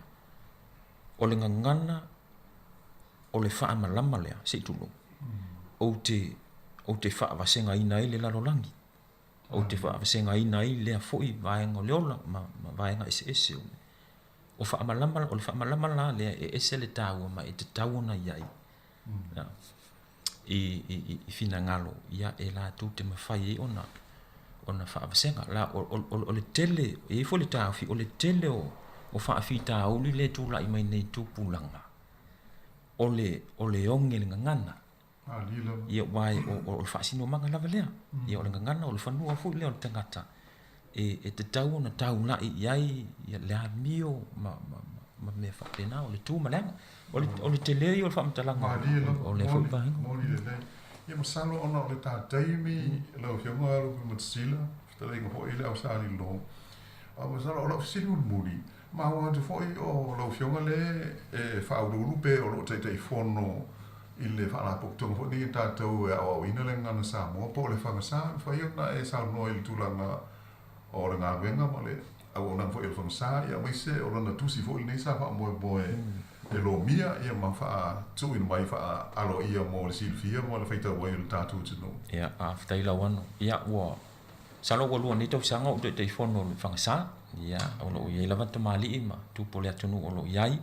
o le ngana o le fa malama le se tulo o te fa va senga ina ile la lolangi o te fa va senga ina ile foi va ngo leola ma va nga ese o fa malama o le fa malama la le ese le taua ma e te taua na yai i fina ngalo ia e la tu te mafai ona fa vasenga la o le tele e fo le tafi o le tele o fa fita o le tu la i mai nei tu pulanga o le onge le ngana ia wai o fa sino manga la valea ia o le ngana o le fanua fo le o tangata e te tau na tau na iai ia le mio ma me fa pena o le tu malanga o le tele o fa mtalanga o le fo ba ia masalo ona o le taimi lo fionga lo mo tsila tele ngo ile au sali lo a masalo o lo sili muri ma wa te foi o lo fionga le fa o lupe o lo te fono ile fa la pokto fo ni tato o ina le ngana sa mo po le fa sa fa yo na e sa no il tulanga o le nga venga mo le au na fo il fa sa ia mai se o na tu si fo ni sa fa mo e lo mia ia ma fa tu in mai fa alo ia mo le silfia mo le feita wa il tatu tino ia a ftai la wan ia wa salo wa lu ni to sanga o te fono le fa sa ia o lo ia lava tamali ma tu pole atunu o lo iai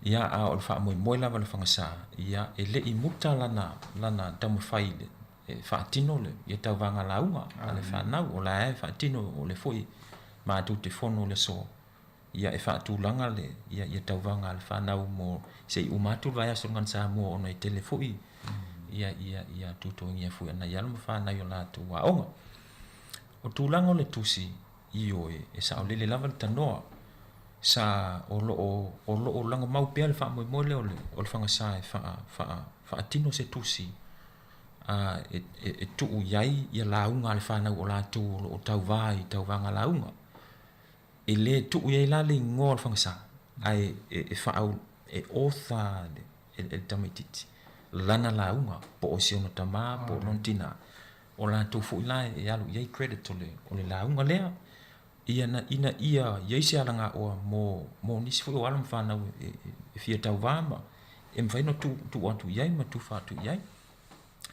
ia a o fa mo lava le fangasa ia ele I muta lana tamu faile e fa tino le ia tau vanga launga ale fa nau o la e fa tino o le foi ma tu te fono le so ia e fa tu langa le ia tau vanga le fa nau mo se u matu vai aso ngan sa mo ona I telefoi ia tu to ia fu na ia mo fa na yo la tu wa onga o tu langa le tusi io e sa o le lava le tanoa sa o lo langa mau pe le fa mo le o le fanga sa fa tino se tusi e tu iai ia launga le fa na o la tu o tau vai tau vanga launga e le tu iai la le ngor fanga sa ai e fa au e otha e tamititi lana launga po o siona tama po non tina o la tu fu la e alu iai credit o le launga lea ina ia sia langa o mo nisi fu o alam fa na e fia tau vama e mfaino tu atu iai ma tu fa tu iai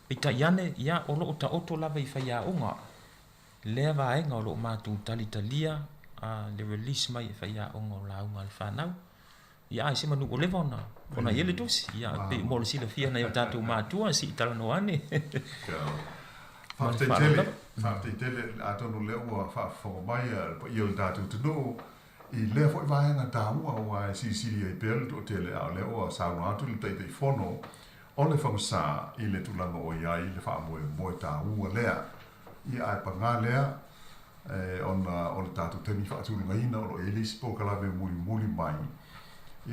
ita yane ia o lo ta oto lava I fa ia onga le va enga o lo ma tu talitalia le release mai fa ia onga o la onga le fa nau ia ai se manu o le vona ona ele tus ia pe mo le sila fia na ia tatu ma tu si tala no ane fa te tele ato no le o fa fo mai po il tatu tu I le fo vai nga ta wa si ai pel to tele a le o sa no atu le te fono o le whamasa I le tulanga o iai le wha moe tā ua lea I ai panga lea o le tātou temi whaatulunga ina o lo elis po kalawe muli mai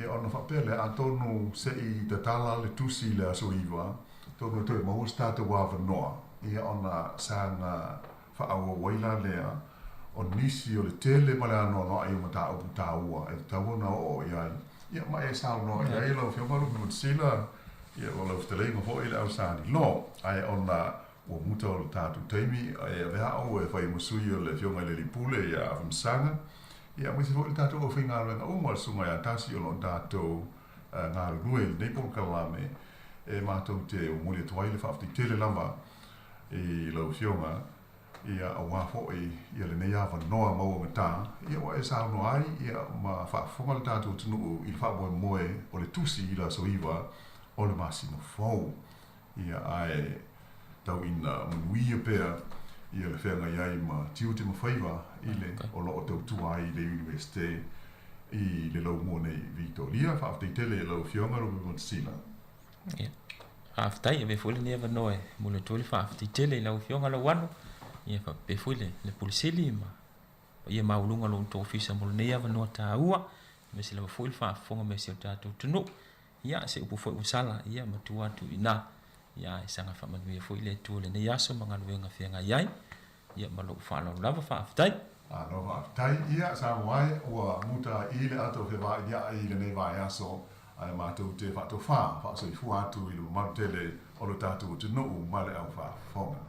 I ona whapele a tonu se I te tala le tusi le aso iwa tonu toi maus tātou wawa noa I ona sanga whaawa waila lea o nisi o le tele male anoa noa I o mata o puta ua e tawona o iai Ia mai e sao noa iai lau whiamaru mi mutsila Ia o lau whatelenga fo ele au sāni lo ai ona o muta o le tātou teimi e vea au e whai musui o le whionga le lipule ia awhamsanga ia mwisi fo le tātou o whinga renga o mua sunga ia tasi o lo tātou ngā runue le neipon kalame e mātou te o muli atuai le whaafti tele lama I lau whionga ia a wafo ia le nei awa noa maua ngata ia o e sāu no ai ia ma whaafonga le tātou tunu I le whaamoe moe o le tusi I la so iwa o le masimo fau ia ai tau ina manuia pea ia le whenga iai ma tiu te mawhaiwa I le o lo o tau tua I le universite I le lau mua nei Victoria whaaftai tele lau whionga robe Montsila ia whaaftai e me fwile ni ewa noe mule tuli whaaftai tele lau whionga lau wano ia pe fwile le pulisili ma ia maulunga lo nto ofisa mule nei ewa noa ta ua me sila fwile whaafonga me sila tātou tunu ia se upu foi usala ia matua tu ina ia sanga fa manuia foi le tu le ne yaso mangaluenga fenga iai ia malo fa lo lava fa aftai no va tai ia sa mai o muta I le ato fe va ia I le ne va yaso ai matou te fa to fa so I fu atu I lo mantele o lo tatu tu no male au fa fonga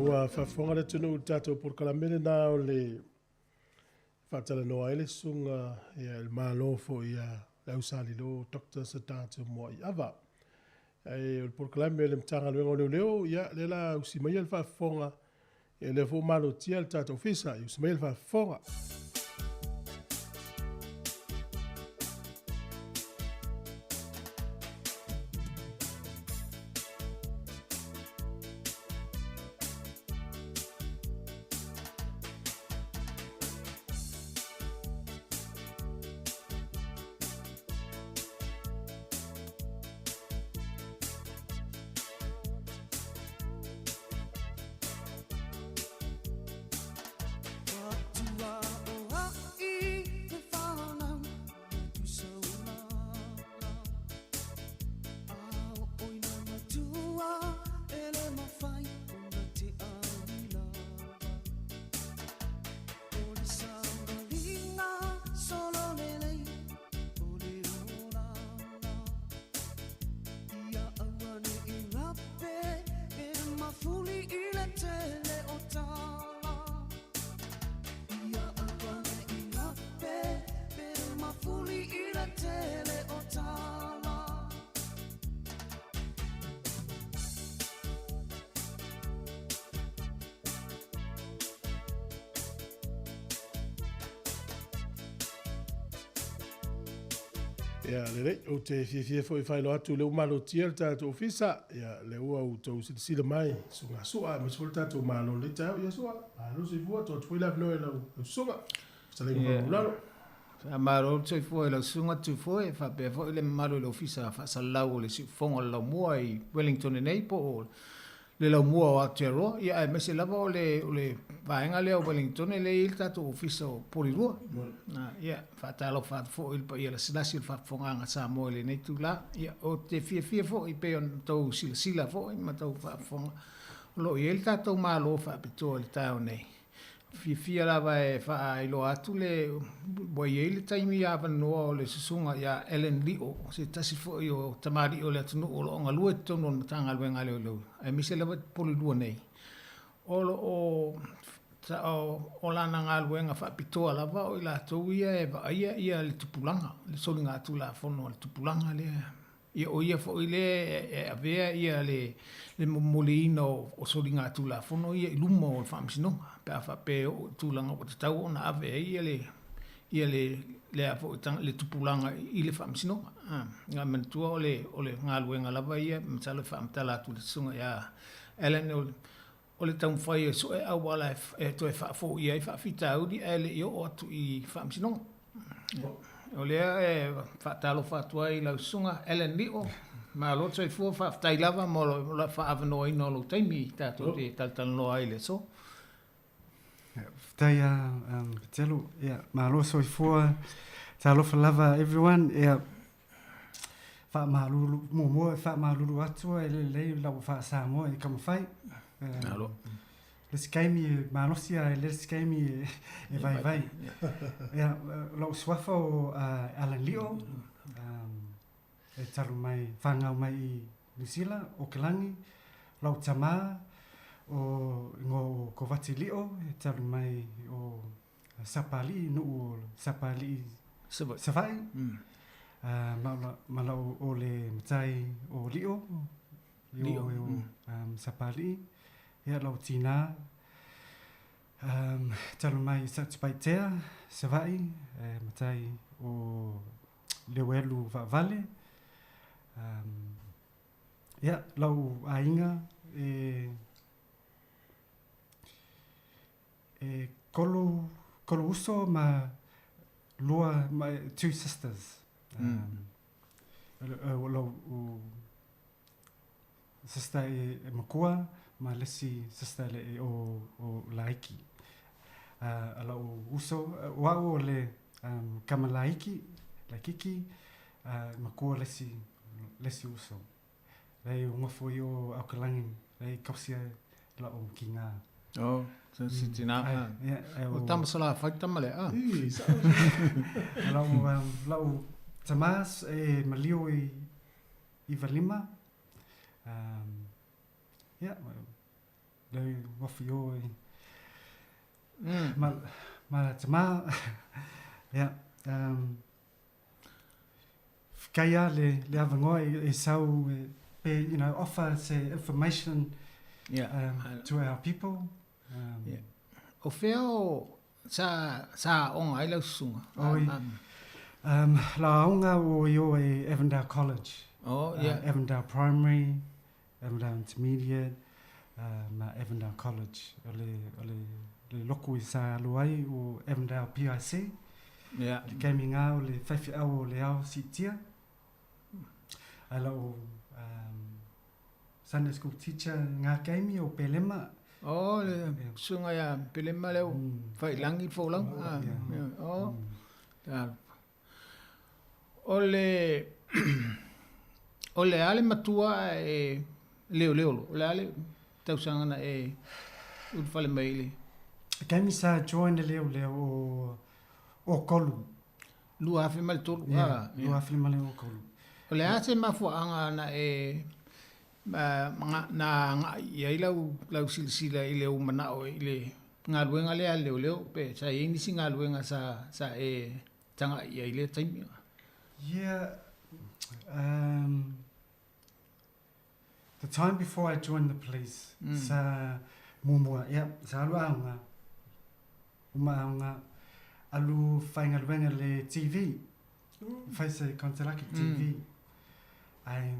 ua whafonga le tunu tatou por kalamene na o le whatala noa ele sunga ia el malofo ia lau salilo Dr. Satatu mo i ava. E o por kalamene le mtanga luenga o leo ia le la usimaya le whafonga e le fo malo tia le tatou fisa i usimaya le whafonga. Ia, le o te fia foi whaelo atu leo malo tia tātou ofisa. Ia, le ua o tau sila mai. Sunga sua, ma sula tātou malo le tau. Ia sua, alo si fua, tō tui la vloe lau sunga. Sala inga whaulalo. Maro tui foi la sunga tu foi, fa pe foi le maro le ofisa fa salau le si fonga la mua I Wellington e nei po le la mua o Aotearoa. Ia e mese lava o le vaenga le o Wellington e le il tātou ofisa o Porirua. Ia, fa talo fa fo il pa ia la silasi il fa fonga nga Samoa le nei tu la. Ia, o te fia fo I pe on tau sila fo, ma tau fa fonga. Lo I il tātou malo fa pitoa le tau nei. Fia lava e fa ilo atu le boi e le taimi a vanoa o le susunga ia Ellen Leo se tasi fo I o tamari o le atunu o lo onga lua tono na tanga luenga leo leo e mise lava poli lua nei o lana ngā luenga wha pitoa lava o I la tau ia e va ia le tupulanga le soli ngā tu la fono le tupulanga le ia o ia fo I le e avea ia le moleina o soli ngā tu la fono ia I luma o le whaamisinonga pe o tulanga o te tau o na ave ia le afo le tupulanga I le whaamisinonga. Ngā mentua o le ngā luenga lava ia, mtala whaamtala atu le sunga ia Ellen o le tau mwhai e so e awala e to e whaafo ia I whaafita audi e le o atu I whaamisinonga. O lea e whaatalo whaatua I lau sunga Ellen Leo, ma loto e fua whaafitai lava mo la whaavanoa ino lo taimi tātou te taltanoa ai le so. Tai telu malo so for talo for lava everyone fa malulu mo fa malulu atu le la fa Samoa I come fight alo let's game malo sia let's game e vai lo swafo Alan Leo e talu mai fanga mai Nisila o Kelangi lo tama o ngo ko vati lio e talu mai o sapali no sapali savai ma o le mtai o lio sapali ia lo tina talu mai satspaitea savai mtai o le welu vale ia lo ainga kolo uso ma lua my two sisters lo sister e makua ma lesi sister le o laiki lo uso wa o le kamalaiki la kiki makua lesi uso le ngofo yo Auckland le kopsia la o kinga oh si tina o tamasala faita male lau tamas e malio I valima le wafio ma tama kaya le avangoa e sau pe offer say information to our people o feo sa onga I lau sunga la onga o yo e Avondale College Avondale Primary Avondale Intermediate ma Avondale College le loko I sa aluai o Avondale PIC le kaiminga o le whaifi au o le au sitia ala o Sunday school teacher ngā kaimi o Pelema le sunga ya Pelema leo whai langi fōlang o le ale matua e leo le ale tausanga na e udwhale maile kaimi sa join leo o kolu lua hafi male tolu lua hafi male o kolu o le ate mafuanga na e na ia lau silsila I leo manao I le ngā luenga lea leo pe sa e nisi ngā luenga sa e tanga ia I le taimi the time before I joined the police sa mumua sa alu aunga alu whainga luenga le TV Face Kontalaki TV. I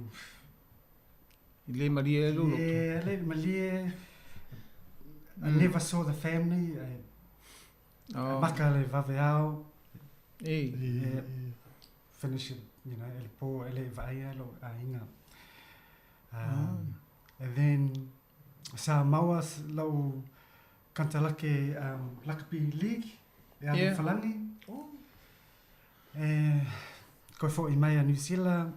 Le Maria Lulu. Yeah, Le Malia. I never saw the family. Maka le vaveao. Finish it, you know, el po ele vaia lo ainga. And then Samoa lo Kantalaki Rugby League. Yeah. Falangi. Ko fo I mai a New Zealand.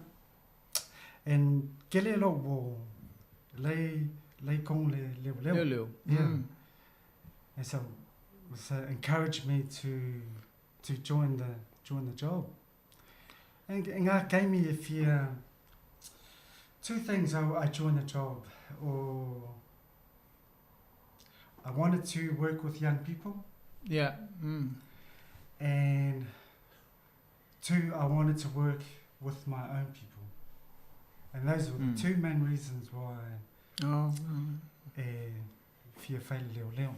And kele lo wo lei kong le leo. Yeah. And so encouraged me to join the job. And ngā gave me if you two things I joined the job, or I wanted to work with young people. Yeah. And two, I wanted to work with my own people. And those were the two main reasons why Fia Whaile Leo.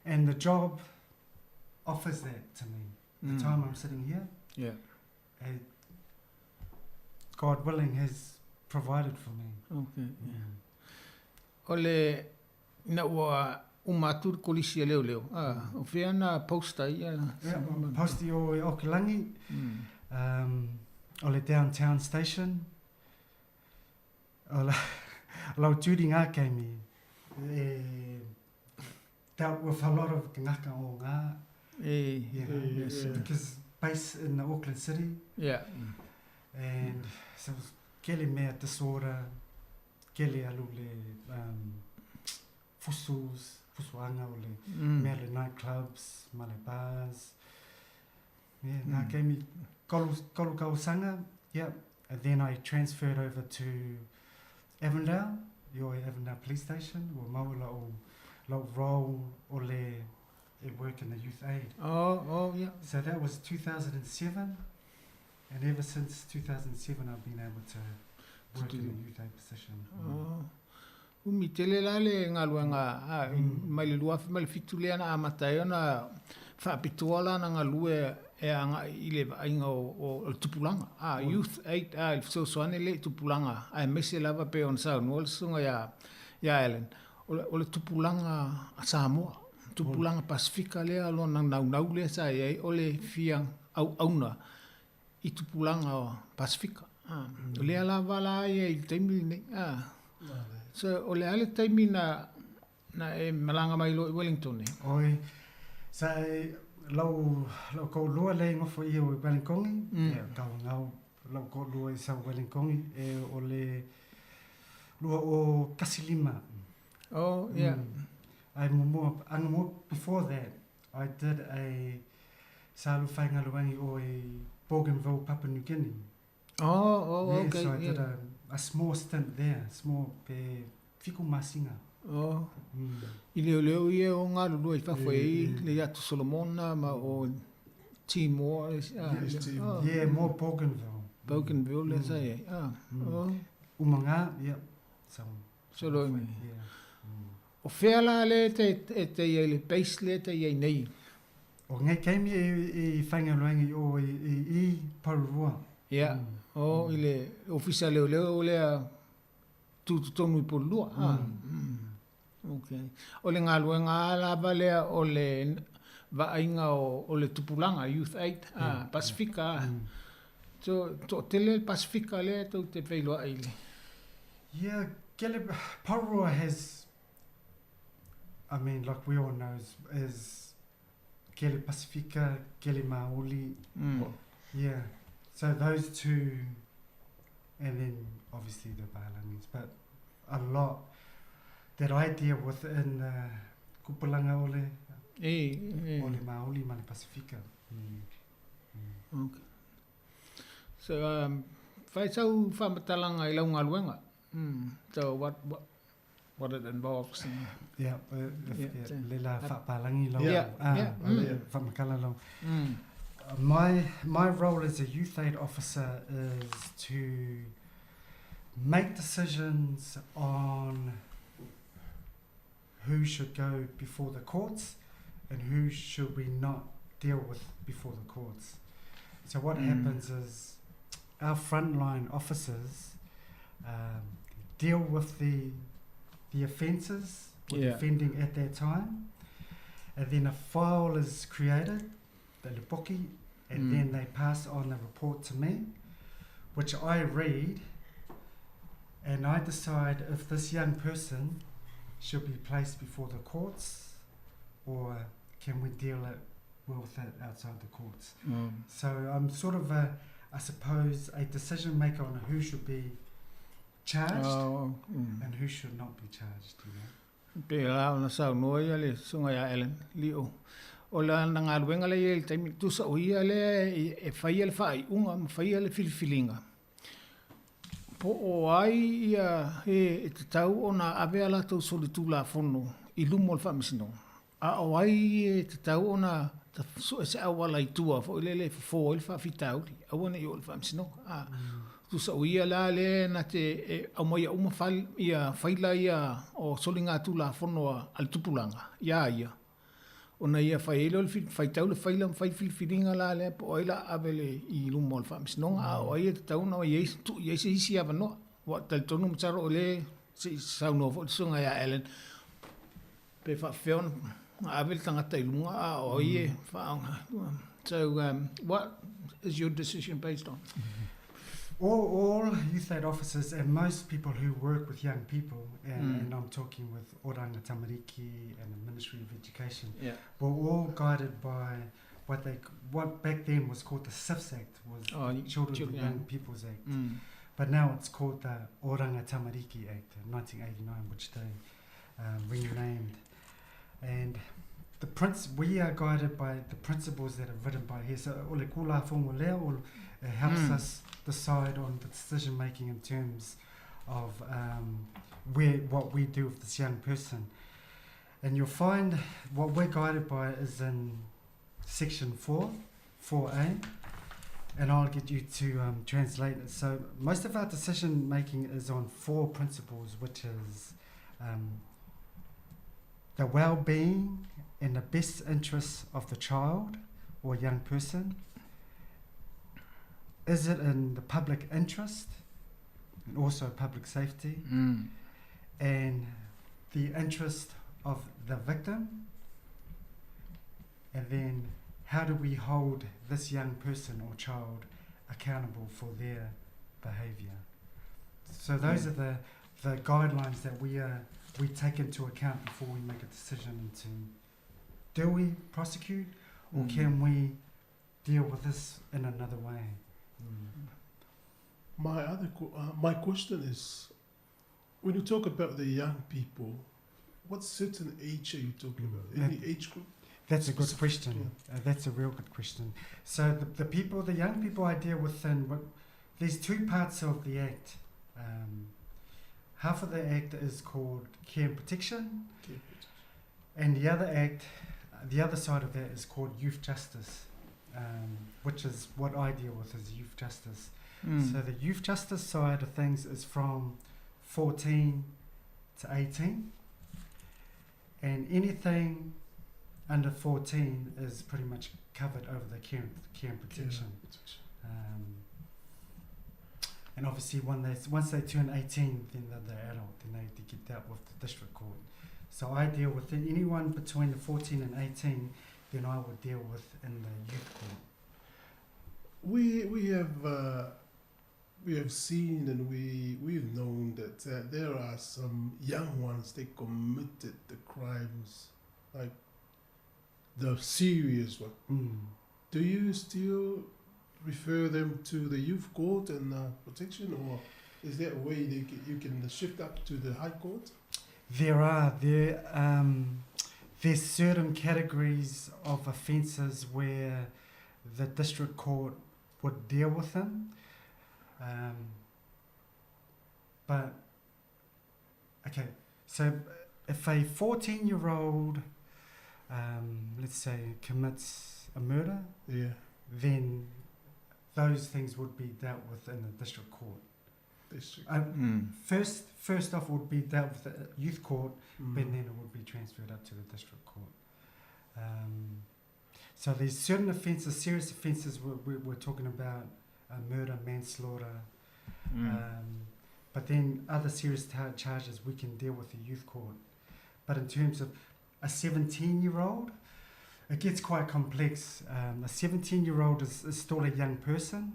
And the job offers that to me. The time I'm sitting here, God willing has provided for me. Okay. Ole na wa umatur kolisi leo. O fia na posta ia. Posti o Okilangi. Ole downtown station. Ole lau tūri ngā kei mi. Dealt with a lot of ngaka o ngā. Because based in the Auckland City. And so kele mea disorder, kele alu le fusuanga o le mea le nightclubs, male bars. Nā gave me kolu kausanga, and then I transferred over to Avondale, your Avondale police station, or maula o role o le work in the youth aid. So that was 2007, and ever since 2007 I've been able to work in a youth aid position. Umi tele la le ngā luenga mai le lua mai le fitu lea na amatai ona whaapitoala na ngā lue anga I le ainga o tupulanga. Youth aid il soane le tupulanga. Mese lava pe on sao no le sunga ya Ellen. O le tupulanga a Samoa. Tupulanga Pasifika lea lo nau lea sa iei o le fiang auna I tupulanga o Pasifika. Lea la wala iei teimi nei. So o le ale teimi na malanga mai lo I Wellington ne. Oi. So lau ko lua le ngofo I o Wellingkongi. Kau ngau lau ko lua I sa Wellingkongi o le lua o Kasilima. Before that, I did a salu whainga luangi o Bougainville, Papua New Guinea. Okay. So I did a small stint there, small pe fiku masinga. I leo ia o ngā lulu I whawhai le atu Solomona ma o Timor. More Bougainville. Bougainville, le sa iei. Umanga, So roi. O whea la le te iei le base le te iei nei. O ngai keimi I whainga luangi o I Parurua. I le ofisa leo o lea tūtutonu I polua. Okay. O le ngā luenga lava lea o le vainga o le tupulanga, Youth Aid, Pasifika. So, tele Pasifika lea tau te whailoa ai le. Parurua has, I mean, like we all know, is Kele Pasifika, Kele Maoli. So those two, and then obviously the Bailangis, but a lot that I deal with in Kupulanga Ole, Ole Maoli, Male Pasifika. Okay. So, whai tau whamatalanga I launga luenga. So what it involves. Lela whapalangi lau. Whamakala lau. My role as a youth aid officer is to make decisions on who should go before the courts and who should we not deal with before the courts. So what happens is our frontline officers deal with the offences or the offending at that time, and then a file is created, the lipoki, and then they pass on the report to me, which I read, and I decide if this young person should be placed before the courts, or can we deal with it outside the courts. So I'm sort of I suppose a decision maker on who should be charged and who should not be charged, you know. Pela ona sa no ia le sunga ya Ellen Leo. Ola na nga wenga le il taimi tu sa uia le e fai le fai unga fai le filfilinga. Po o ai ia e te tau ona ave ala tau solitu la fono i lumo le famisino. A o ai e te tau ona ta so e se awala i tua fo le fo il fa fitau a ona i o le famisino. A tu sa uia la le na te au mai uma fal ia faila ia o solinga tu la fono al tupulanga. Ia. Ona ia failo le faitau le faila fai filfilinga la le po ila avele i lumo le famisino. A o ai te tau na ia tu ia se isi ava no. Wa tal tonu mtaro le se sau no fo sunga ya Ellen. Pe fa feon avel tangata i lunga a o ia fa. So what is your decision based on? All youth aid officers and most people who work with young people, and I'm talking with Oranga Tamariki and the Ministry of Education, were all guided by what back then was called the SIFS Act, was Children and Young People's Act. But now it's called the Oranga Tamariki Act, 1989, which they renamed. And we are guided by the principles that are written by here. So ole kula fongo leo helps us decide on the decision making in terms of what we do with this young person. And you'll find what we're guided by is in section 4A, and I'll get you to translate it. So most of our decision making is on 4 principles, which is the well-being in the best interests of the child or young person. Is it in the public interest and also public safety and the interest of the victim? And then how do we hold this young person or child accountable for their behaviour? So those are the guidelines that we take into account before we make a decision into, do we prosecute or can we deal with this in another way? My question is, when you talk about the young people, what certain age are you talking about? Any age group? That's a good question. That's a real good question. So the young people I deal with, there's 2 parts of the Act. Half of the Act is called Care and Protection, and the other side of that is called Youth Justice, which is what I deal with is youth justice. So the youth justice side of things is from 14 to 18, and anything under 14 is pretty much covered over the care and protection. And obviously once they turn 18, then they're adult, then they get dealt with the district court. So I deal with anyone between the 14 and 18, then I would deal with in the youth court. We have seen and we've known that there are some young ones, they committed the crimes, like the serious one. Do you still refer them to the youth court and protection, or is there a way you can shift up to the high court? There's certain categories of offences where the district court would deal with them, but okay, so if a 14-year-old let's say commits a murder, then those things would be dealt with in the district court. First off would be dealt with the youth court, but then it would be transferred up to the district court. So there's certain offences, serious offences we're talking about, murder, manslaughter, but then other serious charges we can deal with the youth court. But in terms of a 17-year-old, it gets quite complex. A 17-year-old is still a young person,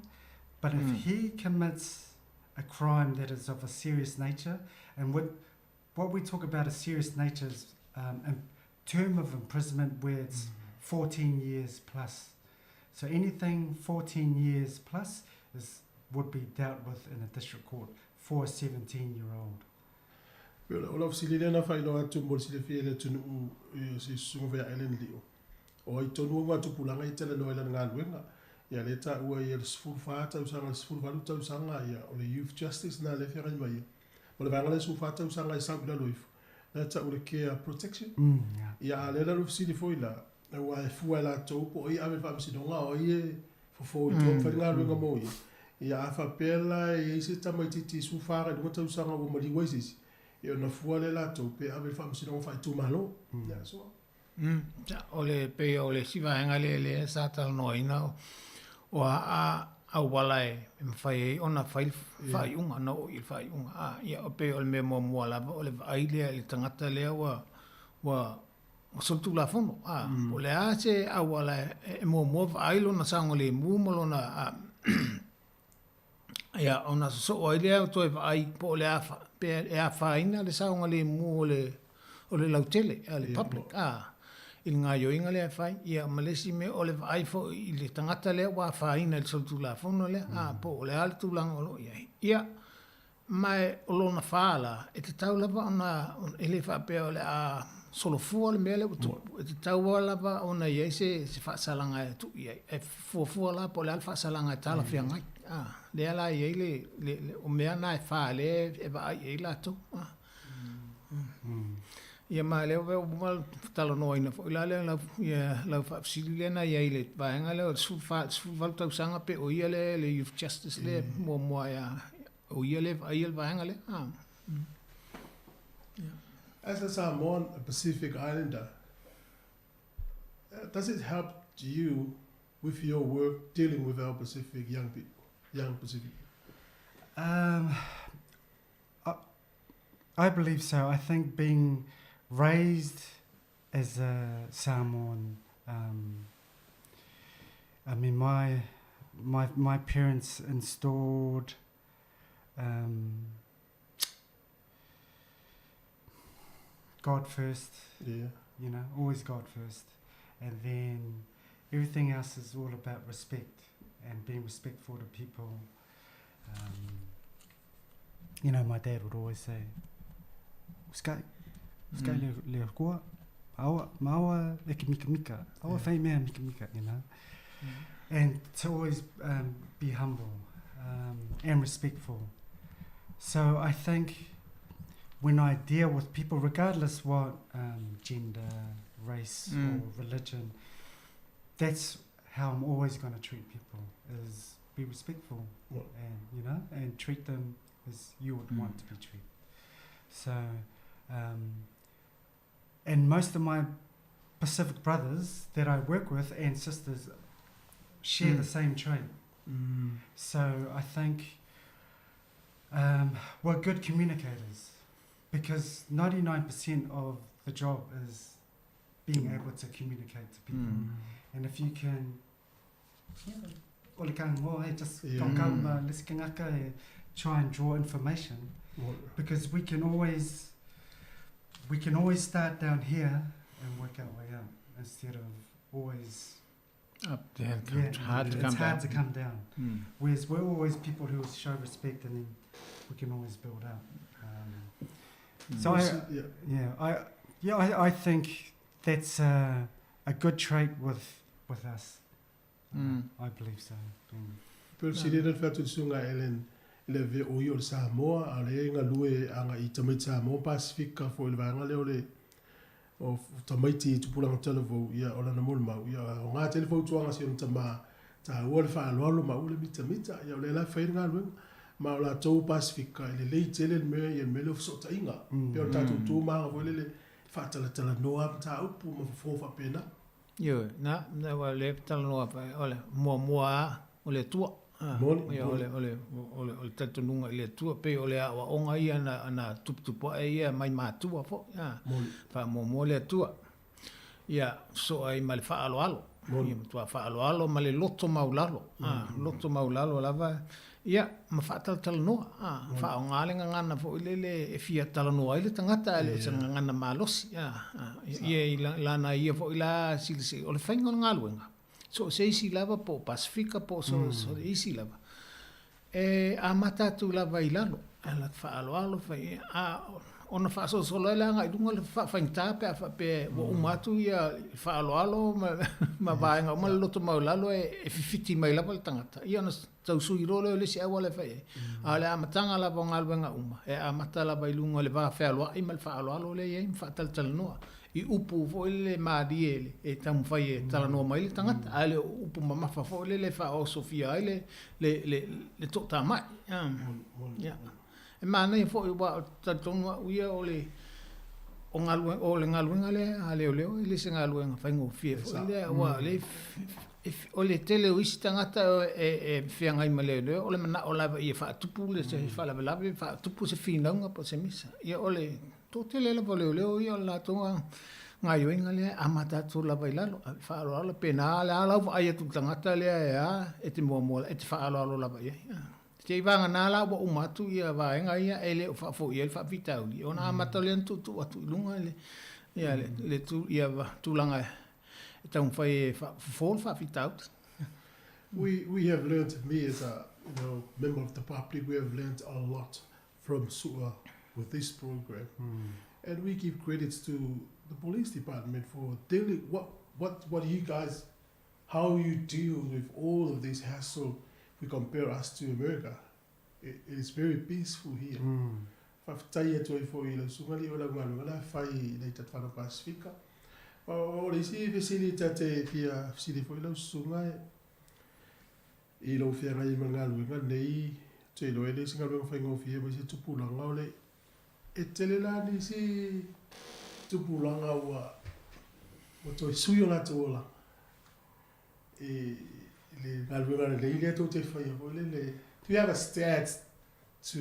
but if he commits a crime that is of a serious nature, and what we talk about a serious nature is a term of imprisonment where it's 14 years plus. So anything 14 years plus would be dealt with in a district court for a 17-year-old. Ola fsili lena failo atu mo sile fiele tunu si sungo vea elen lio. O i tonu wa tu pulanga i tele no ela ngalwenga. Ya leta ua i el sfulfata usanga sfulfaluta usanga ya o le youth justice na le fera mai. O le vangale sfulfata usanga i sabula loifu. Leta ule care protection. Ya lela lu fsili foila. Ua e fua la topo o i ave fa msidonga o i fofo to fa ngalwenga mo i. Ya afa pela i se tamaititi sfulfara dunga ta usanga o mali waisisi. E ona fua le la tope ave fa msidonga fa tu malo. Ya so. Ja, ole pe ole siva engale le sa tal noina o a wala e mfai ona fai unga no il fai unga ya pe ole me mo wala ole ai le tangata le wa soltu la fono ole a se a wala e mo ai lo na sango le mu mo na ya ona so o ile to ai po le a pe e fa ina le sango le mu ole lautele ale public il ngaio inga le fai ia malesi me ole ai fo ile tangata le wa fai na so tu la fono le po le al tu lang olo ia mai olo na fala e te tau lava ona ele fa pe ole a solo fu le mele tu e te tau lava ona ia se fa salanga tu ia e fu la po le al fa salanga tala fianga le ala ia le o me na fa le e va ia la tu ia mai leo veo mal talo noina fo ila le la fa silena ia ile vaenga le su valta usanga pe o ia le youth justice le mo ia o ia le ia vaenga le As a Samoan, a Pacific Islander, does it help you with your work dealing with our Pacific young people, young Pacific? I believe so. I think being raised as a Samoan, I mean, my parents installed God first, you know, always God first, and then everything else is all about respect and being respectful to people. You know, my dad would always say, Sky le koa, maua eke mika, awa whai mea mika, you know. And to always be humble and respectful. So I think when I deal with people, regardless what gender, race or religion, that's how I'm always going to treat people, is be respectful and, you know, and treat them as you would want to be treated. So, and most of my Pacific brothers that I work with and sisters share the same trait. So I think we're good communicators, because 99% of the job is being able to communicate to people. And if you can, just try and draw information, because we can always start down here and work our way up instead of always up there. It's hard to come down. Whereas we're always people who show respect, and then we can always build up. So I think that's a good trait with us. I believe so. President Fatusunga Ellen le ve o yo Samoa ale nga lue anga I tamai Samoa Pacifica fo le vanga le ole o tamaiti tu pula televo ia ola na mol mau ia o nga televo tu anga sion tama ta o le fa lo ma o le mita ia le la fa nga lue ma ola to Pacifica le tele me ia me lo so ta inga pe o tatu tu ma o le fa tala no am ta upu ma fo fa pena Yo, na wa le tal no fa ole ole tua. Ole tatu nunga le tua pe ole a onga ia na tupu ia mai matua fo. Fa mo le tua. Ia so ai mal fa alo. Ia tua fa alo male loto maulalo. Loto maulalo lava. Ia ma fa tal no. Fa ngale ngana fo ile e fia tal no ile tangata ile ngana malos. Ia lana ia fo ila silsi ole faingo ngaluenga. So se isi lava po Pasifika po so isi lava. A mata tu lava ilalo. Ala fa alo fa ona fa so solo la ngai dunga fa inta pe wo umatu ia fa alo ma vai nga ma loto maulalo e fiti mai lava tangata. Ia na tau sui rolo le se wala fa ala amatanga lava ngalwenga uma. A mata lava ilunga le va fa alo ai mal fa alo le ia fa tal no. I upu fo le madiele e tam fai tala no mai tangata ale upu mama fa fo le fa o Sofia le to ta mai ya e mana fo wa ta tonga uia ole o ngalu ale le se ngalu fa ngo fie fo le wa le ole tele wis tangata e fia ngai male le ole mana ola ia fa tupu le se fa la fa tupu se fina nga po se misa ia ole to tele le voleo ia la tonga ngai wenga le amata tu la bailalo fa alo pena la ai tu tangata le ya e te mo e te fa alo la vai te vanga na la wa umatu ia va nga ia ele fa fo ia fa vitauli ona amata le tu atu lunga le ia le tu ia va tu langa e un fai fa vitauli. We have learned, me as a member of the public, we have learned a lot from SUA with this program, and we give credits to the police department for dealing what you guys, how you deal with all of this hassle. If we compare us to America, it is very peaceful here. Faftaia toi foi la sungali ola ngala fai nei tatfana Pasifika. O le si facilitate fia sili foi la sungai. I lo fia ngai mangalu ngai te lo ele singa lo fai ngo fia ba se tupulanga ole. E telelani si tupulanga wa o toi suyo la tola. Le galvera le ile to te fai le do you have a stats to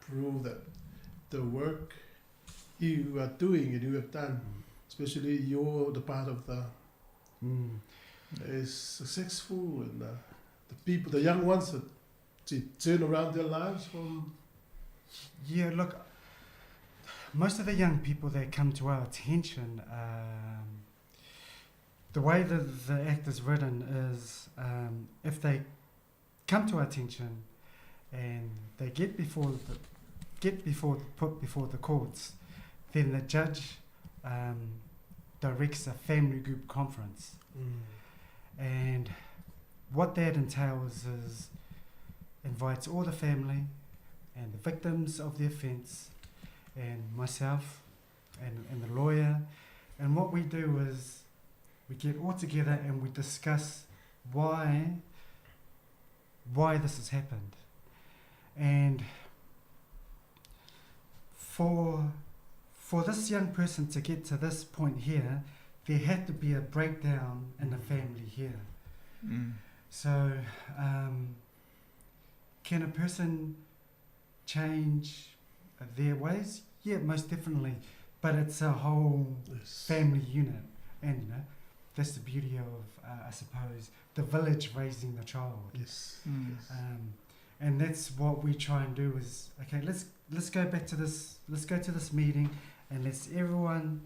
prove that the work you are doing and you have done, especially you're the part of the is successful, and the people, the young ones that to turn around their lives from? Yeah, look, most of the young people that come to our attention, the way that the act is written is if they come to our attention and they get put before the courts, then the judge directs a family group conference. And what that entails is invites all the family and the victims of the offence and myself and the lawyer, and what we do is we get all together and we discuss why this has happened. And for this young person to get to this point here, there had to be a breakdown in the family here. So can a person change their ways? Yeah, most definitely, but it's a whole family unit, and that's the beauty of I suppose the village raising the child. And that's what we try and do is, okay, let's go back to this, let's go to this meeting and let's everyone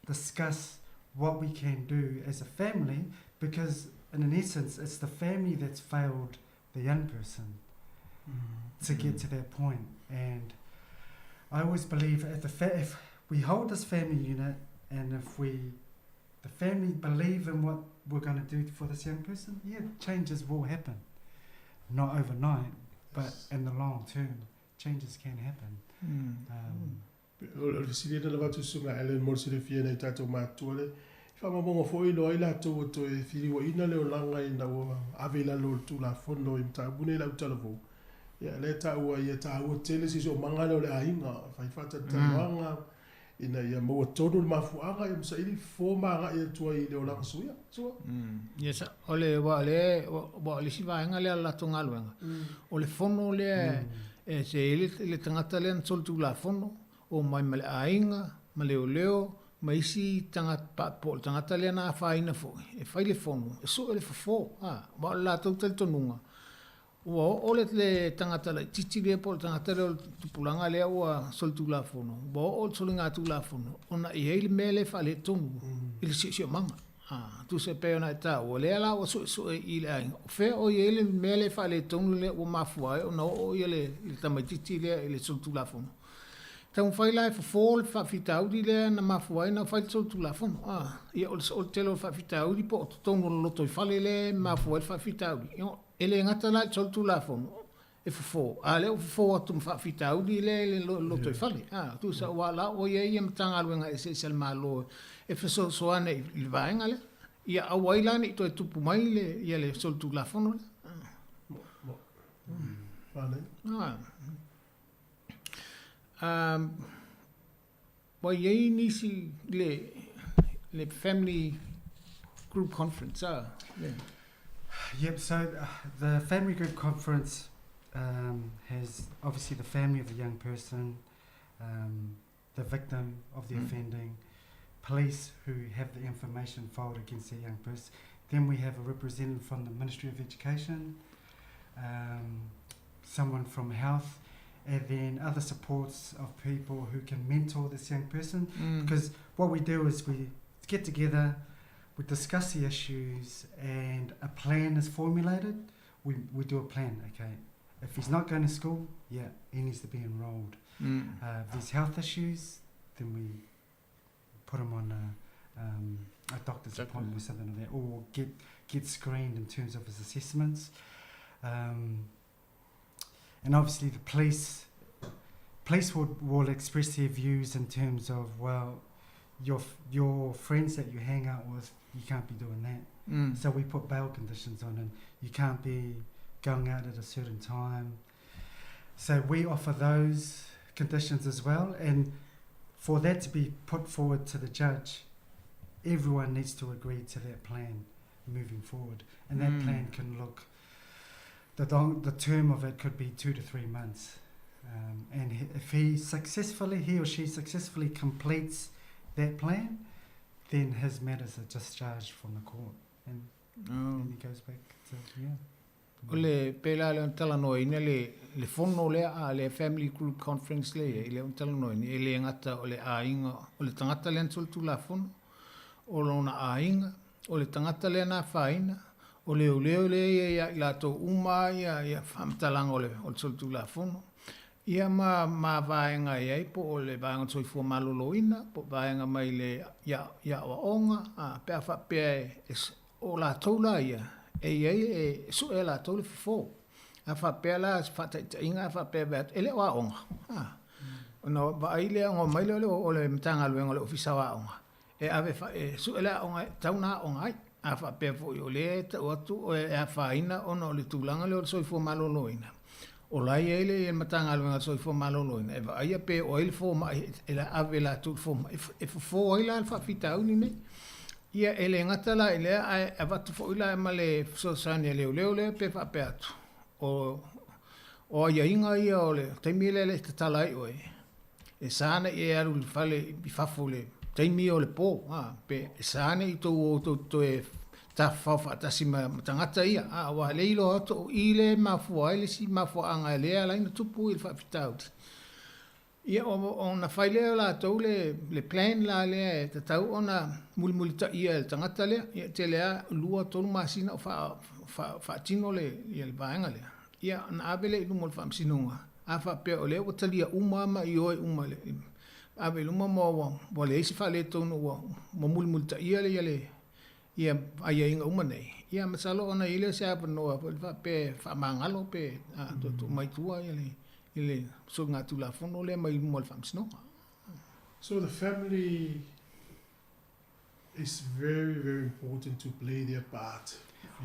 discuss what we can do as a family, because in an essence it's the family that's failed the young person to get to that point. And I always believe if we hold this family unit, and if the family believe in what we're going to do for this young person, yeah, changes will happen. Not overnight, but in the long term, changes can happen. O sili na lava tusunga ele mo sili fia nei tatou mātuale. Fa mamonga foi lo ila to e fili wa ina le langa ina wa avela lo tu la fono im tabune la utalavo. Ya le ta wa ya ta o tele si so mangale o le ainga fa fata tawanga ina ia mo tonu mafuanga ia msaili fo manga ia tua i leo lang suia so yes ole wa le siva nga le la tonga luenga ole fono le se le tangata le sol tu la fono o mai male ainga male leo mai si tangata po tangata le na faina fo e fai le fono so le fo ba la total tonunga o le tangata le titi le po tangata le tupulanga le o sol tu la fono bo o solinga tu la fono ona i ele mele fa le tonu il si manga tu se pe ona ta o le ala o so i le fe o ele mele fa le tonu le o mafua o no o ele le tamatiti le sol tu la fono tau fai lai fo fa fitau di le na mafua na fai sol tu la fono ia o telo fa fitau di po tonu lo to fale le mafua fa fitau di ele ngata la sol tu la fono e fo ale fo atu fa fitau di le lo to fale tu sa wala o ye mtanga luenga e se malo e so so ane il vaenga le ia awaila ni to tupu mai le ia le sol tu la fono vale wa ye ni si le family group conference Yep, so the family group conference has obviously the family of the young person, the victim of the offending, police who have the information filed against the young person. Then we have a representative from the Ministry of Education, someone from health, and then other supports of people who can mentor this young person. Because what we do is we get together, we discuss the issues, and a plan is formulated. We do a plan, okay? If he's not going to school, he needs to be enrolled. If there's health issues, then we put him on a doctor's appointment or something like that, or get screened in terms of his assessments. And obviously the police will express their views in terms of, well, your friends that you hang out with, you can't be doing that. So we put bail conditions on, and you can't be going out at a certain time. So we offer those conditions as well, and for that to be put forward to the judge, everyone needs to agree to that plan moving forward, and that plan can look, the term of it could be 2 to 3 months, and if he or she successfully completes that plan, then his matters are discharged from the court, and he goes back to Ole pela le tala no ina le fono le family group conference le tala no ina le ngata ole ainga ole tangata le sol tu la fono ole ona ainga ole tangata le na faina ole ya la to uma ya famtalang ole sol tu la fono ia ma vaenga ia po ole vaenga soi fu maloloina po vaenga mai le ya onga pe fa pe o la tola ia e su ela tole fo a fa pela fa inga fa pe vet ele wa onga no va ile ngo mai le ole mtanga luenga le ofisa wa onga e ave fa su ela onga tauna onga a fa pe fo yo le o tu e fa ina ono le tulanga le soi fo maloloina o la ele mtanga luenga soi fo maloloina e va ia pe o il fo mai ela ave la tu fo e fo ila fa fita uni me ia ele ngata la ele a vatu fo ila male so sani le pe fa pe atu o ia inga ia ole taimile le talai oi e sana e aru fale bi fafole taimi ole po pe sana I to e ta fa ta sima tangata ia wa le ilo to ile mafua ile si mafua anga le ala ina tupu il fa fitauti ia ona faile la to le plan la le tau ona mulmulita ia tangata le ia telea lua tolu masina fa tino le ia le vaenga le ia na abele lu mol fam sinunga afa pe ole o talia uma ma io uma le ave lu mo le si fa le to no mo mulmulita ia le ia ai inga uma nei ia masalo ona ile se apa no fa pe fa mangalo pe to mai tua ile so ngatu la fono le mai mo fam sino. So the family is very, very important to play their part,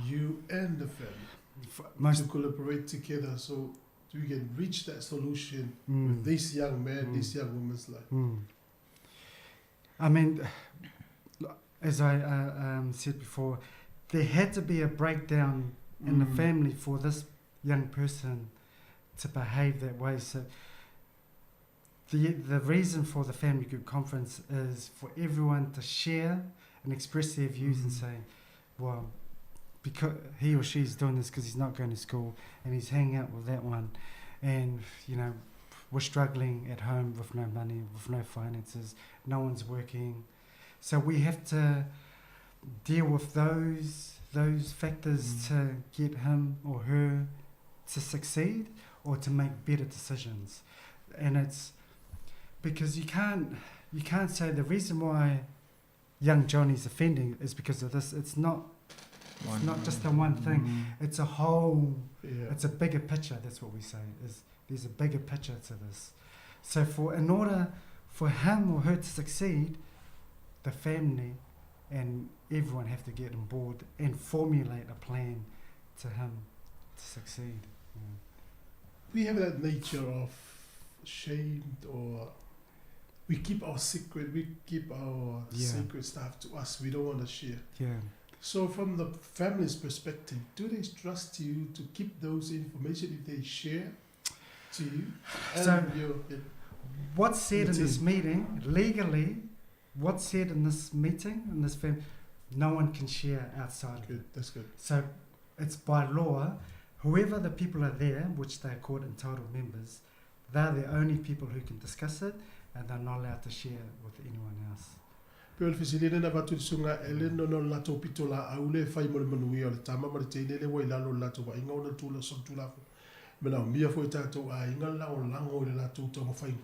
you and the family, to collaborate together so we can reach that solution with this young man, this young woman's life. I mean, as I said before, there had to be a breakdown in the family for this young person to behave that way. So the reason for the family group conference is for everyone to share and express their views and say, well, because he or she's doing this because he's not going to school and he's hanging out with that one, and you know, we're struggling at home with no money, with no finances, no one's working, so we have to deal with those factors to get him or her to succeed or to make better decisions. And it's because you can't say the reason why young Johnny's offending is because of this. It's not just the one thing. It's a whole. It's a bigger picture. That's what we say. There's a bigger picture to this. So in order for him or her to succeed, the family and everyone have to get on board and formulate a plan to him to succeed. We have that nature of shame, or we keep our secret, we keep our secret stuff to us. We don't want to share. Yeah. So from the family's perspective, do they trust you to keep those information if they share to you? So what's said in this meeting, legally, what's said in this meeting, in this family, no one can share outside of it. That's good. So it's by law, whoever the people are there, which they are called entitled members, they're the only people who can discuss it, and they're not allowed to share it with anyone else. Pero fisilene na batu sunga eleno no la topitola aule fai mo manui ole tama ma tene le wai lalo la to inga ona tula so tula fo mena mia fo tato a inga la o lango le la to mo fai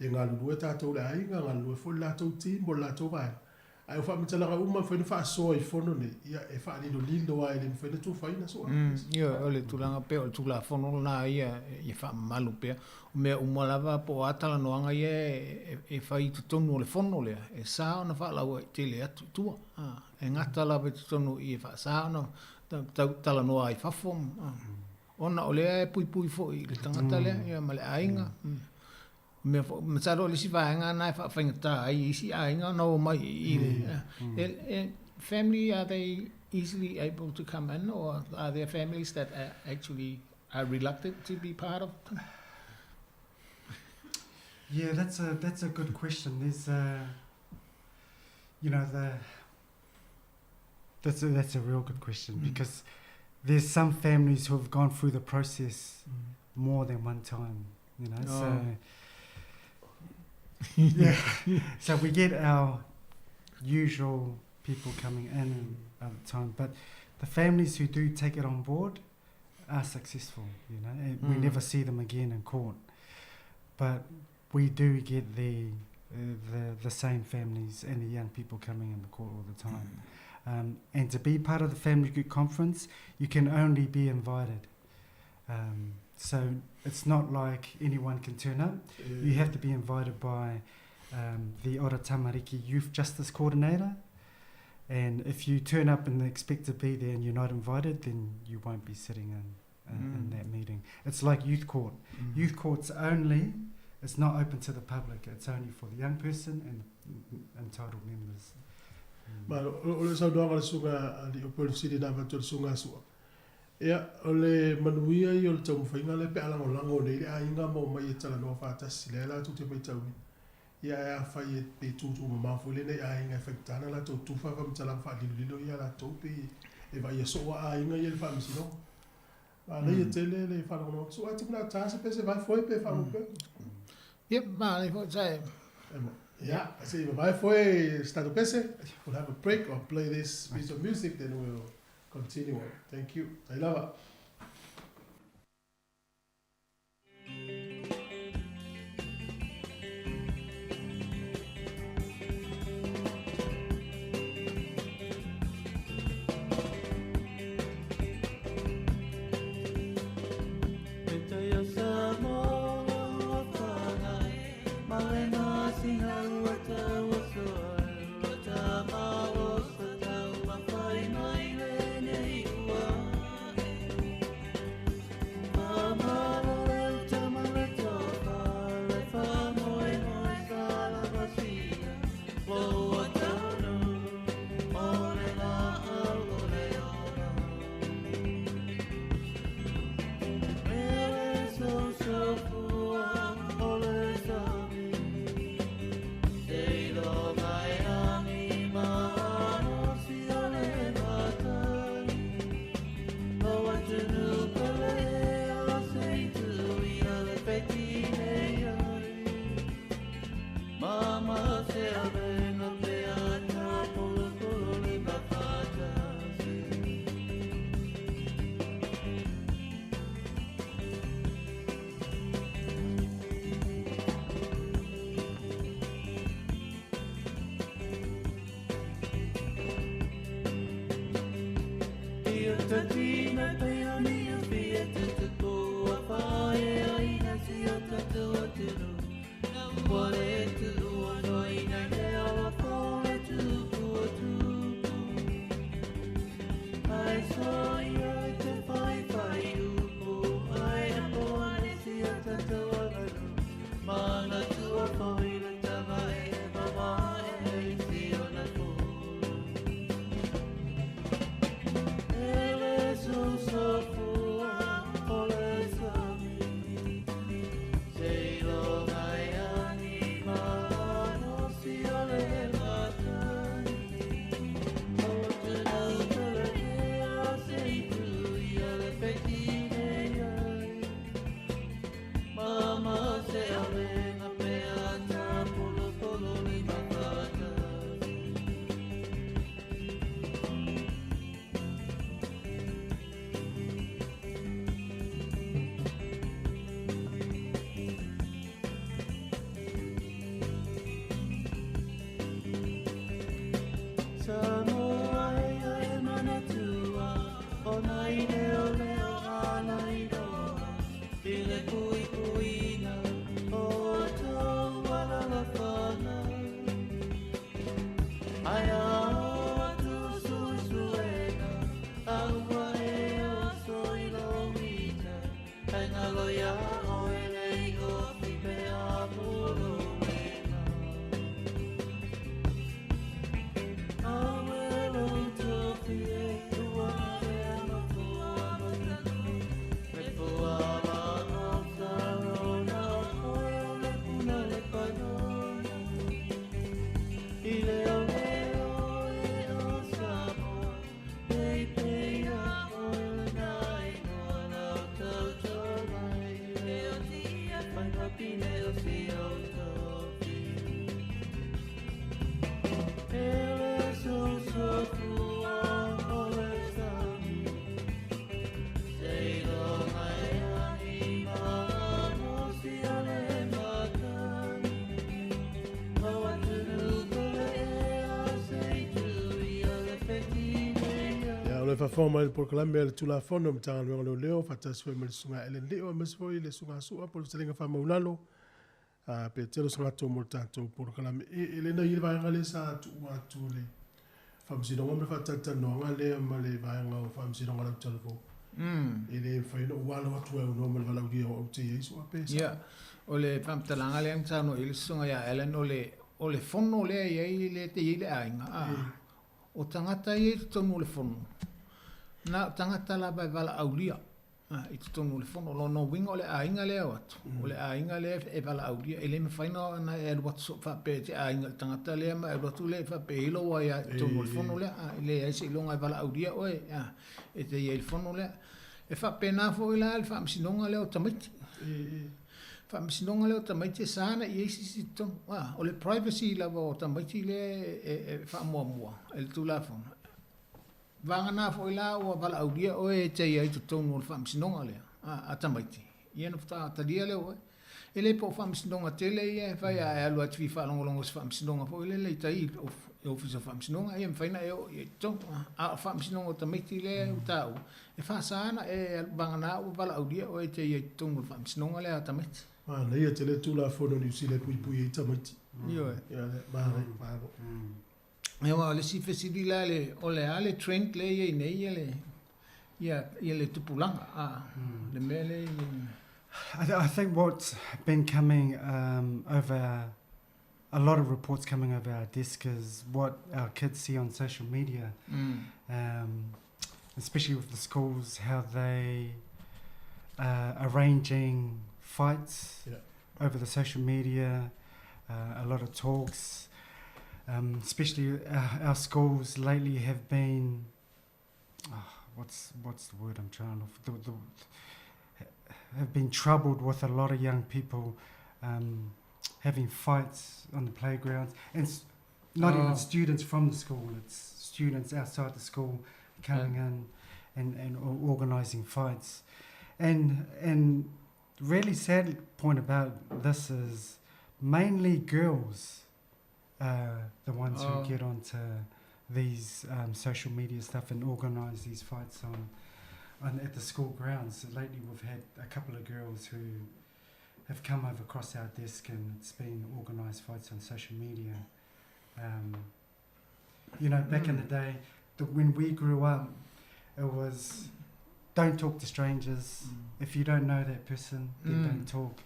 e nga lu tato la inga nga lu fo la to timbo la to vai ai fa mitala ga uma fa fa so I fono ne ia e fa ni do lindo wa ele fa to fai na so ia ole tulanga pe o tula fono na ia e fa malu pe me uma lava po atala no anga ia e fai tu tonu le fono le e sa na fa la te le atu tua e ngata la pe tonu i fa sa no tala no ai fa fom ona ole e pui fo i le tangata le ia male ainga me saro le si va nga na fa fingata ai si ainga no mai i family, are they easily able to come in, or are there families that actually are reluctant to be part of them? Yeah, that's a good question. There's that's a real good question because there's some families who have gone through the process more than one time, you know. So yeah, so we get our usual people coming in at the time, but the families who do take it on board are successful, you know, and we never see them again in court. But we do get the same families and the young people coming in the court all the time. And to be part of the family group conference, you can only be invited. So it's not like anyone can turn up. You have to be invited by the Ora Tamariki Youth Justice Coordinator. And if you turn up and expect to be there and you're not invited, then you won't be sitting in that meeting. It's like youth court. Youth court's only, it's not open to the public. It's only for the young person and entitled members. Ma ole sa doa le sunga di opolisi na va tol sunga su. Ya ole manuia yo le tau fainga le pe ala lango le a inga mo mai tala no fa ta silela tu te mai tau. Ya ya fa ye pe tu ma fu le ne a inga efectana la tu fa fa mtala fa lilo ya la tu pe e va ye so a inga ye fa misino. Ma le ye tele le fa no so a tu na ta se pe se vai foi pe fa mo pe. Yep, ma le fo sai. Yeah, I say if I foi start pese, we'll have a break or play this piece of music, then we'll continue on. Thank you. I love it. Samoa, Samoa e manatua, o nai leo leo ala I roa, I le kui kuina, o tau ala la whana. Ai ao atu sui suena, aua e o soi lo wita, ai ngā loia o e lei o me a muro mena. le fa forma il proclame le tula fono mtanga le leo fatas fe me sunga ele leo me foi le sunga sua por selinga fa maulalo a pe telo sunga to moltato proclame ele na ilva ngale sa tu atu le fam si donga me fatata no ngale ma le va nga fam si donga le telefo ele fa no wala watu e no mal vala udia o te yesu a pe ya ole fam talanga le mta no il sunga ya ele no le fono le ye le te ile ainga o tangata ye tonu le fono na tangata la ba vala aulia i tonu le fono lo no winga le ainga le wat o le ainga le e vala aulia ele me faino na e wat so fa pe te ainga tangata le ma e wat le fa pe lo wa ya tonu le fono le le ai se longa vala aulia o e te ye le fono le e fa pe na fo ila al fa msinonga le o tamiti fa msinonga le o tamiti sana i si ton o le privacy la o tamiti le e fa mo el tu la fono vanga na fo ila o vala audia o e te ai tonu le fa msinonga le a tamiti ia no ta dia le o ele po fa msinonga tele ia fa ya alu ati fa longo fa msinonga fo ile le tai o fisa fa msinonga ia mfaina e ton a fa msinonga tamiti le utau e fa sana e vanga na o vala audia o e te ai tonu fa msinonga le a tamiti na ia te le tula fono ni usile pui tamiti io ia le ba e wa le si fesili la le o le ale trend le ye nei ia le tupulanga le mele I think what's been coming over a lot of reports coming over our desk is what our kids see on social media, especially with the schools, how they arranging fights over the social media, a lot of talks. Especially our schools lately have been, what's the word I'm trying to, have been troubled with a lot of young people having fights on the playgrounds. And it's not even students from the school, it's students outside the school coming in and organising fights. And really sad point about this is mainly girls the ones who get onto these social media stuff and organise these fights on at the school grounds. Lately we've had a couple of girls who have come over across our desk and it's been organised fights on social media. You know, back in the day, when we grew up, it was don't talk to strangers. If you don't know that person, then don't talk.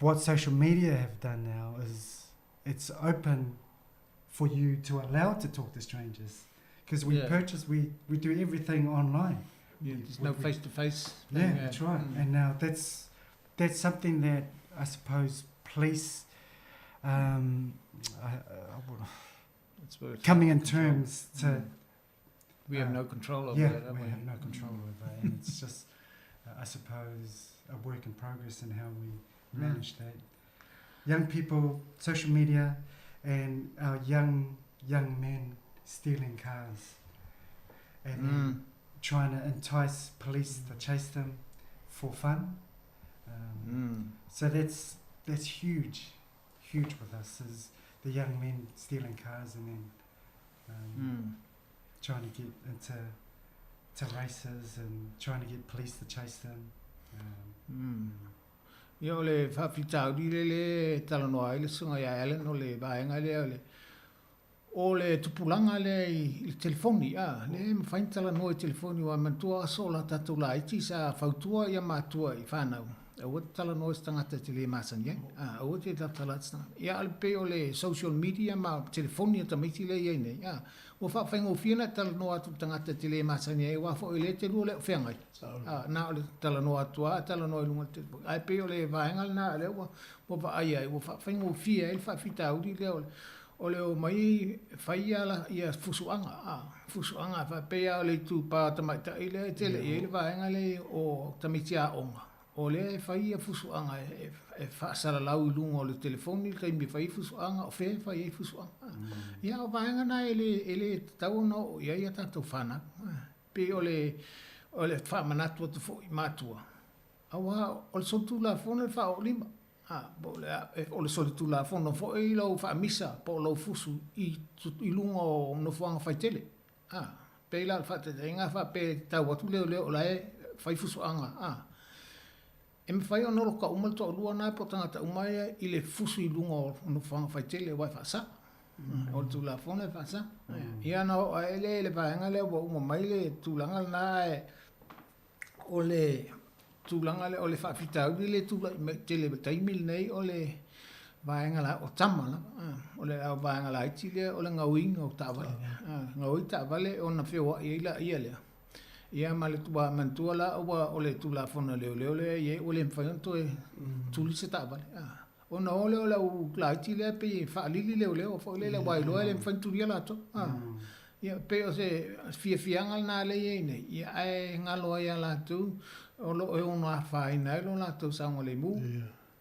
What social media have done now is it's open for you to allow to talk to strangers because we we do everything online. There's no face-to-face. Yeah, that's right. And now that's something that I suppose police coming in terms to. We have no control over that. We have no control over it, and it's just, I suppose, a work in progress in how we manage that. young people, social media, and our young men stealing cars and then trying to entice police to chase them for fun. So that's huge with us, is the young men stealing cars and then trying to get into races and trying to get police to chase them. Ia ole whawhitau di le talanoa i le sunga ia Alan o le vaenga le ole tupulanga le i telefoni le mawhain talanoa i telefoni wa mantua sola tatu la iti sa whautua ia matua i whanau o talanoa i stangata te le masani o te tatalatana ia ale pe o le social media ma telefoni a tamiti le iei nei o whawhainga o whiana talanoa atu tangata te le masani e wafo i le te lua le whengai na ole talanoa atua talanoa i lunga te ai pe o le vaenga na le wa ai o whawhainga o whia e whawhitau di le ole o mai whaia la ia fusuanga whapea o le tūpā tamaita i le tele i le vaenga le o tamiti a onga o le whaia fusuanga e whaasara lau i lunga o le telefoni kai mi whai fusuanga o whai fusuanga ia o vaenga na e le tau no o ia tātou whana pe o le whamanatu atu fo i mātua awa o le sotu la whona le wha o lima o le solitu la fono fo e lau whaamisa po lau fusu i lunga o no fuanga whaitele pe la whaate te inga wha pe tau atu leo la e whai fusu anga e me whai o noro ka umal to lua nai po tangata umaya i le fusu i lunga o no fuanga whaitele wai whaasa o le tula fono e whaasa ia na o e le vaenga leo wa uma mai le tulanga na e o le tulanga le o le whawhitau di le tula tele taimil nei o le vaenga la o tamala o le au vaenga la iti le o le ngauinga o tawale ngauinga tawale o na whioa i la ia lea ia ma le tua mantua la o le tula fona leo le ie o le mwhaionto e tuli se tawale o na ole o le au la iti le pe whaalili leo o le wailoa le mwhainturia la to ia pe o se fiangal na le ie nei ia ai ngaloa ia la tu o lo e ono a whaina e lo la tau saunga le mu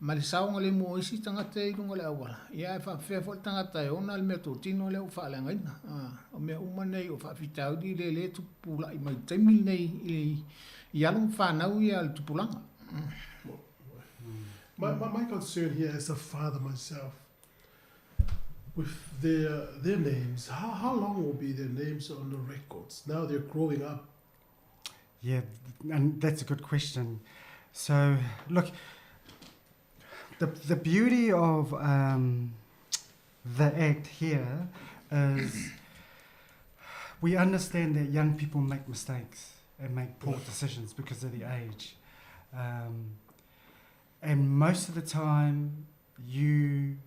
ma le saunga le mu isi tangata i lunga le awala ia e whawhea fo tangata e ona le mea tō tino le o whaalenga ina o mea uma nei o whawhitau di le tupula i mai taimi nei i alum whanau i al tupulanga My concern here as a father myself with their names, how long will be their names on the records? Now they're growing up. Yeah, and that's a good question. So, look, the beauty of the act here is we understand that young people make mistakes and make poor decisions because of their age. And most of the time, you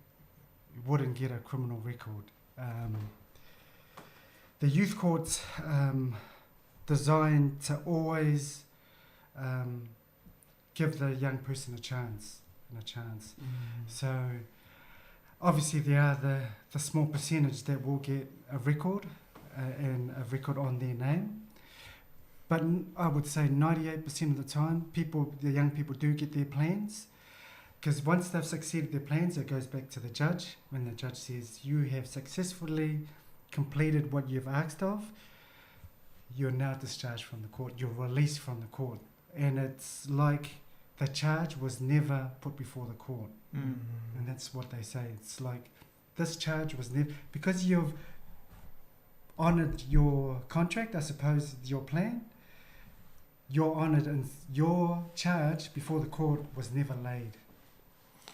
wouldn't get a criminal record. The youth courts designed to always give the young person a chance. So obviously there are the small percentage that will get a record and a record on their name. But I would say 98% of the time, the young people do get their plans, because once they've succeeded their plans, it goes back to the judge. When the judge says, you have successfully completed what you've asked of, you're now discharged from the court, you're released from the court. And it's like the charge was never put before the court. And that's what they say. It's like, this charge was never, because you've honoured your contract, I suppose, your plan, you're honoured, and your charge before the court was never laid.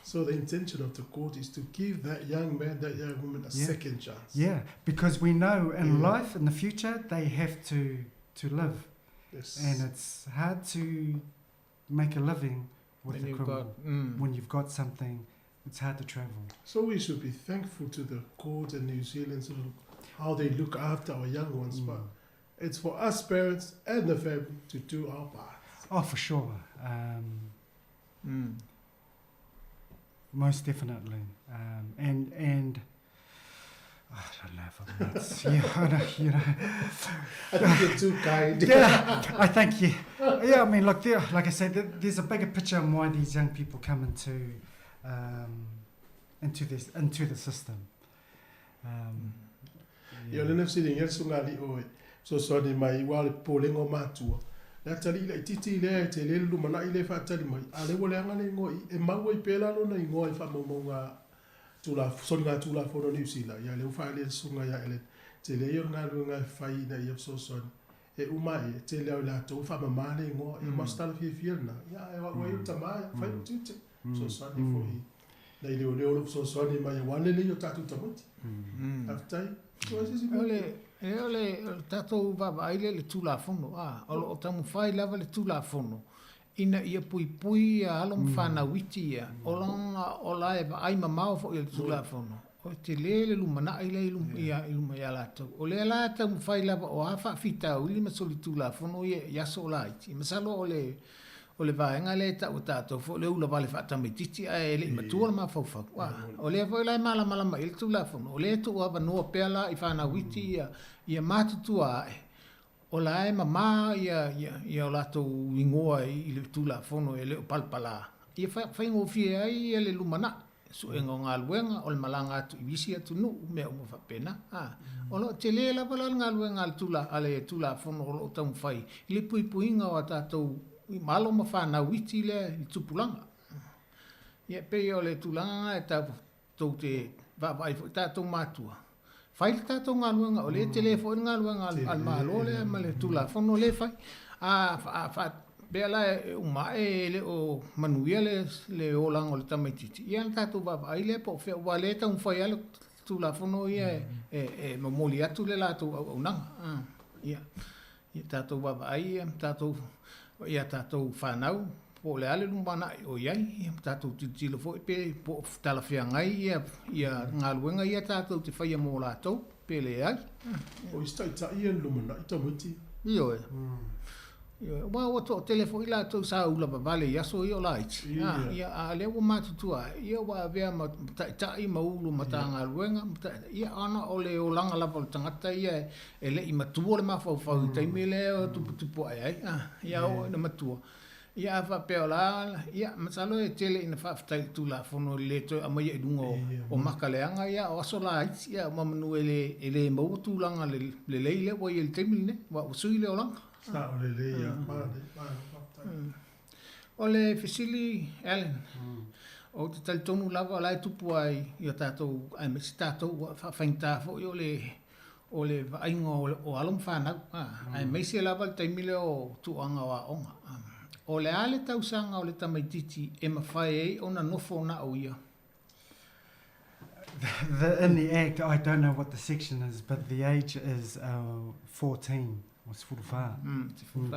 So the intention of the court is to give that young man, that young woman a second chance. Yeah, because we know in life, in the future, they have to live. Yes. And it's hard to make a living with a criminal. When you've got something, it's hard to travel. So we should be thankful to the court in New Zealand, so how they look after our young ones. But it's for us parents and the family to do our part. Oh, for sure. Most definitely. And I don't know if I'm nuts. I think you're too kind. I thank you. Yeah, I mean, look, like I said, there's a bigger picture on why these young people come into into the system. Ia le nafsi le sunga li oe. So ni mai wale poleng o matua. La tali le titi le te le lu mana ile fa tali mai. Ale wole anga le ngoi e mau i pela lo na ngoi fa mo nga tula songa tula fo no New Zealand. Ia le fa le sunga ya ele. Te le yo nga lu nga fai na ia so e umai te le la to fa mama le ngo e mastal fi na. Ia e wa yo tamai fa tute. So ni fo i. Na ile o so ni mai wale le yo tatu tamuti. Aftai. Ole tatou vavaile le tulafono o tamu fai lava le tulafono ina ia pui a alo mawhanauiti ia o la e ai mamao fo le tulafono o te le lumana i le iluma ia latou o le la tamu fai lava o a whaafitau ili masoli tulafono ia so la iti masalo o le vaenga le tatou fo le ula vale whaatamititi a e le imatua le mawhauwhau o le foi lai malama i le tulafono o le tu ava noa pela i whanauiti ia matutua o la e mama ia o latou ingoa i le tulafono e le o palpala ia whaingofie ai e le lumana su e ngā luenga o le malanga atu i visi atu nu mea umo whapena o lo te le la pala ngā luenga ale tulafono o lo tamu whai i le puipuinga o a tatou i malo ma whanauiti le i tupulanga ia pe o le tulanga e tatou te vavai fo tatou matua fai tatou ngā luenga o le telefoni ngā luenga al malo le ma le tulafono le fai bea la e umae le o manuia le olang o le tamaititi ia tatou vavai le po fe wale tau fai ale tulafono ia e mamoli atu le latou aunanga ia tatou vavai ia tatou whanau po le ale lumana o iai tatou titilo fo pe po talawhiangai ia ngā luenga ia tatou te whaia mō latou pe le ai o istaita ia lumana i tamuiti io wa o to telefo i latou sa ula vale ia so io lait ia a le o matutua ia wa vea tai maulu mata ngā luenga ia ana o le o langa lava tangata ia e le i matua le mawhau taimi le o tupu ai ia o na matua ia fa peola ia masalo e tele ina fa tai tulafono le to amai e dungo o makaleanga ia o sola ia mamanu ele mo tulanga le le wa il temine wa usui le olang sa o le ia o le fisili Ellen o te tal tonu lava lai tupu ai ia tatou ai me tatou fa fainta fo o le aingo o alum fana ai me se lava te mile o tuanga wa onga o le ale tausanga o le tamaititi e mawhai ei o na nofo na o ia. In the act, I don't know what the section is, but the age is 14. It's furuwha.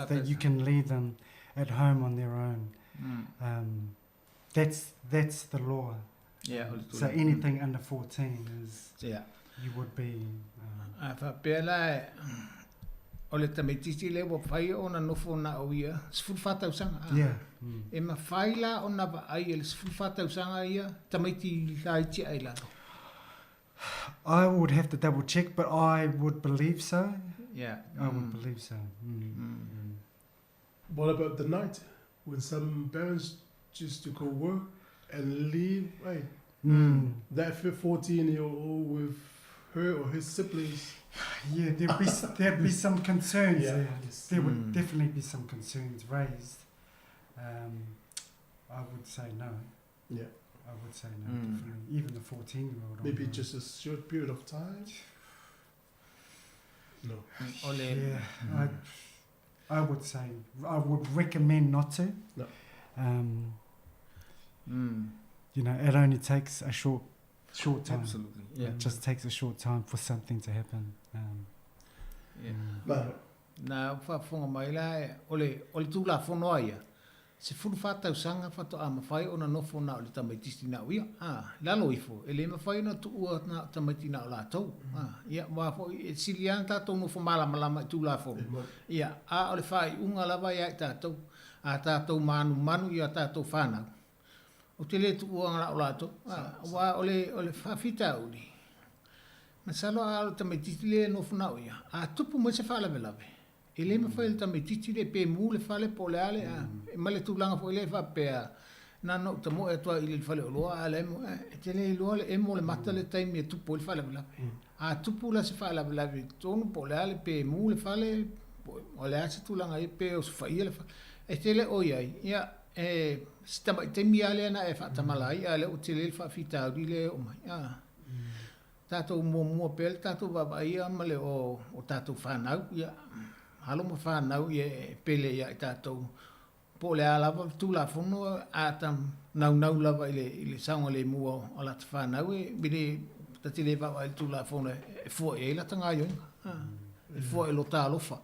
That you can leave them at home on their own. That's the law. Yeah. So anything under 14 is you would be. O le tamaititi le wa whai o na nofo na o ia. Sifuru whātausanga. E ma whai la o na wa ai e le sifuru whātausanga ia tamaiti la iti ai la. I would have to double check, but I would believe so. Yeah. I would believe so. What about the night? When some parents choose to go work and leave, right? That 14-year-old with her or his siblings. Yeah, there'd be some concerns there. There would definitely be some concerns raised. I would say no. Yeah. I would say no, definitely. Even the 14-year-old. Maybe just a short period of time? No. Yeah, I would say, I would recommend not to. No. You know, it only takes a short time. Absolutely, yeah. It just takes a short time for something to happen. Na whaafonga mai la ole tūla whonoa ia. Se furu whātausanga whato a mawhai o na nofo na o le tamaitisi na uia. Lalo ifo, e le mawhai na tu ua na tamaiti na o la tau. Ia, wafo, e siliana tātou nofo malama i tūla whono. Ia, a ole whai unga lava ia i tātou. A tātou manu ia tātou whanau. O te le tu ua ngala o la tau. Wa ole whawhita uli. Masalo a o tamaitisi le nofo na uia. A tupu mo se whalawelawe. E le mawhai le tamaititi le pe mu le whale po le ale. E male tūlanga fo le whapea na no te mo e toa i le fale o loa ale mo te le loa le e mo le mata le taimi e tupu le fale la a tupu la se fale la tonu po le ale pe mu le fale o le ase tulanga i pe o se faia le fale e te le o iai ia sta mai te mi ale na e fa tamalai ale o te le fa fita di le o mai tato mo pel tato va ia ma le o tato fa na ia halo mo fa na ia pele ia tato po le ala tu la fono atam nau lava ile saunga le mua o la fa na we bile tati le va tu la fono fo e la tanga yo fo e lo ta lo fa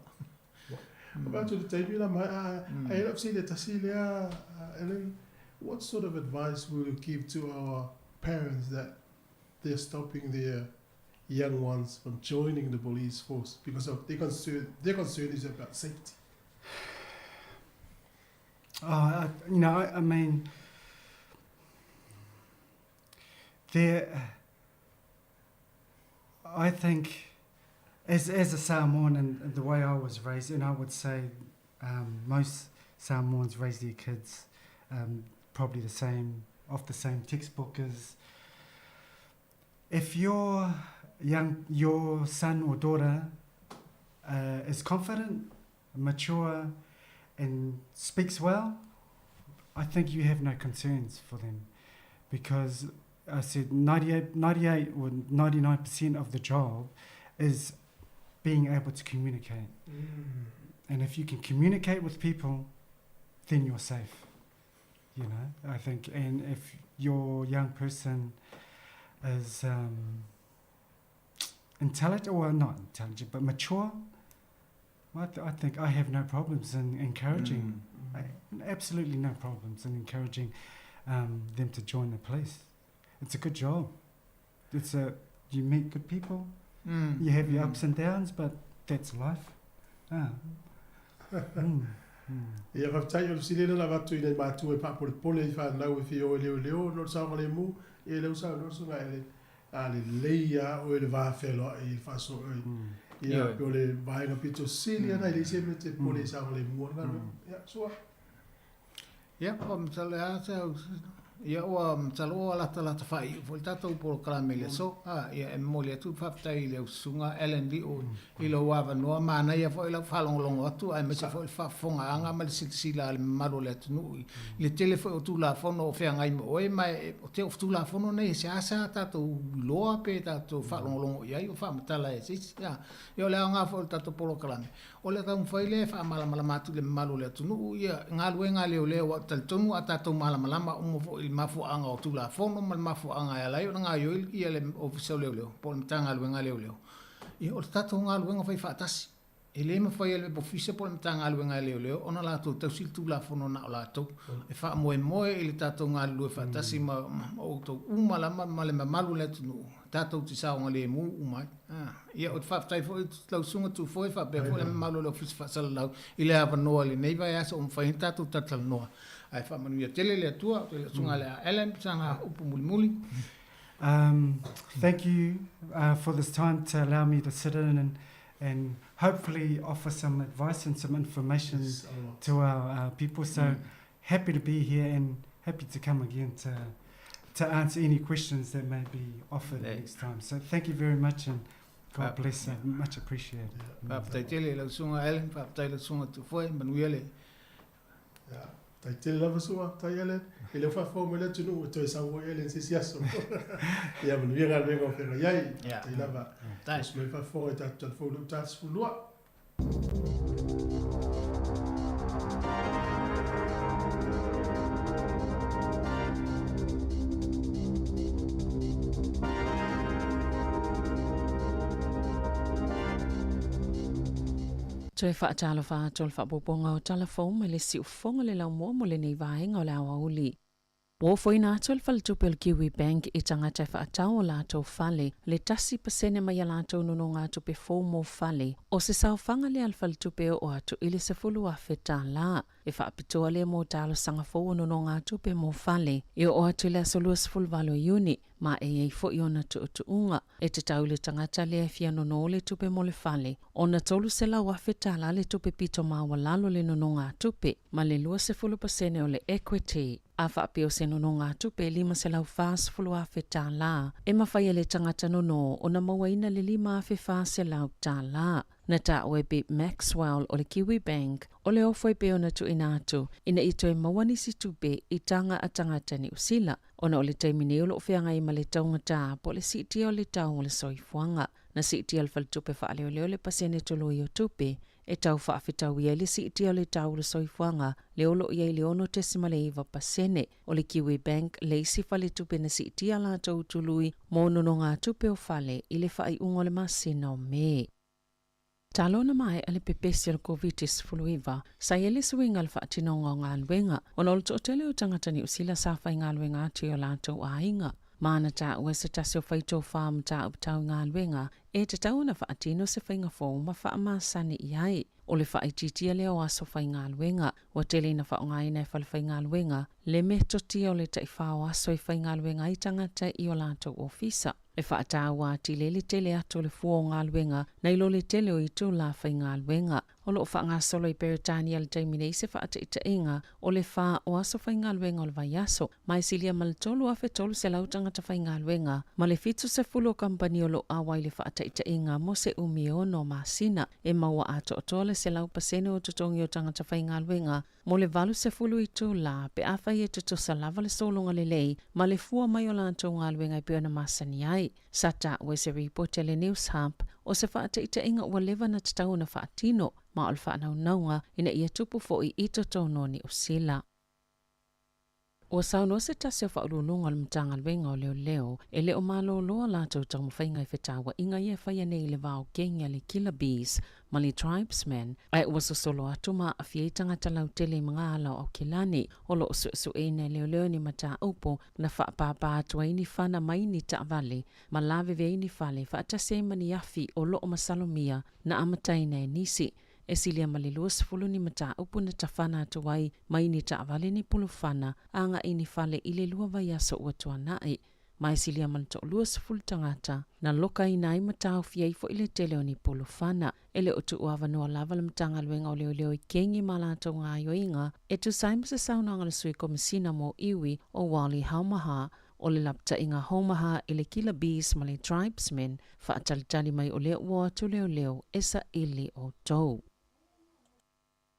about to the table I have seen it Tasilia Ellen, what sort of advice will you give to our parents that they're stopping their young ones from joining the police force because of their concern is about safety? You know, I mean, I think, as a Samoan and the way I was raised, and I would say most Samoans raise their kids probably off the same textbook as if your son or daughter is confident, mature, and speaks well, I think you have no concerns for them, because I said 98 or 99% of the job is being able to communicate. And if you can communicate with people, then you're safe. You know, I think, and if your young person is intelligent, or not intelligent, but mature, I think I have no problems in encouraging, absolutely no problems in encouraging them to join the police. It's a good job. You meet good people, you have your ups and downs, but that's life. Ia whaftai o sirena la watu i nei mātua e pāpore pole I whanau e whio e leo no saonga le mu e leo sao no sunga e le leia o e le wāwhelo I whaso ia o le vaenga pito sili ana I le seme te pole saonga le mu ia sua ia o mtale ata ia o mtalo o la whai o tatou po karamele so ia e mole tu whaftai le sunga LND o I lo wava noa mana ia fo I la whalongolongo atu ai me se fo I whafonga anga ma le sila le maro le tunu le telefo o tu la fono o whea ngai mo oe mai o te o tu la fono nei se asa tatou loa pe tatou whalongolongo iai o whamatala e sis ia o le anga fo tatou polo kalame o le tau mwhaile whamalama matu le maro le tunu ia ngā luenga leo leo wa talitonu a tatou malamalama o mo fo I mafu anga o tula fono mal mafu anga ya lai o nga yo I le official leo po mtanga luenga leo I o tatu nga luenga fai fatasi e le me fai le official po mtanga luenga leo ona la to tausil tula fono na la to e fa moe I le tatu nga lue fatasi ma o to umala ma le malu le tunu tatu ti sa nga le mu umai ia o fa tai fo tau sunga tu fo fa be fo le malu le official fa sala lau I le ava noa le nei vai asa o mfai tatu tatal noa ai fa manuia tele le tua le sunga le Ellen sanga upu muli thank you for this time to allow me to sit in and hopefully offer some advice and some information to our people. So happy to be here and happy to come again to answer any questions that may be offered next time. So thank you very much and God bless you. Much appreciated. Fa tele le sunga Ellen fa le sunga tu foi manuia le tai te lava sua tai ele e le fa fo mele tunu to sa wo ele se siaso ia mun vinga le go fero iai tai lava tai me fa fo e ta fo lu ta su lua Toi whaatalo whaatol whapoponga o telefon ma le si ufonga le lau mua mo le nei vahenga o le awa uli. Wo foi na atol faltupel Kiwi Bank I tangata whaatau o lato fale le tasi pasene mai a lato nono ngā tupe fō mo fale o se sauwhanga le al faltupe o atu ili se fulu a wheta la e whaapitoa le mo talo sanga fō o nono ngā tupe mo fale e o atu le asolua se fulvalo uni ma e ei fo I ona tuunga e te tau le tangata le fia nono le tupe mo le fale o na tolu se la wa wheta la le tupe pito ma wa lalo le nono ngā tupe ma le lua se fulu pasene o le equity A whaapeo se nono ngā tupe 5 a fe tā la. E mawhai le tangata nono o na mawaina le 5 tā la. Na tā oe Bip Maxwell o le Kiwi Bank o le ofoi pe ona tu inatu ina ito e mawani si tupe i tanga a tangata ni usila. Ona o le taimine o lo whianga i ma le taunga tā po le sitia o le tau o le soifuanga. Na sitia al fal tupe wha leo leo le pasene tolo i o tupe. E tau whaafetau ia le sitia o le tau le soifuanga, le olo ia i le ono tesima le iwa pasene. O le Kiwi Bank, le isi whale tupe na sitia la tau tului, mō nono ngā tupe o whale, i le whai ungo le masina o me. Talona mai ale pepesi al COVID-19, sa ele suinga al whaatinonga o ngā luenga, o nol to tele o tangata ni usila sa whai ngā luenga ati o lātou a inga. Mana tā ua se tasi o whaito whāmu tā upatau ngā luenga, e te tau na whaatino se whainga fōu ma whaamasani i ai. O le whaititia leo aso whai ngā luenga, wa tele na whaonga ina e whale whai ngā luenga, le me totia o le tai whao aso i whai ngā luenga i tangata i o lātou ofisa. E whaatāua ati le tele ato le fuo ngā luenga, na ilo le tele o i tū la whai ngā luenga. O lo whaanga solo i Peritania le taimine i se whaata inga, o le wha o aso whai ngā luenga o le vai aso. Mai silia ma le tolu a tolu se lautanga ta whai ngā luenga, ma le fitu se fulo kampani o lo awai le whaata inga mo se umi ono masina, e maua ato o tole se lau pasene o tutongi o tangata whai ngā luenga, mo le valu se fulu i tū la, pe awhai e tuto sa lava le solonga le lei, ma le fua mai o lanto ngā luenga i peona masani ai. Sata ue se reporte le News Hub, o se whaata inga ua lewa na tatau na whaatino, ma o le whaanau naunga ina ia tupu fo i totono ni usila. Ua sauno se tase o whaurulunga le mtanga luenga o leo leo, e leo malo loa lātou tau mwhainga i whetawa inga ia whaia nei le vau gengia le Killer Bees, ma le Tribesmen, ai ua sosolo atuma a fietanga talau tele mga alau au kilani, o lo su ene leo leo ni mata upo na whaapapa atua ini whana mai ni taavale, ma lave ve ini whale whaatase mani afi o lo o masalomia na amataina e nisi, e silia malilua sifulu ni mata upu na tawhana atuai mai ni taavale ni pulufana anga ini whale ile lua vai aso ua tuanai. Mai silia malito lua sifulu tangata na loka inai matau fiai fo ile tele o ni pulufana. Ele o tu uava noa lava le mtanga luenga o leo leo i kengi malato ngā yoinga e tu saima se sauna ngala sui komisina mo iwi o wali haumaha o le lapta inga homaha ile Killer Bees ma le Tribesmen whaatalitali mai o leo ua tu leo leo esa ili o tou.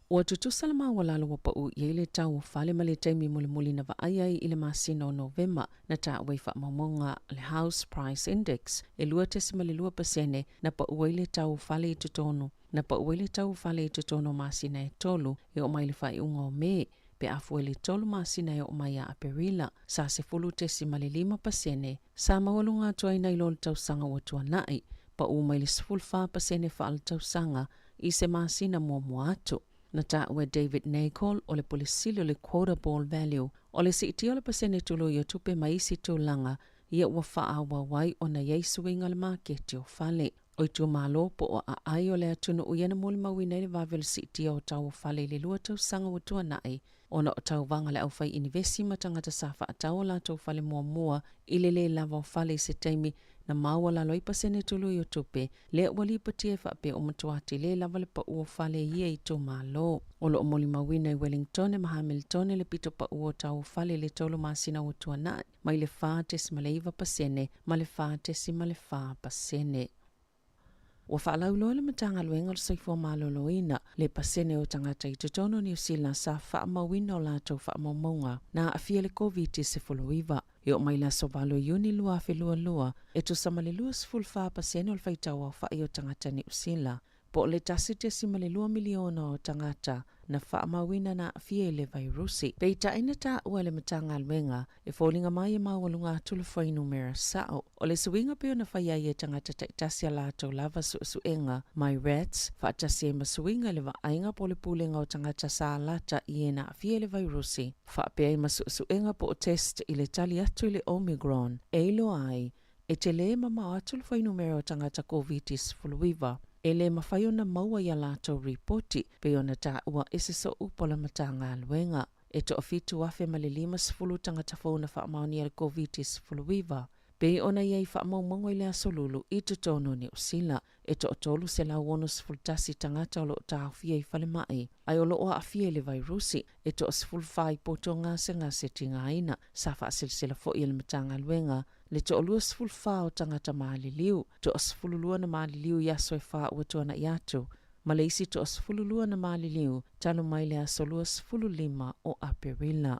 Ua tutusalama walalo wapa u iele tau whale ma le taimi muli na vaayai ile masina o November na ta waifa mamonga le House Price Index e lua tesima le 2% na pa uile tau whale i tutono. Na pa uile tau whale i tutono masina e tolu e o mai le whai unga o me pe afu ele tolu masina e o mai a aperila sa se fulu tesima le 5% sa mawalunga tuaina ilo le tau sanga watua nai pa u mai le 0.5% whaal tau sanga i se masina mua atu. Na ta ue David Nacol o le polisili o le quotable value o le siiti o le pasene tulu i o tupe maisi tūlanga ia ua whaawa wai o na yeisuinga le maketi o whale. O i tu malo po o a ai o le atunu uiana muli mawina le vavele siiti o tau whale le lua tau sanga watua nai o na o tau vanga le au fai inivesi matangata safa a tau la tau whale mua i le lava o whale se taimi na maua laloi pasene tulu i o tupe, le wali patie whape o matuati le lava le pa ua whale ia i tu malo. O lo moli mawina i Wellington e Hamilton le pito pa ua tau whale le tolo masina o tuana, mai le whaatesi ma le iwa pasene, ma le whaatesi ma le wha pasene. Ua whaalauloa le matanga luenga o saifua maloloina le pasene o tangata i tutono New Zealand sa whaamawina o lātou whaamamonga na afia le COVID-19. E o mai la sovalo yuni lua fe lua e tu samale lua sful fa pasene o whaitawa o whai o tangata New Zealand. Po le tasite simale 2 miliona o tangata na whaamawina na afia le vairusi. Peita ina ta ua le matanga luenga e fōlinga mai e mawalunga tulu whainu mera sao. O le suinga peo na whaia e tangata taitasia lato lava suenga mai rats whaatasi e masuinga le waainga po le pulenga o tangata sa lata i na afia le vairusi. Whaapea e masuenga po o test i le tali atu le Omicron. E ilo ai e te le mama atulu whainu mera o tangata COVID-19. E le mawhai ona maua ia lātou ripoti pe ona tā ua ese so upola matanga luenga. E to ofitu wafe ma le 5 tangata whauna whaamaoni e le COVID-19 Pe ona iei whaamaumongo i lea solulu I te tono ni usila, e to otolu se la wono sfultasi tangata o lo tāwhia I whale mai. Ai o lo o awhia le vairusi, e to sfulwhai poto ngase tinga aina, sa wha silsila fo I le matanga luenga, le to olua sfulwha o tangata maaliliu, to sfululua na maaliliu yaso e wha ua tuana iatu, ma le isi to sfululua na maaliliu, talo mai lea solua sfululima o Aperila.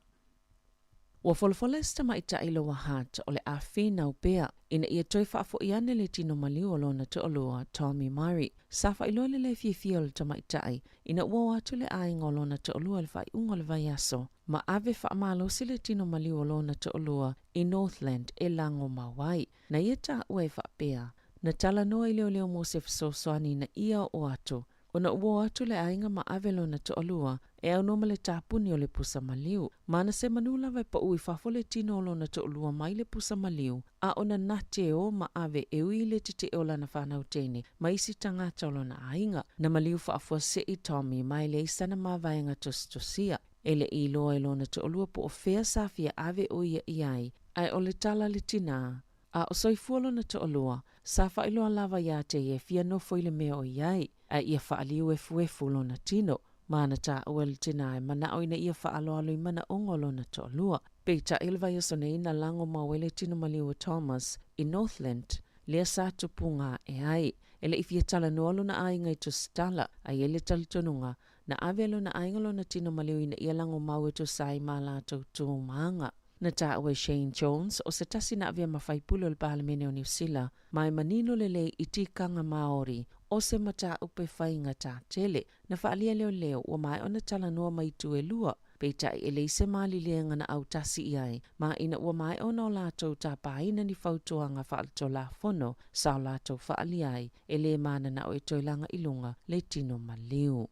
Ua folfola sta mai ta ilo wa hat o le awhina upea, ina ia toi whaafo iane le tino maliu o lona te olua Tommy Murray. Safa ilo le fia o le ta mai tai, ina ua watu le ainga o lona te olua le whai unga le vai aso, ma ave whaamalo si le tino maliu o lona te olua I Northland e lango mawai, na ia ta ue whaapea, na tala noa I leo mo se fisosoani na ia o atu, ona ua atu le ainga ma avelo na te olua, e au noma le tāpuni o le pusa maliu. Mana se manula vai pa ui whafole tino olo na te olua mai le pusa maliu, a ona nate o ma ave e ui le te ola na whanau tene, ma isi tangata olo na ainga, na maliu whaafua se I Tommy mai le isana ma vaenga tostosia, ele I loa ilo na te olua po o fea safia ave ui iai, ai o le tala le tina. A o soifuolo na te olua, sa whailoa lava ia te e fia no foile mea o iai, a ia whaaliu e fuefulo na tino, mana ta uel tina e mana oina ia whaaloalo I mana ongolo na te olua. Peita ilva yasone ina lango mawele tino maliu Thomas I Northland, lea sa tupunga e ai, ele I fia tala nuolo na ainga I tustala, a ele talitonunga, na avelo na aingalo na tino maliu ina ia lango mawe to sai mala tu maanga. Na ta ue Shane Jones o se tasi na avia mawhaipulo le pahalemene o New Zealand, mai manino lele I tikanga Maori, o se mata upe whainga tā tele, na whaalia leo o mai ona tala noa mai tu e lua, peita I ele se mali leanga na au tasi iai, ma ina ua mai ona o lātou tā pāina ni whautuanga whaalto la fono, sao lātou whaaliai, ele mana na o e toilanga ilunga le tino maliu.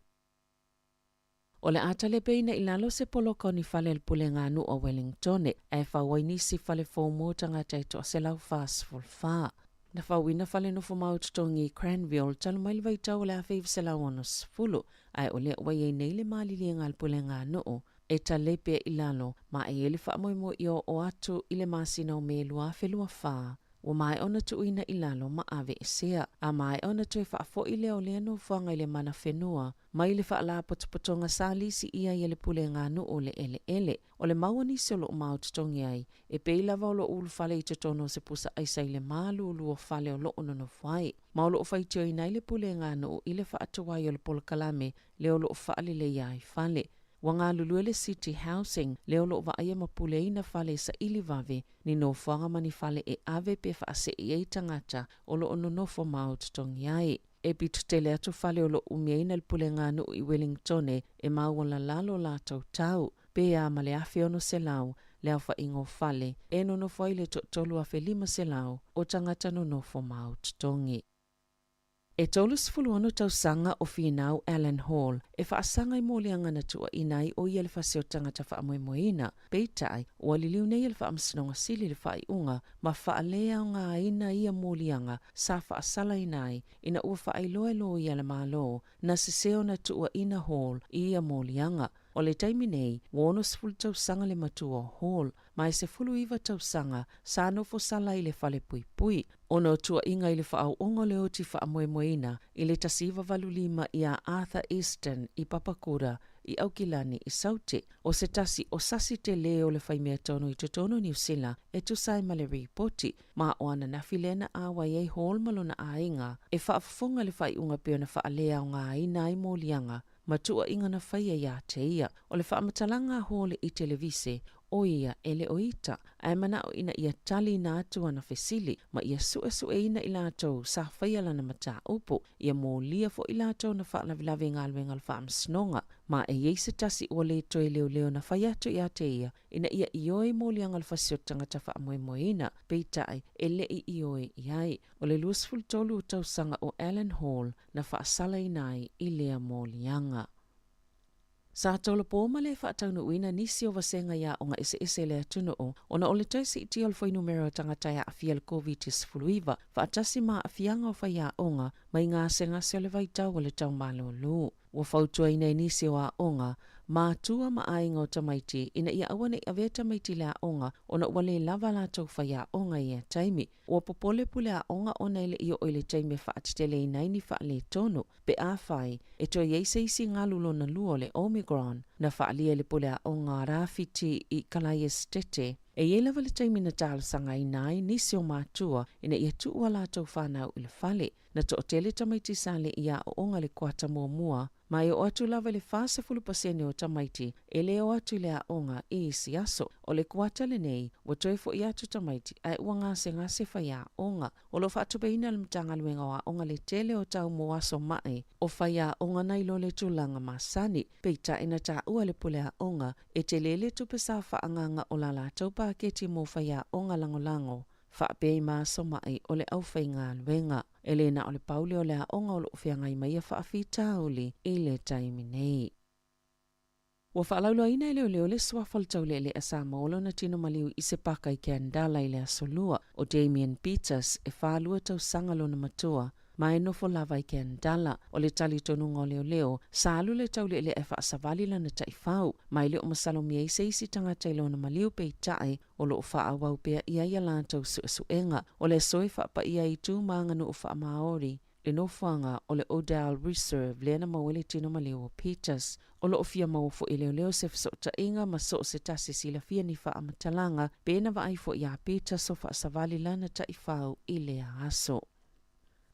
O le atale peina I lalo se poloko ni fale le pule ngā nu o Wellington e whawai si fale fōmo tangata I to se lau fast full wha. Na whawina fale no fumau tutongi Cranville talo mai le vaitau le awhiv se lau onos fulu ai o le wai e nei le mali le ngā le pule ngā nu o e ta lepe I lalo ma e ele whaamoimo I o atu I le masina o me lua whelua wha. O mai ona tu ina I lalo ma ave e sea, a mai ona tu e whaafo I leo le anu whanga I le mana whenua, mai le whaala potopotonga sali si ia I le pule ngānu o le ele. O le mauani se lo mau tutongi ai, e peila wa o lo ulu whale I te tono se pusa aisa I le malu ulu o whale o lo ono whai. Ma o lo o whaitio I nai le pule ngānu o I le whaatuwai o le polo kalame, le o lo o whaale le iai whale. Wanga luluele City Housing, leo lo wa aya mapule ina fale sa ili vave, ni no whanga mani fale e ave pe whaase I ei tangata, o lo ono nofo mau tutongi ai. E bitu tele atu fale o lo umia ina le pule ngānu I Wellington e mau la lalo lātou tau, pe a male afe ono se lau, leo wha ingo fale, e no nofo ile tolu afe 5 se lau, o tangata no nofo mau tutongi. E tolus fuluano tausanga o finau Allen Hall, e whaasanga I molianga na tua inai o ia le whaseo tangata whaamoemoina, peitai o aliliu nei le whaamsinonga sili le whaiunga, ma whaalea o ngā ina ia molianga, sa whaasala inai, ina ua whaailoelo ia le malo, na seseo na tua ina Hall ia molianga. O le taimi nei, wono sfulu tausanga le matua Hall, mai se fulu iwa tausanga, sa nofo sala I le fale pui pui. Ono tua inga I le whaau ongo leo ti whaamoemoina, I le tasiva valulima ia Arthur Easton I Papakura, I Aukilani I Saute, o se tasi o sasi te leo le whaimea tono I totono New Zealand, e tu sai male ripoti, ma o ana nafilena awa ei Hall malona ainga, e whaafunga le whaiunga peo na whaalea o ngā ina I molianga, matua inga na whaia ia te ia, o le whamatalanga hole I televise, o ia ele o ita, ai mana o ina ia tali na atua na fesili, ma ia sue ina I lātou sa whaia lana mata upo, ia mō lia fo I lātou na whaalavilawe ngāluenga le whaamsnonga, ma e yeise tasi o le toi leo na whaiato ia te ia, ina ia ioi mō lianga le whasiotanga ta whaamoemoina, peitai ele I ioi iai, o le luasful tolu tausanga o Allen Hall na whaasala inai I lea mō lianga. Sa tolo po male whaataunu uina nisi o wasenga ia o ngā ese le atunu o, ona o le taisi iti o lwhai numero tangata ia afia le COVID-19, whaatasi maa afianga o whaia onga, mai ngā se ngase o le vaitau o le tau malo lu. Ua whautua ina nisi o a onga, Mātua ma ainga o tamaiti ina ia awane ave tamaiti lea onga ona wale lava lātou whaia onga ia taimi. Ua popole pulea onga ona ile iyo oile taimi whaatitele inaini wha le tono. Pe a whai, e toi eiseisi ngalulo na luo le Omicron na whaalia le pulea onga rāwhiti i kalai estete. E ielewa le taimi na tāla sanga inai nisi o mātua ina ia tuua lātou whanau i le whale. Na to o tele tamaiti sa le ia o onga le kuata mua. Mai o atu lava le fase pasene o tamaiti, e leo atu le a onga e isi aso. O le kuata le nei, wa toi fo i atu tamaiti, ai ua ngase whaia onga. O lo fatu beina le mtanga luenga wa onga le tele o tau mo aso mai, o whaia onga nai lo le tulanga masani. Peita ina ta ua le pule a onga, e te lele tupe sa whaanganga o la la taupa keti mo whaia onga lango. Whaapei maaso mai o le au whainga luenga. Elena o le paule o le a onga o lo whianga i maia whaafita oli i le taimi nei. Wa whaalauloa ina i leo le swafal taule le a Samoa na tino maliu i se paka i Kendala i le asolua o Damien Peters e whaalua tau sangalo na matua. Mai nofo lava i Kendala o le tali tonunga o leo salu le taule le e whaasavali lana tai whau. Mai le o masalo mia i se isi tangata i lona maliu pe tai o lo wha wau pea ia ia lantau suenga o le soe whaapa ia i tū maanganu o wha Maori. Le nofanga o le Odell Reserve le na mawele tino maliu o Peters o lo ofia mawofo i leo se fsota inga ma so se tasi sila fia ni wha amatalanga pe na wa aifo ia Peters o whaasavali lana tai whau i le aso.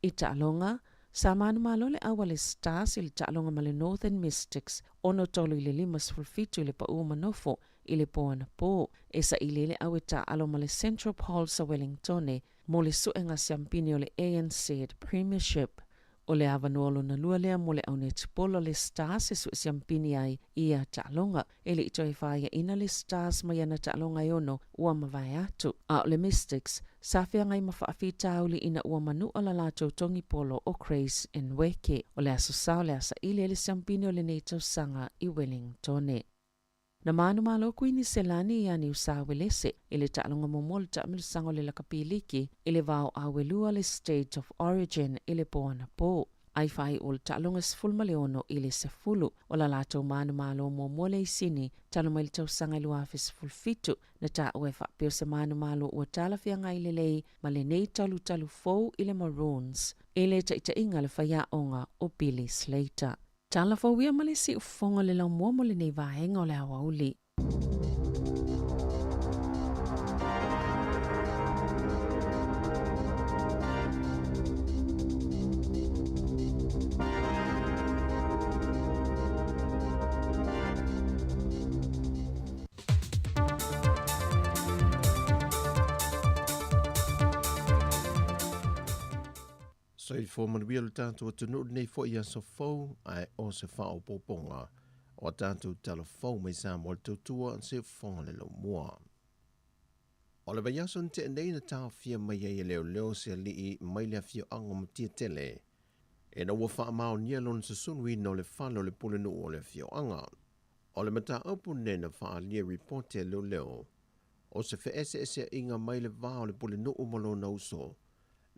I ta'alonga, sa manu malo le awa le Stars i le ta'alonga ma le Northern Mystics ono tolu i le 5 le pa ua manofo i le poana po. E sa i le awe ta'alo ma le Central Pole sa Wellingtone mo le suenga siampini o le ANC Premiership. O le avanuolo na lua lea mo le aune tipolo le Stars e su siampini ai ia ta'alonga. E le ito e whaia ina le Stars ma yana ta'alonga i ono ua mawai atu. A o le Mystics, sa fea ngai mawhaafita auli ina ua manu o la lātou tongi polo o Craze en Weke. O le aso sao le asa ili le siampini o le neitau sanga i Wellingtone. Na manu malo kuini selani ia ni usawelese ili ta'alonga momol ta'amil sango le lakapiliki ili vau awelua le State of Origin ili poana po. Ai fai ul ta'alonga sifulma leono ili sefulu o la lātou manu malo momole isini taloma ili tau sanga ilu afi sifulfitu na ta uefa peo se manu malo ua tala fia ngai lelei ma le nei talu fou ili Maroons ili ta inga le faya onga o Billy Slater. Tala fawia malesi ufonga le lau mua mo le nei vahenga o le awauli. So i fo manuia le tātou atunu nei fo i aso fau ai o se whao poponga o tātou tala fau mai sa mo le tautua an se fonga le lau mua. O le vai aso nte nei na tāo fia mai ai leo se li i mai lea fia anga matia tele. E na ua wha mao nia lon se sunui no le whalo le pulenu o le fia anga. O le mata upu ne na wha lia reporte leo. O se fe ese inga mai le vao le pulenu o malo na uso.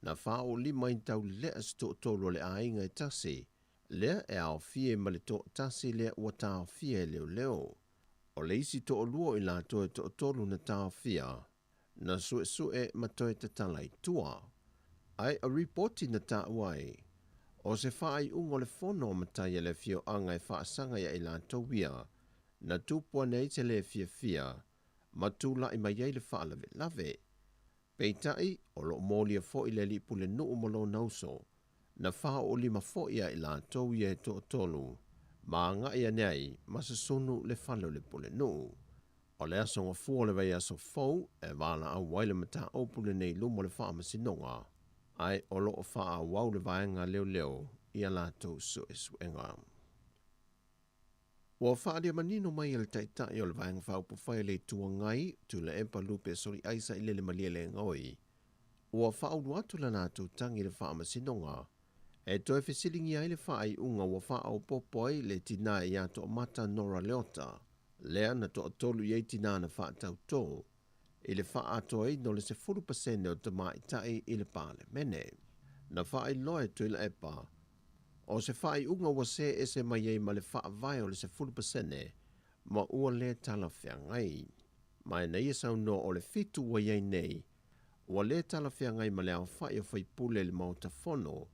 Na whao lima i tau lea sto tolo le ainga i tasi, lea e ao fie ma le to tasi lea ua tau fie leo. O le isi to luo i la toe to tolo na tau fia, na sue ma toe te tala i tua. Ai a reporti na tau wai, o se whaai ungo le fono ma tai le fio anga i whaasanga ia i la tauia, na tupua nei te le fia, ma tula i mai ei le wha lave. Peitai o lo molia fo i le lipu le nuu malo nauso, na wha o lima fo ia i la tau ia to tolu, ma nga ia nei ma se sonu le whalo le pule nuu. O le aso ngā fua le vai aso fau e wala au waile mata opule nei lumo le wha masinonga, ai o lo o wha wau le vaenga leo i a la tau suenga. Wa whaadia manino mai le taitai o le vaenga whaupu whai le tua ngai tu le empa lupe sori aisa i le malia le ngoi. Wa whaulu atu la nātou tangi le wha masinonga. E toi whesilingi ai le whaai unga wa whaau popoi le tina i ato mata nora leota. Lea na to tolu i tina na wha tau tō. I le wha ato ai no le se 40% o te maitai i le pāle mene. Na whaai loe tu i le epa. O se whai unga wa se ese mai ei ma le wha vai o le se 40%, ma ua le talawhiangai. Mai nei sau no o le fitu wa iai nei, ua le talawhiangai ma le au whai o whai pule le mautafono,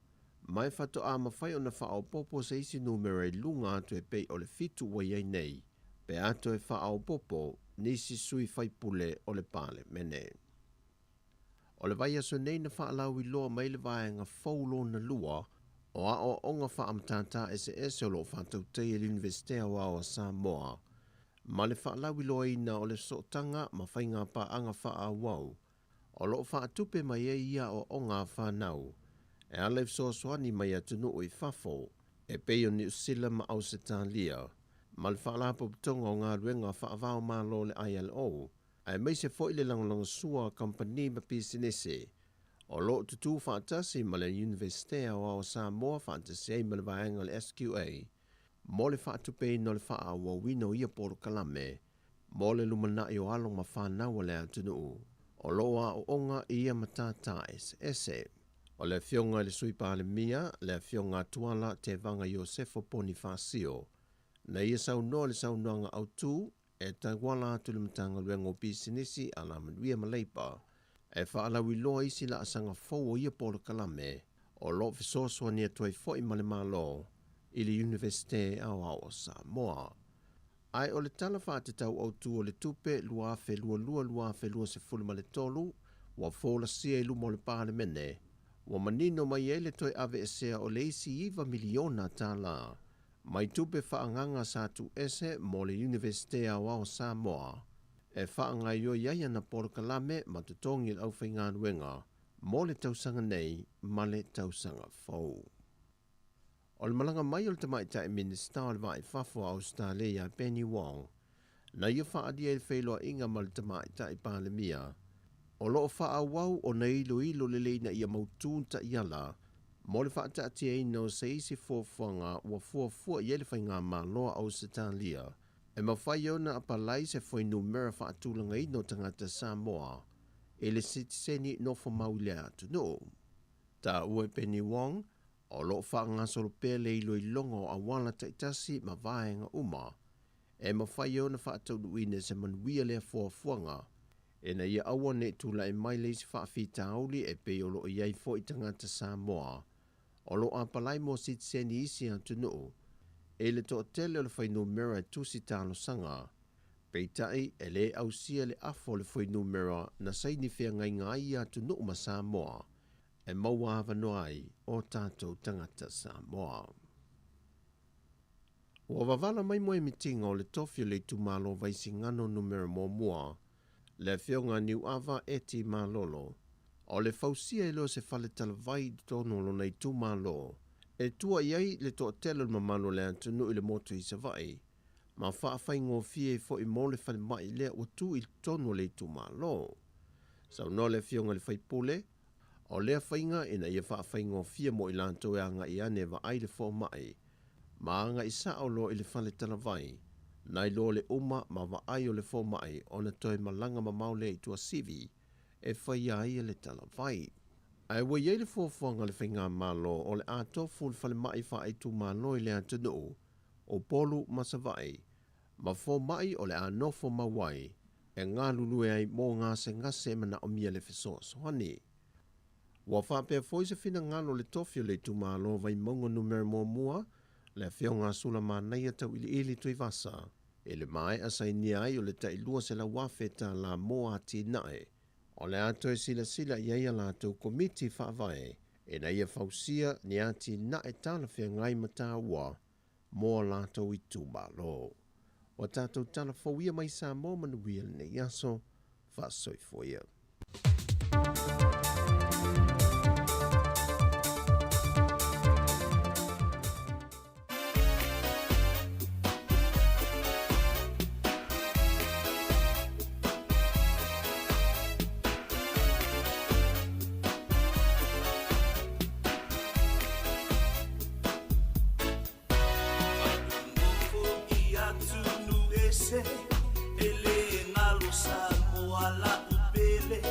mai whato a mawhai o na wha popo se isi numero e lunga atu e pei o le fitu wa iai nei, pe ato e wha popo nisi sui whai pule o le pale mene. O le vai aso nei na wha alau I loa mai le vaenga faulo na lua, o a o onga wha amtata ese o lo whatau tei e l'Universitea wa Samoa. Ma le wha alau I loa ina o le sotanga ma whainga pa anga wha a wau, o lo wha atupe mai e ia o onga whanau, e alef so swani mai atunu o I fafo, e peo ni usila ma au se talia, ma le wha alapo putonga o ngā ruenga wha avao ma lo le ILO, ai mai se foi le langalanga sua company ma pisinese, o lo tutu whaatasi ma le Universitea o Samoa whaatasi ma le vaenga le SQA, mo le whaatupe no le wha awa wino ia poro kalame, mo le lumana I o along ma whanau le atunu, o loa o onga ia matata ese. O le fionga le suipa le mia, le fionga tuala te vanga Iosefo Bonifacio, na ia sau no le sau noanga au tu, e taiwala atu le matanga luengo pisinisi ala manuia maleipa, e whaalawi loa isi la asanga fau ia polo kalame, o lo fisoswa nia tuai foi male malo, ili Universite au Samoa. Ai o le tala whaate tau au tu o le tupe lua fe lua se fulu male tolu, wa fola sia ilu mo le pāle mene, wa manino mai ele toi ave esea o le isi iwa miliona tala, mai tupe whaanganga sa tu ese mo le Universitea wa Samoa, e whaanga yo iaia na poro kalame ma tutongi au whainga nuenga, mo le tausanga nei, ma le tausanga fau. O le malanga mai o le tamaita e minista o le vai fafo a Australia Penny Wong, na ia whaadia e whailoa inga ma le tamaita I palemia, o loo wha wau o na ilo le leina ia mautun ta iala, mo le wha ta atia ino se isi fuafuanga ua fuafua I ele whainga ma loa Australia, e mawhai au na apalai se foi numera wha atulanga ino tangata Samoa, e le sitiseni no fa maulea atu no. Ta ue Penny Wong, o loo wha ngasoro pele ilo I longo a wala taitasi ma vaenga uma, e mawhai au na wha atulu ine se manuia lea fuafuanga, e na ia awa ne tula e mai leisi whaafita auli e pe o lo iai fo I tangata Samoa, o lo apalai mo sitiseni isi atu no, e le to tele o le whainu mera tusi talo sanga, peitai e le au sia le afo le whainu mera na saini whea ngai ngai atu no ma Samoa, e maua avanoai o tātou tangata Samoa. Ua wavala mai moe mitinga o le tofio le tumalo vaisi ngano numero mo mua, le whionga niu ava eti malolo, o le fausia ilo se fale talavai tono lo nei tumalo, e tua iai le to telo mamalo le antunu I le moto I savai, ma whaafai ngō fie fo I mo le fale mai lea o tu I tono le tumalo. Sau no le whionga le whaipule, o lea whainga ina ia whaafai ngō fie mo I lanto e anga I ane wa ai le fo mai, ma anga I sao lo I le fale talavai, nai lo le uma ma wa ai o le fo mai o na toi malanga ma maule I tua sivi, e whai ai le talavai. Ai wa iei le fuafuanga le whainga malo o le atofu le fale mai wha ai tu malo I le atanu, o polu masavai, ma fo mai o le anofo mawai, e ngā lulue ai mō ngā se ngase mana o mia le fiso sohani. Wa whapea foi se fina ngalo le tofio le tu malo vai mongo numero mo mua, le whionga sula manai atau ili tui vasa, e le mai asai ni ai o le tailua se la wafeta la moa ti nae, o le ato e sila iaia la tau komiti whaavae, e na ia fausia ni ati nae tala whia ngai mata ua, moa la tau I tu malo. O tātou tala fauia mai sa mō manuia ne yaso, whasoi foia. Ele ngalo sa moala upele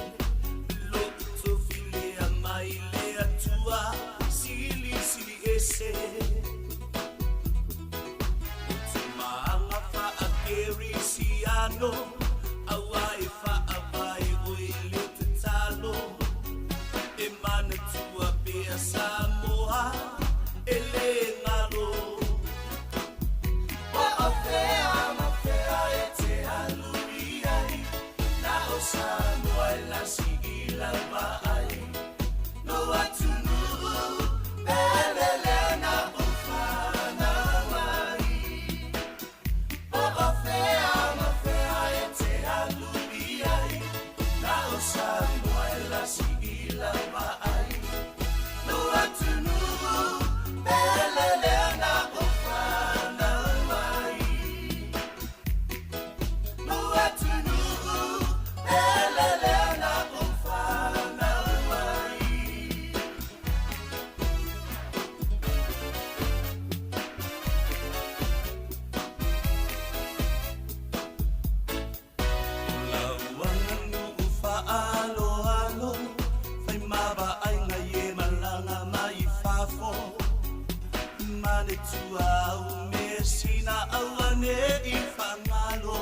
Suau me sina awane I whangalo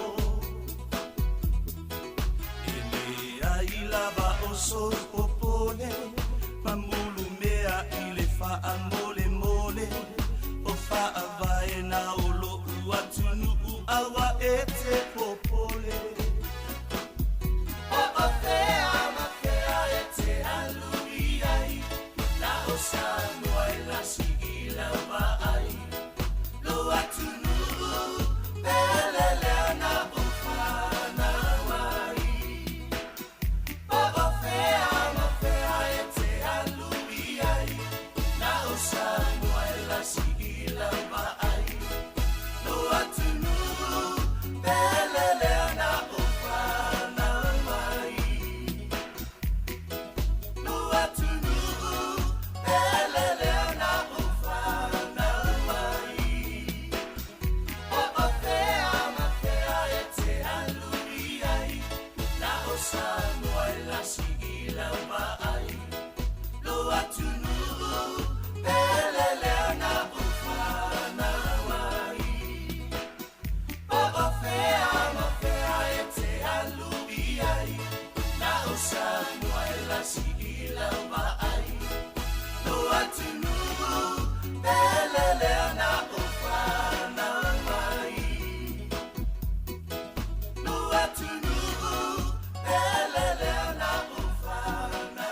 Ele lava o sol popole Mamulu mea I le wha mole mole O wha vai na o lo uatunu awa e te popole O whea mawhea e te alui ai Na o sa noai la si I la ai Lo atunu pelele ana o whana wai O whea mawhea e te alui ai Na o sa noai la si I la ai Lo atunu pelele ana o whana wai Lo atunu pelele ana o whana wai O whea mawhea e te alui ai Na o sa noai la si I la ai Lo atunu pelele ana o whana wai O whea mawhea e te alui ai Na o sa noai la si I la ai Lo atunu pelele ana o whana wai Lo atunu pelele ana o whana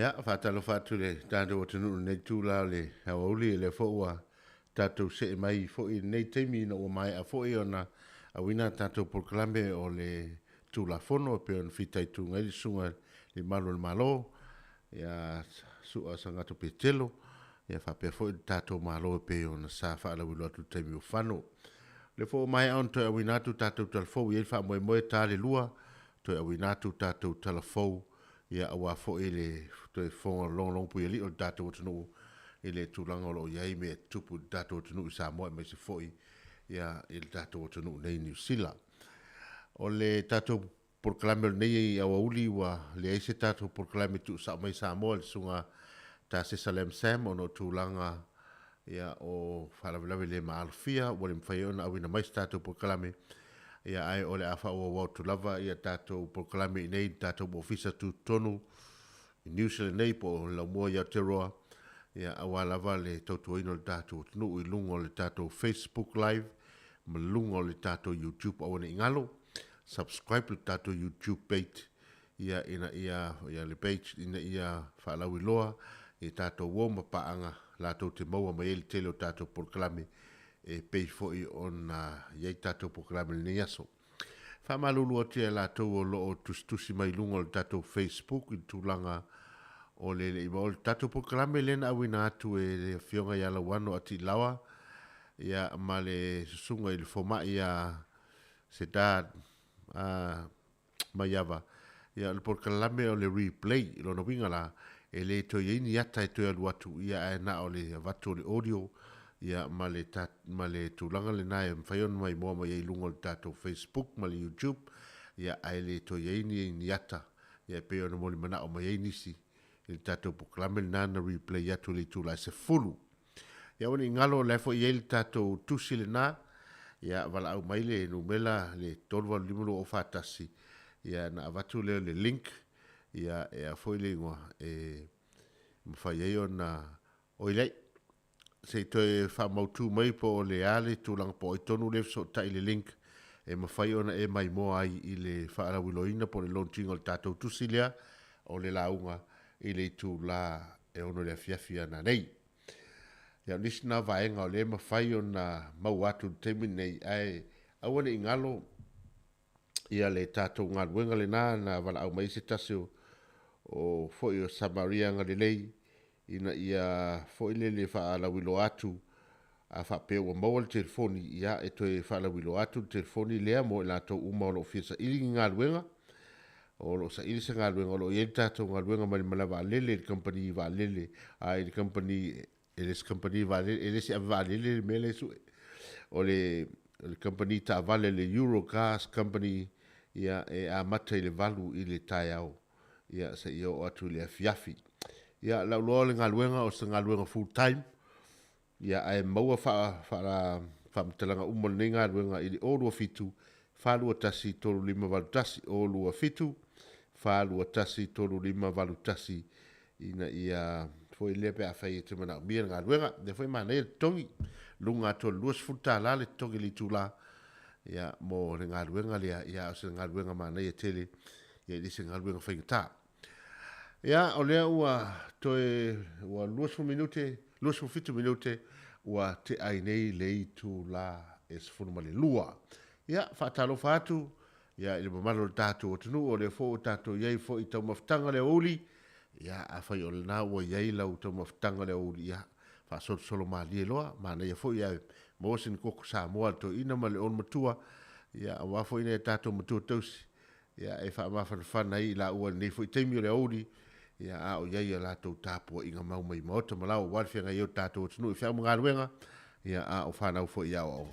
Ia, whātalo whātu le tātou o tunu nei tūlao le hawauli le fōua tātou se mai fōi nei teimi no o mai a fōi ona a wina tātou proklame o le tūla fono pe on fitai tū ngai le sunga le malo le malo ia sua sangato pe telo ia whapea fōi tātou malo pe ona sa whaala wilo atu teimi o whano le fō mai aon toi a wina tu tātou talafou i wha moe moe tā le lua toi a wina tu tātou talafou ia awa fōi le toi fonga long pui ali o tātou o tunu i le tūlanga o lo iai me tupu tātou o tunu i Samoa me se fōi ia i le tātou o tunu nei New Zealand. O le tātou proklame o nei awa uli wa le aise tātou proklame tu sa mai Samoa le sunga tā se Salem Sam o no tūlanga ia o whalawilawi le maalfia o le mwhaiona awina mais tātou proklame ia ai ole afa o wautu lava ia tātou proklame nei tātou ofisa tu tonu i New Zealand nei po la mua ia te roa ia awa lava le tautu ino le tātou tunu i lungo le tātou Facebook live ma lungo le tātou YouTube awane ingalo subscribe le tātou YouTube page ia ina ia le page ina ia whaalawi loa i tātou woma paanga lātou te maua mai ele tele o tātou proklame e pei foi on iei tātou proklame le niaso. Whamalulu o tia lātou o loo tustusi mai lungo le tātou Facebook i tūlanga o le ima o le tātou proklame lena awina atu e le fionga i ala wano ati lawa ia ma le susunga i le foma ia se dad maiava ia le proklame o le replay lo no winga la e le to ieni ata e to alu atu ia e na o le vatu le audio ia ma le tūlanga le nai mwhaion mai mua mai e lungo le tātou Facebook ma le YouTube ia ai le to ieni ata ia peo na moli mana o mai e nisi le tātou proklame le nana replay atu le tūla se fulu ia wani ngalo lefo i le tātou tusi le na ia wala au mai le numela le tolwa limulu o whātasi ia na avatu le link ia e a foi le ngoa e mwhai e o na oilei se toi fa mautu mai po le ale tulang po i tonu le so tai le link e mawhai ona e mai mo ai i le whaarawiloina po le launching o le tātou tusilea o le launga i le tu la e ono le fiafia na nei. Ia nisi na vaenga o le mawhai ona mau atu temi nei ai awane ingalo ia le tātou ngaluenga le na wala au mai se tasio o foi o Samaria nga le lei ina ia foi le whaalawilo atu a whapeo o maua le telefoni ia e toi whaalawilo atu telefoni lea mo e lato uma o lo fisa ili ngā luenga o lo sa ili se ngā luenga o lo iei tato ngā luenga mani malawa lele le company va lele a le company va lele ele si va lele mele su o le company ta vale le Eurogas company ia e a mata i le valu i le tai au ia sa ia o atu le fiafi ia la lo le ngā luenga o sa ngā luenga full time ia ai maua fa mtalanga umol ninga ruenga ili o lua fitu fa lua tasi tolu lima valu tasi o lua fitu fa lua tasi tolu lima valu tasi ina ia foi lepe a fai te mana mia nga ruenga ne foi mana e tongi lunga to luas futa la le tongi li tula ia mo le nga ruenga le ia se nga ruenga mana e tele ia di se nga ruenga fai ta ia o le ua toe ua luas minute luas fitu minute ua te ai nei le tu la es forma le lua ia fa talo fatu ia ile mamalo tatu o tunu o le fo tatu ia fo i tau maftanga le oli ia a fai o na o ia la o tau maftanga le oli ia fa solo ma li loa ma na ia fo ia mo sin ko Samoa to ina ma le on matua ia wa fo ina tatu matua tosi ia e fa ma fa nei la o nei fo i temi le oli ia a o ia la to tapo inga mau mai moto malau wa fenga yo tatu o tunu fa mo galuenga ia a o fa na fo ia o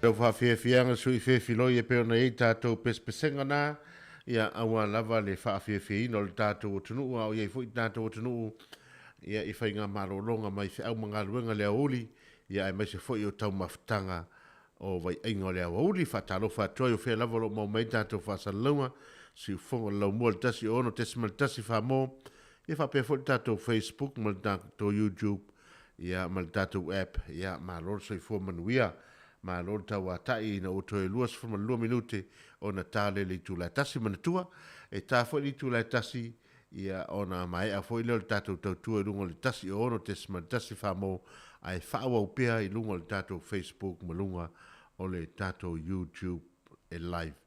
tātou whawhiawhianga sui whewhiloi e peo nei tātou pespesenga nā, ia awa lava le whawhiawhiino le tātou o tunuu, au iei fui tātou o tunuu, ia i whai ngā marolonga mai whiau mga luenga lea uli, ia e mai se fui o tau mawhitanga o vai ingo lea uli, whatalo whatoa o whea lava lo mau mai tātou whasalunga, si ufonga lau mua le tasi ono, tesima le tasi whamo, ia whapea fui tātou Facebook, ma le tātou YouTube, ia ma le tātou app, ia ma lor soi fua manuia, ma lor tau atai na o toe luas fuma 2 minute o na tāle le tūlai tasi manatua, e tā fwoi le tūlai tasi, ia o na mai a fwoi leo le tātou tautua i lunga le tasi o ono tesima le tasi whamo, ai whaawa upea i lunga le tātou Facebook malunga o le tātou YouTube e live.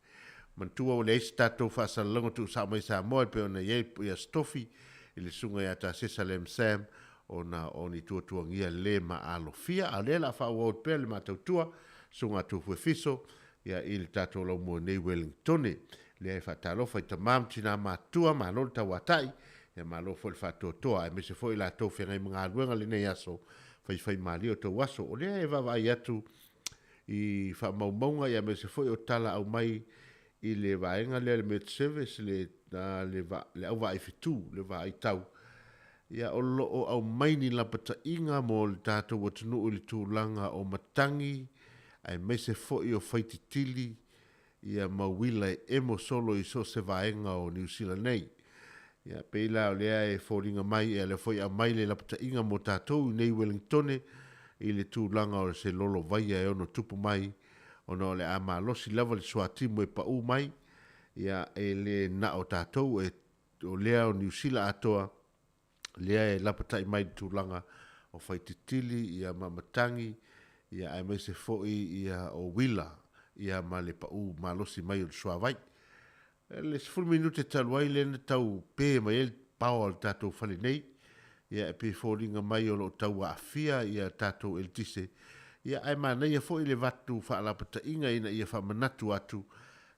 Mantua o le eisi tātou whaasalalonga tu sa mai sa moe pe o na iei ia stofi i le sunga ia tā Sesalem Sam, o na o ni tuatuangia le ma alofia, a le la whaawa o pele ma tautua, sunga tu fue fiso, ia il tātou lau mua nei Wellingtone, le ai whaatalofa i tamam tina mātua, ma lor tau atai, ia ma lor fwoi whātua toa, e me se fwoi la tau whengai mga aluenga le nei aso, whai mali o tau aso, o le ai wawai atu i whaamaumaunga, ia me se fwoi o tala au mai i le vaenga le med service, le au vai fitu, le vai tau, ia o loo au maini la pata inga mo le tātou o tunu o le tūlanga o matangi, ai mai se fwoi o whaititili, ia mawila e emo solo i so se vaenga o New Zealand nei. Ia peila o lea e fōringa mai, e le fwoi a mai le la pata inga mo tātou i nei Wellingtone, i le tūlanga o se lolo vaia e ono tupu mai, ono le ama losi lava le suatimu e pa u mai, ia e le na o tātou e o lea o New Zealand atoa, lea e lapatai mai tūlanga o whaititili, ia mamatangi, ia ai mai se fōi ia o wila, ia ma le pa u malosi mai o le suavai. Le 10 minute taluai le na tau pē mai el pao al tātou whale nei, ia e pē fōringa mai o lo tau a fia, ia tātou el tise, ia ai mana ia fōi le vatu whaalapata inga ina ia whamanatu atu,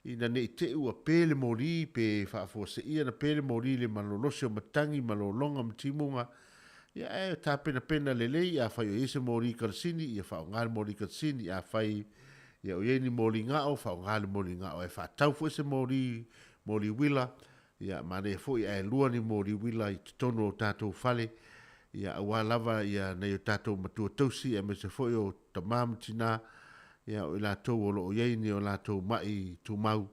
ina nei te ua pēle mori, pē whaafose ia na pēle mori le malolosi o matangi, malolonga mtimunga, ia e tā pena le lei, ia whai o ese mori karasini, ia whao ngāle mori karasini, ia whai, ia o ieni mori ngāo, whao ngāle mori ngāo, e whaatau fo ese mori wila, ia mana e fōi e lua ni mori wila i tono o tātou whale, ia awa lava, ia nei o tātou matua tausi, e me se fōi o tamam tina, ia o lātou o loo iei o lātou mai tu mau,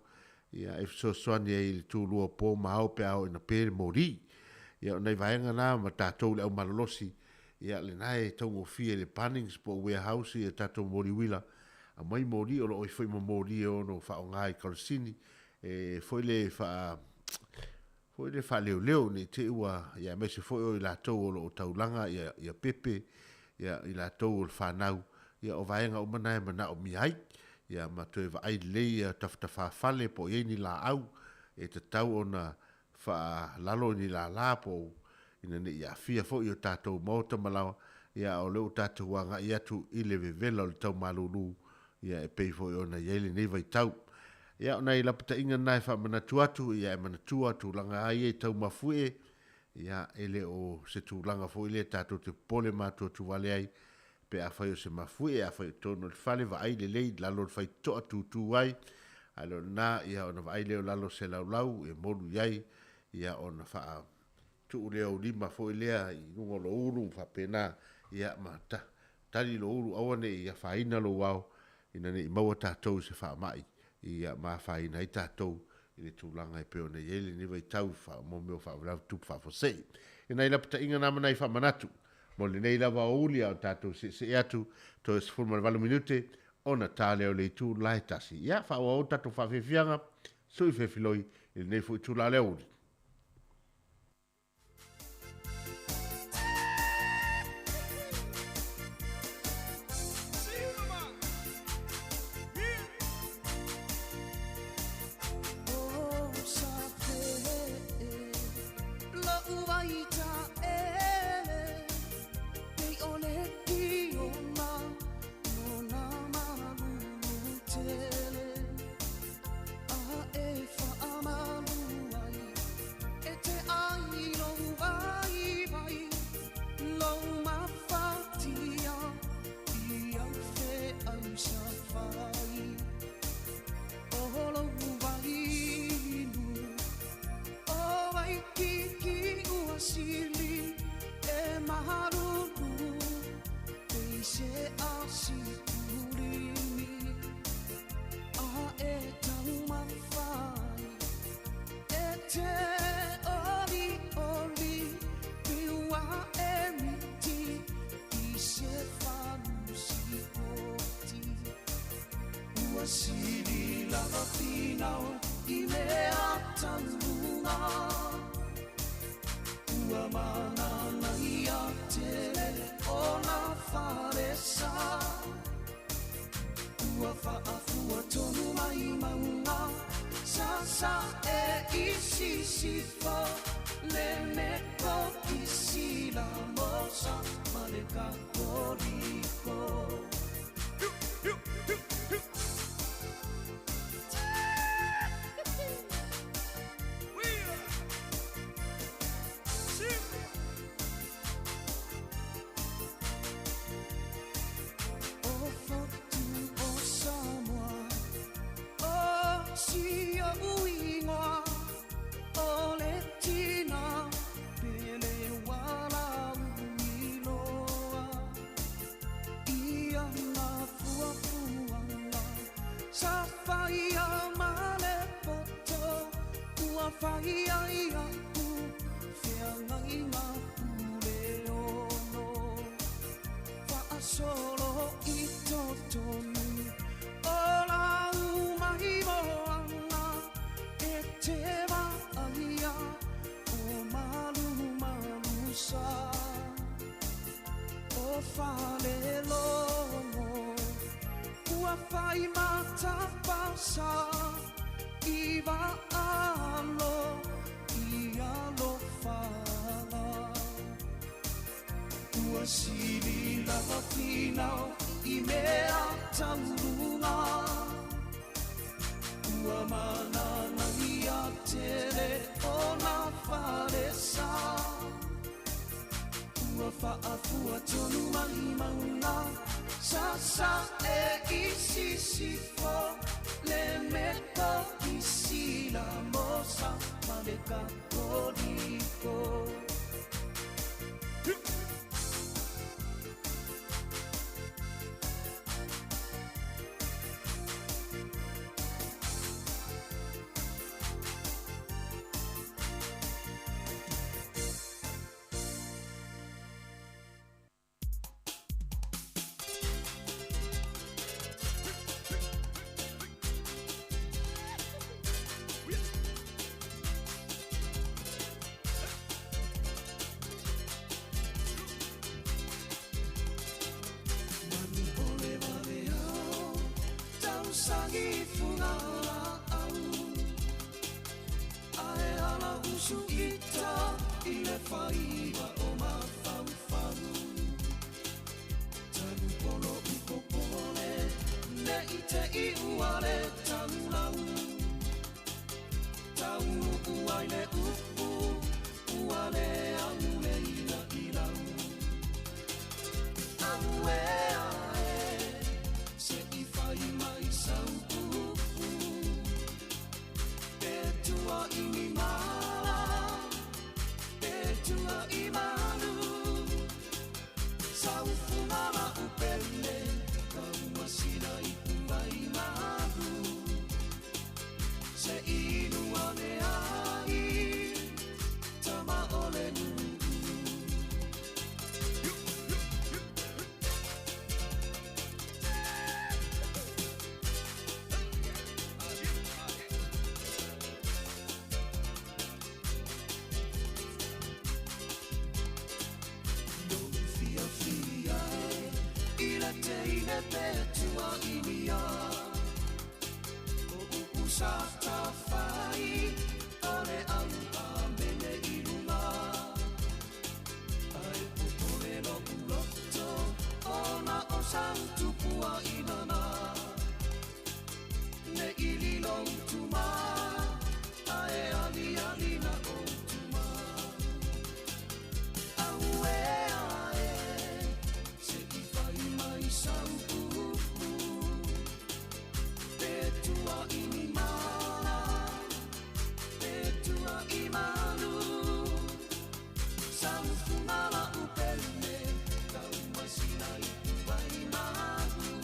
ia e so soani e ili tū lua pō mahau pe au ina pēre mori, ia o nei vaenga nā ma tātou le au malolosi, ia le nae tau ngō fia le Pannings po warehouse ia tātou mori wila, a mai mori o loo i whai ma mori o no whao ngai karasini, e whai le wha leo ni te ua, ia me se whai o i lātou o loo taulanga, ia pepe, ia i lātou o le whanau, ia o vaenga o mana e mana o mihai, ia ma toe wa ai lei tafta whawhale po iei ni la au, e te tau o na wha lalo ni la la po, ina ne ia fia fo i o tātou mauta malawa, ia o leo tātou wanga i atu i le vevela o le tau malulu, ia e pei fo i o na iei nei vai tau. Ia o nei lapata inga nai wha manatu atu, ia e manatu atu langa ai e tau mafue, ia ele o se tu langa fo i le tātou te pole mātua tu wale ai, pe a whai o se mafue, a whai o tono le whale wa ai le lei, lalo le whai toa tu ai, alo nā, ia o na wa ai leo lalo se lau, e molu iai, ia o na wha tu leo lima fo i lea, i nungo lo uru, wha pena, ia ma tali lo uru awane, ia whaina lo wau, ina ne i maua tātou se wha mai, ia ma whaina i tātou, i le tūlanga e peo na iele ni vai tau, wha mo meo wha wrau tupu wha fosei. Ina i lapata inga nama nei wha manatu, mo le nei lava o uli au tātou se atu, to e 4 minute, o na tāle o le tū lai tasi. Ia, wha o tātou wha whiwhianga, sui whiwhiloi, i nei fu i tū la le uli. sili lava finao I mea tanunga Ua manana ia te o na wharesa Ua whaafua tonu mai maunga Sa e isi sifa Le meko isi la mosa Male ka koriko Whai ai aku, whiangai ngā pule ono Whaasolo I totonu, o la umai moana E te waia, o malu sa O whale longo, ua whai mata pasa I waalo, I alo whala Ua sili lava pinao I mea taurunga Ua manana ia tere o na wharesa Ua whaafua tonu mai maunga Sa e isi sifo Le meko isi la mosa Male ka koriko Sangi funga au Ae ala usu ita I le whaiwa o mawhau Tanu polo uko pole Ne I te I uare tanau Taunu uai le upu Uane au le ila ilau Au e ae Se I whai mai sau Tua ini mala, tua imanu, sau fumama upele, kau masina itua imagu, se inu ane ai, tama ole nungu. Teine petua inia O usata whai Ole au a mene irunga Ai popole no uloto Ona o santupua inana Ne ililo utuma Ae ali alina o utuma Au e ae Sau Petua ini mala Petua imalu Sau fumala upele Kau masina itua imalu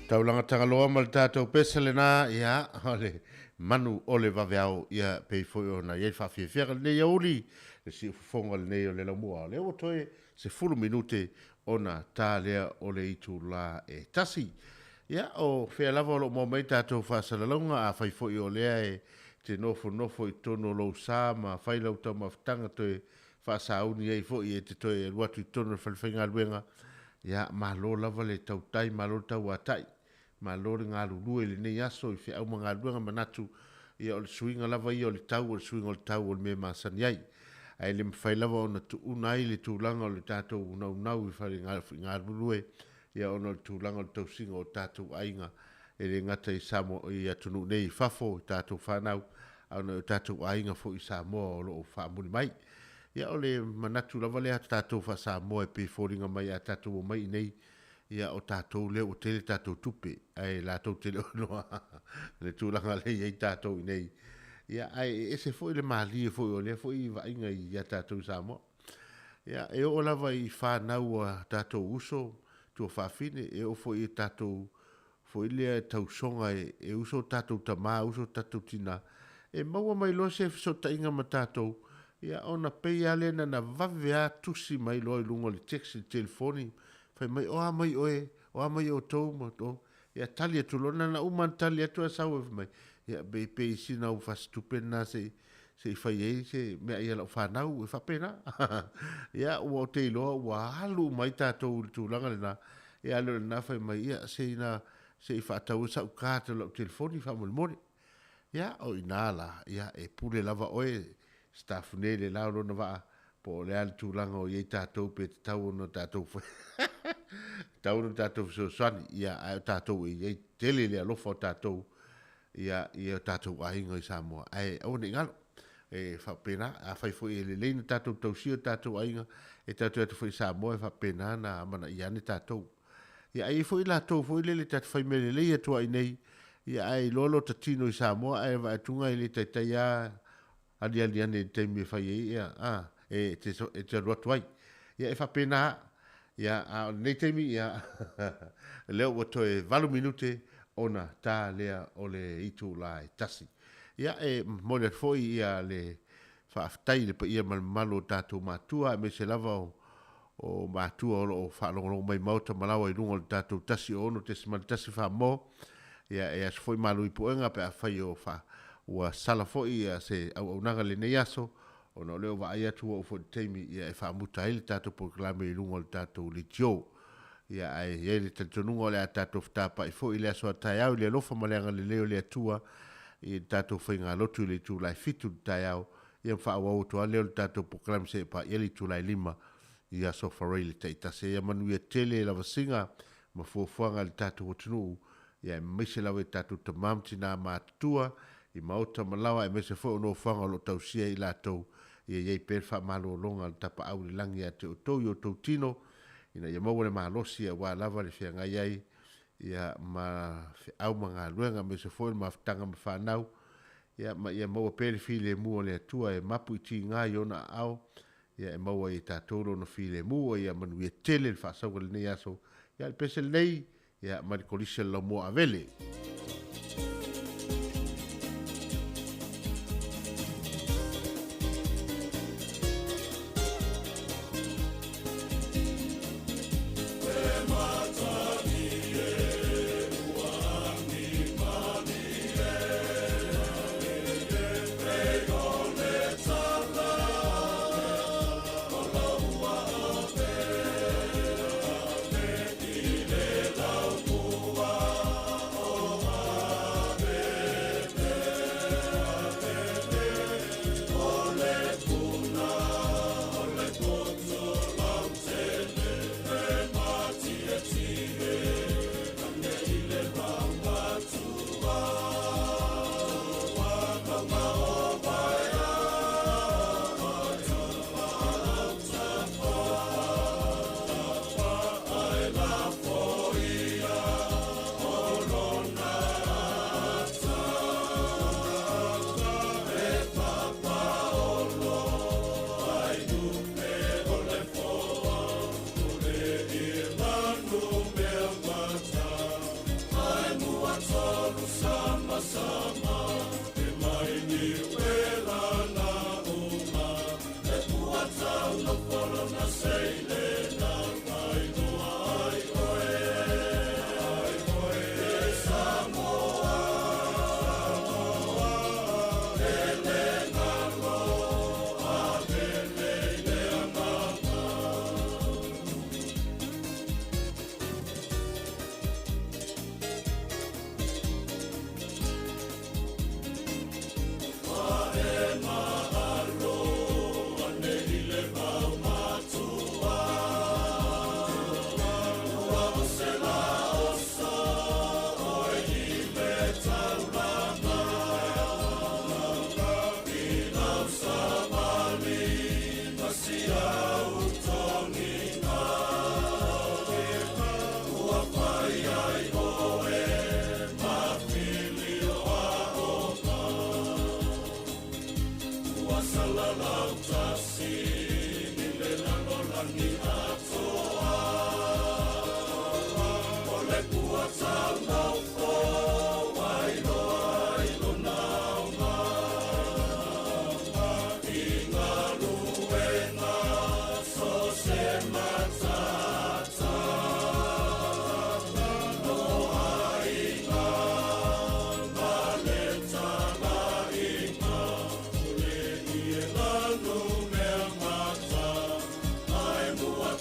Taulanga tangaloa ma le tātou pesa le nā, ia, ole, manu ole waweao, ia, pei foi o na, iei whawhiawhianga le ia uri, le si ufonga le nei o le laumua, le o toe, se fulu minute, ona tā lea o le itu la e tasi. Ia, o whea lava o lo mō mei tātou whaasalaunga, a whai foi o lea e, te nofo i tono lo sā, ma whai lau tau mawhtanga toe, whaasauni ei foi e te toe, ruatu i tono whalwhainga luenga, ia, ma lo lava le tau tai, ma lo tau atai, ma lo le ngā lulue le nei aso, i whia au ma ngā luenga manatu, ia o le suinga lava i o le tau, o le suinga o le tau, o le mea masani ai. Ai le mwhai lava o na tu unai le tūlanga o le tātou unau i whare ngā lulue, ia ono le tūlanga o le tausinga o tātou ainga, e le ngata i Samoa i atunu nei fafo i tātou whanau, ono i tātou ainga fo i Samoa o lo o whaamuni mai. Ia o le manatu lava le hata tātou wha Samoa e pe fōringa mai a tātou o mai nei, ia o tātou leo o tele tātou tupe, ai lātou tele o noa, le tūlanga le iei tātou i nei. Ia ai e se foi le mali e foi o le foi va inga i a tātou Samoa. Ia e o lava i whanau a tātou uso, tua whawhine, e o foi i tātou, foi lea tau songa e uso tātou tamā, uso tātou tina. E maua mai lo se fiso ta inga ma tātou, ia ona pei ale na vavea tusi mai lo i lungo le text i telefoni, fai mai oa mai o tau ma tau, ia tali atu lona na uman tali atu a sau e mai, ia bei pei sina u fastupe na se i fai ei se mea ia lau whanau e whapena, ia ua o te iloa ua halu mai tātou tūlanga le na, ia alo le na fai mai ia se i whaatau e sau kāta lau telefoni whamole, ia o inala, ia e pule lava oe, staff ne le lao lona waa, po le ali tūlanga o iei tātou pe te tau no tātou fai. Tau no tātou so sani, ia o tātou e iei tele le alofa o tātou, ia o tātou ainga i Samoa. Ai, au ne ngalo, e whapena, a whai fo e le leina tātou tausio tātou ainga, e tātou atu fo i Samoa e whapena na amana i ane tātou. Ia ai fo i lātou, fo i lele tātou whai mele leia tua i nei, ia ai lolo tatino i Samoa, ai wa atunga i le taitai a ali ane teimi e whai e, ia, e te ruatu ai. Ia e whapena, ia nei teimi, ia leo wato e 8 minute ona tā lea o le itu la e tasi. Ia e mole foi ia le whaaftai le pa ia malo tātou mātua, e me se lava o mātua o whaalongo mai mauta malawa i rungo le tātou tasi o ono te simali tasi wha mō. Ia e as foi malu i poenga pe a whai o wha ua sala foi ia se au nanga le nei aso, ono leo wa ai atua o fo teimi ia e whaamuta hele tātou proklame i rungo le tātou li tio. Ia ai ele tantonunga le a tātou whtapa i fo i le aso a tai au le alofa maleanga le leo le atua i tātou whainga lotu le tū lai fitu tai au ia mwha awa o toa leo le tātou proklame se pa ili tū lai 5 i aso wharei le teitase ia manu ia tele la wasinga ma fuafuanga le tātou hotunu ia meise lawe tātou tamamti nā mātua i mauta malawa e meise fo no whanga lo tausia i lātou ia iei perfa malo longa le tapa au le langi a te o tau i o tau tino ina ia maua le mahalosi a wā lava le whianga iai ia ma au mga luenga me se foi ma tanga ma whanau ia maua pere file mua le atua e mapu i ti ngā i ona au ia e maua i tātoro no file mua ia manu ia tele le whaasauga le nei aso ia le pese nei ia ma le kolise la mua avele. Ai mua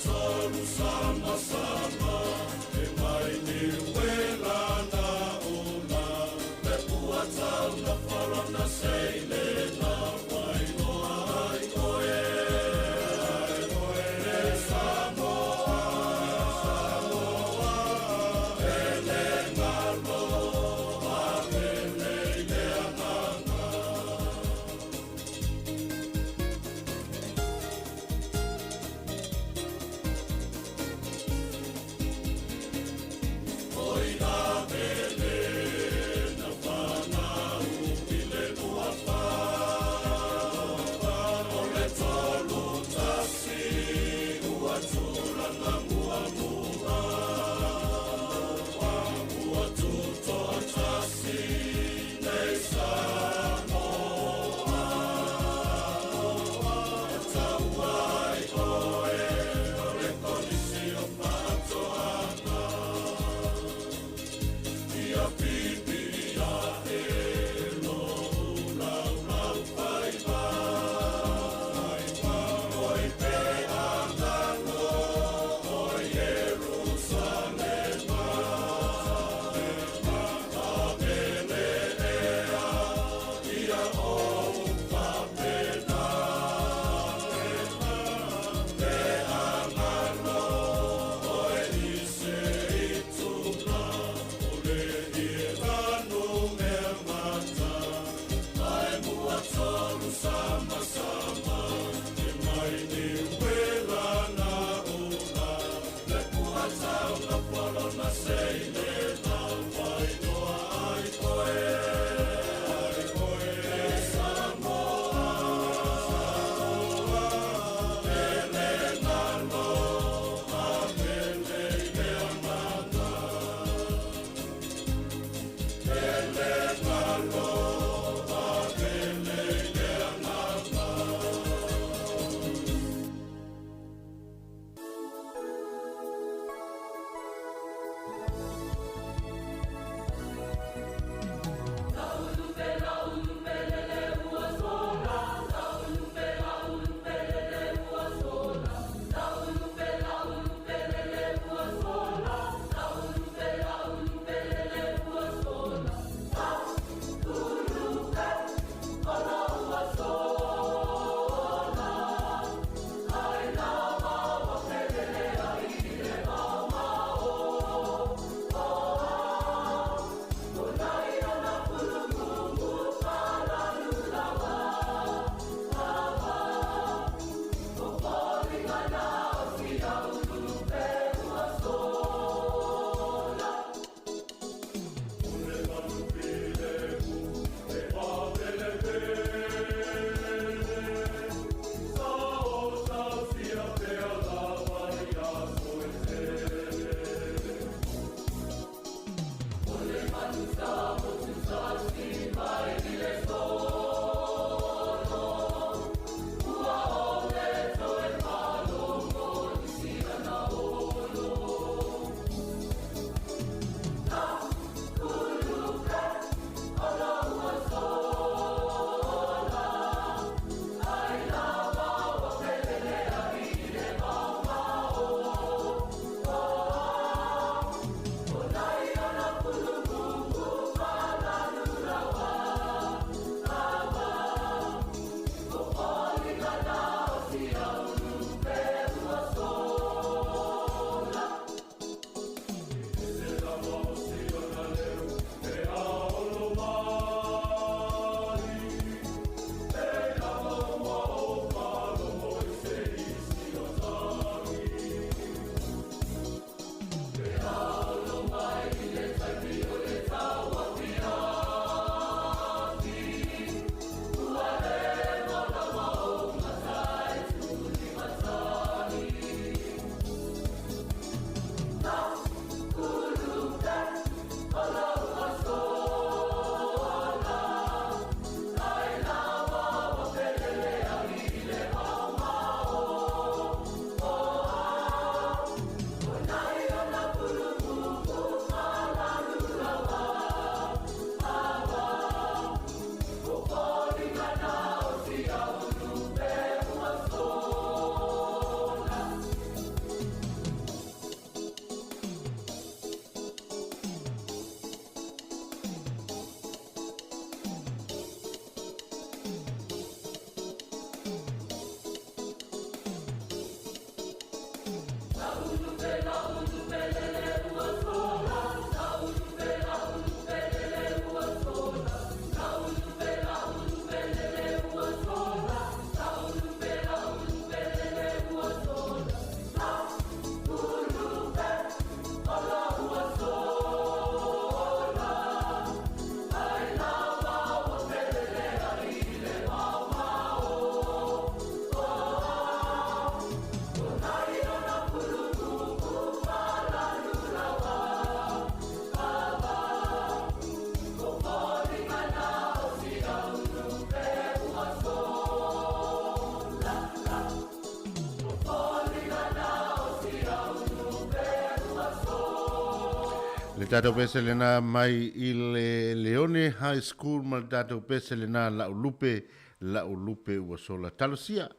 Le tato pese le na mai i le Leone High School ma le tato pese le na la ulupe ua sola talosia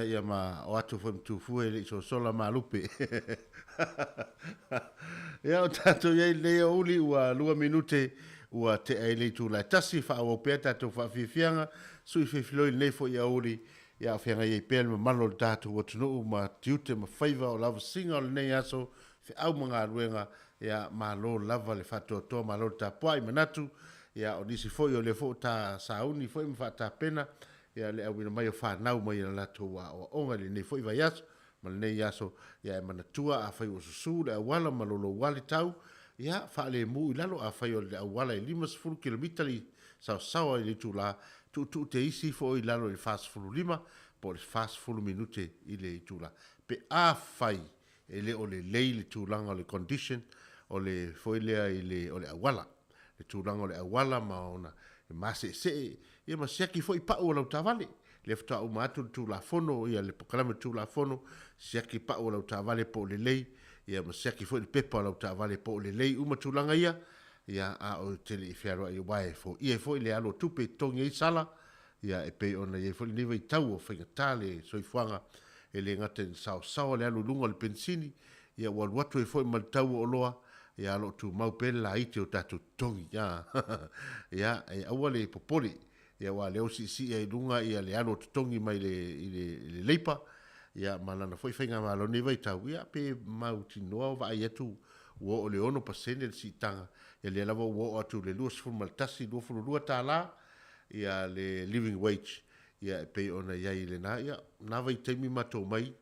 ia ma o atu fwem tufue le iso sola ma lupe ia o tato iei le uli ua 2 minute ua te ai le tu la tasi fa o pe tato fa fianga sui fifiloi le fo ia uli ia fianga iei pel ma malo le tato ua tunu ma tiute ma faiva o lava singa o le nei aso fe au mga ruenga ia malo lava le fatoto malo ta poi manatu ia o nisi foi o le fo ta sauni foi ma ta pena ia le au mai o fa nau mai la to wa o onga le nei foi vai aso ma le nei aso ia manatua a fai o susu le wala malolo wali tau ia fa le mu lalo a fai o le wala 5 km li sa i le tula tu te isi foi lalo le fast food 5 por fast food minute i le tula pe a fai ele o le leile tulanga o le condition o le foilea i le o le awala le tulanga o le awala ma ona e mase se ia ma seki foi pa o lau tavale le fta o matu tu la fono ia le pokalame tu la fono seki pa o lau tavale po le lei ia ma seki foi le pepa lau tavale po le lei uma tulanga ia a o tele i fiaro i wae fo ia foi le alo tupe tongi i sala ia e pe ona ia foi niva i tau o whaingatale soifuanga e le ngate sao le alu lunga le pensini ia waluatu e foi mal tau o loa ia lo tu mau pele la ite o tatu tongi ia ia e awale popoli ia wa leo si ia lunga ia le alu tongi mai le leipa ia malana foi whainga malo ni vai tau ia pe mau tinoa va ia tu o le ono pasene le sitanga ia le lava o atu le luas fu maltasi do fu lua tala ia le living wage ia pe ona ia ile na ia na vai temi mato mai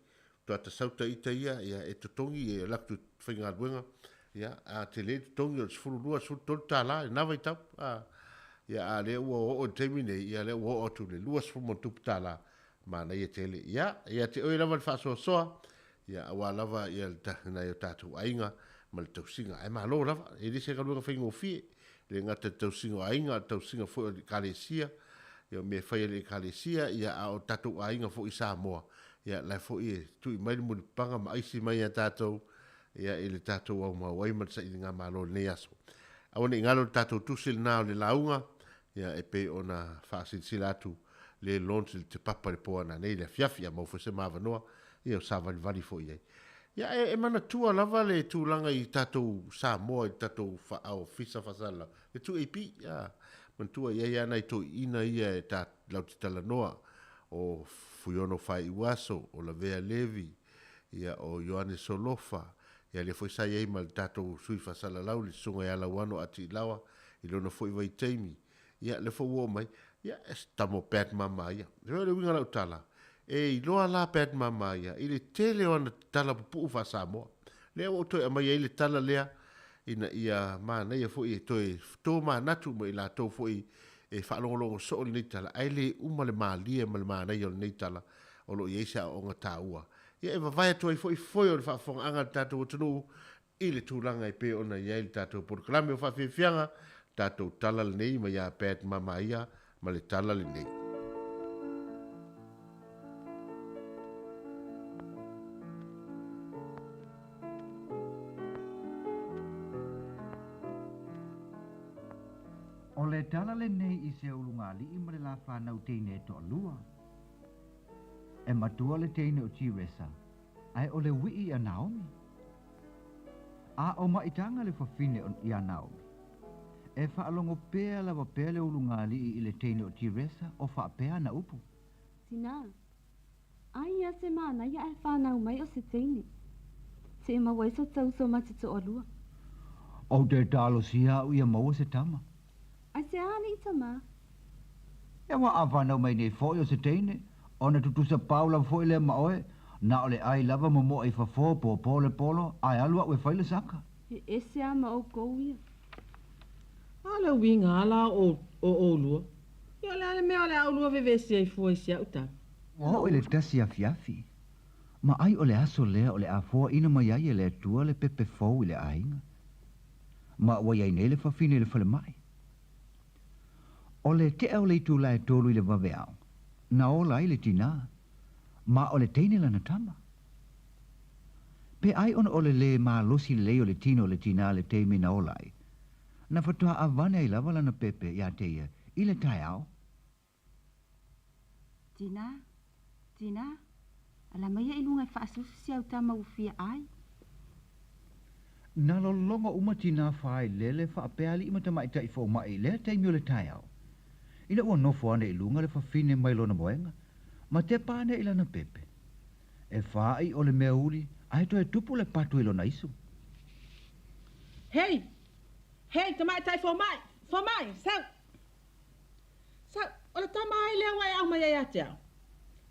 to ata sauta ita ia e totongi e laktu whainga ruenga ia a te le totongi o sfuru lua su tolta la na vai tap ia a le o temi nei ia le o atu le lua sfuru mo tupta la ma na ia tele ia te oi lava le whaso soa ia awa lava ia le tahina i o tatu ainga ma le tausinga ai ma lo lava e lise ka luenga whainga o fie le ngata tausinga ainga tausinga fo o kalesia ia me fai le kalesia ia a o tatu ainga fo i Samoa ia la fo i tu i mai mo panga ma isi mai a tatu ia ele tatu au ma wai ma sa inga ma lo ne aso a oni ngalo tatu tusil na le launga ia e pe ona fa silatu le launch te papa le po na nei le fiafia mo fo se ma vanoa ia sa vali fo ia ia e mana tua lava le tulanga i tatu Samoa i tatu fa au fisa fasala le tu ap ia mantua ia nei to ina ia e ta lau tala noa o fuiono fai waso o la vea levi ia o Ioane Solofa ia le foi sai ai mal tato sui fasala lau le sunga ia lawano ati lawa i lona foi vai teimi ia le fo wo mai ia estamo pet mama ia le winga lau tala e i loa la pet mama ia i le tele o na tala pupu fa Samoa le o to mai ia le tala lea ina ia mana ia foi toi to manatu mai la to foi e whaalongolongo so ni tala ai le umale malia mal mana ia ni tala o lo yeisa o ngata ua ia e vai toi foi o fa fonga anga tatu tunu i le tulanga i pe ona ia le tatu por klame o fa fianga tatu tala le nei mai ia pet mama ia ma le tala le nei O le tala le nei i se ulunga li i mare la whanau teine to lua. E matua le teine o tiresa, ai o le wii a Naomi. A o maitanga le whawhine i a Naomi. E whaalongo pēa lawa pēa le ulunga li i le teine o tiresa o whaapea na upu. Tina, ai ia se mana ia e whanau mai o se teine. Se ma wai so tau so mati to olua. O te talo sia u ia maua se tama. Ai se ani tama. Ia wa awhanau mai nei fo o se teine. Ona tutusa paula fo ile ma oe. Na ole ai lava mo ai fa fo po pole polo. Ai alua ue faile saka. E ese ama o kouia. Ala winga ala o lua. Ia le ale mea ole au lua vevesi ai fua isi au ta. O ele tasi a fiafi. Ma ai ole aso lea ole a fo ina mai ai ele tua le pepe fo ile ainga. Ma wai ai nele fa fine le fale mai. Ole te au le tu lai tolu ile vave au. Na o lai le tina. Ma ole teine lana tama. Pe ai on ole le ma losi le ole tino le tina le teime na o lai. Na fatua avane ai lava lana pepe ya teia. Ile tai au. Tina. Ala mai e lunga fa asu si au tama ufia ai. Na lo longa uma tina fai lele fa apeali ima tamai tai fo mai le teime ole tai au. Ina ua nofo ane ilunga le fa fine mai lona moenga. Ma te pane ilana pepe. E fai o le mea uli, ai to e tupu le patu ilona isu. Hei, tamai tai fo mai, sau, o le tamai lea wai au mai ai te au.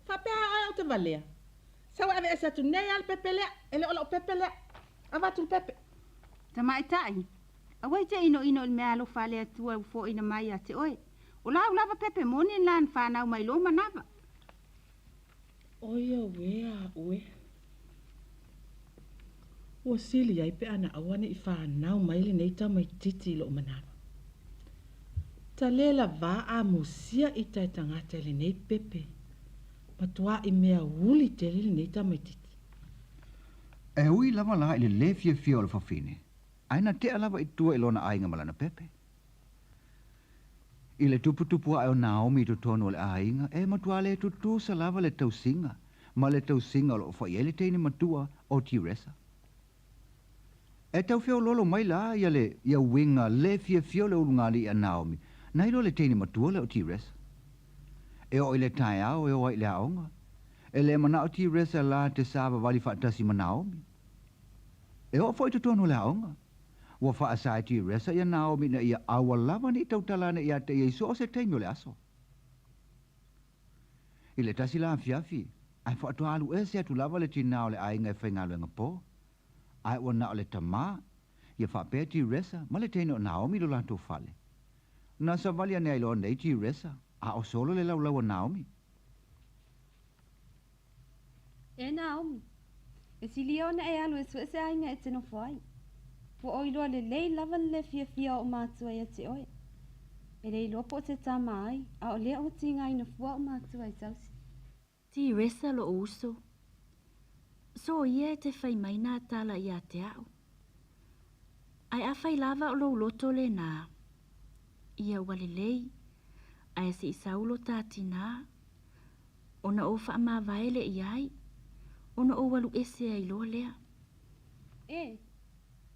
Fa pea ai au te valea. Sau ave esa tu nei al pepe lea, ele ola o pepe lea, avatu pepe. Tamai tai, awai te ino il mea lo fa lea tua ufo ina mai a te oe. O lau lava pepe moni lan whanau mai lo manava. Oia wea ue. Ua sili ai pe ana awane I whanau mai le neita mai titi lo manava. Ta lela va a musia I tai tangata le nei pepe. Matua I mea uli te le neita mai titi. E ui lava la ile le fia o le fafine. Aina te alava I tua ilona ainga malana pepe. I le tupu a o Naomi to tono le ainga, e matua le tutu sa lava le tausinga, ma le tausinga lo fa ele teine matua o tiresa. E tau fio lolo mai la ia winga le fia le ulungali a Naomi, na ilo le teine matua le o tiresa. E o ile tai au e o ile aonga, e le mana o tiresa la te sava vali fatasi ma Naomi. E o foi to tono le aonga. Wa fa asai ti resa ia Naomi na ia awa lava ni tau talana ia te Yesu o se teimio le aso. I le tasi la fiafi, ai fa atu alu e se atu lava le tina o le ainga e whaingalo inga po. Ai wa na o le tama, ia fa pe ti resa, ma le teino Naomi lo lanto fale. Na sa valia ne ailo nei ti resa, a o solo le lau a Naomi. E Naomi, e si liona e alu e su e se ainga e tino fuai. Po oiloa le lei lava le fia o mātua ia te oe. E lei lopo te tama ai, a o lea o tinga ina fua o mātua i tausi. Ti resa lo uso. So ia te whai mai nā tala ia te au. Ai a whai lava o lo loto le nā. Ia wale lei, ai se I saulo tāti nā. Ona o wha mā vaele I ai. Ona o walu ese ai lo lea.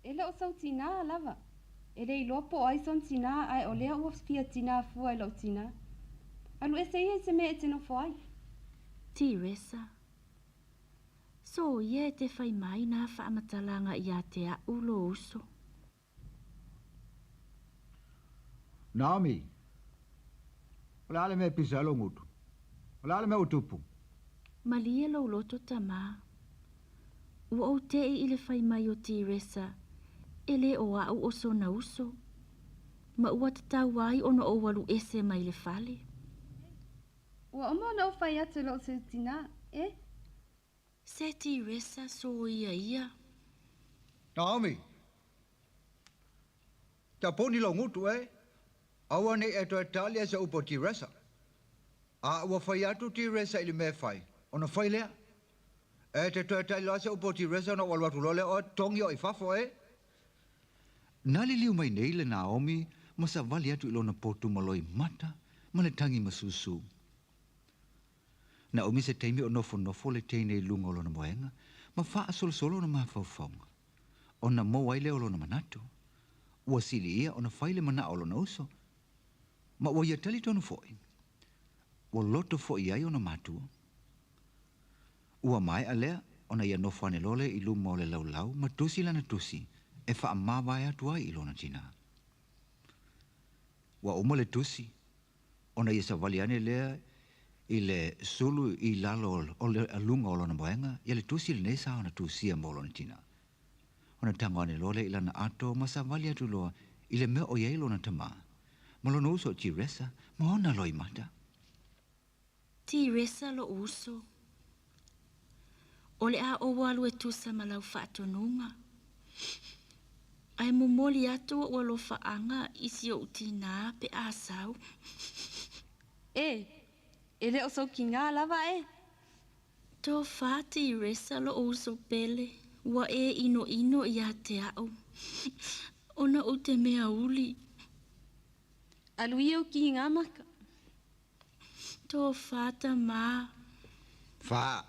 E leo sau tina lava. E rei lopo ai son tina ai o lea ua fia tina fua e lau tina. Alu e se ia se me e tino fuai. Ti resa. So ia te whai mai nā whaamatalanga ia te a ulo uso. Naomi. Ola ale me pisa lo ngutu. Ola ale me utupu. Malia lo loto tama. Ua o te I le whai mai o ti resa. Ele o au o so na uso. Ma ua te tau ai ono o walu ese mai le fale. Ua omo na o whai atu lo se tina, e? Se ti resa so ia. Naomi. Ta poni lo ngutu e. Awa ne e to Italia sa upo ti resa. A ua whai atu ti resa ili me whai. Ona whai lea. E te to Italia sa upo ti resa na walu atu lole o tongi o I fafo e. Nali liu mai nei le Naomi, ma sa vali atu ilona potu maloi mata, ma le tangi masusu. Naomi se teimi o nofo le teine lunga o lona moenga, ma faa solo na mawhauwhaunga. O na mo waile o lona manatu. Ua sili ia o na whaile mana o lona uso. Ma ua ia tali tonu foi. Ua loto foi ai o na matua. Ua mai alea, ona ia nofo ane lole I luma o le laulau, ma tusi lana tusi, e wha mawai atua I lona tina. Wa uma le tusi, ona ia sa wali ane lea I le sulu I lalo o le alunga o lona moenga, ia le tusi le nesa ona tusia mo lona tina. Ona tango ane lole I lana ato, ma sa wali atu loa, I le mea o iei lona tama. Ma lona uso o tiresa, ma ona loi mata. Tiresa lo uso. O le a o walu e tusa ma lau whaatonunga. Ai mumoli atu o lo whaanga isi o utina pe a sau. Ele o so ki ngā lava e. Tō whāti resa lo uso pele. Wa e ino I a te au. Ona o te mea uli. Alui o ki ngā maka. Tō whāta mā. Wha.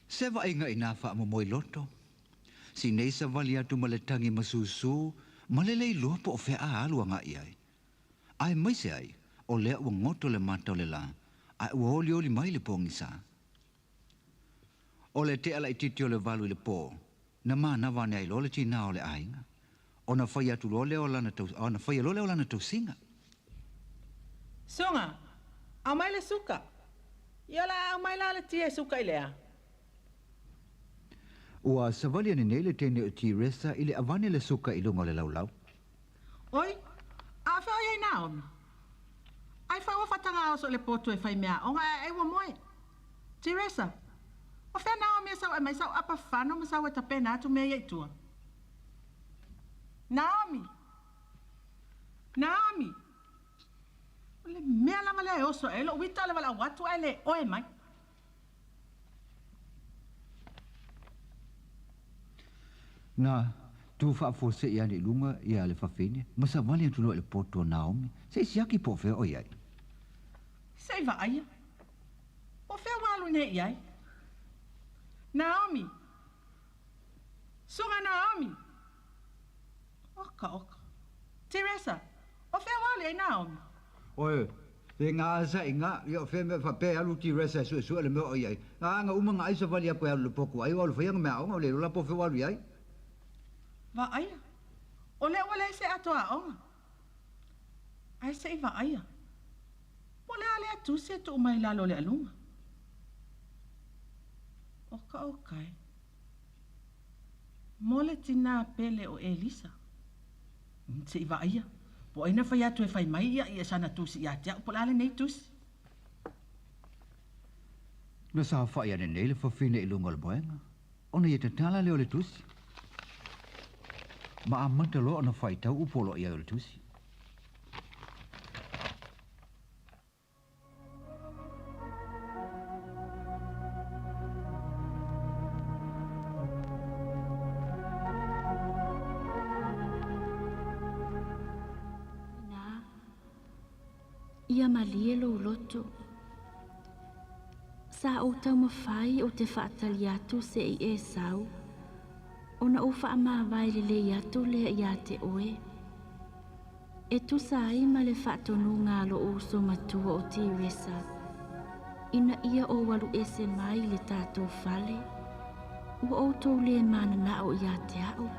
Se wa inga ina wha mo moi loto. Si nei sa wali atu ma le tangi masusu, ma le lei lua po o whea a alua ngā iai. Ai mai se ai, o lea ua ngoto le mata o le la, ai ua oli mai le pongi sa. O le te ala I titi o le valu I le po, na maa na wane ai lole tina o le ainga. O na whai atu lole o lana tau, o na whai lole o lana tau singa. Songa, au mai le suka. Ia la au mai la le tia suka I lea. Ua savali ane nei le tene o tiresa I le avane le suka I lunga le laulau. Oi, a whao iei Naomi. Ai whao whatanga o so le poto e whai mea, o ngā e wa moe. Teresa, o whea Naomi e sau e mai sau apa whano ma sau e tapena atu mea iei tua. Naomi! Naomi! O le mea lama le e oso e lo wita le wala watu e le oe mai. Na, tu wha fo se ia ni lunga ia le whawhine, ma sa wali atu lo le poto o Naomi, se isiaki po whea o iai. Sei wa aia. O whea walu ne iai. Naomi! Sunga Naomi! Oka. Teresa, o whea walu e Naomi? Oe, te ngā asa I ngā, ia o whea mea whape alu tiresa e sua le mea o iai. Nga uma ngā isa wali apu e alu le poko, ai o le whaianga mea onga o le rola po whea walu iai. Va aia. O le wale se atoa onga. Ai se I va aia. Po le ale atu se tu mai lalo le alunga. Oka. Mole tina pele o Elisa. Se I va aia. Po aina whai atu e whai mai ia sana tusi ia tia. Po le ale nei tusi. Na sa whai ane nei le whawhine I lunga le moenga. Ona ia te tala leo le tusi. Ma amanta lo na whai tau upolo ia le tusi. Ia malie lo loto. Sa o tau mawhai o te whaatali atu se I e sau. Ona o wha amawai le atu lea ia te oe. E tu sa ai ma le whaatonu ngā lo uso matua o Teresa. Ina ia o walu ese mai le tātou whale. Ua o tau le mana na o ia te au.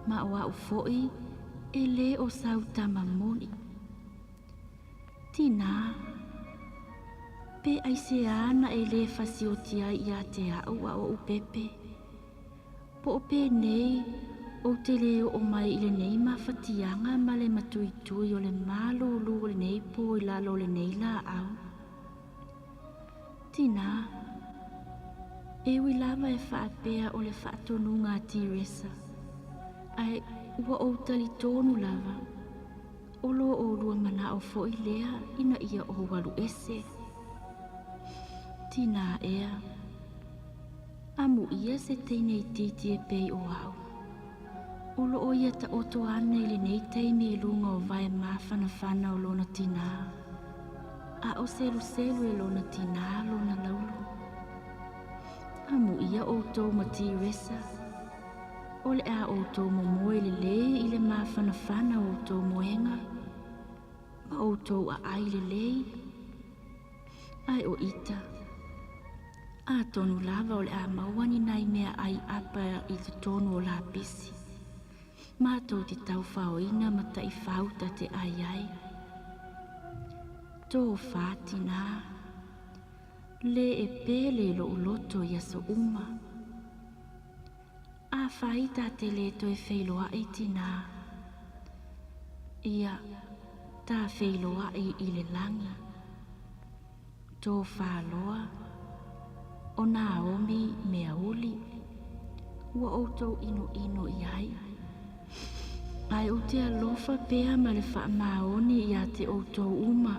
Ma o au foi e le o sau tamamoni. Tina, pe ai se ana e le fasiotia ia te au a o upepe. Po o pe nei, o te leo o mai I le nei mawhatianga ma le matuitui o le malo lu o le nei po I lalo le nei la au. Tina, e ui lava e whaapea o le whaatonu ngā Teresa. Ai, ua o tali tonu lava. Olo o lua mana o fo I lea ina ia o walu ese. Tina ea. Amu ia se teine I titi e pei o au. Olo o ia ta oto ana I le nei teine e lunga o vai mawhana o lona tina. A o selu e lona tina lona laulu. Amu ia o tau ma Teresa. O le a o tau momoe le le I le mawhana o tau moenga. Ma o tau a ai le lei. Ai o ita. A tonu lava o le a mauani nai mea ai apa I te tonu o la pisi. Mātou te tau whaoina ma ta I whauta te ai ai. Tō whātina. Le e pēle lo uloto ia so uma. A whaita te le toi whailoa e tina. Ia, tā whailoa I le langi. Tō whāloa. O Naomi mea uli. Ua outou ino I ai. Ai o te alofa pea ma le wha maoni ia te outou uma.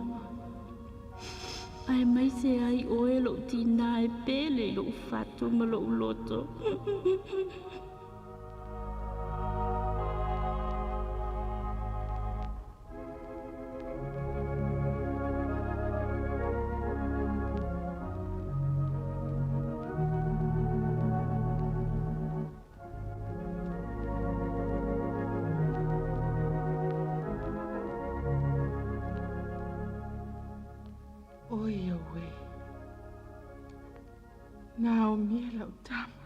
Ai mai se ai oe lo tina e pele lo ufatu ma lo uloto. Oi oe. Naomi e lau tama.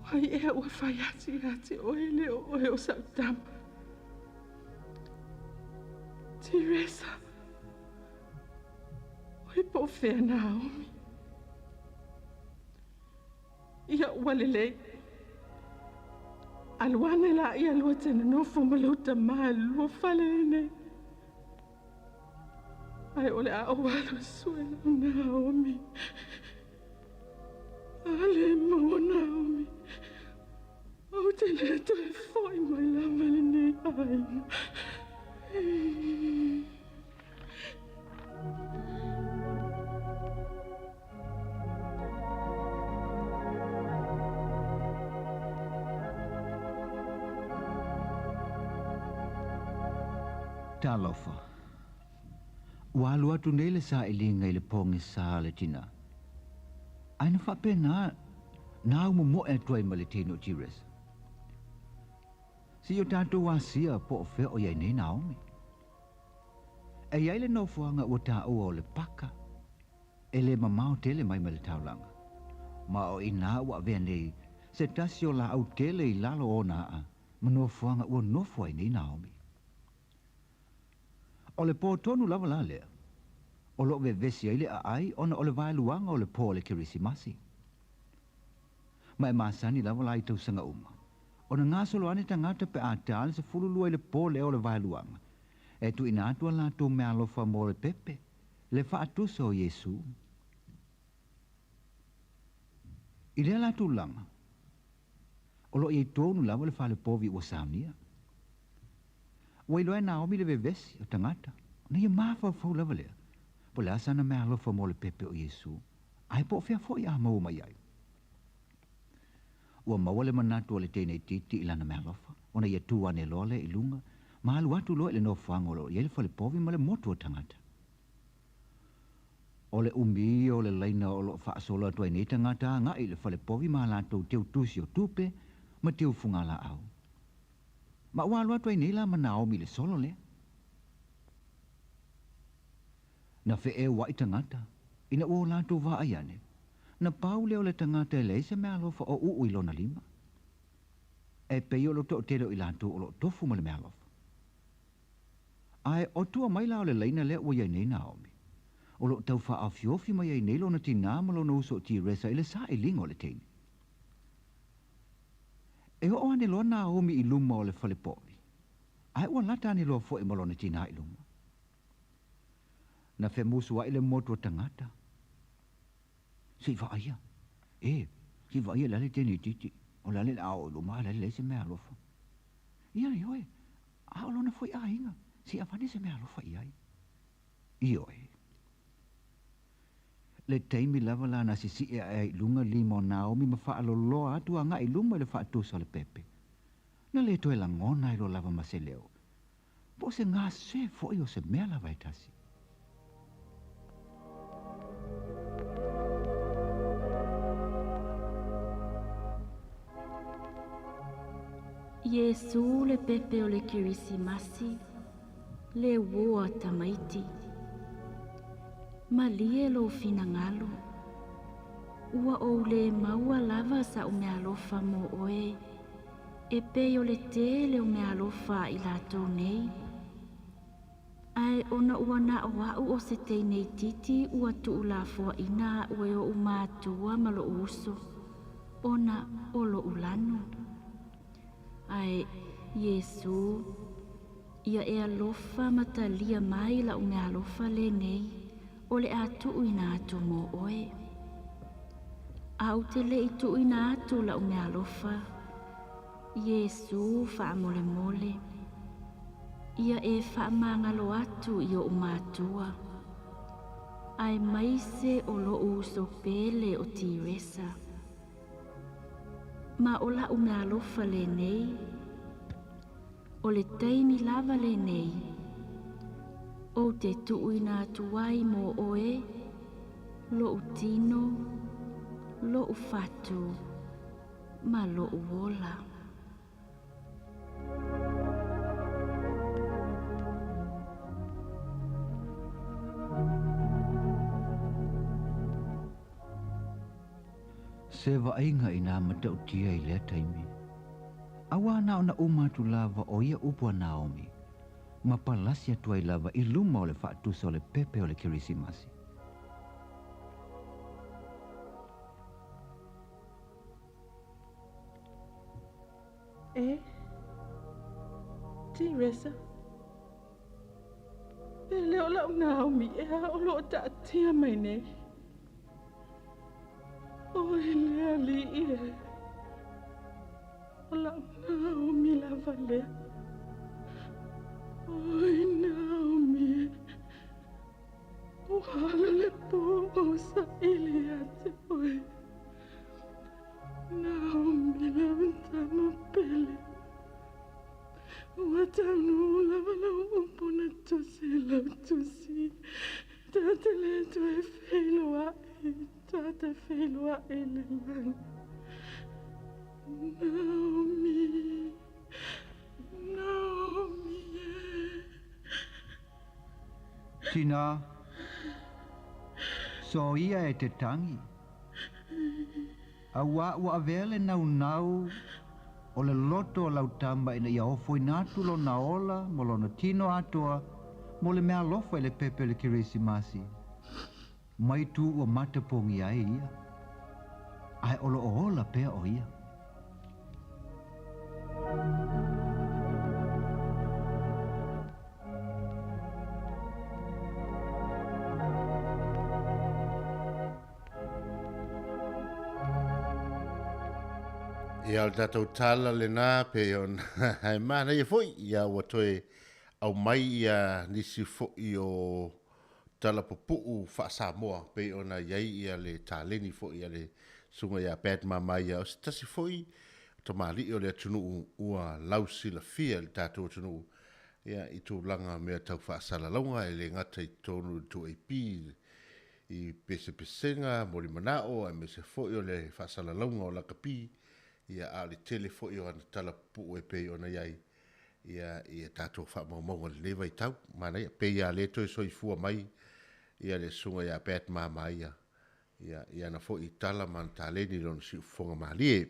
Wai ea ua whai ati oe le oe o sau tama. Teresa. Oi po whea Naomi. Ia ua lelei. Aluana la ia lua tena nofo maluta maa lua whale nei. Ai ole a walo suela Naomi. Ale mo Naomi. O te le to e foi mai la mele nei ai. Talofa. Walu atu nei le sa ilinga I le pongi sa le tina. Aina whape na umu mo e tuai ma le tino tires. Si o tātou wasia po o whea o iai nei Naomi. E iai le no fuanga ua tā ua o le paka. E le mamao tele mai ma le taulanga. Ma o ina ua vea nei se tasi o la au tele I lalo o naa ma no fuanga ua no fuai nei Naomi. O le pō tonu lava la lea. O lo ve vesi ai le a ai ona o le vai luanga o le pō le kirisimasi. Ma e masani lava la I tau sanga uma. O na ngā solo ane tangata pe a tāle se fulu lua I le pō le o le vai luanga. E tu ina atua la tō mea alofa mo le pepe. Le wha atusa o Yesu. I rea la tū langa. O lo I tōnu lava le wha le pōvi ua samnia. Wai loa Naomi le vevesi o tangata. Na ia mafa fau lava lea. Po le asana mea alofa mo le pepe o Yesu. Ai po fea fo I a mau mai ai. Ua maua le manatu o le teinei titi I lana mea alofa. Ona ia tu ane loa le I lunga. Ma alu atu loa I le no whango lo. Ia le fale povi ma le motu o tangata. O le umi o le laina o lo whaasola tua I nei tangata. Nga I le fale povi ma lato teu tusi o tupe. Ma teu funga la au. Ma ua alua tua I nei la ma Naomi le solo lea. Na fe e wa I tangata. Ina ua lato wa aiane. Na pau leo le tangata e leise mea alofa o uu I lona lima. E pei o lo to tero I lato o lo tofu ma le mea alofa. Ai o tua mai la o le leina lea ua iai nei Naomi. O lo tau wha a fiofi mai iai nei lona tina ma lona uso ti resa I le sa I lingo le teini. E o ane loa Naomi I luma o le fale povi. Ai ua lata ane loa fo I malona tina I luma. Na fe musu wa I le motu o tangata. Si va aia. Si va aia lale teni titi. O lale ao luma lale le se mea alofa. Ia le oe. A o lona foi a inga. Si avane se mea alofa iai. I oe. Le teimi lava la na si e ai lunga limo Naomi ma faa loa atu anga I luma le faa tusa le pepe. Na le toe la ngona I lo lava ma se leo. Po se ngā se fo I o se mea lava e tasi. Yesu le pepe o le kirisimasi, le ua tamaiti. malie lo fina ngalo. Ua o le maua lava sa o me alofa mo oe. E pe o le te le o me alofa I latou nei. Ai ona ua na o au o se te nei titi ua tu la fua ina ue o umatua ma lo uso. Ona o lo ulano. Ai Yesu, ia e alofa matalia mai la o me alofa le nei. O le atu ina atu mo oe. Au te le itu ina atu la o me alofa. Yesu fa mole mole. Ia e fa mangalo atu I o umatua. Ai maise o lo uso pele o tiresa. Ma o la o me alofa le nei. O le taimi lava le nei. O te tuuina atuai mo oe. Lo utino. Lo ufatu. Ma lo uola. Se vainga ina matau tia I lea taimi. Awa na ona umatu lava o ia upua Naomi. Ma palasi atua I lava I luma o le whaatusa o le pepe o le kirisimasi. Teresa. E leo lau Naomi e ha o lo ta tia mai nei. Oi lea li e. O lau Naomi lava lea. Oi Naomi. O hala le po o sa ili ate oi. Naomi lava tama pele. Watanu lava lau umpuna tusi lau tusi. Tata le tue wheilua e. Tata wheilua e le lang. Naomi. Naomi. Tina. So ia e te tangi. Awa ua vele nau. O le loto o lau tamba ina ia ofo inatu lo na ola, mo lo na tino atua, mo le mea lofa I le pepe le kirisimasi. Mai tu ua matapongi ai ia. Ai olo o ola pea o ia. Ia o tātou tala le nā pe on hai mana ia foi ia ua toe au mai ia nisi foi o tala popuu wha Samoa pe ona iai ia le tāleni foi ia le sunga ia bad mama ia o stasi foi to mali o le tunu ua lausi la fia le tātou tunu ia I tū langa mea tau wha salalonga e le ngata I tonu tu e pi I pese pesenga mori manao a me se foi o le wha salalonga o la kapi ia a le telefo I o ana tala pu e pe ona iai ia tātou wha maunga le leva I tau mana ia pe ia le toi soi fua mai ia le sunga ia bad mama ia na fo I tala man taleni lon si fonga malie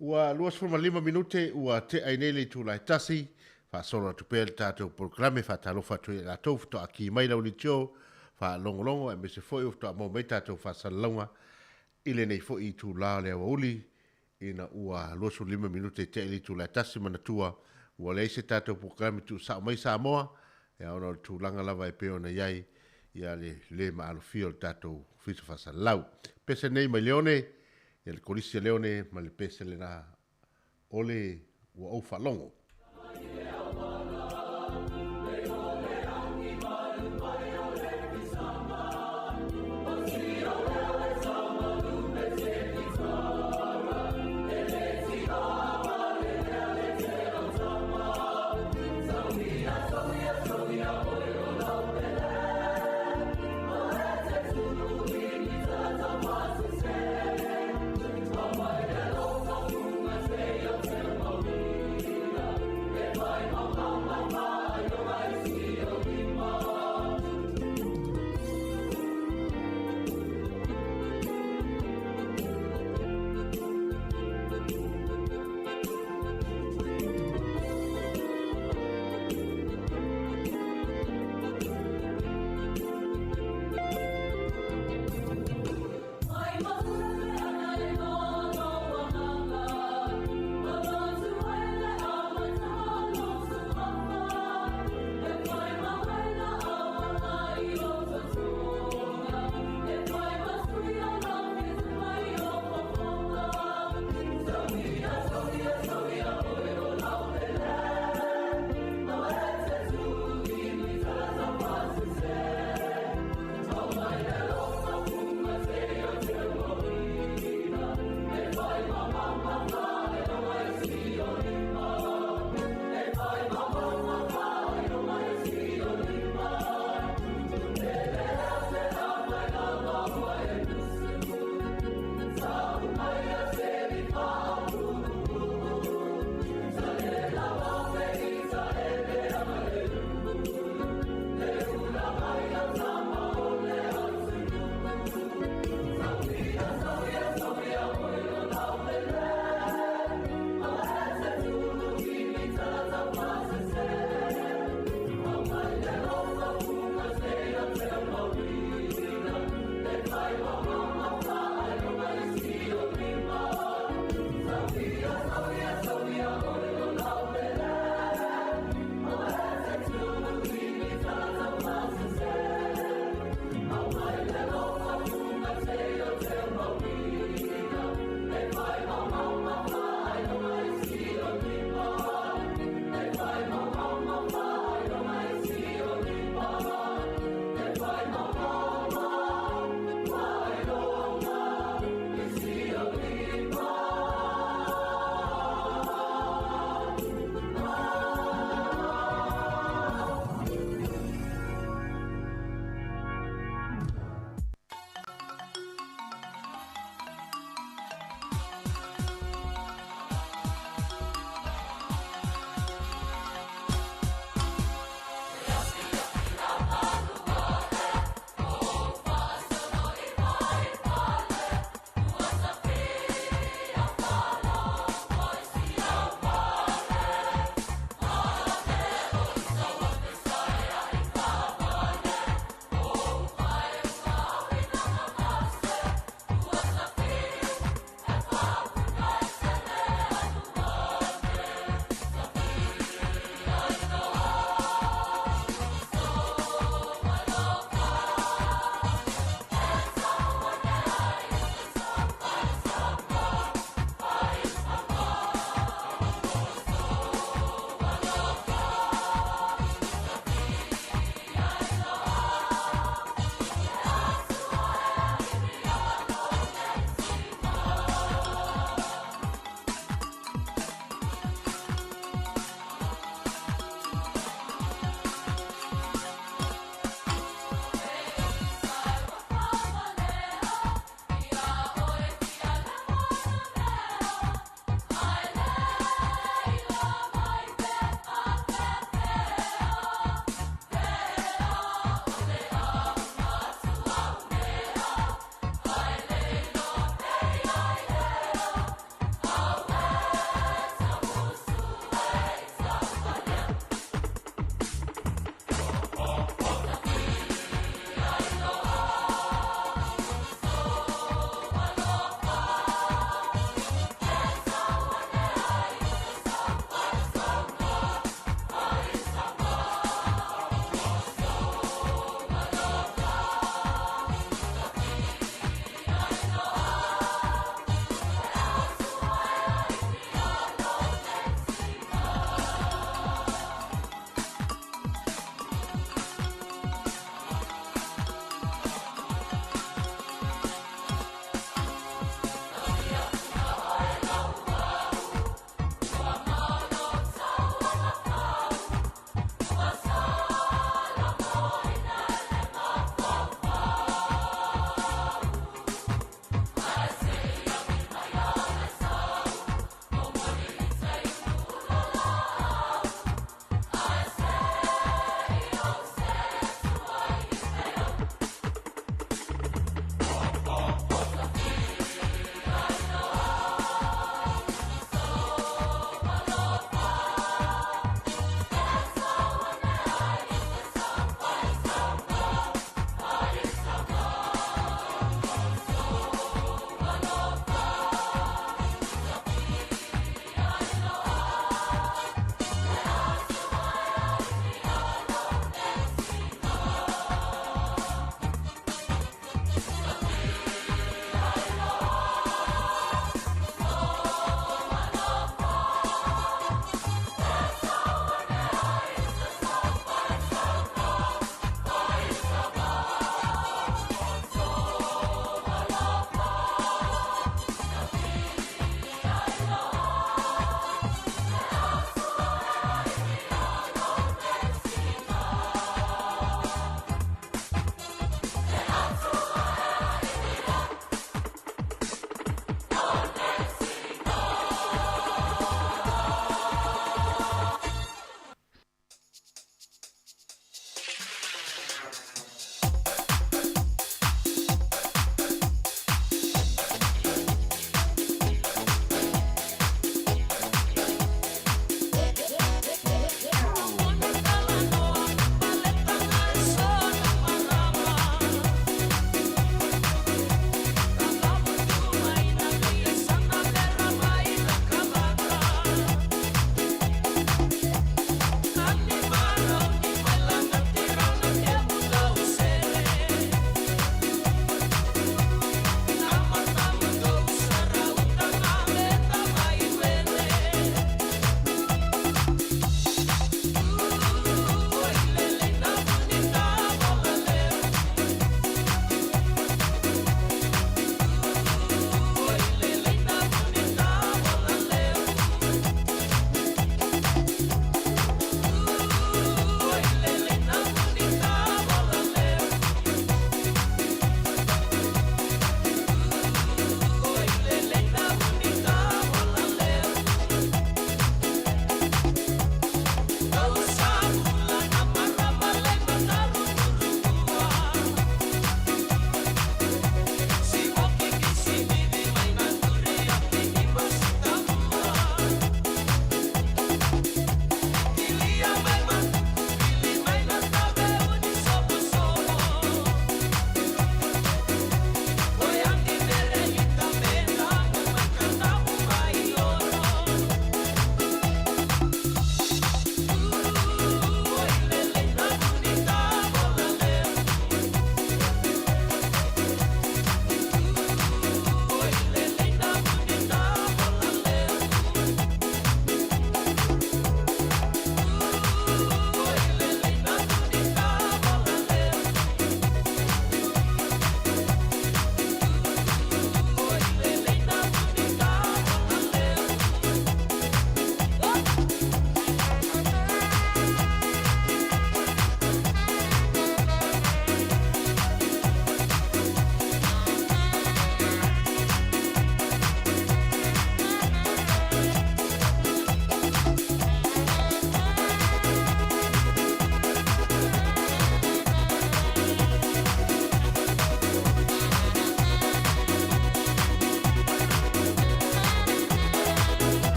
ua luas forma 5 minute ua te ainele tu lai tasi fa solo tu pel tātou programe fa talofa tu la tofu to aki mai lau li tio fa longo e me se foi to mo mai tātou fa salonga ile nei fo I tu la le uli ina ua losu 5 minute te ili tu la tasi manatua ua leise tātou programe tu sa mai Samoa ia ona tu langa lava e peona iai ia le maalo fio tātou fisa fasa lau pese nei mai leone ia le kolisi leone ma le pese le na ole ua au falongo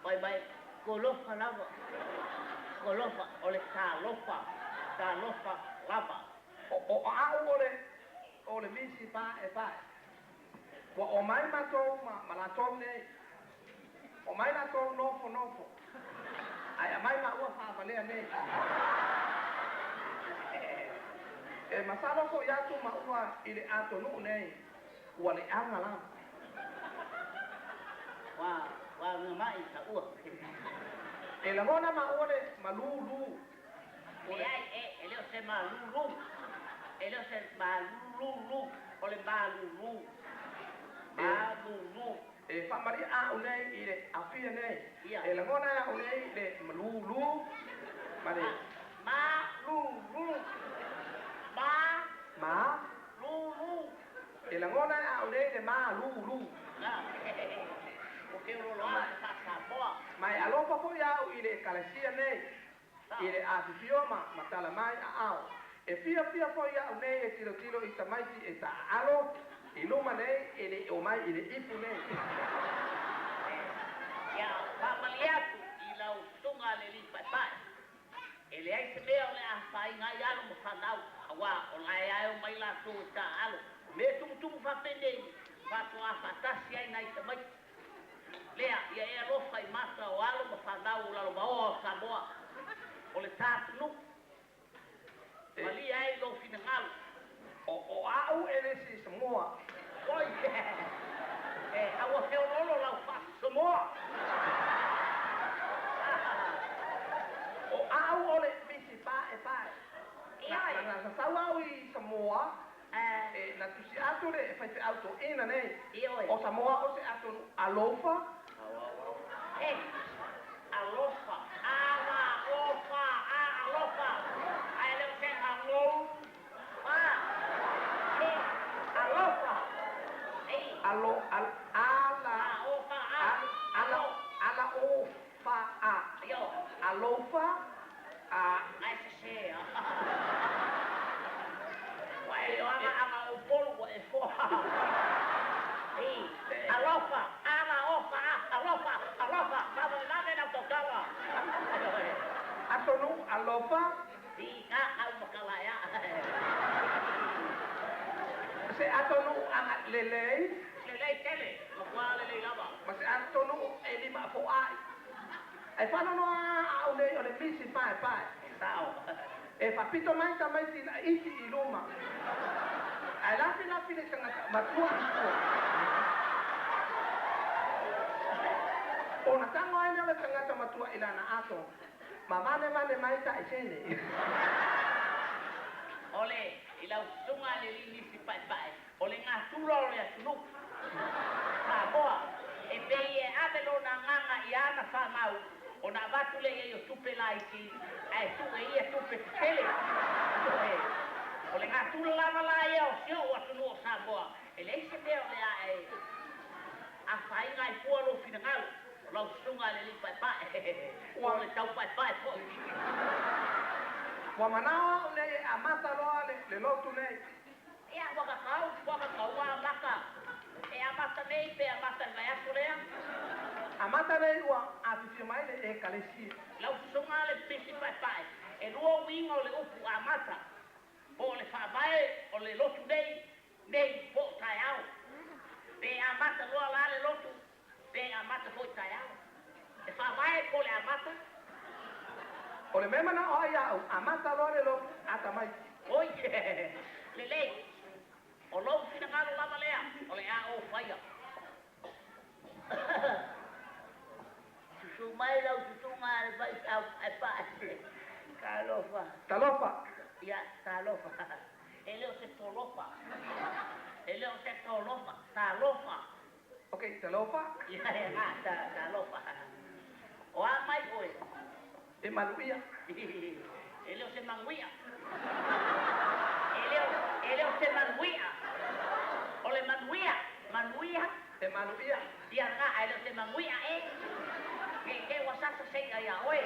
Oi mai kolofa lava. Kolofa ole talofa. Talofa lava. O au ole misi pa e pa. Wa o mai matou ma la tau nei. O mai la tau nofo. Ai mai ma ua fa valea nei. E masalo ko ya tu ma ua ile ato nu nei. Ua le anga la. Wa ngamai sa ua. E la mona ma ua le malulu. Ele se malulu. Ele se malulu. Ole malulu. Malulu. E fa mari a unei ile afia nei. E la mona a unei le malulu. Mari. Malulu. Lulu. E la mona a unei le malulu. O que o lá passa boa. Mai alofa fo ya ile kalasia nei. Ile a fioma matala mai a ao. E fia fo ya unei e tiro i tamaiti e ta alo. I luma nei ele o mai ile ipu nei. Ya familiatu i lau sunga le li pai. Ele ai se mea ole a fai ngai alo mo whanau. Awa o lai ai o mai la tu ta alo. Me tumu whapendei. Whatu a whatasi ai nai tamai. Lea, ia e alofa i masa o alo mo whanau lalo maoa o Samoa. O le tātunu. Mali ai lo fina ngalo. O au ele si Samoa. Oi, awa te ololo lau wha Samoa. O au ole misi pa e pae. Na sau au i Samoa. Na tusi atu le e whaife auto ina nei. O Samoa o se atu alofa. Alofa. Alofa. Ai leo se alofa. Alofa. Alofa. Ai se se. Wai o ama o polo e fo. Alofa. Vamos lá na tocava. Atonu alofa. Ika au makalaya. Se atonu anga lelei. Lelei tele. Makwa lelei lava. Mas atonu e lima fo ai. E fa no au nei ole misi pai. Sao. E fa pito mai tamai tina iti iluma. Ai lafi le tanga matua. Ona tango ai le tanga matua ilana ato. Mamane mai ta isene. Ole, ilau sunga le lisi pai. Ole ngā tūra ole atunu. Samoa, e pei e amelo na nganga i ana whamau. O nā watule e o tupe laiti, ai tupe ia tupe tele. Ole ngā tūra lava la e o sio o atunu o Samoa. E leise mea ole a whainga i pualo fina ngau. Lau sunga le li pai. Ole tau pai po. Wa manawa le amata loa le lotu nei. Ia waka kau wa maka. E amata nei pe amata vai asolea. Amata nei wa afifi mai le e kalesi. Lau sunga le pisi pai. E lua winga le upu amata. Po le whabai o le lotu nei po tai au. Pe amata loa la le lotu. Pe amata po tai au. E whabai po le amata. O le mema na o ia amata loa le lotu atamai. Oi, lelei. O lau fina ngalo lama lea. O le a o whaia. Susu mai lau susu ngā le vai au e pae. Talofa. Ia, talofa. E leo se tolofa. Talofa. Ok, talofa. Ia, talofa. O a mai oe. E manuia. E leo se manguia. E leo se manguia. O le manuia. E manuia. Ia ngā, e leo se manguia e. Ke wasasa senga ia oe.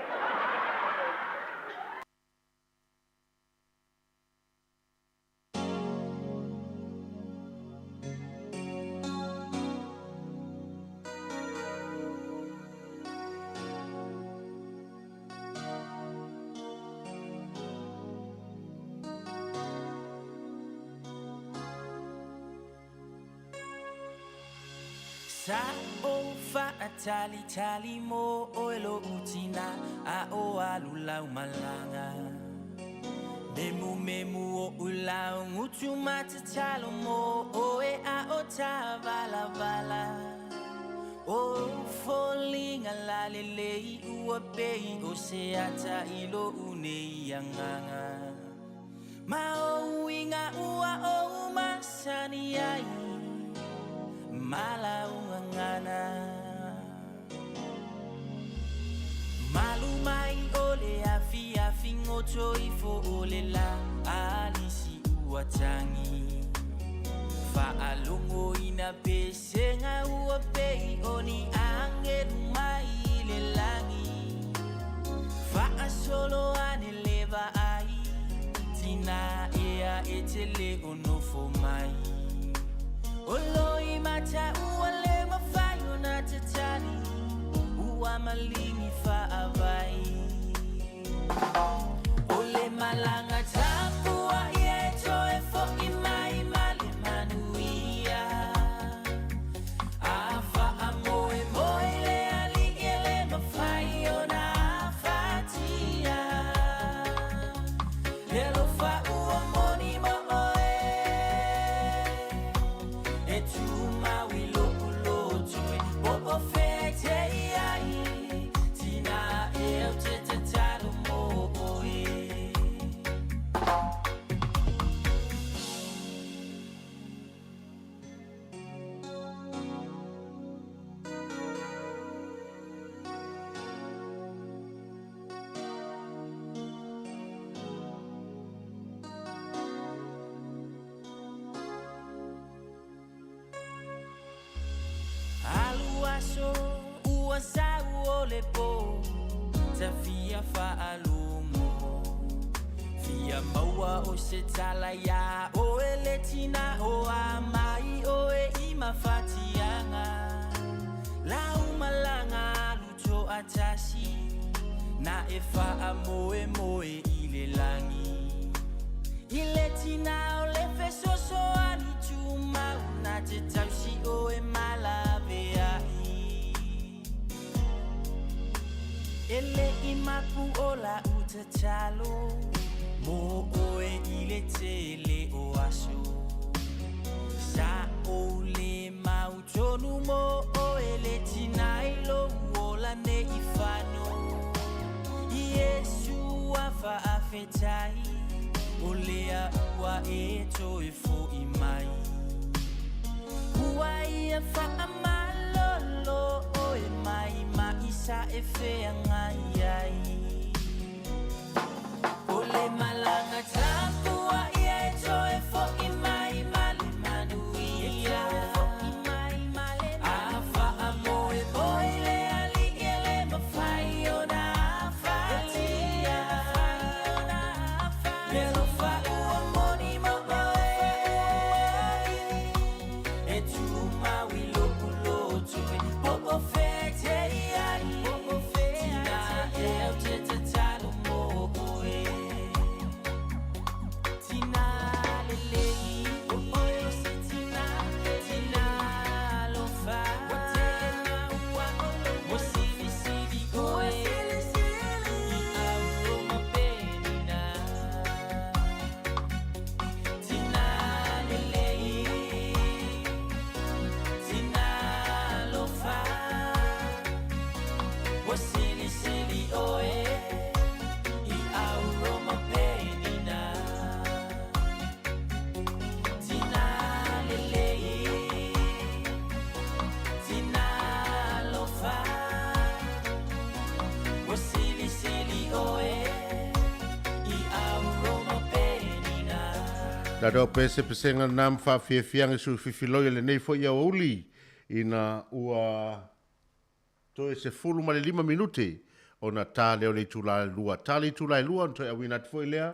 Sa o fa atali tali mo o elo utina a o alula malanga. Memu o ulau ngutu matatalo mo o e a o ta vala vala. O falling ala lele ua pei o se ata ilo une yanganga. Ma o inga ua o masani ai mala ungangana. Malu mai ole afi afi ngoto ifo ole la alisi ua tangi. Fa alungo ina pesenga ua pei oni angelu mai le langi. Fa solo ane leva ai tina ea etele onofo mai. Oloi mata ua le mafayo na tatani ua malingi fa avai. Ole malanga tapua ieto e fo imai male manuia. Afa amoe moe le ali ele mafayo na fatia. Lelo fa ua moni mo oe. E tu maui loku lotu e bobo fete iai. Tina e au te te talo mo oe. Aluaso ua sa uole po ta fia fa alumo. Fia maua o se tala ya o eletina o amai o e ima fatianga. La umalanga luto atasi na e fa amoe moe ile langi. Iletina o le feso so ani tuma na te tausi o e malave ai. Ele imapu o la utatalo mo o e ile tele o aso. Sa o le mautonu mo o ele tinailo o la ne ifano. Yesu afa afetai o lea ua e to e fo imai. Ua ia fa amalolo o e mai ma isa e fea ngai ai. O le malanga tapua ia e to e fo imai male manuia. Afa amoe boe le ali ele mawhai o na fatia. Lelo fa ua moni mo oe. E tu maui loku lotu e popo fete iai. Tina e au te te talo mo oe. Tina lelei o oe o se tina. Tina lo fa. Mo sili sili oe. I au o ma penina. Tina lelei. Tina lo fa. Mo sili sili oe. I au o ma penina. Tina lelei. Tina lo fa. Mo sili sili oe. I au o ma penina. Na do pese pesenga nam fa fie fianga su fifiloi le nei fo ia uli ina ua to e se fulu ma le 5 minuti ona tā leo le tula lua tali tula lua to e wina fo lea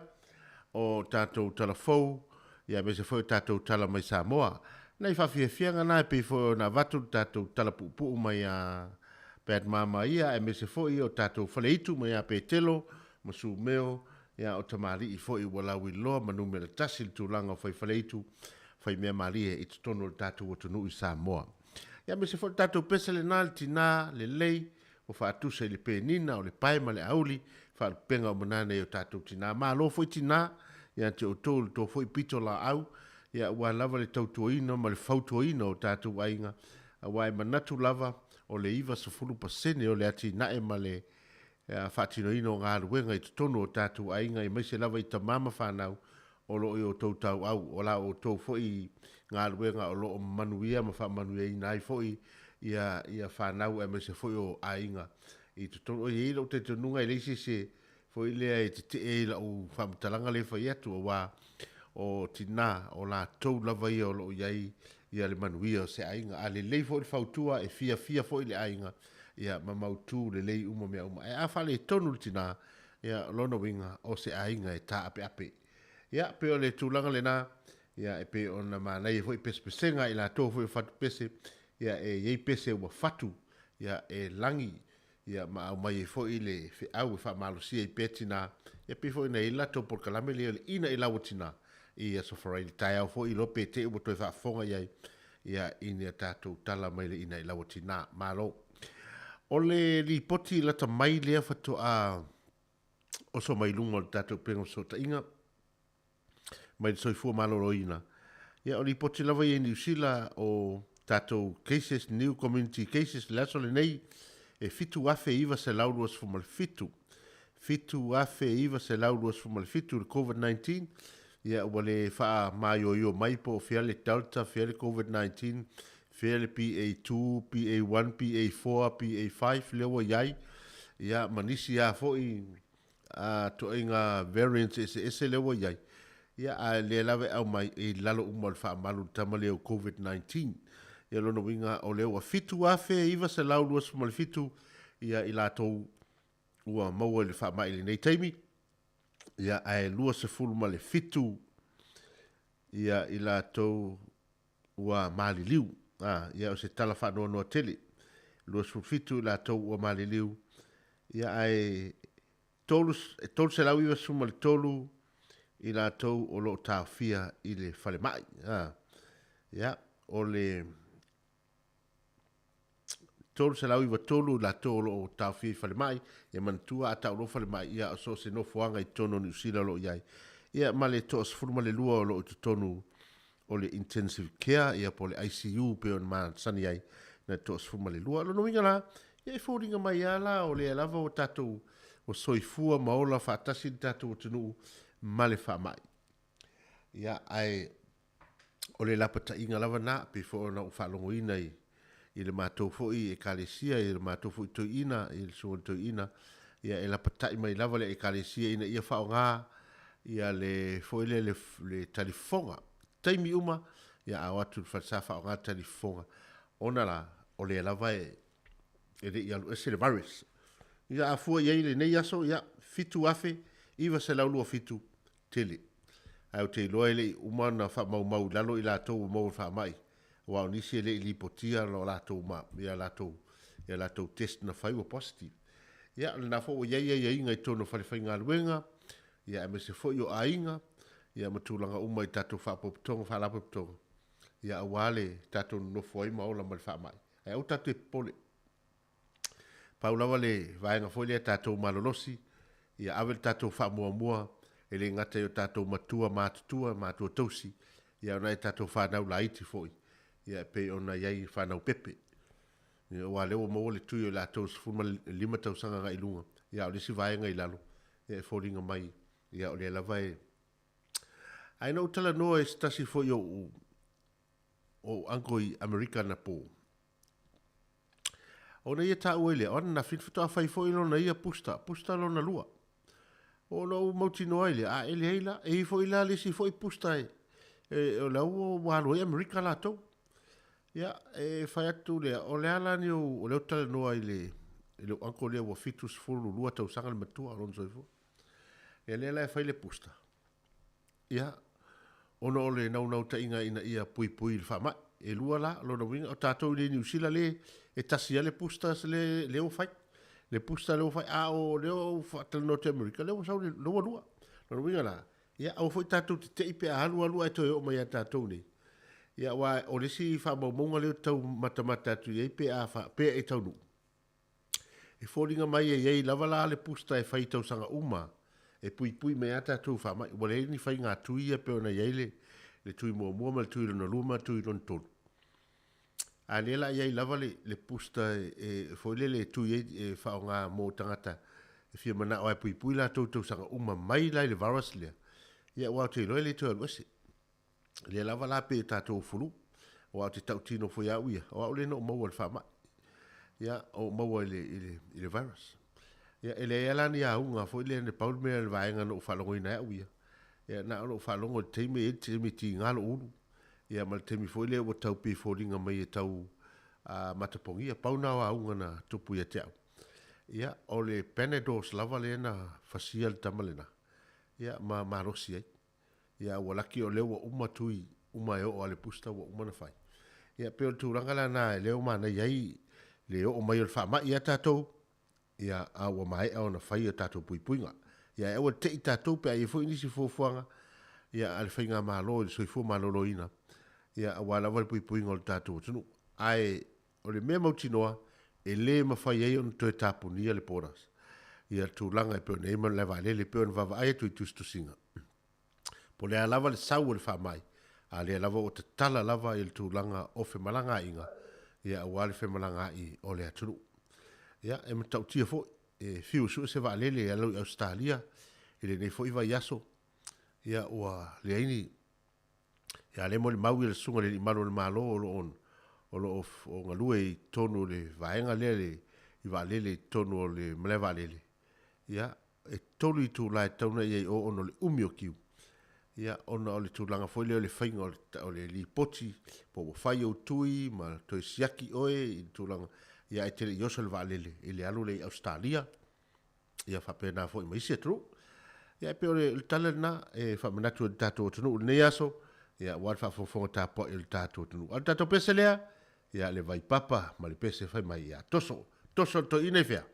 o tatou telefou ia me se fo tatou tala mai Samoa nei fa fie fianga na pe fo na vatu tatou tala pupu mai a pet mama ia e me se fo o tatou faleitu mai a pe telo masu meo ia o tamari I fo I wala wi lo manu me le tasil tulanga fai faleitu fai mea mali e it's tono tatou o tonu I Samoa Ia me se fo tatou pese le nā le tina le lei o whaatusa i le pēnina o le pai ma le auli whaapenga o manane o tatou tina. Ma lo foi tina ia te o tōlu tō foi pito la au ia ua lava le tautuoina ma le fautuoina o tatou ainga a wai manatu lava o le iwa sa fulu pasene o le ati nae ma le whaatinoina o ngā ruenga i tutonu o tatou ainga i maise lava i tamama whanau o lo i o tautau au o la o tau foi ngā ruenga o lo o manuia ma whamanuia i nai foi ia whanau e maise foi o ainga i tutonu o i lo te tununga i leisi se foi lea e te e la o whamatalanga le whai atu o wā o tina o la tau lava ia o lo iai ia le manuia o se ainga a le lei foi le whautua e fia foi le ainga ia mamautu le lei uma mea uma e a whale tonu le tina ia lona winga o se ainga e ta ape ia pe o le tūlanga le nā ia e pe o na mānei foi pesenga i la tō foi whatu pese ia e iei pese ua whatu ia e langi ia ma au mai foi le fe au fa malusia i petina ia pe foi nei la to por kalame le ina i lawatina ia so for il tai au foi lo pete u to fa fonga ia ina tato tala mai le ina i lawatina malo o le li poti la ta mai le fatu a o so mai lungo tato pengo so ta inga mai so fu malo roina ia o li poti lava i New Zealand o tato cases new community cases la so le nei e fitu afe iwa se lauruas fumal fitu afe iwa se lauruas fumal fitu le COVID-19 ia wale faa maio io mai po fiale Delta fiale COVID-19 fiale PA2 PA1 PA4 PA5 lewa iai ia manisi a foi a to inga variants ese lewa iai ia a le lave au mai e lalo umal faa malu tamale o COVID-19 ia lona winga o leo a fitu afe iwa se lauruas fumal fitu ia i latou ua maua le wha mai le nei taimi ia ai lua se fulu ma le fitu ia i latou ua mali liu ia o se tala wha noa tele lua se fitu i latou ua mali liu ia ai tolu se lau iwa suma le tolu i latou o lo tawhia i le whale mai ia o le tolu se lau iwa tolu la tolu o tawhia whale mai ia mantua a tau lo whale mai ia o so se no fuanga i tono ni usila lo iai ia ma le to se furuma le lua o lo i tonu o le intensive care ia po le ICU pe on ma sani ai na to se furuma le lua lo no winga la ia i fōringa mai ala o le alava o tatou o soifua maola whaatasi tatou o tunu ma le wha mai ia ai o le lapata inga lava na pe fo na whalongo ina i le mātou foi e kalesia i le mātou foi toina i le suon toina ia e la patai mai lava le e kalesia ina ia whao ngā ia le foi le talifonga taimi uma ia a watu whatsa whao ngā talifonga ona la o le lava e le ialu ese le virus ia a fua iei le nei aso ia fitu afe iwa se laulua fitu tele au te loa le umana wha mau lalo i la tau mau wha mai wa nisi le li potia lo la to ma ya la to test na fai o positive ya na fo ya ngai tono fa fa nga luenga ya me se fo yo ainga ya matulanga uma i tatu fa poptonga fa la poptonga ya wale tatu no foi ma ola mal fa mai ai o tatu pole paula vale vai nga fo le tatu malolosi ya avel tatu fa mua ele ngata yo tatu matua matua tosi ya na tatu fa na laiti foi ia pe ona iai whanau pepe. Ia wa leo mo le tuio la tau sfuma lima tau sanga ngai lunga. Ia o lisi vaenga i lalo. Ia e fōringa mai. Ia o le lava e. Ai nau tala noa e stasi fo yo o anko i Amerika na po. Ona ia ta uele. Ona na finfuto a fai fo ilo na ia pusta lo na lua. O no mauti noa ile. A ele heila. E i fo ila lisi fo i pusta e. O la ua walo i Amerika la tau. Ya e fai atu le o le ala ni o le tala noa i le anko le wa fitus fulu lua tau sanga le matua alon soifo. E le ala e fai le pusta. Ya ono le nau ta inga ina ia pui le whama. E lua la lo na winga o tātou le New Zealand le e tasia le pusta le o fai. Le pusta le o fai a o le o fatal no te Amerika le o sau le lua. Lo na winga la. Ya au fai tātou te ipe a halua e toi o mai a tātou ni. Ia wa o le si fa mo mo le tau matamata tu ye pe a fa pe e tau nu. E fōringa mai e lava la le pusta e fai tau sanga uma. E pui me ata tu fa mai. Wale ni fai ngā tui e peo na ye le tui mua mua ma le tui lona luma tui lona tonu. A le la ye lava le pusta e fōile le tui e fa o ngā mō tangata. E fia mana o e pui la tau sanga uma mai lai le varas lea. Ia wau te loe le tui aluase. Le lava la pe tatou fulu o te tau tino foi au ia o le no mo fa ma ya o mo ile virus ya ele ala ni a unga foi le paul me le vaenga no fa longo ina au ia ya na no fa longo te me ti ngalo ulu ya mal te mi foi le o tau pe foringa mai e tau a matapongi a pauna a unga na tupu ia te au ya o le penedos lava le na facial tamalena ya ma rosi ai ia wala ki o leo uma tui uma e o ale pusta wa uma na fai ia pe o turanga la na leo mana iai leo o mai o fa ma ia tatou ia a wa mai o na fai o tatou puipuinga ia e o te i tatou pe ai foi nisi fofuanga ia ale fai ngā malo i soi fu malo loina ia a wala wale puipuinga o tatou tunu ai o le mea mautinoa e le ma fai ai o na toe tapunia le poras ia turanga e pe o neima le vale le pe o na vava ai tu i tustusinga po le lava le sau le fa mai a le lava o te tala lava i le tūlanga o fe malanga inga ia a wale fe malanga i o le atunu ia e matau tia fo e fiu su se va lele a lau i Australia i le nei fo iwa yaso ia ua le aini ia le mo le mau i le sunga le malo le malo o lo o ngalue i tonu le vaenga le i va lele tonu o le male va lele ia e tolu i tū lai tauna i o ono le umio kiu ia ona o le tūlanga foi leo le whainga o le li poti po whai o tui ma toi siaki oe i tūlanga ia e tele i osa le waalele i le alu le Australia ia whapena foi ma isi atru ia e peo le tala na e whamanatu o tato o tunu nei aso ia wad whafofonga tapo i le tato o tunu al tato pese lea ia le vai papa ma le pese whai mai ia toso to ine fea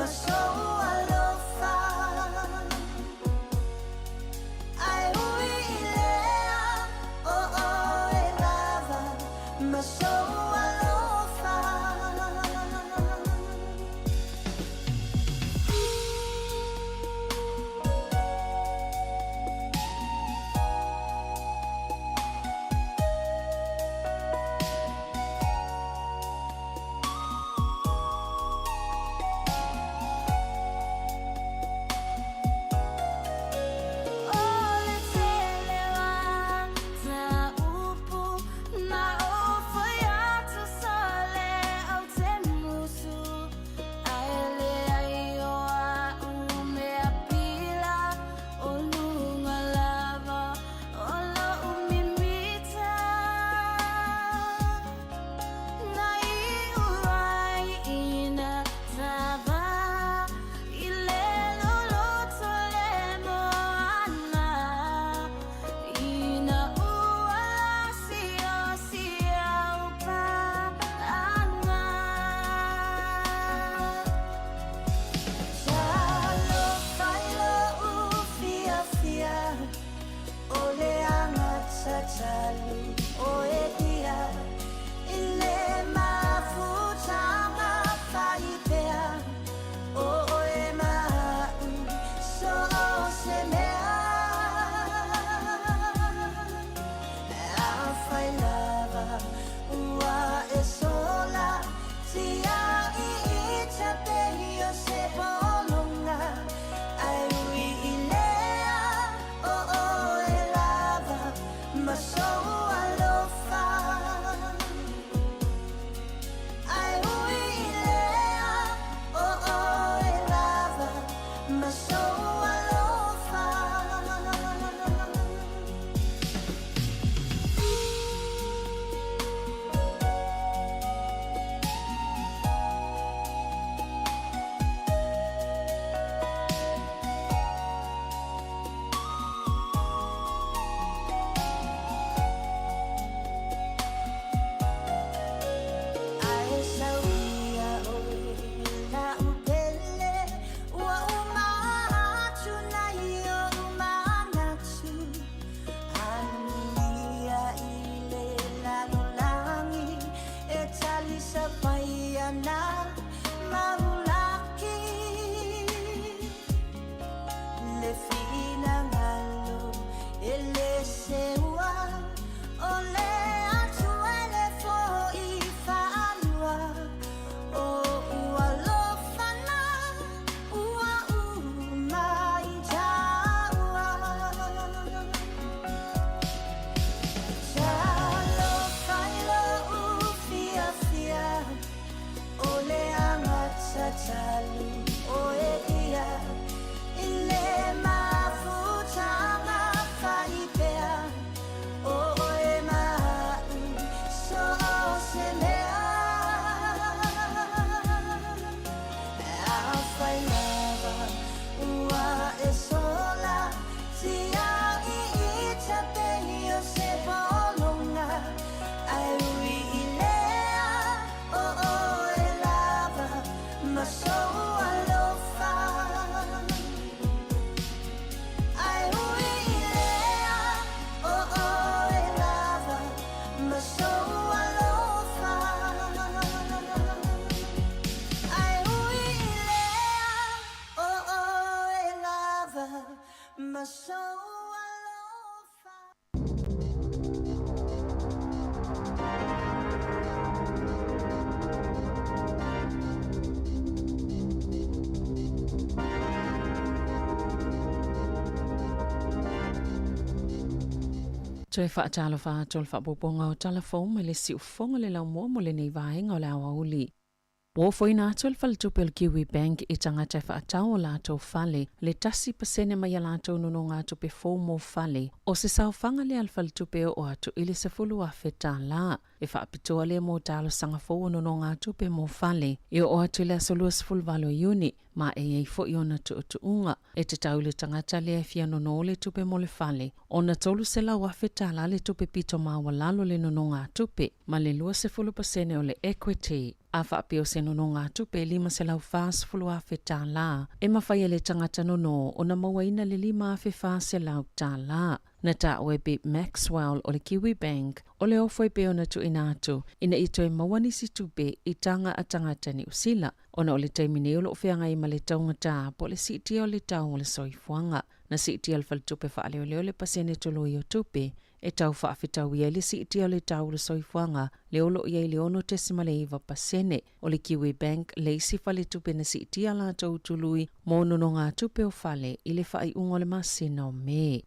So alofa Toe whaatalo whaatol whapoponga o talafou mai le si ufonga le lau mua mo le nei vaenga o le awa uli. Wofo ina atul faltupe o Kiwi Bank I tangata whaatau o lato fale le tasi pasene mai a lato nono ngātu pe fō mo fale o se sauwhanga le alfaltupe o atu ili se fulu a wheta la e whaapitoa le mo talo sanga fō nono ngātu pe mo fale e o atu le asolua se fulu valo uni ma e ei fo I ona tuunga e te tau le tangata le fia nono le tupe mo le fale o na tolu se lau a wheta la le tupe pito ma walalo le nono ngātupe ma le lua se fulu pasene o le equity a whaapio se nono ngā tupe lima se lau whaas fulu a whe tā la. E mawhai le tangata nono o na mawaina le lima a whe whaas se lau tā la. Na tā oe Bip Maxwell o le Kiwi Bank o le ofoi pe ona tu inatu ina I toi mawani si tupe I tanga a tangata ni usila. Ona o le taimine o lo whianga I ma le taunga tā po le sitia o le tau o le soifuanga. Na sitia le faltupe wha leo leo le pasene tolo I o tupe. E tau whaafitau ia le sitia o le tau le soifuanga, le olo ia le ono tesima le iwa pasene, o le Kiwi Bank le isi whale tupe na sitia la tau tului, mo nono ngā tupe o whale, I le whai ungo le masina o me.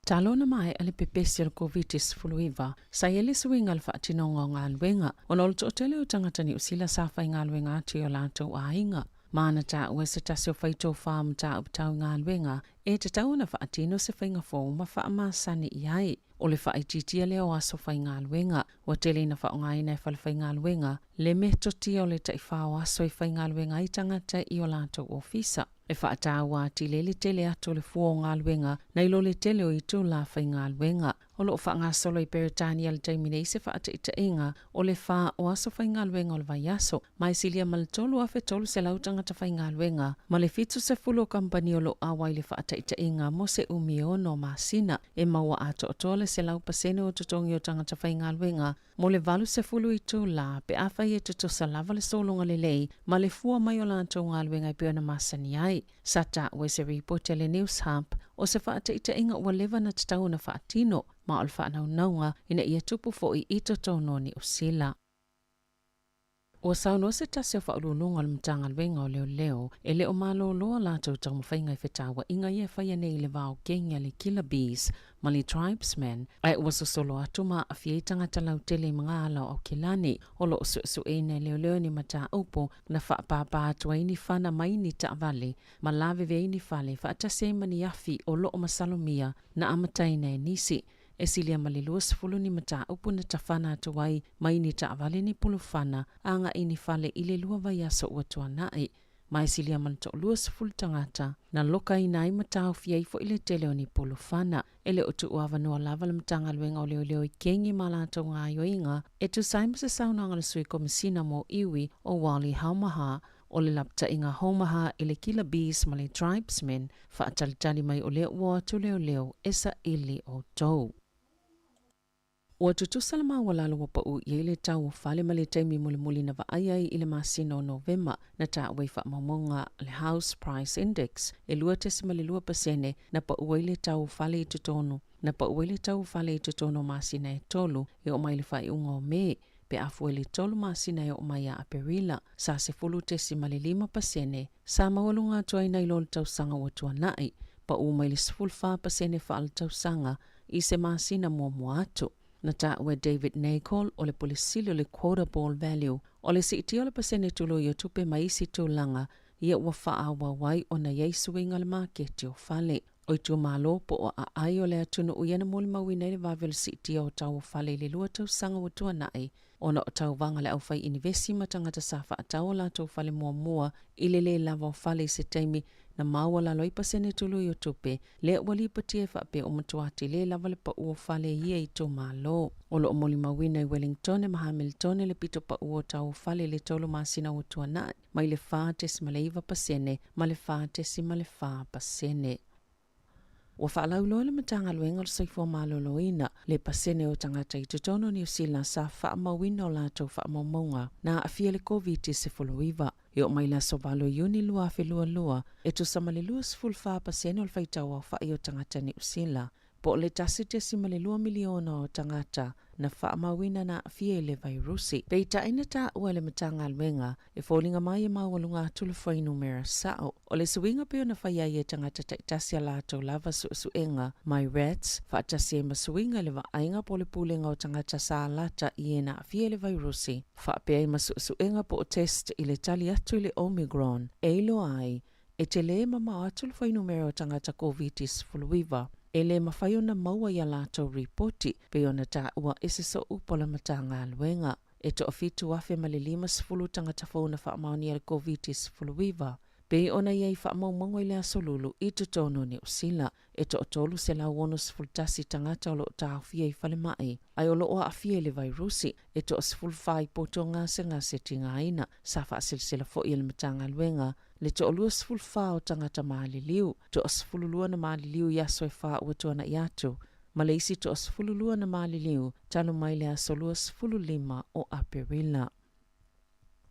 Talona mai ale pepesi al covitis fuluiva, sa ele suinga al whaatinonga o ngā luenga, o nol to tele o tangatani usila sa whai ngā luenga ati o la tau ainga. Mana ta ue se tasi o whaito whaam ta uptau ngā luenga, e te tau na whaatino se whainga fōu ma whaamasani I ai. O le whaititia leo aso whai ngā luenga, wa tele na whaongaina e whai ngā luenga, le me totia o le tai whao aso I whai ngā luenga I tangata I o lato ofisa. E whaataua ati le tele ato le fuo ngā luenga, na ilo le tele o I tū la whai ngā luenga. O lo whaanga solo I Peritania le taimine I se whaata ita inga, o le wha o aso whai ngā luenga o le vai aso, mai silia maltolu a whetolu se lautangata whai ngā luenga, ma le fitu se fulo kampani o lo awai le whaata ita inga mo se umiono masina, e maua ato o tole se lau pasene o tutongi o tangata whai ngā luenga, mo le valu se fulu I tū la, pe awhai e tuto sa lava le solonga le lei, ma le fua mai o lanto ngā luenga I peona masani ai. Sata we se reporte le News Hub, o se whaata ita inga ua lewa na tatau na whaatino, ma o le whaanau naunga ina ia tupu fo I ito tono ni usila. O sauno se tasi o whaurulunga le mtanga luenga o leo leo, e leo malo loa lato tau mawhainga I whetawa inga ia whaia nei le vau kengia le killer bees, ma le tribesmen, ai waso solo atuma a fietanga talau tele mga ala o kilani, o lo su ene leo leo ni mata upo na whaapapa atua ini whana maini ta vale, ma lave ve ini whale, whaatase mani afi o lo o masalomia na amataina e nisi, e silia malilua sifulu ni mata upu na tafana atuwai maini ta avale ni pulufana anga ini fale ile lua vaiaso uatua nai. Mai silia malto lua sifulu tangata na loka inai mata ufiai fo ile teleo ni pulufana. Ele utu uava noa lava le mtanga luenga o leo leo I kengi malato ngā yoinga e tu saima se saunanga le sui komisina mo iwi o wali haumaha o le lapta inga haumaha ile killer bees ma le tribesmen whaatalitali mai o leo ua tu leo leo esa ili o tou. Ua tutusala mawalalo wapa u iele tau o whale ma le taimi muli na vaayai ile masina o November na ta wai whaamamonga le House Price Index e lua tesima le lua pasene na pa uile tau whale I tutono na pa uile tau whale I tutono masina e tolu e o mai le whai unga o me pe afuele tolu masina e o mai a aperila sa se fulu tesima le 5% sa mawalunga tuaina ilo le tau sanga watua nai pa u mai le 0.5% whaal tau sanga I se masina mua atu. Na ta ue David Nacol o le polisili o le quotable value o le siiti o le pasene tulo I o tupe maisi tūlanga ia ua whaawa wai o na yeisuinga le maketi o whale. O I tu malo po o a ai o le atunu uiana moli mawina I le vavele siiti o tau o whale le lua tau sanga watua nai Ona o tau vanga le au fai inivesi ma tangata sa whaatau o lātou whale mua i le lava o whale se taimi na maua la loi pasene tulu i o tupe, le wali patie whape o matuati le lava le pa ua whale ia i tō malo. O lo o moli mawina i Wellington e Hamilton le pito pa ua tau whale le tolu masina o tuana, mai le whātesi ma le iwa pasene, ma le whātesi ma le whā pasene. Ua whaalauloa le matanga luenga o saifua maloloina le pasene o tangata i tutono New Zealand sa whaamawina o lātou whaamamonga na afia le COVID-19. E o mai la sovalo iuni lua whelua lua e tu samale lua sful wha pasene o le whaitaua o whai o tangata New Zealand. Po le tasi te simale 2 miliona o tangata na whaamawina na afia le virusi. Peita ina ta ua le matanga alwenga e fōlinga mai e mawalunga tulu whainu mera sao. O le suinga peo na whaia e tangata taitasi a lātou lava suenga mai rats, whaatasi e masuinga le waainga po le pūlenga o tangata sa lata i e na afia le virusi. Whaapea e masuenga po o test i le tali atu le Omicron. E ilo ai, e te le mama atulu whainu mera o tangata COVID-19. E le mawhai ona maua ia lātou ripoti, pe ona tā ua ese so upola matanga aluenga. E to ofitu afe ma le 5 tangata whauna whaamaoni al COVID-19. Pe ona iei whaamaumongo i le asolulu i tutono New Zealand. E to otolu se la uono sfultasi tangata o lo tā awhia i whale mai. Ai o lo o awhia le virusi, e to sfulwhai poto ngase tinga aina, sa whaasilsila fo i le matanga aluenga, le to olua sfulwha o tangata maaliliu, to sfululua na maaliliu yaso e wha ua tuana i atu. Ma le isi to sfululua na maaliliu, talo mai le asolua 15 o Aperila.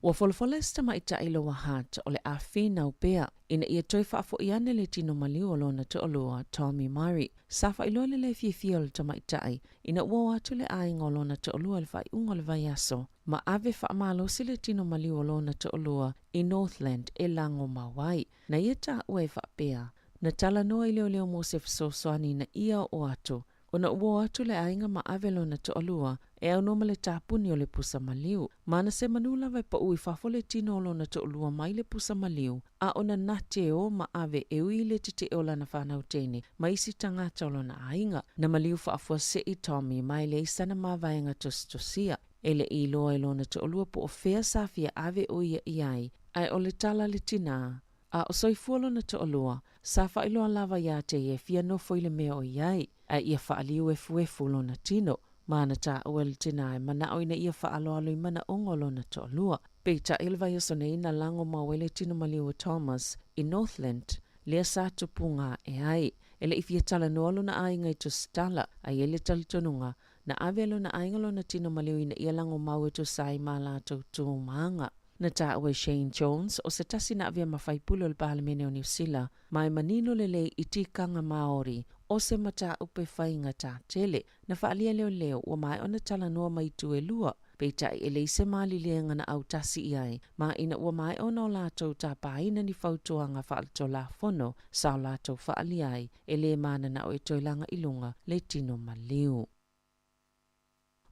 Ua folfola esta maita ilo wa hat o le awhina upea ina ia toi whaafo i ane le tino maliu o lona te olua Tommy Murray. Safa ilo le fia o le tamaitai ina ua atu le ainga o lona te olua le whai unga le vai aso. Ma ave whaamalo si le tino maliu o lona te olua i Northland e lango mawai. Na ia ta ue whaapea. Na tala noa i leo mo se fsoswani na ia o atu. Ona ua atu le ainga ma ave lona te olua e au noma le tāpuni o le pusa maliu. Mana se manula vai pa ui whafole tino o lona te olua mai le pusa maliu. A ona nate o ma ave e ui le te o lana whanau tene. Ma isi tangata o lona ainga. Na maliu whaafua se i Tommy mai le isana ma vaenga tostosia. Ele i loa i lona te olua po o fea safia ave o ia iai. Ai o le tala le tina. A o soifua lona te olua. Safa iloa lava ia te e fia nofo i le mea o iai. Ai ia whaaliu e fuefu lona tino. Mana ta uel tina e mana o ina ia whaaloalo i mana ongo lona to lua. Peita ilva yasone ina lango mawele tino maliu Thomas i Northland. Lea sa tupunga e ai. Ele ifia tala noa lona ainga i to stala. Ai ele talitonunga. Na ave lona ainga lona tino maliu ina ia lango mawe to sai mala to tuumanga. Na ta ue Shane Jones o se tasi na avia mawhaipulo le pahalemene o New Zealand. Mai manino lele i tikanga Maori. O se mata upe whainga tā tele, na whaalia leo ua mai ona tala noa mai tue lua. Peita i ele se maali leanga na au tasi iai, ma ina ua mai ona o lātou tā pāina ni whautuanga whaalto la whono, sao lātou whaaliai, ele mana na o e toilanga ilunga le tino maliu.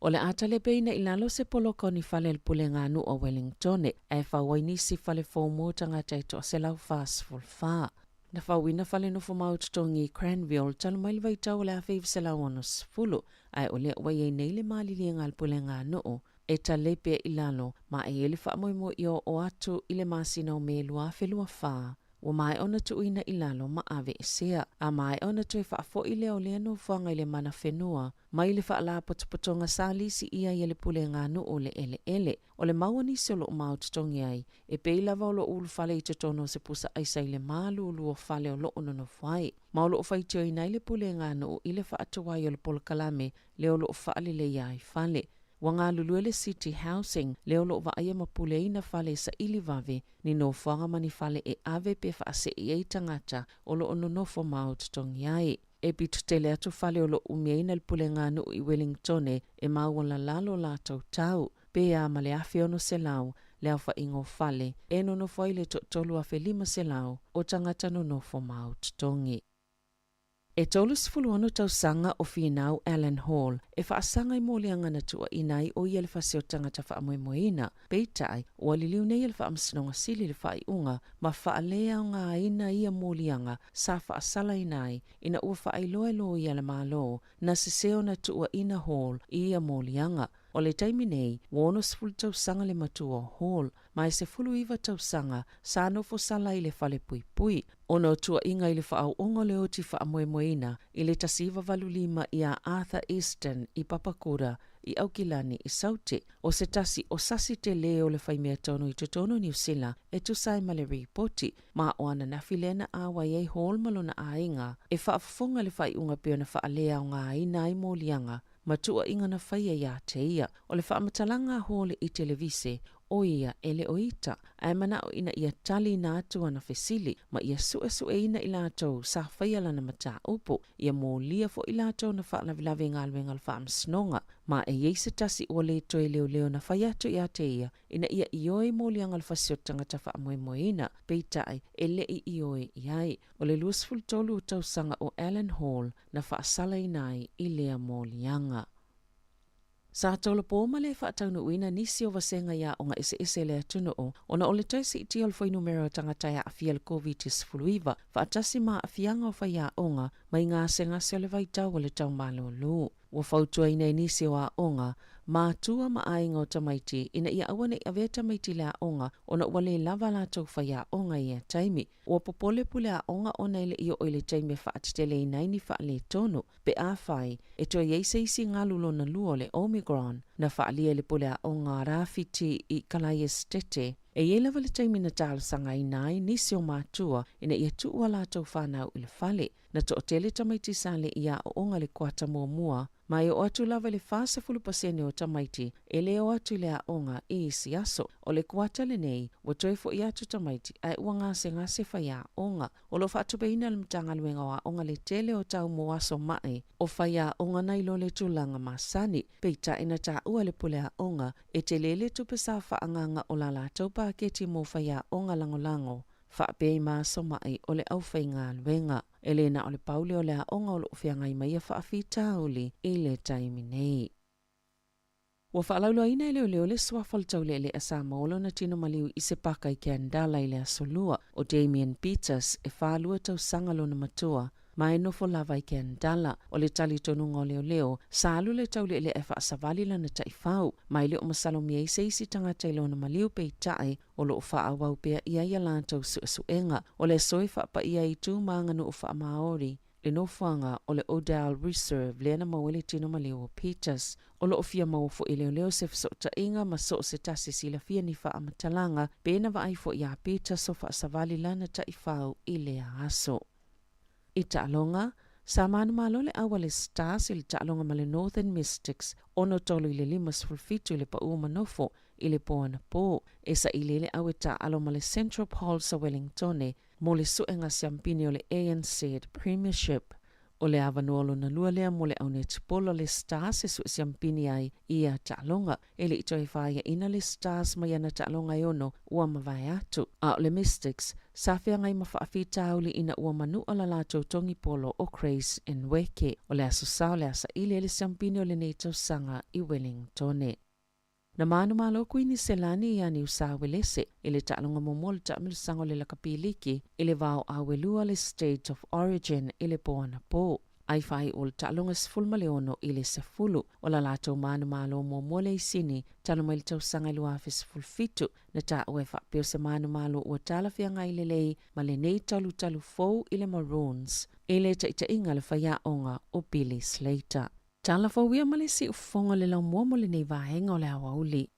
O le atale peina i lalo se poloko ni whale le pulenga anu o Wellington, e whawainisi whale fōmo tangata i to se lau whaasful whaa. Na whawina whale no whamau tutongi Cranville talo mai vai tau le awhiv se lau onos fulu, ai o lea wai e neile maali lienga al pulenga noo, e ta lepe i lalo, ma e ele whaamoimo i o atu i le masina o me lua whelua whaa. Wa mai ona tu ina i lalo ma ave e sea, a mai ona tu e whaafo i leo lea no whanga i le mana whenua, mai le whaala potopotonga salisi ia i le pulenga noo le ele. O le mauani se lo mau tutongi ai, e peilava o lo ulu whale i tono se pusa aisa i le malu ulu o whale o lo ono whai. Ma o lo whaitio i nai le pulenga noo i le whaatuwai o le polokalame, le o lo whaali le iai whale. Wanga lulue le City Housing, leo lo wa aya mapule ina whale sa ili vave, ni no whanga mani whale e ave pe whaase i ei tangata o lo ono nofo mau tutongi ai. E bitu tele atu whale o lo umia ina le pulenga noo i Wellington e mau la lalo la tau. Pe a male afi ono se lau, le au ingo whale, e no nofo i le tolu afe 5 se lau, o tangata no nofo mau tutongi. E tolus fuluano tau sanga o finau Allen Hall, e whaasanga i mōlianga na tua inai o ia le whaseo tangata whaamoemoina. Peitai, o aliliu nei le whaamsinonga sili le whaiunga, ma whaalea o ngā ina ia mōlianga, sa whaasala inai, ina ua whaailoa lo ia le mālo, na seseo na tua ina Hall ia mōlianga. O le taimi nei, wono sefulu tausanga le matua o hall, mai sefulu iwa tausanga sa no fo sala i le fale pui pui. Ono tua inga i le whaau ongo le oti wha moemoina i le tasiva valulima i a Arthur Easton i Papakura i Aukilani i Saute. O se tasi o sasi te leo le whaimea tono i totono New Zealand e tusai ma le ripoti. Ma o ana na filena awa iei hall malona a inga e whaafafonga le whai unga peo na whaalea o ngā ina i mōlianga ma tua inga na whaia ia te ia. O le whaamatalanga hole i televise o ia ele o ita, ai mana o ina ia tali na atua na fesili, ma ia sue ina i lātou sa whaia lana mata upo, ia mō lia fo i lātou na wha lavilave ngāluenga le wha amsnonga, ma e yeise tasi o le toi leo na whaiato ia te ia, ina ia ioi mō lianga le whasiotanga ta wha moemoina, peitai e le i ioi iai, o le luasful tolu o tausanga o Allen Hall na wha asala inai i lea mō lianga. Sa tolo po male fa taunu uina nisi o vasenga ya o nga ese le atunu o ona o le taisi iti o foi numero tangata ya afia le COVID-19 fa atasi ma afianga o fa ya onga mai ngā senga se le vaitau o le tau malo lu. Wa fautua ina nisi o a onga ma tua ma ainga o tamaiti ina ia awane i avea tamaiti le a onga ona wale lava la tau fa ya onga ia taimi. Wa popole pule a onga ona ile iyo o ile taimi fa atitele inaini fa le tono pe a fai e toa yeise isi ngalulo na luo le Omicron na fa alia le pule a onga rafiti i kalai estete. E iela vale taimi na tālu sanga inai nisi o mātua ina ia tuua la tau whanau i le fale na to tele tamaiti sale ia o onga le kuata mua mai o atu lava le fasa fulupasene o tamaiti e leo atu le a onga i isi aso o le kuata le nei wa toi fo i atu tamaiti ai ua ngase whaia onga o lo fatu beina le mtanga luenga wa onga le tele o tau mo aso mai o whaia onga nai lo le tulanga masani peita ina ta ua le pule a onga e te lele tupesa whaanganga o la la taupa keti mo whaia onga langolango whaapei maaso mai o le au whainga luenga. Elena o le paule o le a onga o le uwhiangai mai a whaafita uli i le taimi nei. Wa whaalaulua ina i leo le swafal taule le a Samoa na tino maliu i se paka i Kendala i le asolua o Damien Peters e whaalua tau sangalo na matua mai no fo lava i Kendala o le tali tonunga o leo salu le taule le e whaasavali lana tai whau mai le o masalo mia i seisi tangata i lona maliu pei tae o lo whaawau pia ia ia lantau suenga o le soi whaapa ia i tū maanganu o wha Maori le nofanga o le Odell Reserve le na mawele tino maliu o Peters o lo fia mawofo i leo se fsota inga ma so se tasi sila fia ni wha amatalanga pena wa aifo ia Peters o whaasavali lana tai whau i le aso. I ta'alonga, sa manu malo le awa le Stars i le ta'alonga ma le Northern Mystics ono tolu i le 5 i le pa ua manofo i le poana po e sa i le awe ta'alo ma le Central Pole sa Wellingtone mo le suenga siampini o le ANC Premiership o le avanuolo na lua lea mo le aune tipolo le Stars e siampini ai ia ta'alonga e le ito e whaia ina le Stars mai ana ta'alonga i ono ua mawai atu a o le Mystics sa fea ngai mawhaafita auli ina ua manu o la lato tongi polo o Craze and Weke o le aso sao le asa ile le siampini o le neitau sanga i Wellingtone. Na manu malo kuini selani ia ni usawelese ile ta'alonga momol ta'amilu sango le lakapiliki ile vau awelua le State of Origin ile poana po. Ai fai o le ta'alonga sefulma leono ile sefulu o la lato manu malo momole i sini taloma ile tau sanga ilua afe sefulfitu na ta uefa peo se manu malo ua tala fianga ile lei ma le nei talu fou ile Maroons ile ta inga le whaia onga o Billy Slater. Tala fawia male si ufonga le lau mua mo le nei vahenga o le awauli.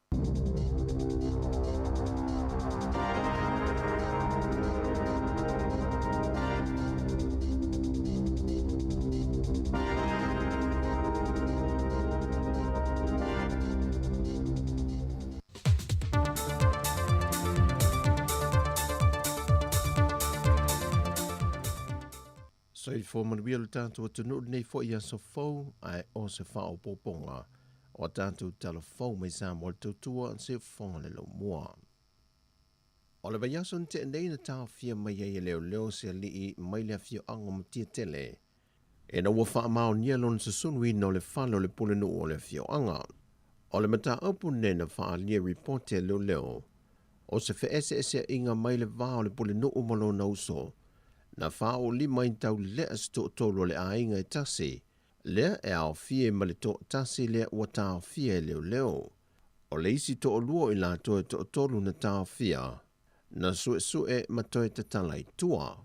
So i fōmanu ia le tātou atunu nei fo ia so fau ai o se whao poponga o tātou talo fau mai sa mo le tautua an se whonga le lo mua. O le vaiason te nei na tāo fia mai ai leo se li mai le fio anga matia tele. E na ua wha mao nia lon se sunui no le whalo le pulenu o le fio anga. O le mata upu ne na wha lia reporte leo. O se fe ese inga mai le vao le pulenu o malo na uso. Na whao li mai tau lea sto tolo le ainga e tase, Lea e au fie ma le tō tasi lea ua tāo fie leo leo. O le isi tō luo I la toe tō tolu na tāo fia, na sue ma toe te talai tua.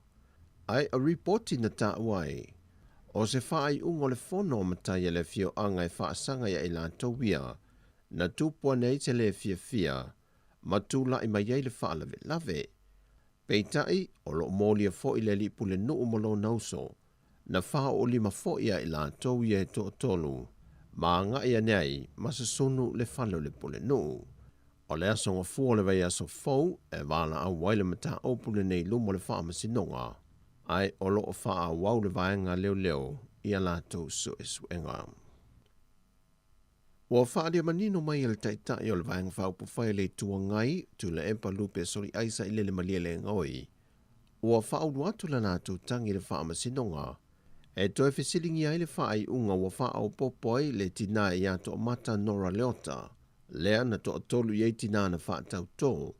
Ai a reporti na tā uai, o se whaai ungo le whono matai le fio anga whaasanga ia I la tōwia, na tūpua nei te le fia, ma tūla I mai le whaalave lave. Peitai, o lo mōlia fo I le lipu le nuu molo nauso, na wha o lima fo ia I la tōwia e tō tolu, ma nga ia nei, ma se sunu le whalo le pule nuu. O le asonga fua le vai aso fau, e wala au waile mata opule nei lumo le wha masinonga, ai o lo o wha a wau le vaenga leo ia la tō suenga. Wa whaalia manino mai le taitai o le vaenga whao pufai le tua ngai, tu le empa lupe sori aisa I le malia le ngoi. Wa whaau atu la nātou tangi le wha masinonga, e toi whisilingi ai le whaai unga wa whaau popoi le tina I ato o mata nora leota, lea na to tolu I tina na wha tau tō,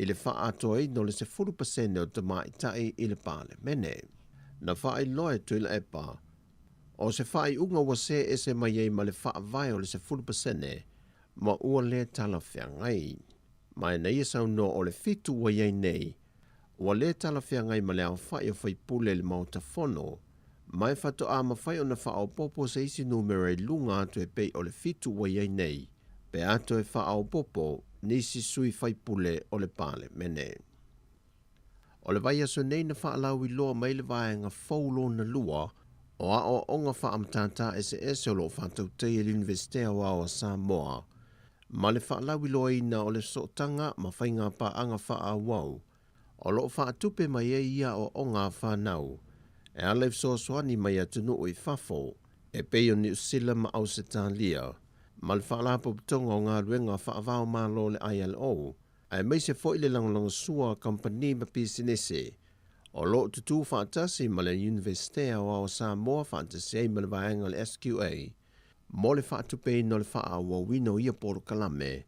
I le wha atoi no le se 40% o te mai tai I le pāle mene. Na whaai loe tui la epa, o se whaai unga wa se ese mai ei ma le wha vai o le se 40%, ma ua le tala whiangai. Mai na ia sau no o le fitu wa iei nei, ua le tala whiangai ma le au whai o whai pule le mauta whono, mai whato a mawhai o na whaau popo se isi numero I lunga atu e pei o le fitu wa iei nei, pe ato e whaau popo nisi sui whai pule o le pāle mene. O le vai aso nei na whaalau I loa mai le vaenga faulo na lua, o a o onga whaamtata ese o lo whatau tei l'universitea o Samoa, ma le whaalau I loa ina o le sotanga ma whainga pa anga wha wau, o lo whaatupe mai e ia o onga whanau, e alef soaswani mai atunu o I whafo, e peo ni usila ma au se tālia, ma le whaalapo putonga o ngā ruenga whaavao ma lo le ILO, ai mai se fo I le langolanga sua company ma pisinese, o lo tutu whaatasi ma le universitea o Samoa whaatasi ma le vaenga le SQA, mo le whaatupe no le whaawa wino ia poro kalame,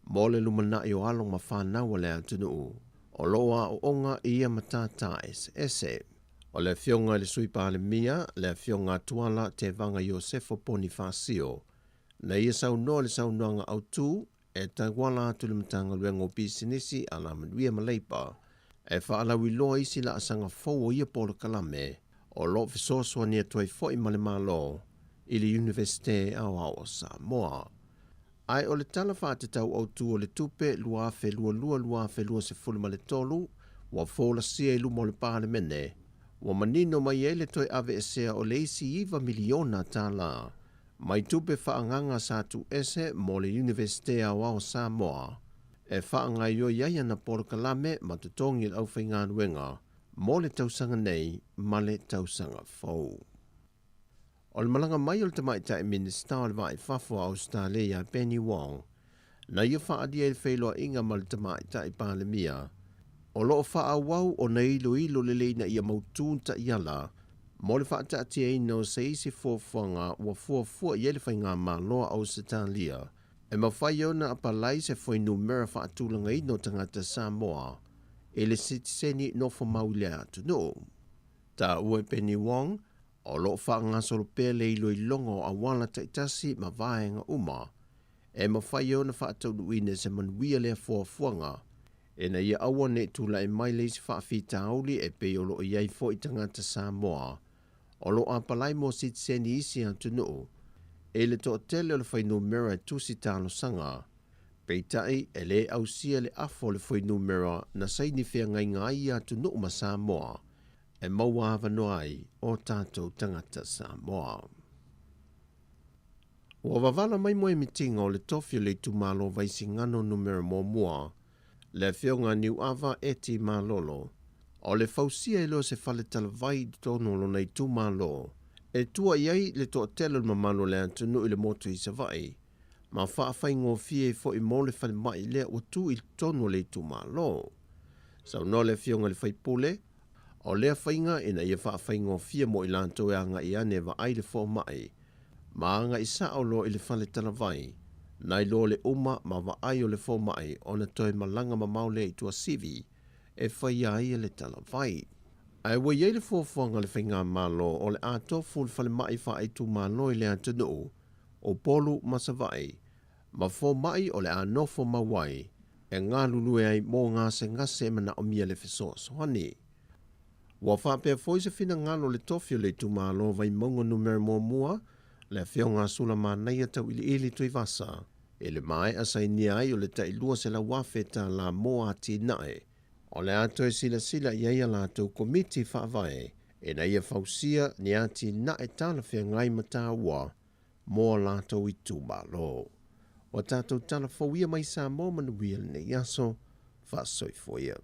mo le lumana I o along ma whanau le atunu, o loa o onga ia matata ese. O le fionga le suipa le mia, le fionga tuala te vanga Iosefo Bonifacio, na ia sau no le sau noanga au tu, e taiwala atu le matanga luengo pisinisi a la manuia maleipa, e whaalawi loa isi la asanga fau o ia polo kalame, o lo fisoswa nia tuai foi male malo, I le universite au Samoa. Ai o le tala whaatetau au tu o le tupe lua se fulu ma le tolu, wa fola sia I lumo le pāle mene, wa manino mai ele toi ave esea o le isi iwa miliona tā la, mai tupe whaanganga sa tu ese mo le universite au Samoa, e whaanga yo iaia na porokalame ma tutongi au whainga nuenga, mo le tausanga nei, ma le tausanga fau. O le malanga mai o le tamaita e minista o le vai whafo a Australia Penny Wong, na ia whaadia le whailoa inga ma le tamaita I pālemia, o loo wha wau o na ilo le leina ia mautūnta iala, mo le whaata atia ino se isi fuafuanga ua fuafua I ele whainga mā loa au Australia, e mawhai au na apalai se fwoi numera whaatulanga ino tangata Samoa, e le sitiseni no whamauile atu no. Tā ue Penny Wong, o loo wha ngā soropea le ilo I longo a wala taitasi ma vaenga uma, e mawhai au na whaatau uine se manuia lea fuafuanga, e na ia awa ne tula e mai leisi whaafita auli e pe o lo iai fo I tangata Samoa, o lo apalai mo sitiseni isi atu no, e le to tele o le whainu mera e tusi talo sanga, peitai e le au sia le afo le whainu mera na saini whea ngai ngai atu no ma Samoa, e maua hawa noai o tātou tangata Samoa. Ua wavala mai moe mitinga o le tofio le tumalo vaisi ngano numera mo mua, le whionga niu awa eti malolo, o le fausia ilo se fale talavai di tono lo nei tumalo, e tua iai le to telo mamalo le antunu I le motu I savai, ma whaafai ngō fie fo I mo le fale mai le o tu I tono le tumalo. Sau no le whionga le whaipule, o lea whainga ina ia whaafai ngō fie mo I lanto e anga I ane wa ai le fo mai, ma anga I sao lo I le fale talavai, nai lo le uma ma wa ai o le fo mai o na toi malanga ma maule I tua sivi, e whai ai le talavai. Ai wa yele fofonga le whainga malo o le atofu le whale mai wha ai tu malo i le atunu o polu masavai. Ma fo mai o le anofo mawai e ngā lulu ai mō ngase mana o mia le fiso sohani. Wa whapea foise fina ngalo le tofi le tu malo vai mongo numero mua le whionga sula manai atau ili tui vasa. E le mai asai ni ai o le tai lua se la wafeta la moa ati nae. O le ato e sila iaia la tau komiti whaavae e na ia fausia ni ati nae tala whia ngai mata ua moa la tau i tu malo. O tātou tala fauia mai Samoa manuia le nei aso whaasoifoia.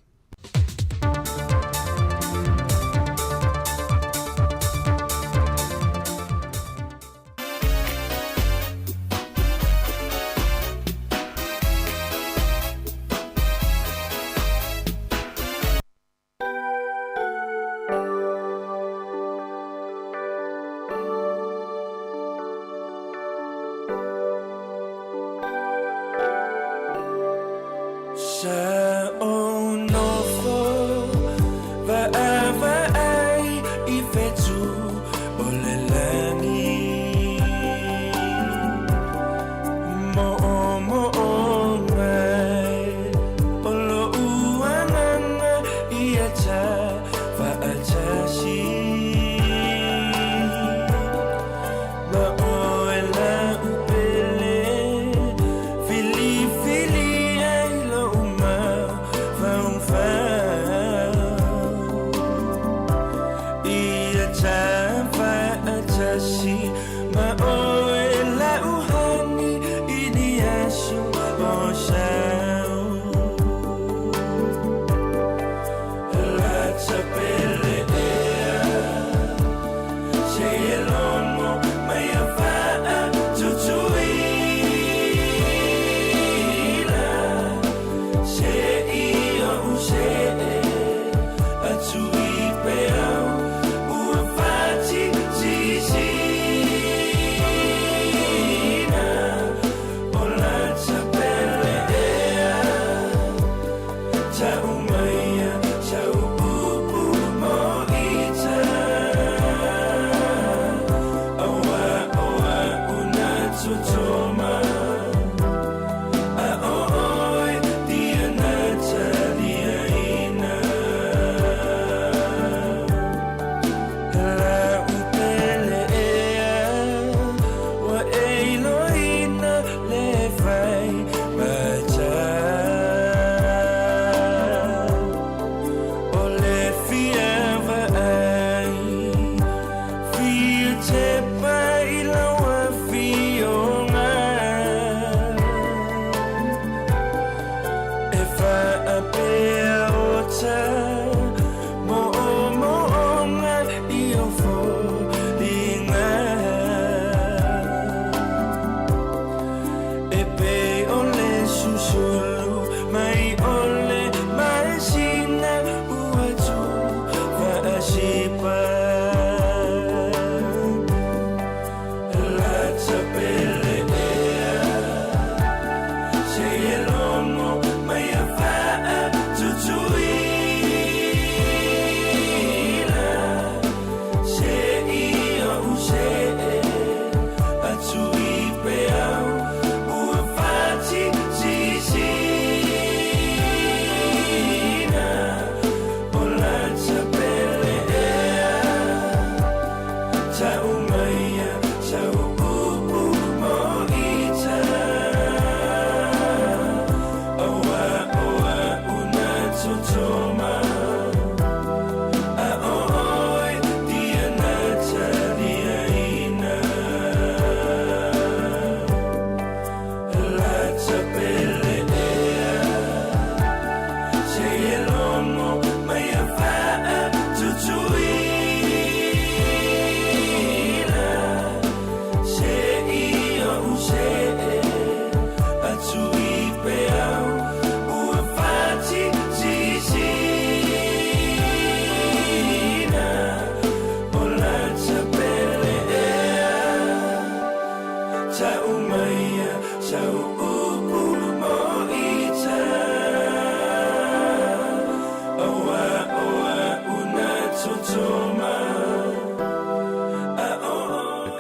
Say it long, my fire to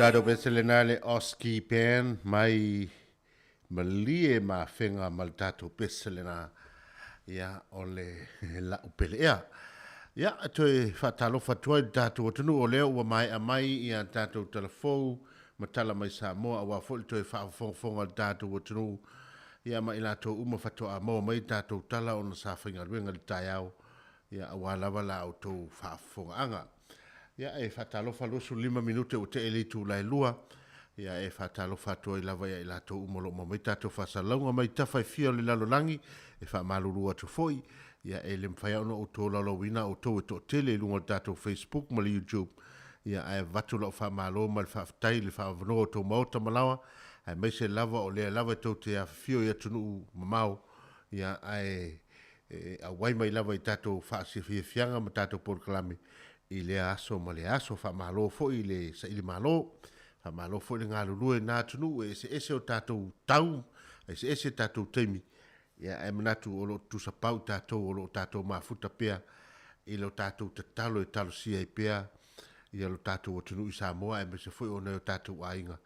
tātou peselena le Oski Pen mai malie ma whenga ma le tātou peselena ia o le la upele ea. Ia, toi whatalofa tuai tātou atunu o leo ua mai a mai ia tātou telefou ma tala mai Samoa a wafoli toi whaafonga le tātou atunu ia ma i lātou uma whatoa mo mai tātou tala o na sa whainga ruenga le tai au ia a walawa la au tau whaafonga anga. Ia e whatalofa lusu 5 minute o te elitu lai lua. Ia e whatalofa toi lava ia i lātou umolo mo mai tātou whasalaunga mai tawhai fia le lalolangi e whamaluru atu foi. Ia e le mwhai ono o tō lalawina o tō e tō tele lunga tātou Facebook ma le YouTube. Ia e watu lau whamalo ma le whaftai le whavano o tō maota malawa. Ai mai se lava o lea lava tō te a fio ia tunu mamau. Ia a wai mai lava i tātou whaasifia fianga ma tātou porkalame. I le aso ma le aso whamalo fo i le sa ili malo. Whamalo fo i le ngā lulue nā tunu e se ese o tātou tau. E se ese tātou teimi. Ia e manatu o lo tu sa pau tātou o lo tātou mafuta pea. I lo tātou te talo e talo sia i pea. Ia lo tātou o tunu i Samoa e me se foi o neo tātou ainga.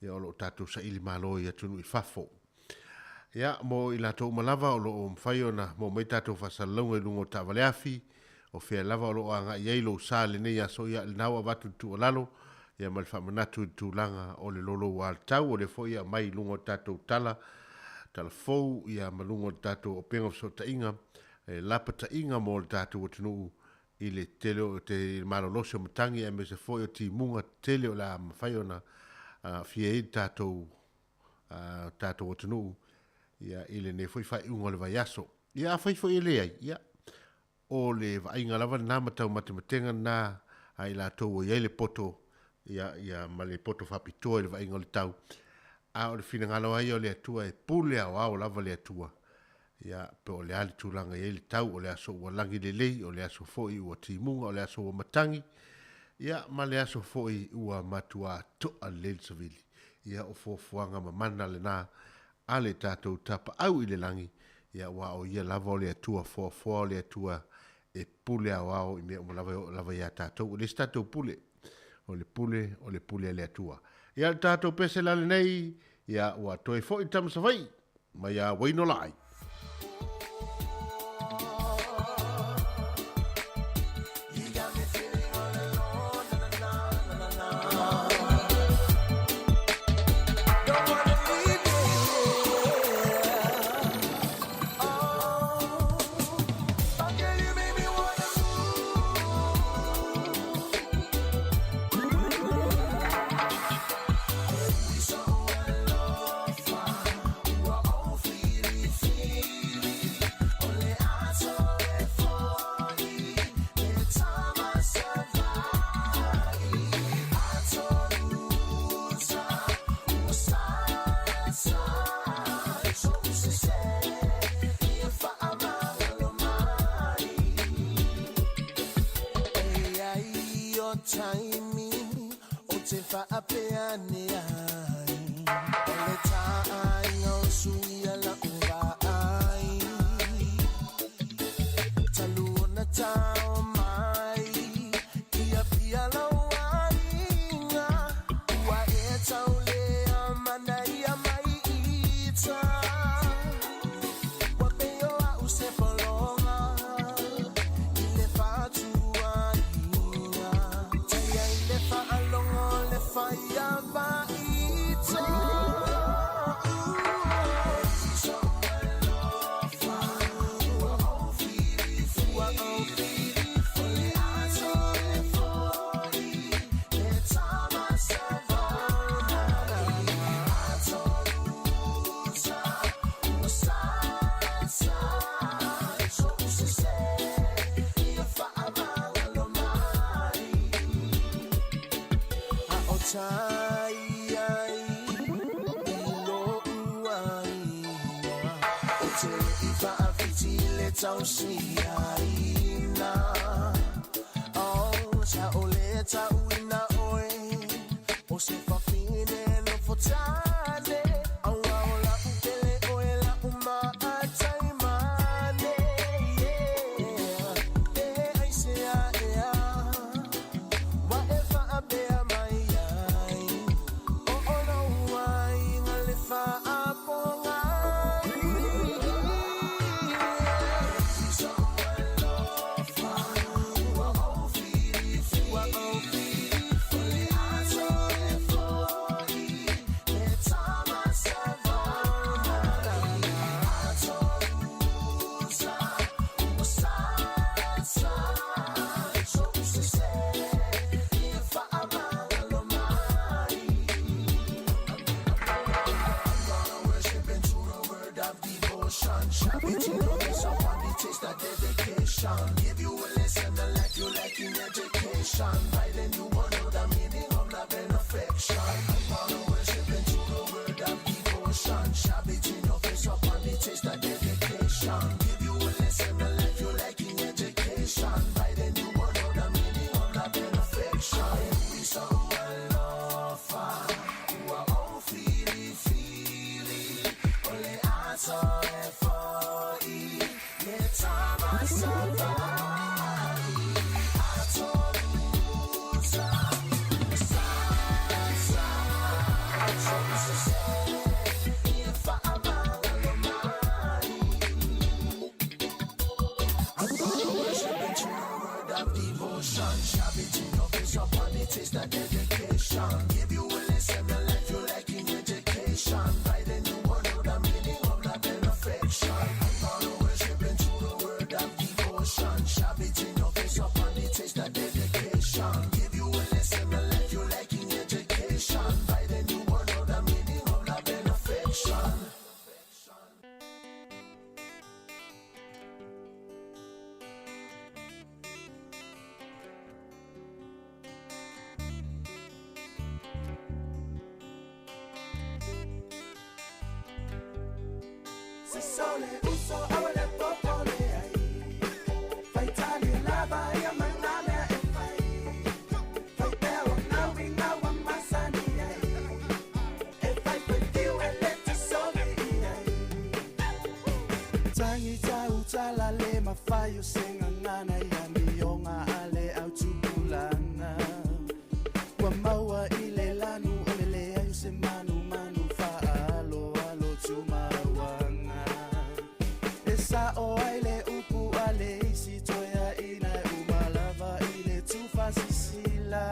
Ia o lo tātou sa ili malo i a tunu i fafo. Ia mo i la tau malava o lo o mwhai o na mo mai tātou whasalunga i lungo tā waleafi. O fea lava o lo anga i eilo sa le nei aso ia le naua watu tu o lalo. Ia mal whamanatu tu langa o le lolo wa tau o le fo ia mai lungo tātou tala. Tala fou ia malungo tātou o penga so ta inga. Lapa ta inga mo le tātou o tunu i le tele o te malolosio matangi e me se fo i ti munga tele o la mawhai o na fia i tātou o tunu. Ia i le ne foi fai unga le vai aso. Ia fai foi le ai. Ia. O le vainga lava na matau matematenga na ai la tau o le poto ia ma le poto whapitoa le vainga le tau a o le fina ngalo ai o le atua e pule au lava le atua ia pe o le ali tūlanga i le tau o le aso ua langi le lei o le aso foi ua timunga o le aso ua matangi ia ma le aso foi ua matua toa le savili ia o fofuanga mamana le na a le tātou tapa au i le langi ia wa o ia lava o le atua foa o le atua e pule au i mea o lava ia tātou. O le statou pule. O le pule le atua. Ia le tātou pese lale nei, ia ua toi fo i tamasawai, ma ia waino lai. taste of dedication. Give you a lesson of life you like in education. By then you will know the meaning of love and affection. I'm gonna worship into the word of devotion. Shall between your face upon the taste of dedication. Give you a lesson of life you like in education. By then you will know the meaning of love and affection. We so well offer. You are all feely. Only I saw it for you. Let's have a safari. I told you, if I'm gonna worship it to the word of devotion. Shall be to your face upon it, taste the dedication. Give you a lesson of life you like in education. By then you will know the meaning of love and affection. I'm gonna worship it to the word of devotion. Shall be to your face upon it, taste the dedication. Give you a lesson of life you like in education. By then you will know the meaning of love and affection. Se sole uso awale popole ai. Fai tali lava ya manane e fai. Fai teo nawi nawa masani ai. E fai tiu e lete sole ai. Tangi tau tala le mafai o senga ngana ya mionga ale au tupulana. Wa maua ile lanu ole ai se manu fa alo tumawanga. Esa o aile upu ale isi toya ina umalava ile tufasisila.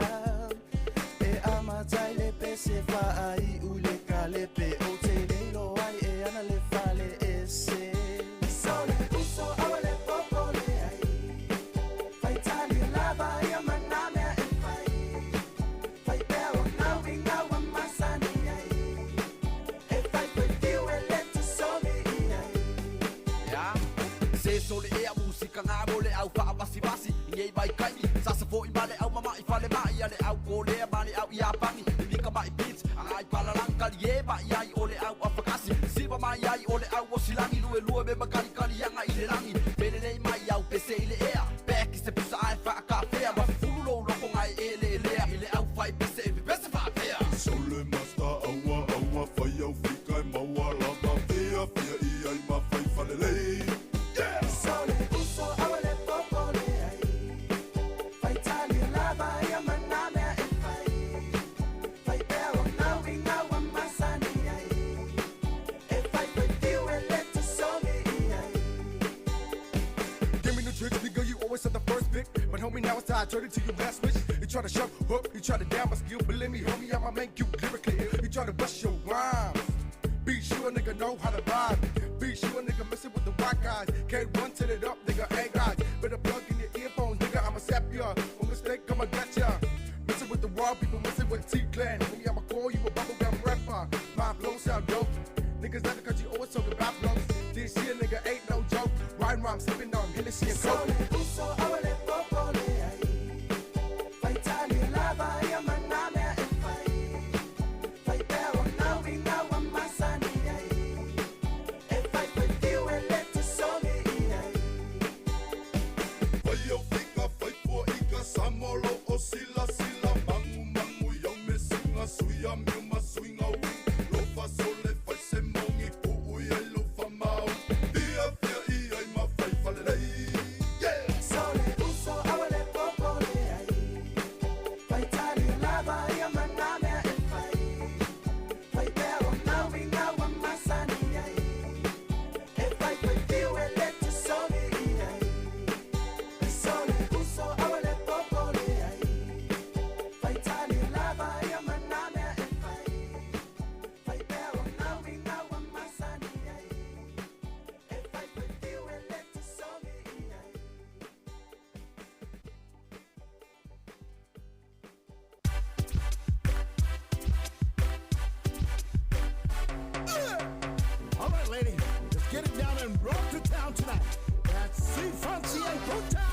E amataile pese fa ai ule kalepe o telelo ai e ana le fale ese. Sole uso awale popole ai. Fai tali lava ya maname e fai. Fai beo nawi nawa masani ai. E fai tiu e lete sole ai. Se sole e a musica nga mole au fa basi ngai bai kai sa sa foi bale au mama I fale mai ale au kole bale au ia pani bika bai beats ai pala lankali e bai ai ole au afakasi siba mai ai ole au osilangi lue be makali kali yanga ile langi bele nei mai au pese ile ea back se pisa ai fa ka fea ma fulo lo ko ngai ele ile au fai pese fa fea Sole master awa fai au fika maua lava fea I ai ma fai falele. Sole uso awale popole ai. Fai tali lava ya maname e fai. Fai beo nawi nawa masani ai. E fai tiu e lete sole ai. Give me the tricks, nigga, you always at the first pick. But homie, now it's time, turn it to your last switch. You try to shove, hook, you try to down my skill. Believe me, homie, I'ma make you lyrically ill. You try to bust your rhymes. Be sure a nigga know how to rhyme. Be sure a nigga messing with the rock guys. Can't run till it up, nigga, ain't guys. Better plug in your earphones, nigga, I'ma sap ya. One mistake, I'ma get ya. Messing with the raw people, messing with T-Clan. Homie, I'ma call you a bubblegum rapper. My flow sound dope. Niggas like it cause you always talking about flows. This year, nigga, ain't no joke. Rhyme, sipping on Hennessy and Coke. Sole uso awale popole ai. Fai tali lava ya maname e fai. Fai beo nawi nawa masani ai. E fai tiu e lete sole ai. Fai au fika, fai fua ika, samolo o sila. Mangu yau me singa suia miu ma suinga ui. Lofa sole fai se mongi puu i ai lofa mau. Dia fia I ai ma fai falelei. Sole uso awale popole ai. Fai tali lava ya maname e fai. Fai beo nawi nawa masani ai. E fai tiu e lete sole ai. Sole uso awale popole ai. Fai tali lava ya maname e fai. Fai beo nawi nawa masani ai. E fai tiu e lete sole ai. All right, lady, let's get it down and rock to town tonight. That's three, fancy and put down.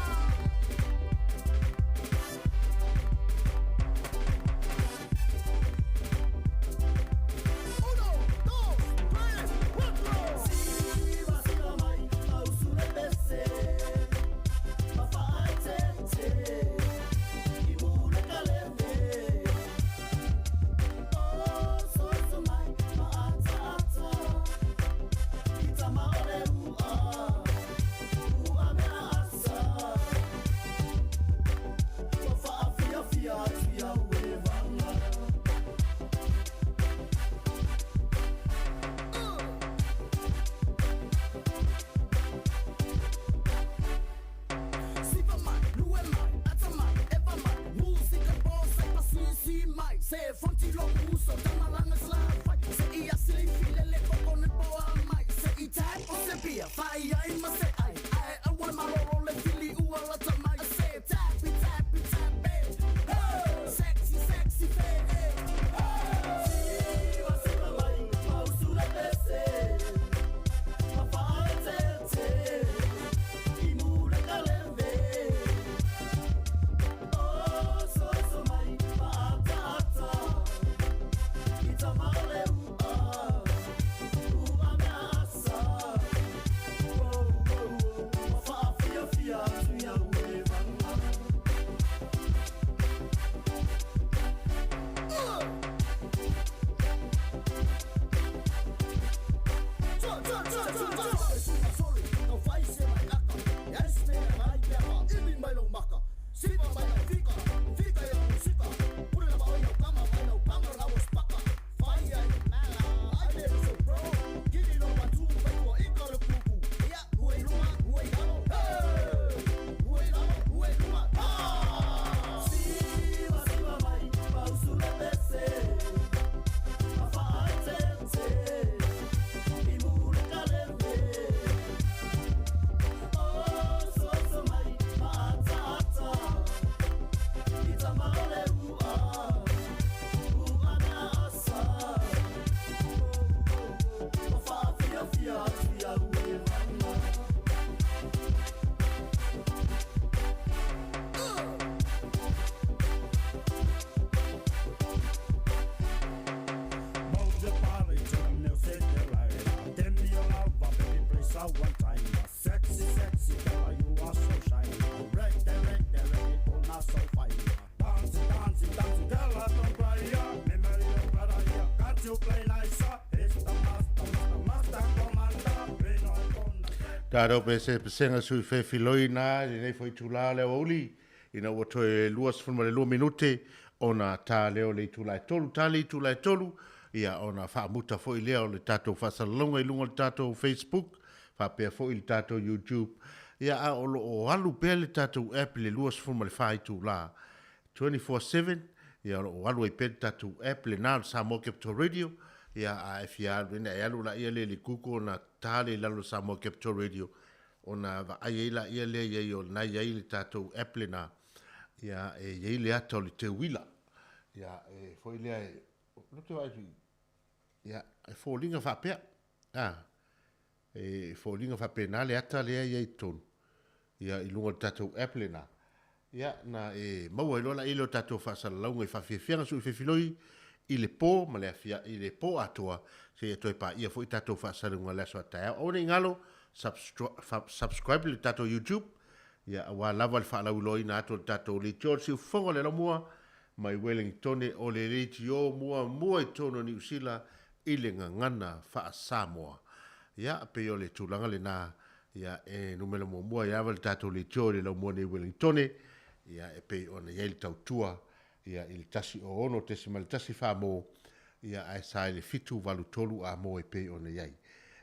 Tātou pe se pesenga sui whewhiloi nā, i nei whai tūlā leo uli, ina ua toe luas whanma le 2 minute, ona tā leo le tūlai tolu, tā le tūlai tolu, ia ona whaamuta fo i leo le tātou whasalonga i lunga le tātou Facebook, whapea fo i le tātou YouTube, ia a olo o alu pēr le tātou app le luas whanma le whai tūlā, 24/7, ia olo o alu e pēr tātou app le nā Samoa Capital Radio, ia a FIA rina e alu la ia le kuko na tale lalo Samoa Capital Radio ona va ai la ia le ia o na ia le tatou apple na ia e ia le ato le te wila ia e foi le no te vai ia e folinga fa pe e folinga fa pe na le ata le ia ton ia i lunga tatou apple na ia na e mau lo la ilo tatou fa sa longa fa fianga su filoi i le po ma le afia i le po atoa se e toi pa ia foi tatou fa sa lunga le so ta o ni ngalo subscribe le tatou YouTube ia wa lava le fa la uloi na to tatou le George fongo le moa mai Wellington o le reti o mua i tono ni usila i le ngana fa Samoa ia pe o le tulanga le na ia e numelo mua ia le tatou le George le mo ni Wellington ia e pe ona ia le tautua ia il tasi o ono tesi mal tasi fa mo ia ai sai le fitu valu tolu a mo e pe ona iai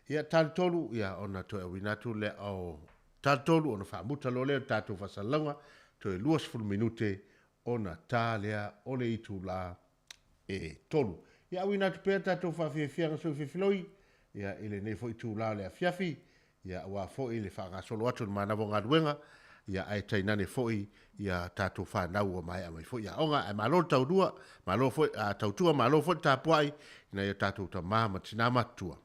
ia tal tolu ia ona to e winatu le o tal tolu ona fa muta lo le tatu fa salanga to e luas ful minute ona talia ole itu la e tolu ia winatu pe tatu fa fia so filoi ia ile ne fo itu la le fiafi ia wa fo ile fa ga solo atu mana vonga duenga ia ai tainane foi ia tatu fa na ua mai mai foi ia onga ai malo tau dua malo foi tau tua malo foi ta puai na ia tatu ta mama tina matua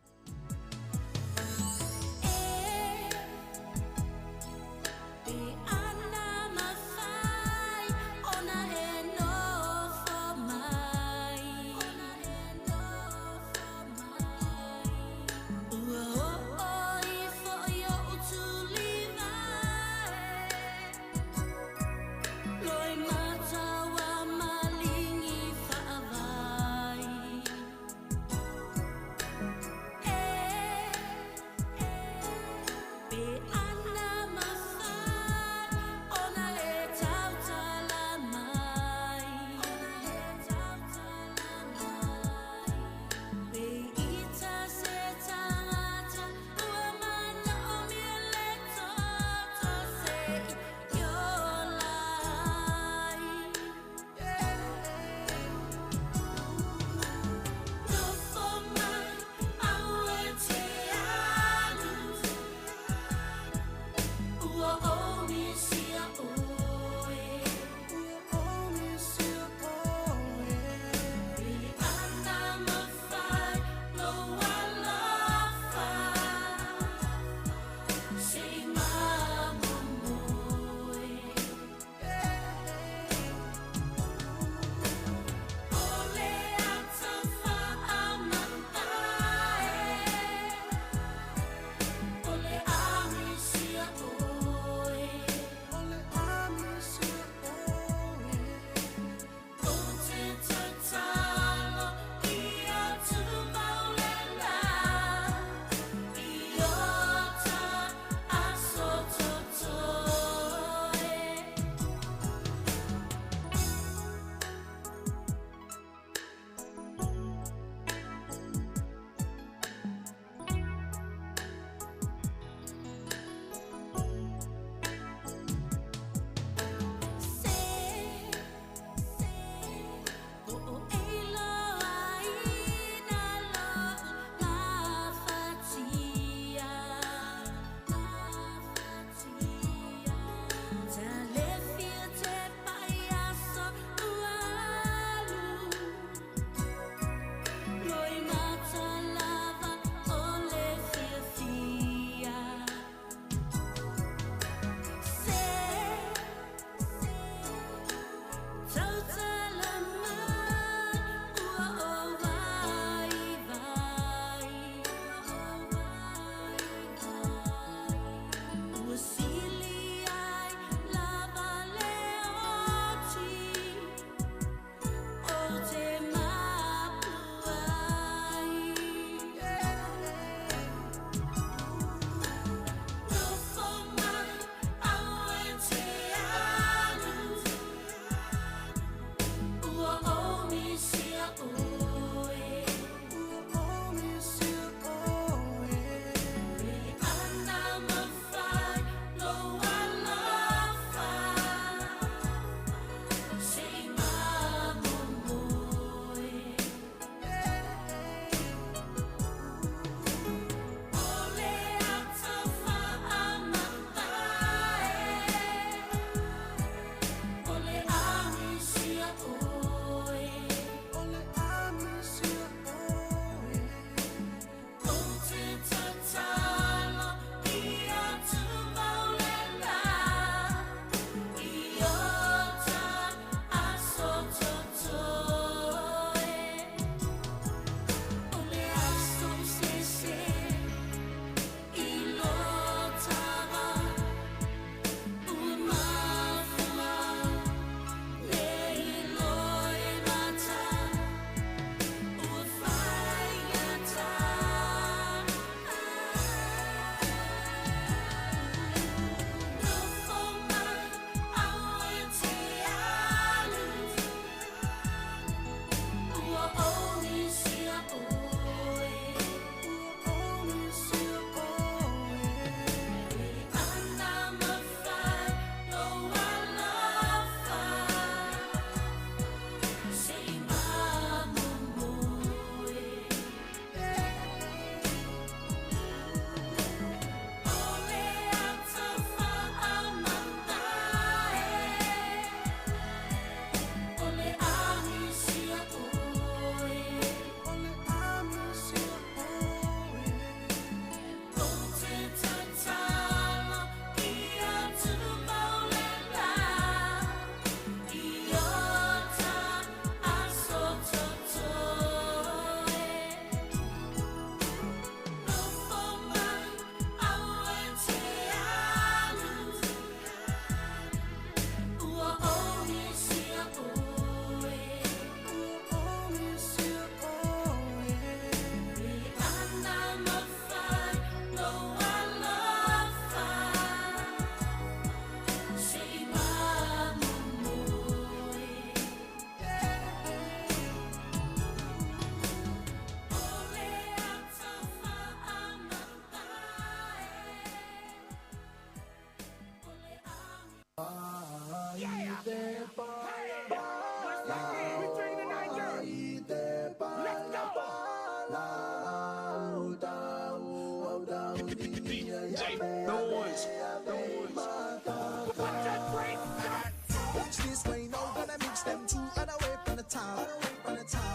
Watch this way, no, gonna mix them two and away from the top.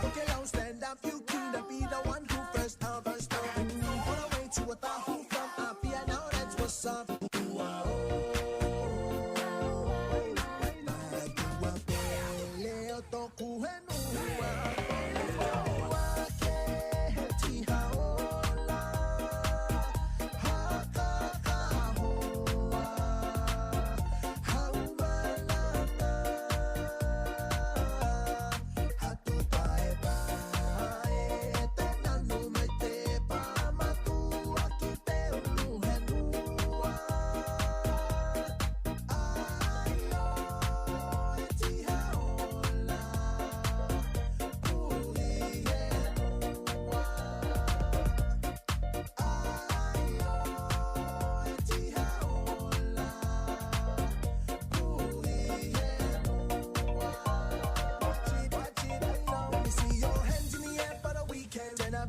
Okay, now stand up, you keen to be the one who first out. On the way to a thought who from up here, now that's what's up.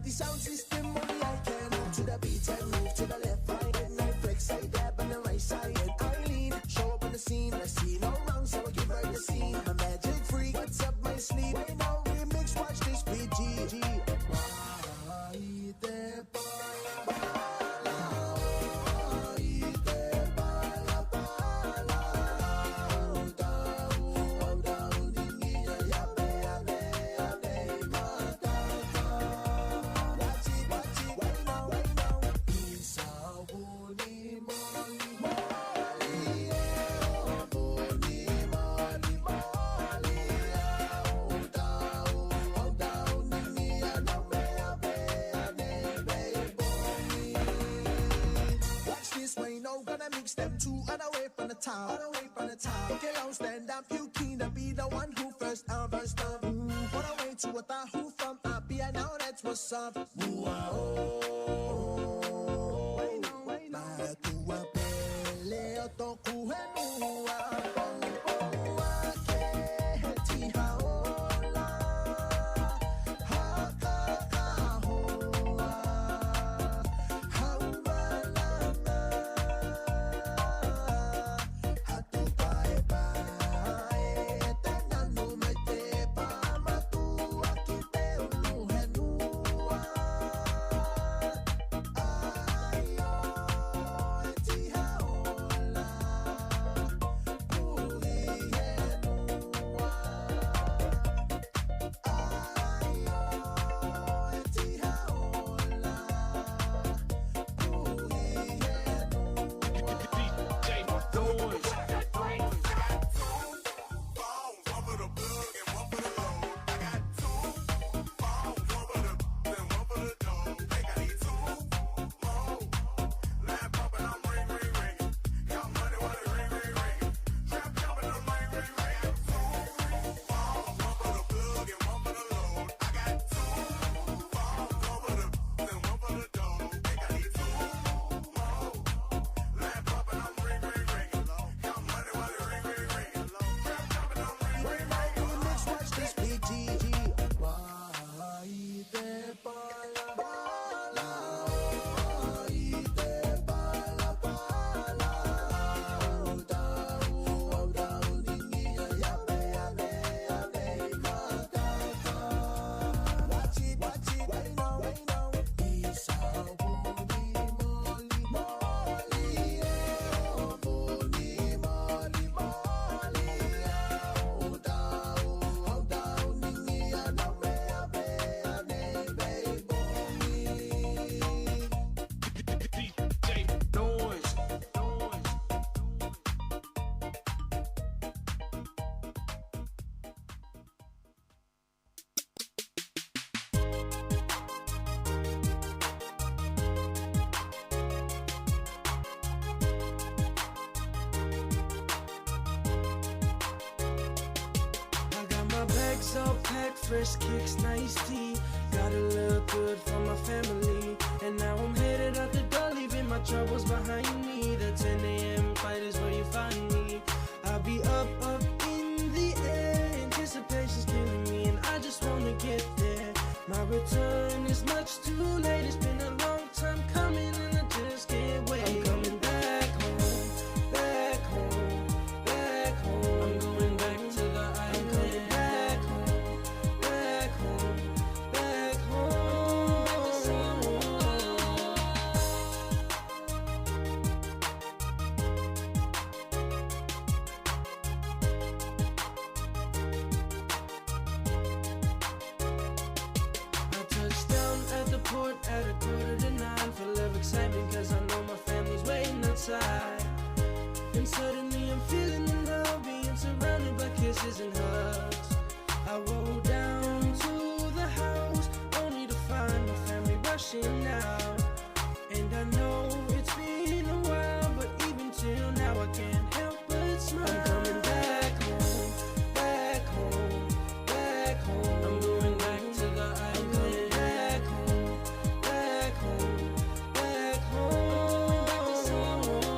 The sound system only I can move to the beat and move to the left, right, and I flex, I dab on the right side, and I lean, show up on the scene, I see no wrong, so I give her the scene. I'm a magic freak, what's up my sleeve? Right now remix, watch this PG. Okay, now stand up, you keen to be the one who first out. On the way to a thought who from up here, now that's what's up. all packed, fresh kicks, nice tea. Gotta look good for my family. And now I'm headed out the door, leaving my troubles behind me. The 10 a.m. fight is where you find me. I'll be up in the air. Anticipation's killing me, and I just wanna get there. My return is much too late. It's been a long time coming, and I just can't wait. I'm coming back home, back home, back home. I'm going back excitement, cause I know my family's waiting outside. And suddenly I'm feeling in love, being surrounded by kisses and hugs. I roll down to the house, only to find my family rushing out. And I know it's been a while, but even till now I can't help but smile. I'm coming back home, back home, back home. I'm going back to the island. Back home, back home, back home, back to Samoa.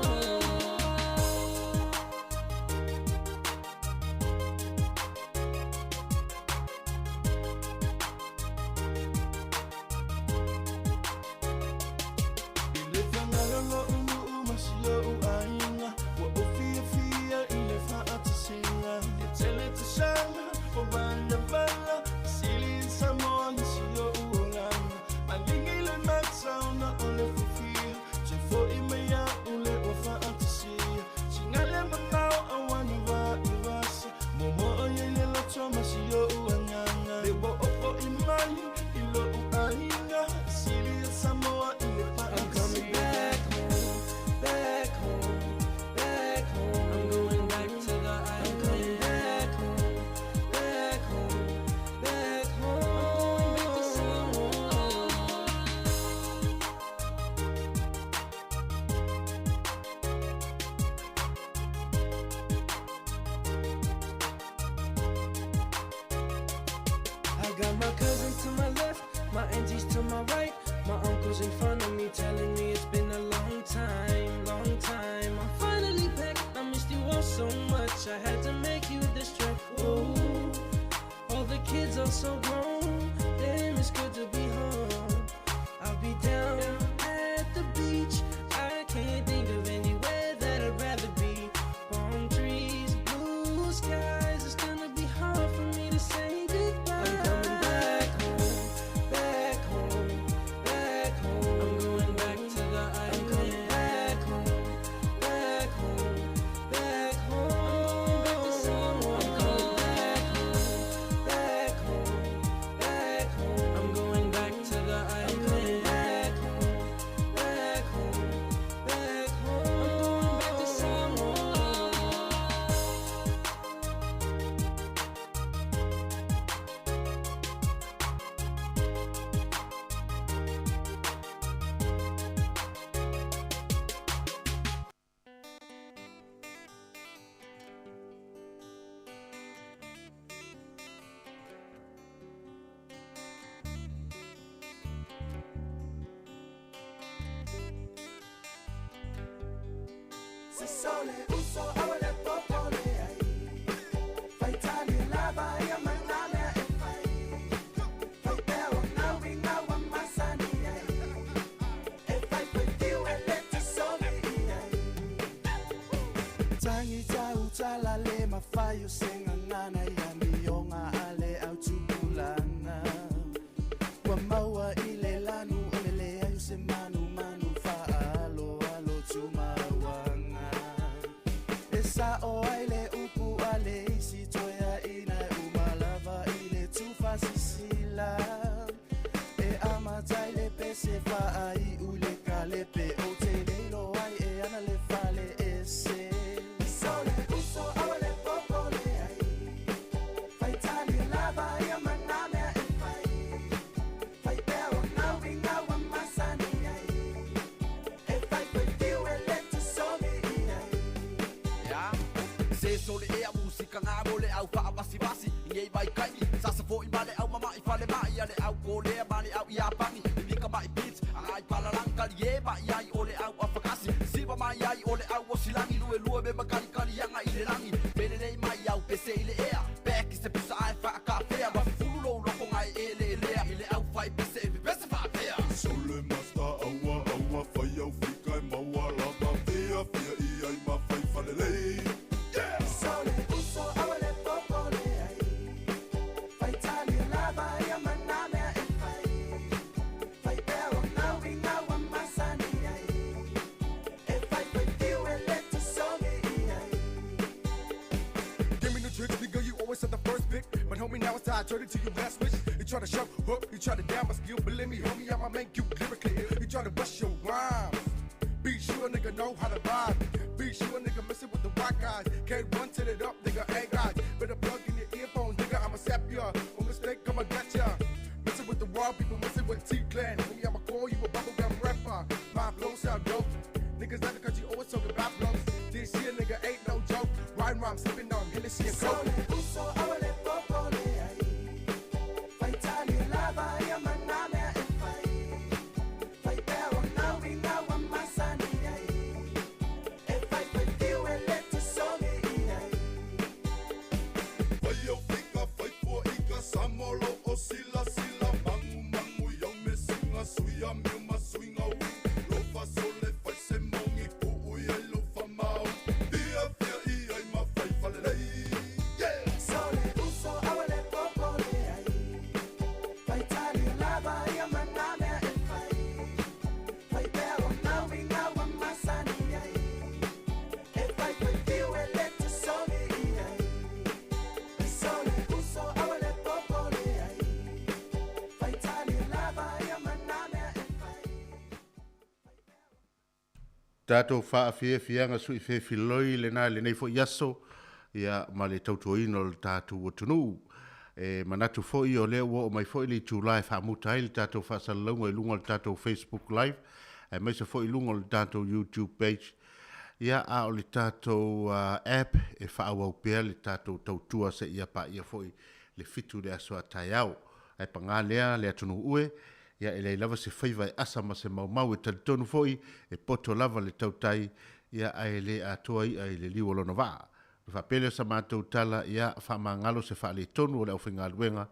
I'm coming back home, back home, back home. I'm going back to the island. Back home, back home, back home, back to Samoa. I got my cousins to my left, my aunties to my right, my uncles in front of me telling me it's been a long time, long time. I'm finally back, I missed you all so much, I had to make you this track. Whoa, all the kids are so grown, damn it's good to be home. I'll be down at the beach, I can't think of anywhere that I'd rather be. Palm trees, blue skies, it's gonna be hard for me to say goodbye. I'm coming back home, back home, back home. I'm going back to the island. Back home, back home, back home, back to Samoa. I'm coming back home, back home, back home. I'm going back to the island. Back home, back home, back home. I'm going back to Samoa. Se sole uso awale popole ai. Fai tali lava ia manale e fai. Fai peo nawi nawa masani ai. E fai tiu e lete sole ai. Tangi tau tala le mafai o senga ngana ia mionga ale au tupulana. Wa maua ile lanu ole le au se manu manu fa alo alo tumawanga. Esa o aile upu ale isi toya ina umalava ile tufasi sila. E amatai le pese fa ai ule kalepe o te leilo ai e ana le fale ese. Sole uso awale popole ai. Fai tali lava ia maname e fai. Fai peo nawi nawa masani ai. E fai tiu e lete sole ai. Ya, se sole e a música ngā mole au wha wasi wasi Ngei mai kaini, sasa fo i male au mama i whale mai Ale au kōlea mani au i apangi I mika mai beats, ai pala langkali e mai ai ole au a whakasi Siwa mai ai ole au o silangi Lue lue me makani kani anga i le rangi Pene nei mai au pese i le ea Peki se pusa ai whakawhea Wafi fulu lou loko ngai e le lea I le au whai pese e pese whakawhea Sole masta awa awa fai au fikai maua lava fia fia i ai ma fai falelei. Sole uso awale popole ai. Fai tali lava ia maname e fai. Fai peo nawi nawa masani ai. E fai tiu e lete sole ai. Give me the tricks, nigga, you always had the first pick. But homie, now it's time, turn it to your last switch. try to shove, hook, you try to down my skill. Believe me, homie, I'ma make you lyrically ill. You try to bust your rhymes. Be sure a nigga know how to vibe. Be sure a nigga messing with the rock guys. Can't run till it up, nigga, ain't guys. Better plug in your earphones, nigga, I'ma sap ya. No mistake, I'ma get ya. Messing with the raw people, messing with T-Clan. Homie, I'ma call you a bubblegum rapper. My flow sound dope. Niggas like the country always talking about flows. This year, nigga, ain't no joke. Rhyme, sipping on Hennessy and Coke. Tātou whaafia nga sui whiwhiloi le nā le nei fo iaso ia ma le tautuoino le tātou o tunu. Manatu fo i o lea ua o mai fo i le tūlai whaamuta ai le tātou whaasalaunga i lunga le tātou Facebook Live. Mai se fo i lunga le tātou YouTube page. Ia a o le tātou app e whaawau pēr le tātou tautua se ia pa ia fo i le fitu le asoa tai au. Ai pa ngā lea tunu ue. Ia e lava se whaiva e asa ma se mau e talitonu foi e poto lava le tautai ia ai le atoa i ai le liwalona waa. Whapele sa mātou tala ia whamangalo se wha le tonu o le au whinga luenga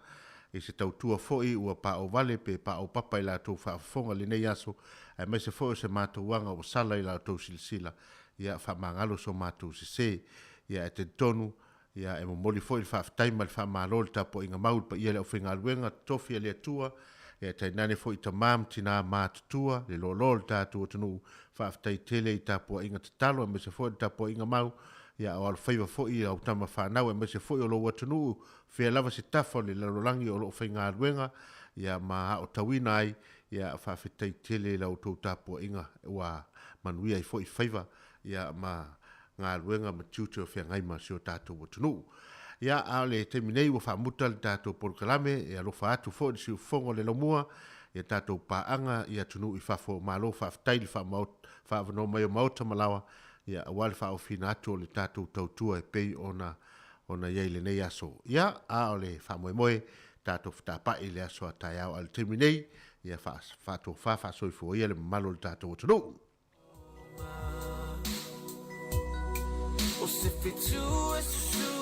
e se tautua foi ua pa o vale pe pa o papa i la tau whaafonga le nei aso ai mai se foi se mātou wanga o sala i la tau silisila ia whamangalo so mātou se ia e te tonu ia e mo moli foi le whaaftaima le whamalo le tapo inga maul pa ia le au whinga luenga tofi le atua e tai nane fo i ta mam tina mātutua, le lolol tātua tunu whaaftai tele i tāpua inga tatalo, e mese fo i tāpua inga mau, ia o al whaiva fo i au tama whanau, e mese fo i o lo watunu, whea lava se tafo le larolangi o lo whainga aruenga, ia ma o tawina ai, ia whaaftai tele lau tau tāpua inga, ua manuia i fo i whaiva, ia ma ngā aruenga ma tiutu o whea ngaima si o tātua watunu. Ia a le te minei wa whaamuta le tātou polokalame e alofa atu fo ni siu fongo le lomua e tātou paanga ia tunu i whafo malo whaaftai li whaavano mai o mauta malawa ia awale whaofina atu o le tātou tautua e pei ona iei le nei aso. Ia a o le whamoemoe tātou whatapai le aso a tai au al te minei ia whaatou whaasoifo ia le malo le tātou o tunu. O se fitu e susu